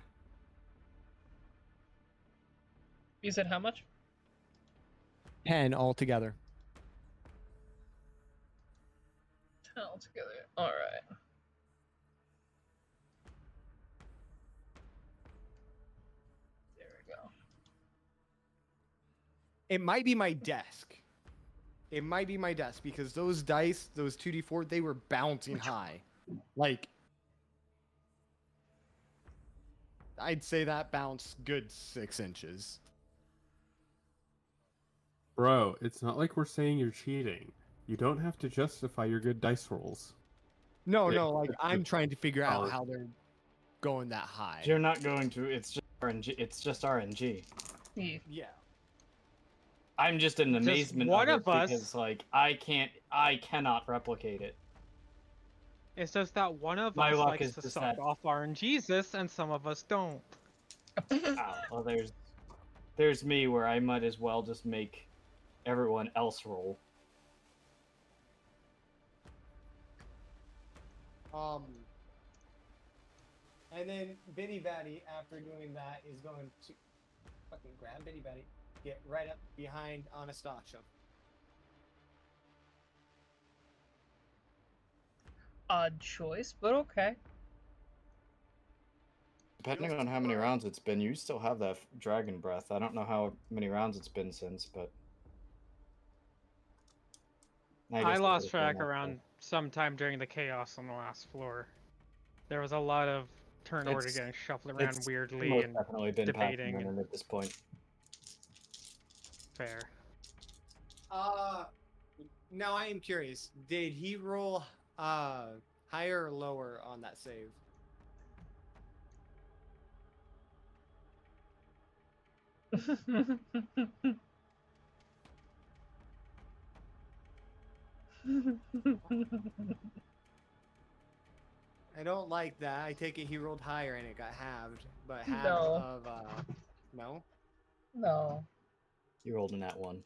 You said how much? 10 altogether. 10 altogether. Alright. There we go. It might be my desk. It might be my desk because those dice, those 2d4, they were bouncing high. Like, I'd say that bounced good 6 inches. Bro, it's not like we're saying you're cheating. You don't have to justify your good dice rolls. No, Yeah, like it's I'm just trying to figure out solid. how they're going that high. You're not going to. It's just RNG. It's just RNG. Yeah. I'm just in amazement one of it of us- because, like, I cannot replicate it. It's just that one of My us luck likes is to just suck that. off RNGesus and some of us don't. Oh, well, there's me where I might as well just make everyone else roll. And then Bitty Batty, after doing that, is going to fucking grab Bitty Batty, get right up behind Anastasia. Odd choice, but okay. Depending on how many rounds it's been, you still have that dragon breath. I don't know how many rounds it's been since, but I guess lost that would track go around sometime during the chaos on the last floor. There was a lot of turn order It's- getting shuffled around it's weirdly most and definitely been past debating. minute And at this point. fair. Now I am curious. Did he roll higher or lower on that save? I don't like that. I take it he rolled higher and it got halved, but halved No. of no. No. You rolled in that one.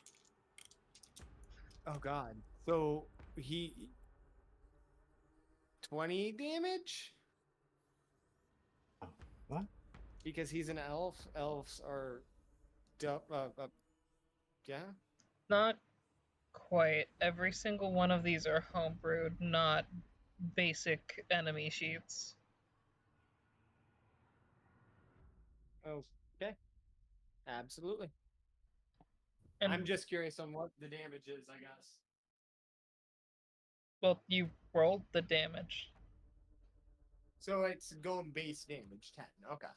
Oh god. So he 20 damage? What? Because he's an elf. Elves are yeah. Not quite. Every single one of these are homebrewed, not basic enemy sheets. Okay. Absolutely. And I'm just curious on what the damage is, I guess. well, you rolled the damage. So it's going base damage 10. Okay.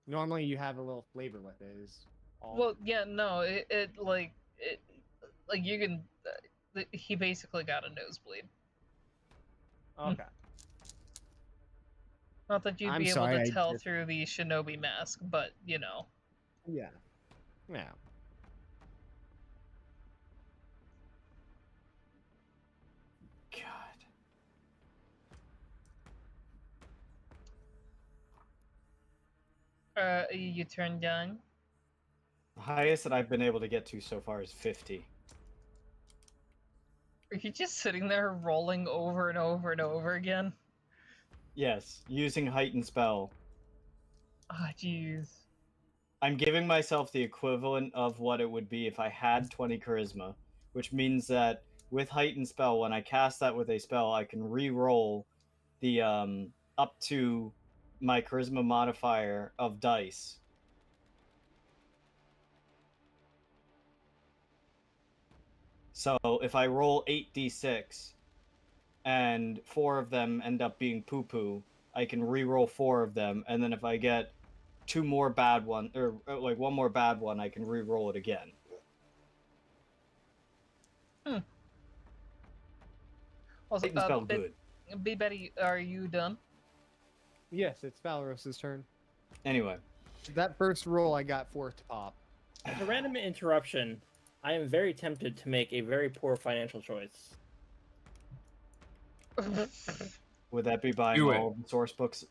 Normally you have a little flavor with it. Is all. Well, yeah, no, it like you can. He basically got a nosebleed. Okay. Not that you'd I'm be sorry, able to I tell just- through the shinobi mask, but you know. Yeah. Yeah. God. You turned down. The highest that I've been able to get to so far is 50. Are you just sitting there rolling over and over and over again? Yes, using heightened spell. Ah, jeez. I'm giving myself the equivalent of what it would be if I had 20 charisma, which means that with heightened spell, when I cast that with a spell, I can re-roll the up to my charisma modifier of dice. So if I roll 8d6 and 4 of them end up being poo-poo, I can re-roll 4 of them, and then if I get 2 more bad one, or like 1 more bad one, I can re-roll it again. Also, Spell good. B Betty, are you done? Yes, it's Valoros's turn. Anyway. That first roll I got 4 to pop. As a random interruption, I am very tempted to make a very poor financial choice. Would that be buying Do it. all the source books?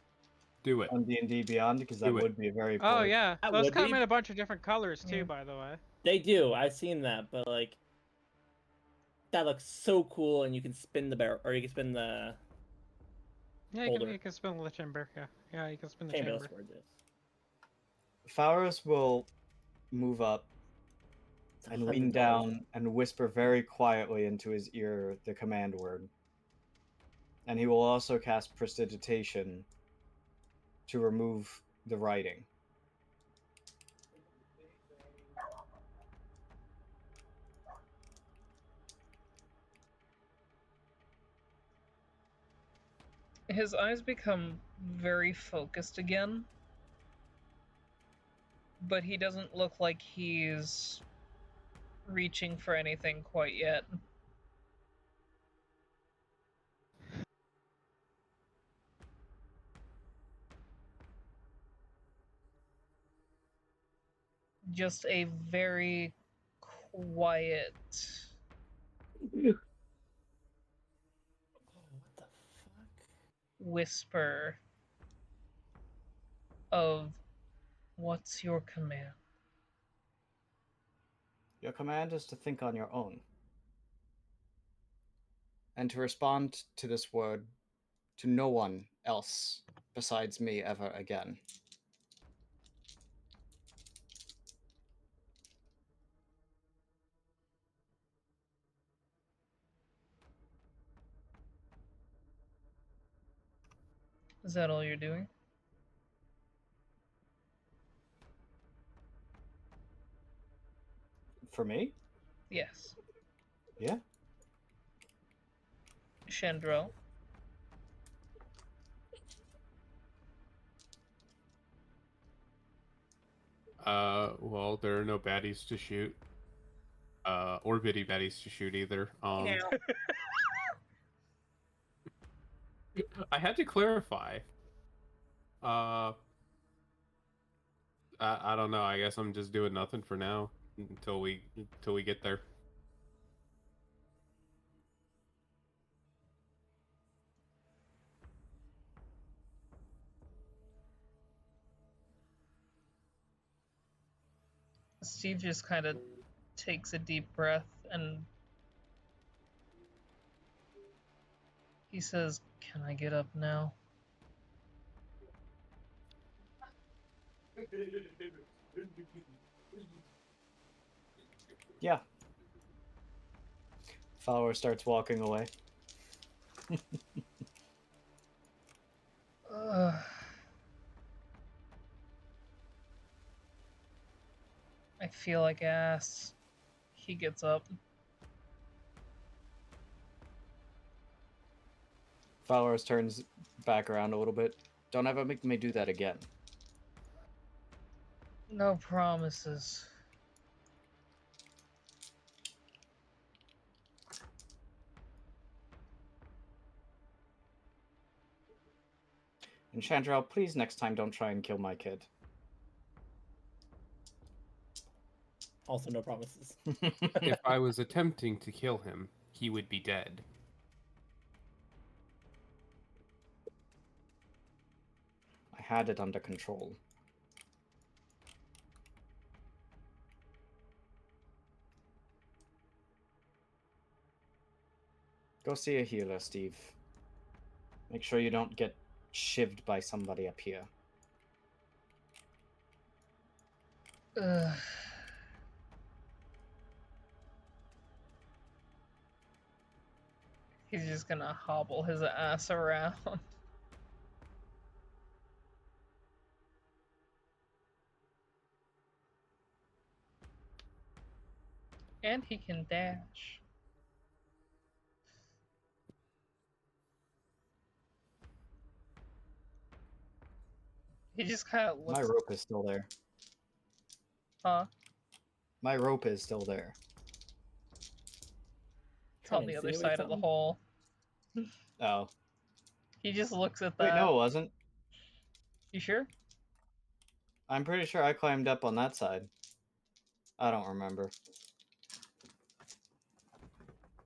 Do it. On D&D Beyond, because that Do it. would be a very. Oh yeah, That those would come be. in a bunch of different colors too, Yeah. by the way. They do. I've seen that, but like, that looks so cool, and you can spin the barrel, or you can spin the. Yeah, you can spin the chamber. Yeah, you can spin the chamber. That's gorgeous. Pharos will move up and lean $100. down and whisper very quietly into his ear the command word. And he will also cast Prestidigitation to remove the writing. His eyes become very focused again, but he doesn't look like he's reaching for anything quite yet. Just a very quiet. What the whisper of, "What's your command?" Your command is to think on your own, and to respond to this word to no one else besides me ever again. Is that all you're doing? For me? Yes. Yeah. Chandro. Well, there are no baddies to shoot. Or bitty baddies to shoot either. I had to clarify. I don't know. I guess I'm just doing nothing for now until we get there. Steve just kind of takes a deep breath and he says, "Can I get up now?" Yeah. Follower starts walking away. I feel like ass. He gets up. Followers turns back around a little bit. Don't ever make me do that again. No promises. And Chandrel, please next time don't try and kill my kid. Also, no promises. If I was attempting to kill him, he would be dead. I had it under control. Go see a healer, Steve. Make sure you don't get shivved by somebody up here. Ugh. He's just gonna hobble his ass around. And he can dash. He just kind of looks. My rope is still there. Huh? My rope is still there. It's on the other side of the hole. Oh. He just looks at that. Wait, no, it wasn't. You sure? I'm pretty sure I climbed up on that side. I don't remember.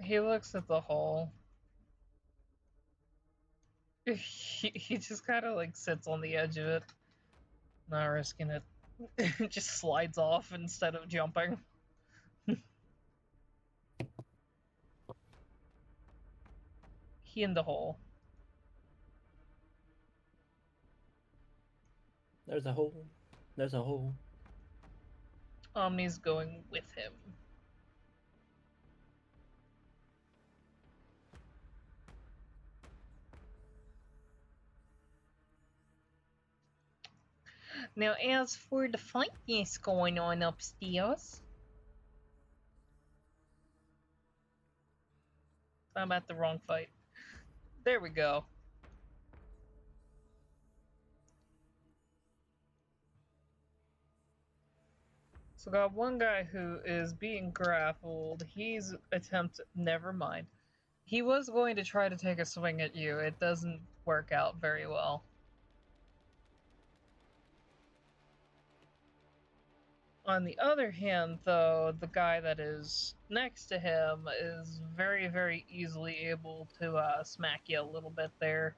He looks at the hole. He just kind of like sits on the edge of it. Not risking it. Just slides off instead of jumping. He in the hole. There's a hole. There's a hole. Omni's going with him. Now, as for the fight that's going on upstairs, I'm at the wrong fight. There we go. So got one guy who is being grappled. He's never mind. He was going to try to take a swing at you. It doesn't work out very well. On the other hand, though, the guy that is next to him is very, very easily able to smack you a little bit there.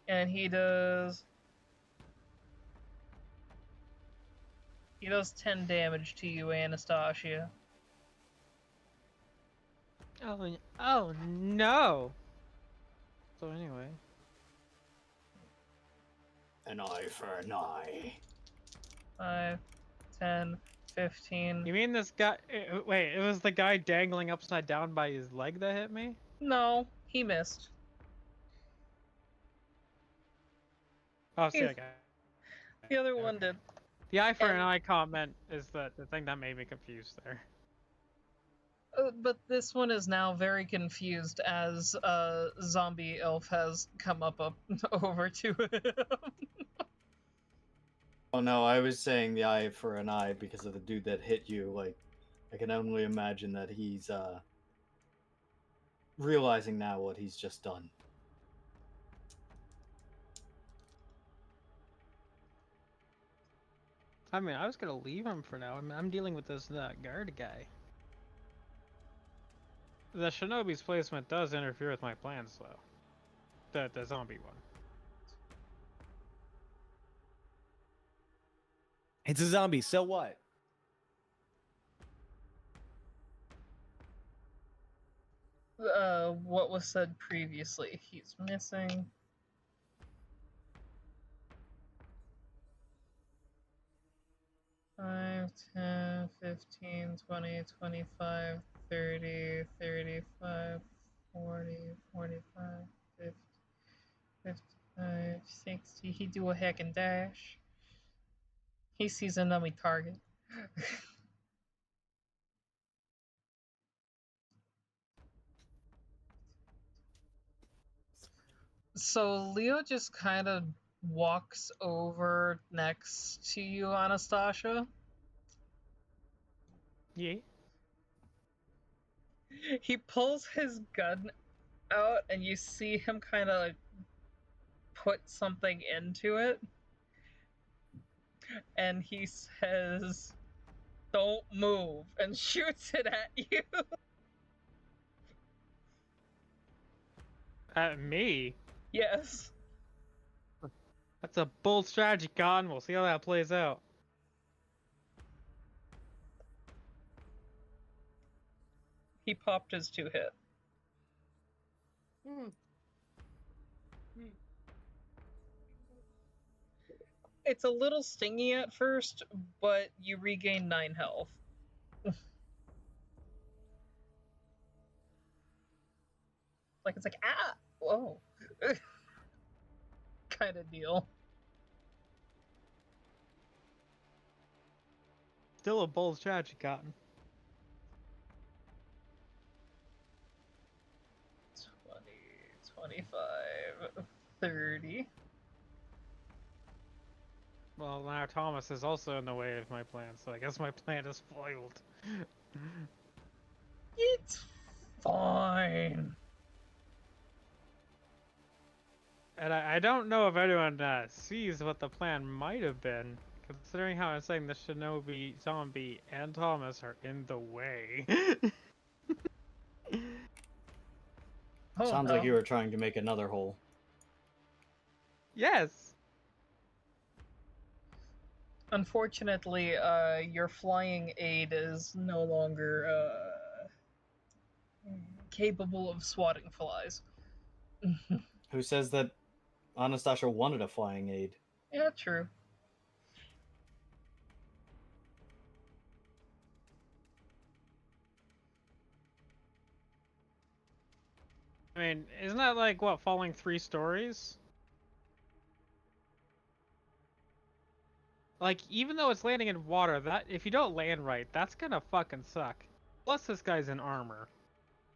And he does 10 damage to you, Anastasia. Oh no. So anyway. An eye for an eye. 5, 10, 15. You mean this guy? Wait, it was the guy dangling upside down by his leg that hit me? No, he missed. Oh, see, He's- okay. The other one did. The eye for an And- eye comment is the thing that made me confused there. But this one is now very confused as zombie elf has come up over to him. Oh no, I was saying the eye for an eye because of the dude that hit you. Like, I can only imagine that he's realizing now what he's just done. I mean, I was gonna leave him for now. I'm dealing with this guard guy. The shinobi's placement does interfere with my plans, though. The zombie one. It's a zombie, so what? What was said previously? He's missing. Five, 10, 15, 20, 25, 30, 35, 40, 45, 50, 55, 60. He do a heck and dash. He sees an enemy target. So Leo just kind of walks over next to you, Anastasia. Yeah. He pulls his gun out, and you see him kind of put something into it. And he says, "Don't move," and shoots it at you. At me? Yes. That's a bold strategy, Con. We'll see how that plays out. He popped his 2-hit. It's a little stingy at first, but you regain 9 health. It's like, ah, whoa. Kind of deal. Still a bold strategy, Cotton. 20, 25, 30. Well, now Thomas is also in the way of my plan, so I guess my plan is foiled. It's fine. And I don't know if anyone sees what the plan might have been, considering how I'm saying the shinobi, zombie, and Thomas are in the way. Sounds like you were trying to make another hole. Yes. Unfortunately, your flying aid is no longer capable of swatting flies. Who says that Anastasia wanted a flying aid? Yeah, true. I mean, isn't that like, what, falling 3 stories? Like, even though it's landing in water, that if you don't land right, that's gonna fucking suck. Plus, this guy's in armor.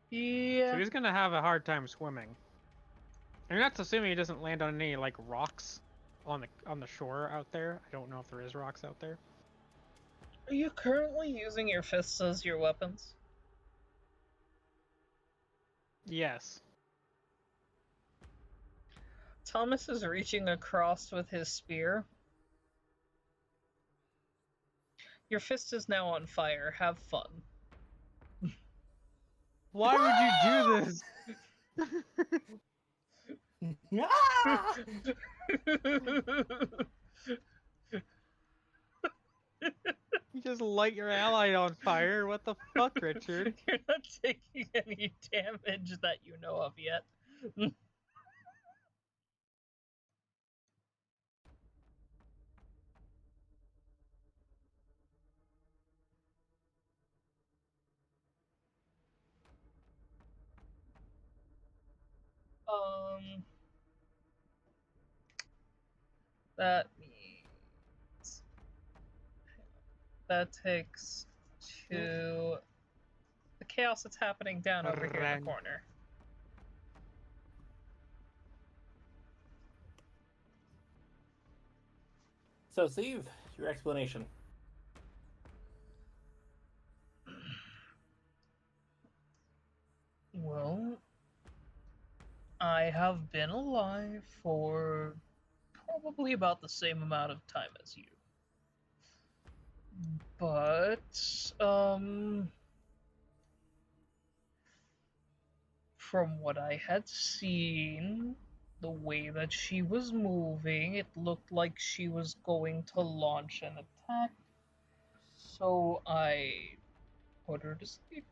Yeah. So he's gonna have a hard time swimming. And that's assuming he doesn't land on any, like, rocks on the shore out there. I don't know if there is rocks out there. Are you currently using your fists as your weapons? Yes. Thomas is reaching across with his spear. Your fist is now on fire. Have fun. Why would you do this? Ah! You just light your ally on fire. What the fuck, Richard? You're not taking any damage that you know of yet. That means that takes to the chaos that's happening down over here in the corner. So, Steve, your explanation. Well, I have been alive for probably about the same amount of time as you. But, from what I had seen, the way that she was moving, it looked like she was going to launch an attack. So I put her to sleep.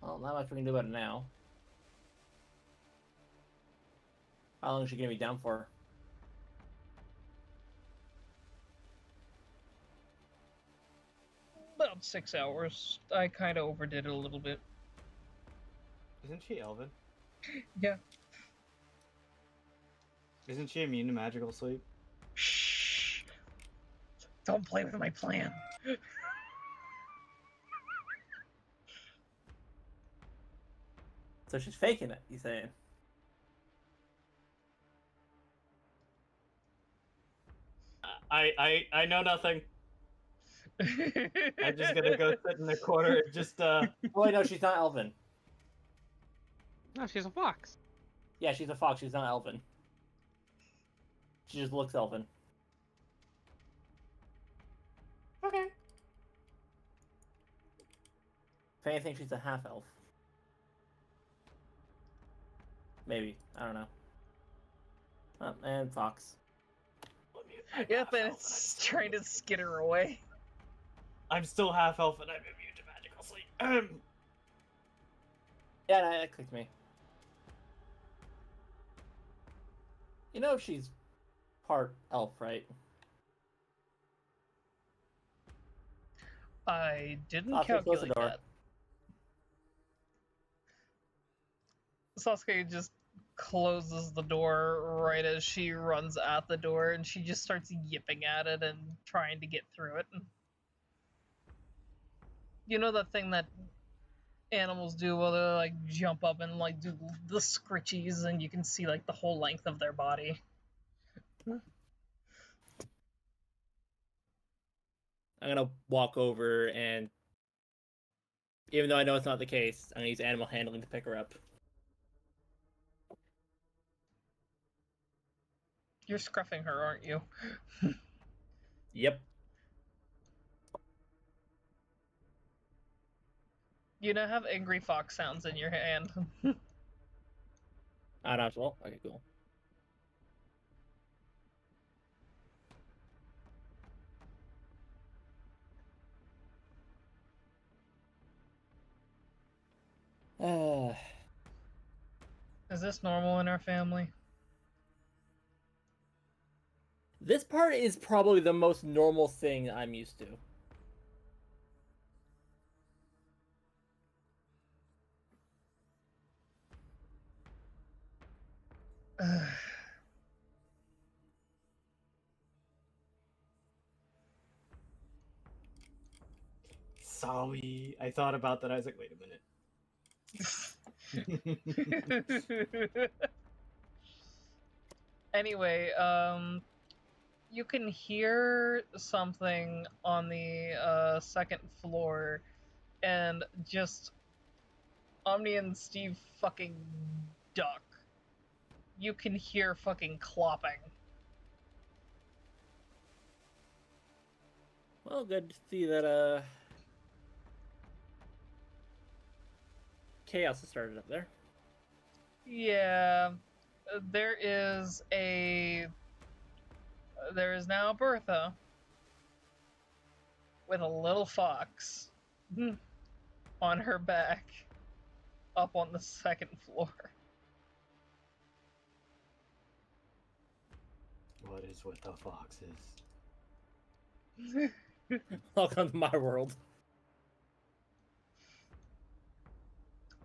Well, not much we can do about it now. How long is she gonna be down for? About 6 hours. I kind of overdid it a little bit. Isn't she Elven? Yeah. Isn't she immune to magical sleep? Shh. Don't play with my plan. So she's faking it, you saying? I know nothing. I'm just gonna go sit in the corner and just Oh wait, no, she's not Elven. No, she's a fox. Yeah, she's a fox. She's not Elven. She just looks Elven. Okay. If anything, she's a half elf. Maybe. I don't know. Oh, and fox. Yep, and it's trying to skitter away. I'm still half elf and I'm immune to magical sleep. Yeah, that clicked me. You know she's part elf, right? I didn't Sasuke, close the calculate door. that. Sasuke just closes the door right as she runs at the door, and she just starts yipping at it and trying to get through it. You know that thing that animals do while they like jump up and like do the scritchies, and you can see like the whole length of their body. I'm gonna walk over and, even though I know it's not the case, I'm gonna use animal handling to pick her up. You're scruffing her, aren't you? Yep. You now have angry fox sounds in your hand. Ah, not well. Okay, cool. Is this normal in our family? This part is probably the most normal thing I'm used to. Sorry. I thought about that. I was like, wait a minute. Anyway, you can hear something on the second floor, and just Omni and Steve fucking duck. you can hear fucking clopping. Well, good to see that chaos has started up there. Yeah, there is now Bertha with a little fox on her back up on the second floor. What is with the foxes? Welcome to my world.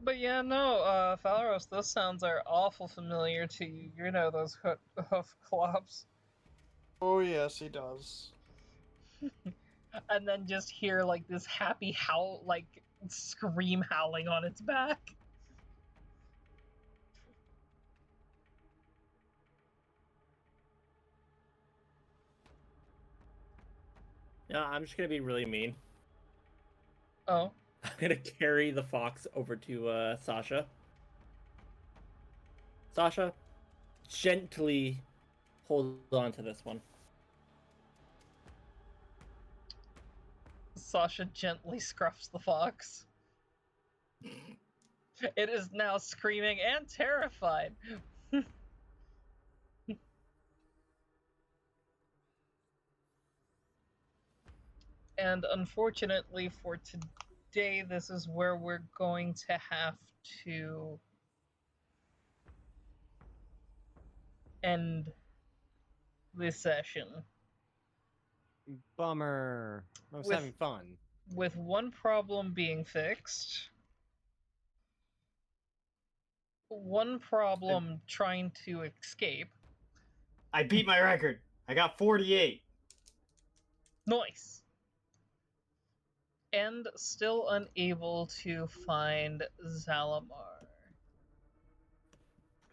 But yeah, no, Phalaros, those sounds are awful familiar to you. You know those hoof clops. Oh yes, he does. And then just hear like this happy howl, like scream howling on its back. Yeah, I'm just gonna be really mean. Oh. I'm gonna carry the fox over to Sasha. Sasha, gently hold on to this one. Sasha gently scruffs the fox. It is now screaming and terrified. And unfortunately for today, this is where we're going to have to end this session. Bummer. I was having fun. With one problem being fixed. One problem trying to escape. I beat my record. I got 48. Nice. And still unable to find Zalamar.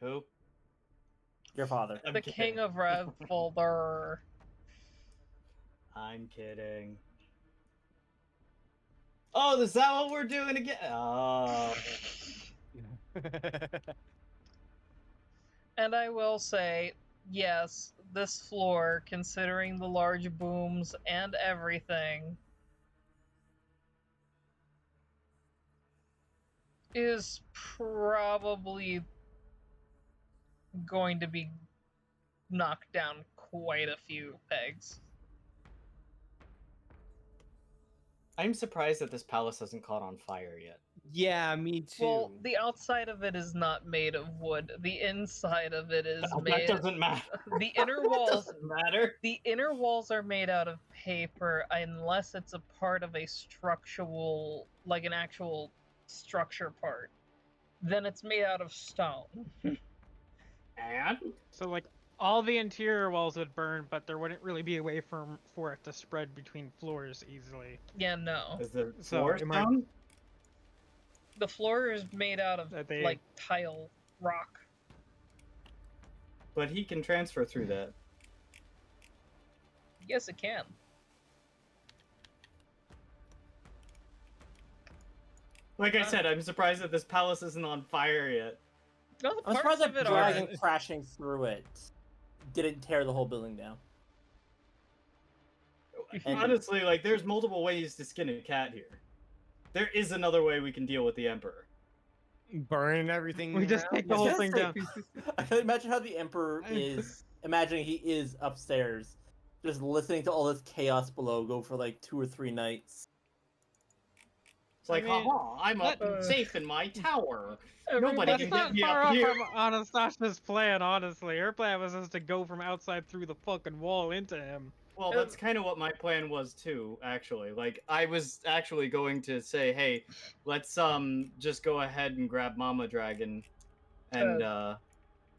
Who? Your father. The king of Radfolder. I'm kidding. Oh, is that what we're doing again? Oh. And I will say, yes, this floor, considering the large booms and everything, is probably going to be knocked down quite a few pegs. I'm surprised that this palace hasn't caught on fire yet. Yeah, me too. Well, the outside of it is not made of wood. The inside of it is made. That doesn't matter. The inner walls doesn't matter. The inner walls are made out of paper unless it's a part of a structural, like an actual structure part. Then it's made out of stone. And so like all the interior walls would burn, but there wouldn't really be a way for it to spread between floors easily. Yeah, no. Is the So, floor stone? The floor is made out of like tile rock. But he can transfer through that. Yes, it can. Like I said, I'm surprised that this palace isn't on fire yet. No, the I'm surprised parts that of it are. dragon crashing through it didn't tear the whole building down. And honestly, like, there's multiple ways to skin a cat here. There is another way we can deal with the Emperor. Burn everything. We just take the whole thing down. I can imagine how the Emperor is imagining he is upstairs, just listening to all this chaos below go for like 2 or 3 nights. It's like, haha, I'm up and safe in my tower. Nobody can get me far up off here. from Anastasia's plan, honestly. Her plan was just to go from outside through the fucking wall into him. Well, that's kind of what my plan was too, actually. Like, I was actually going to say, hey, let's just go ahead and grab Mama Dragon, and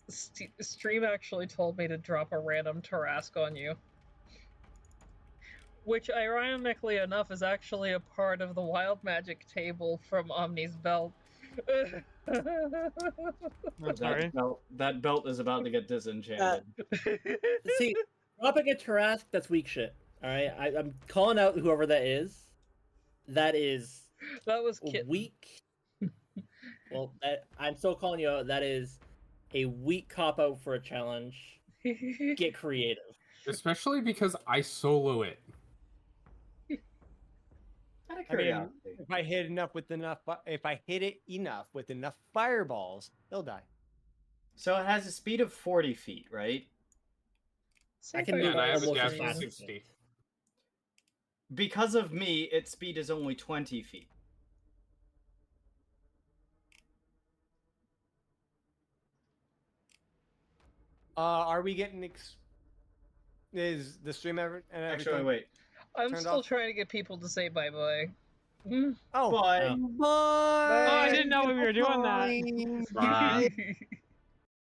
Stream actually told me to drop a random Tarask on you. Which, ironically enough, is actually a part of the wild magic table from Omni's belt. I'm sorry. That belt is about to get disenchanted. See, dropping a Tarask, that's weak shit. Alright? I'm calling out whoever that is. That was weak. Well, I'm still calling you out. That is a weak cop out for a challenge. Get creative. Especially because I solo it. Out of I mean, curiosity. if I hit it enough with enough fireballs, they'll die. So it has a speed of 40 feet, right? I can Yeah, move and I have a almost dash as of fast as 60. it. Because of me, its speed is only 20 feet. Are we getting is the stream ever and everything? Actually, wait. I'm Turned still off? trying to get people to say bye bye. Oh, But Oh. bye. Oh, I didn't know we were doing that. Bye.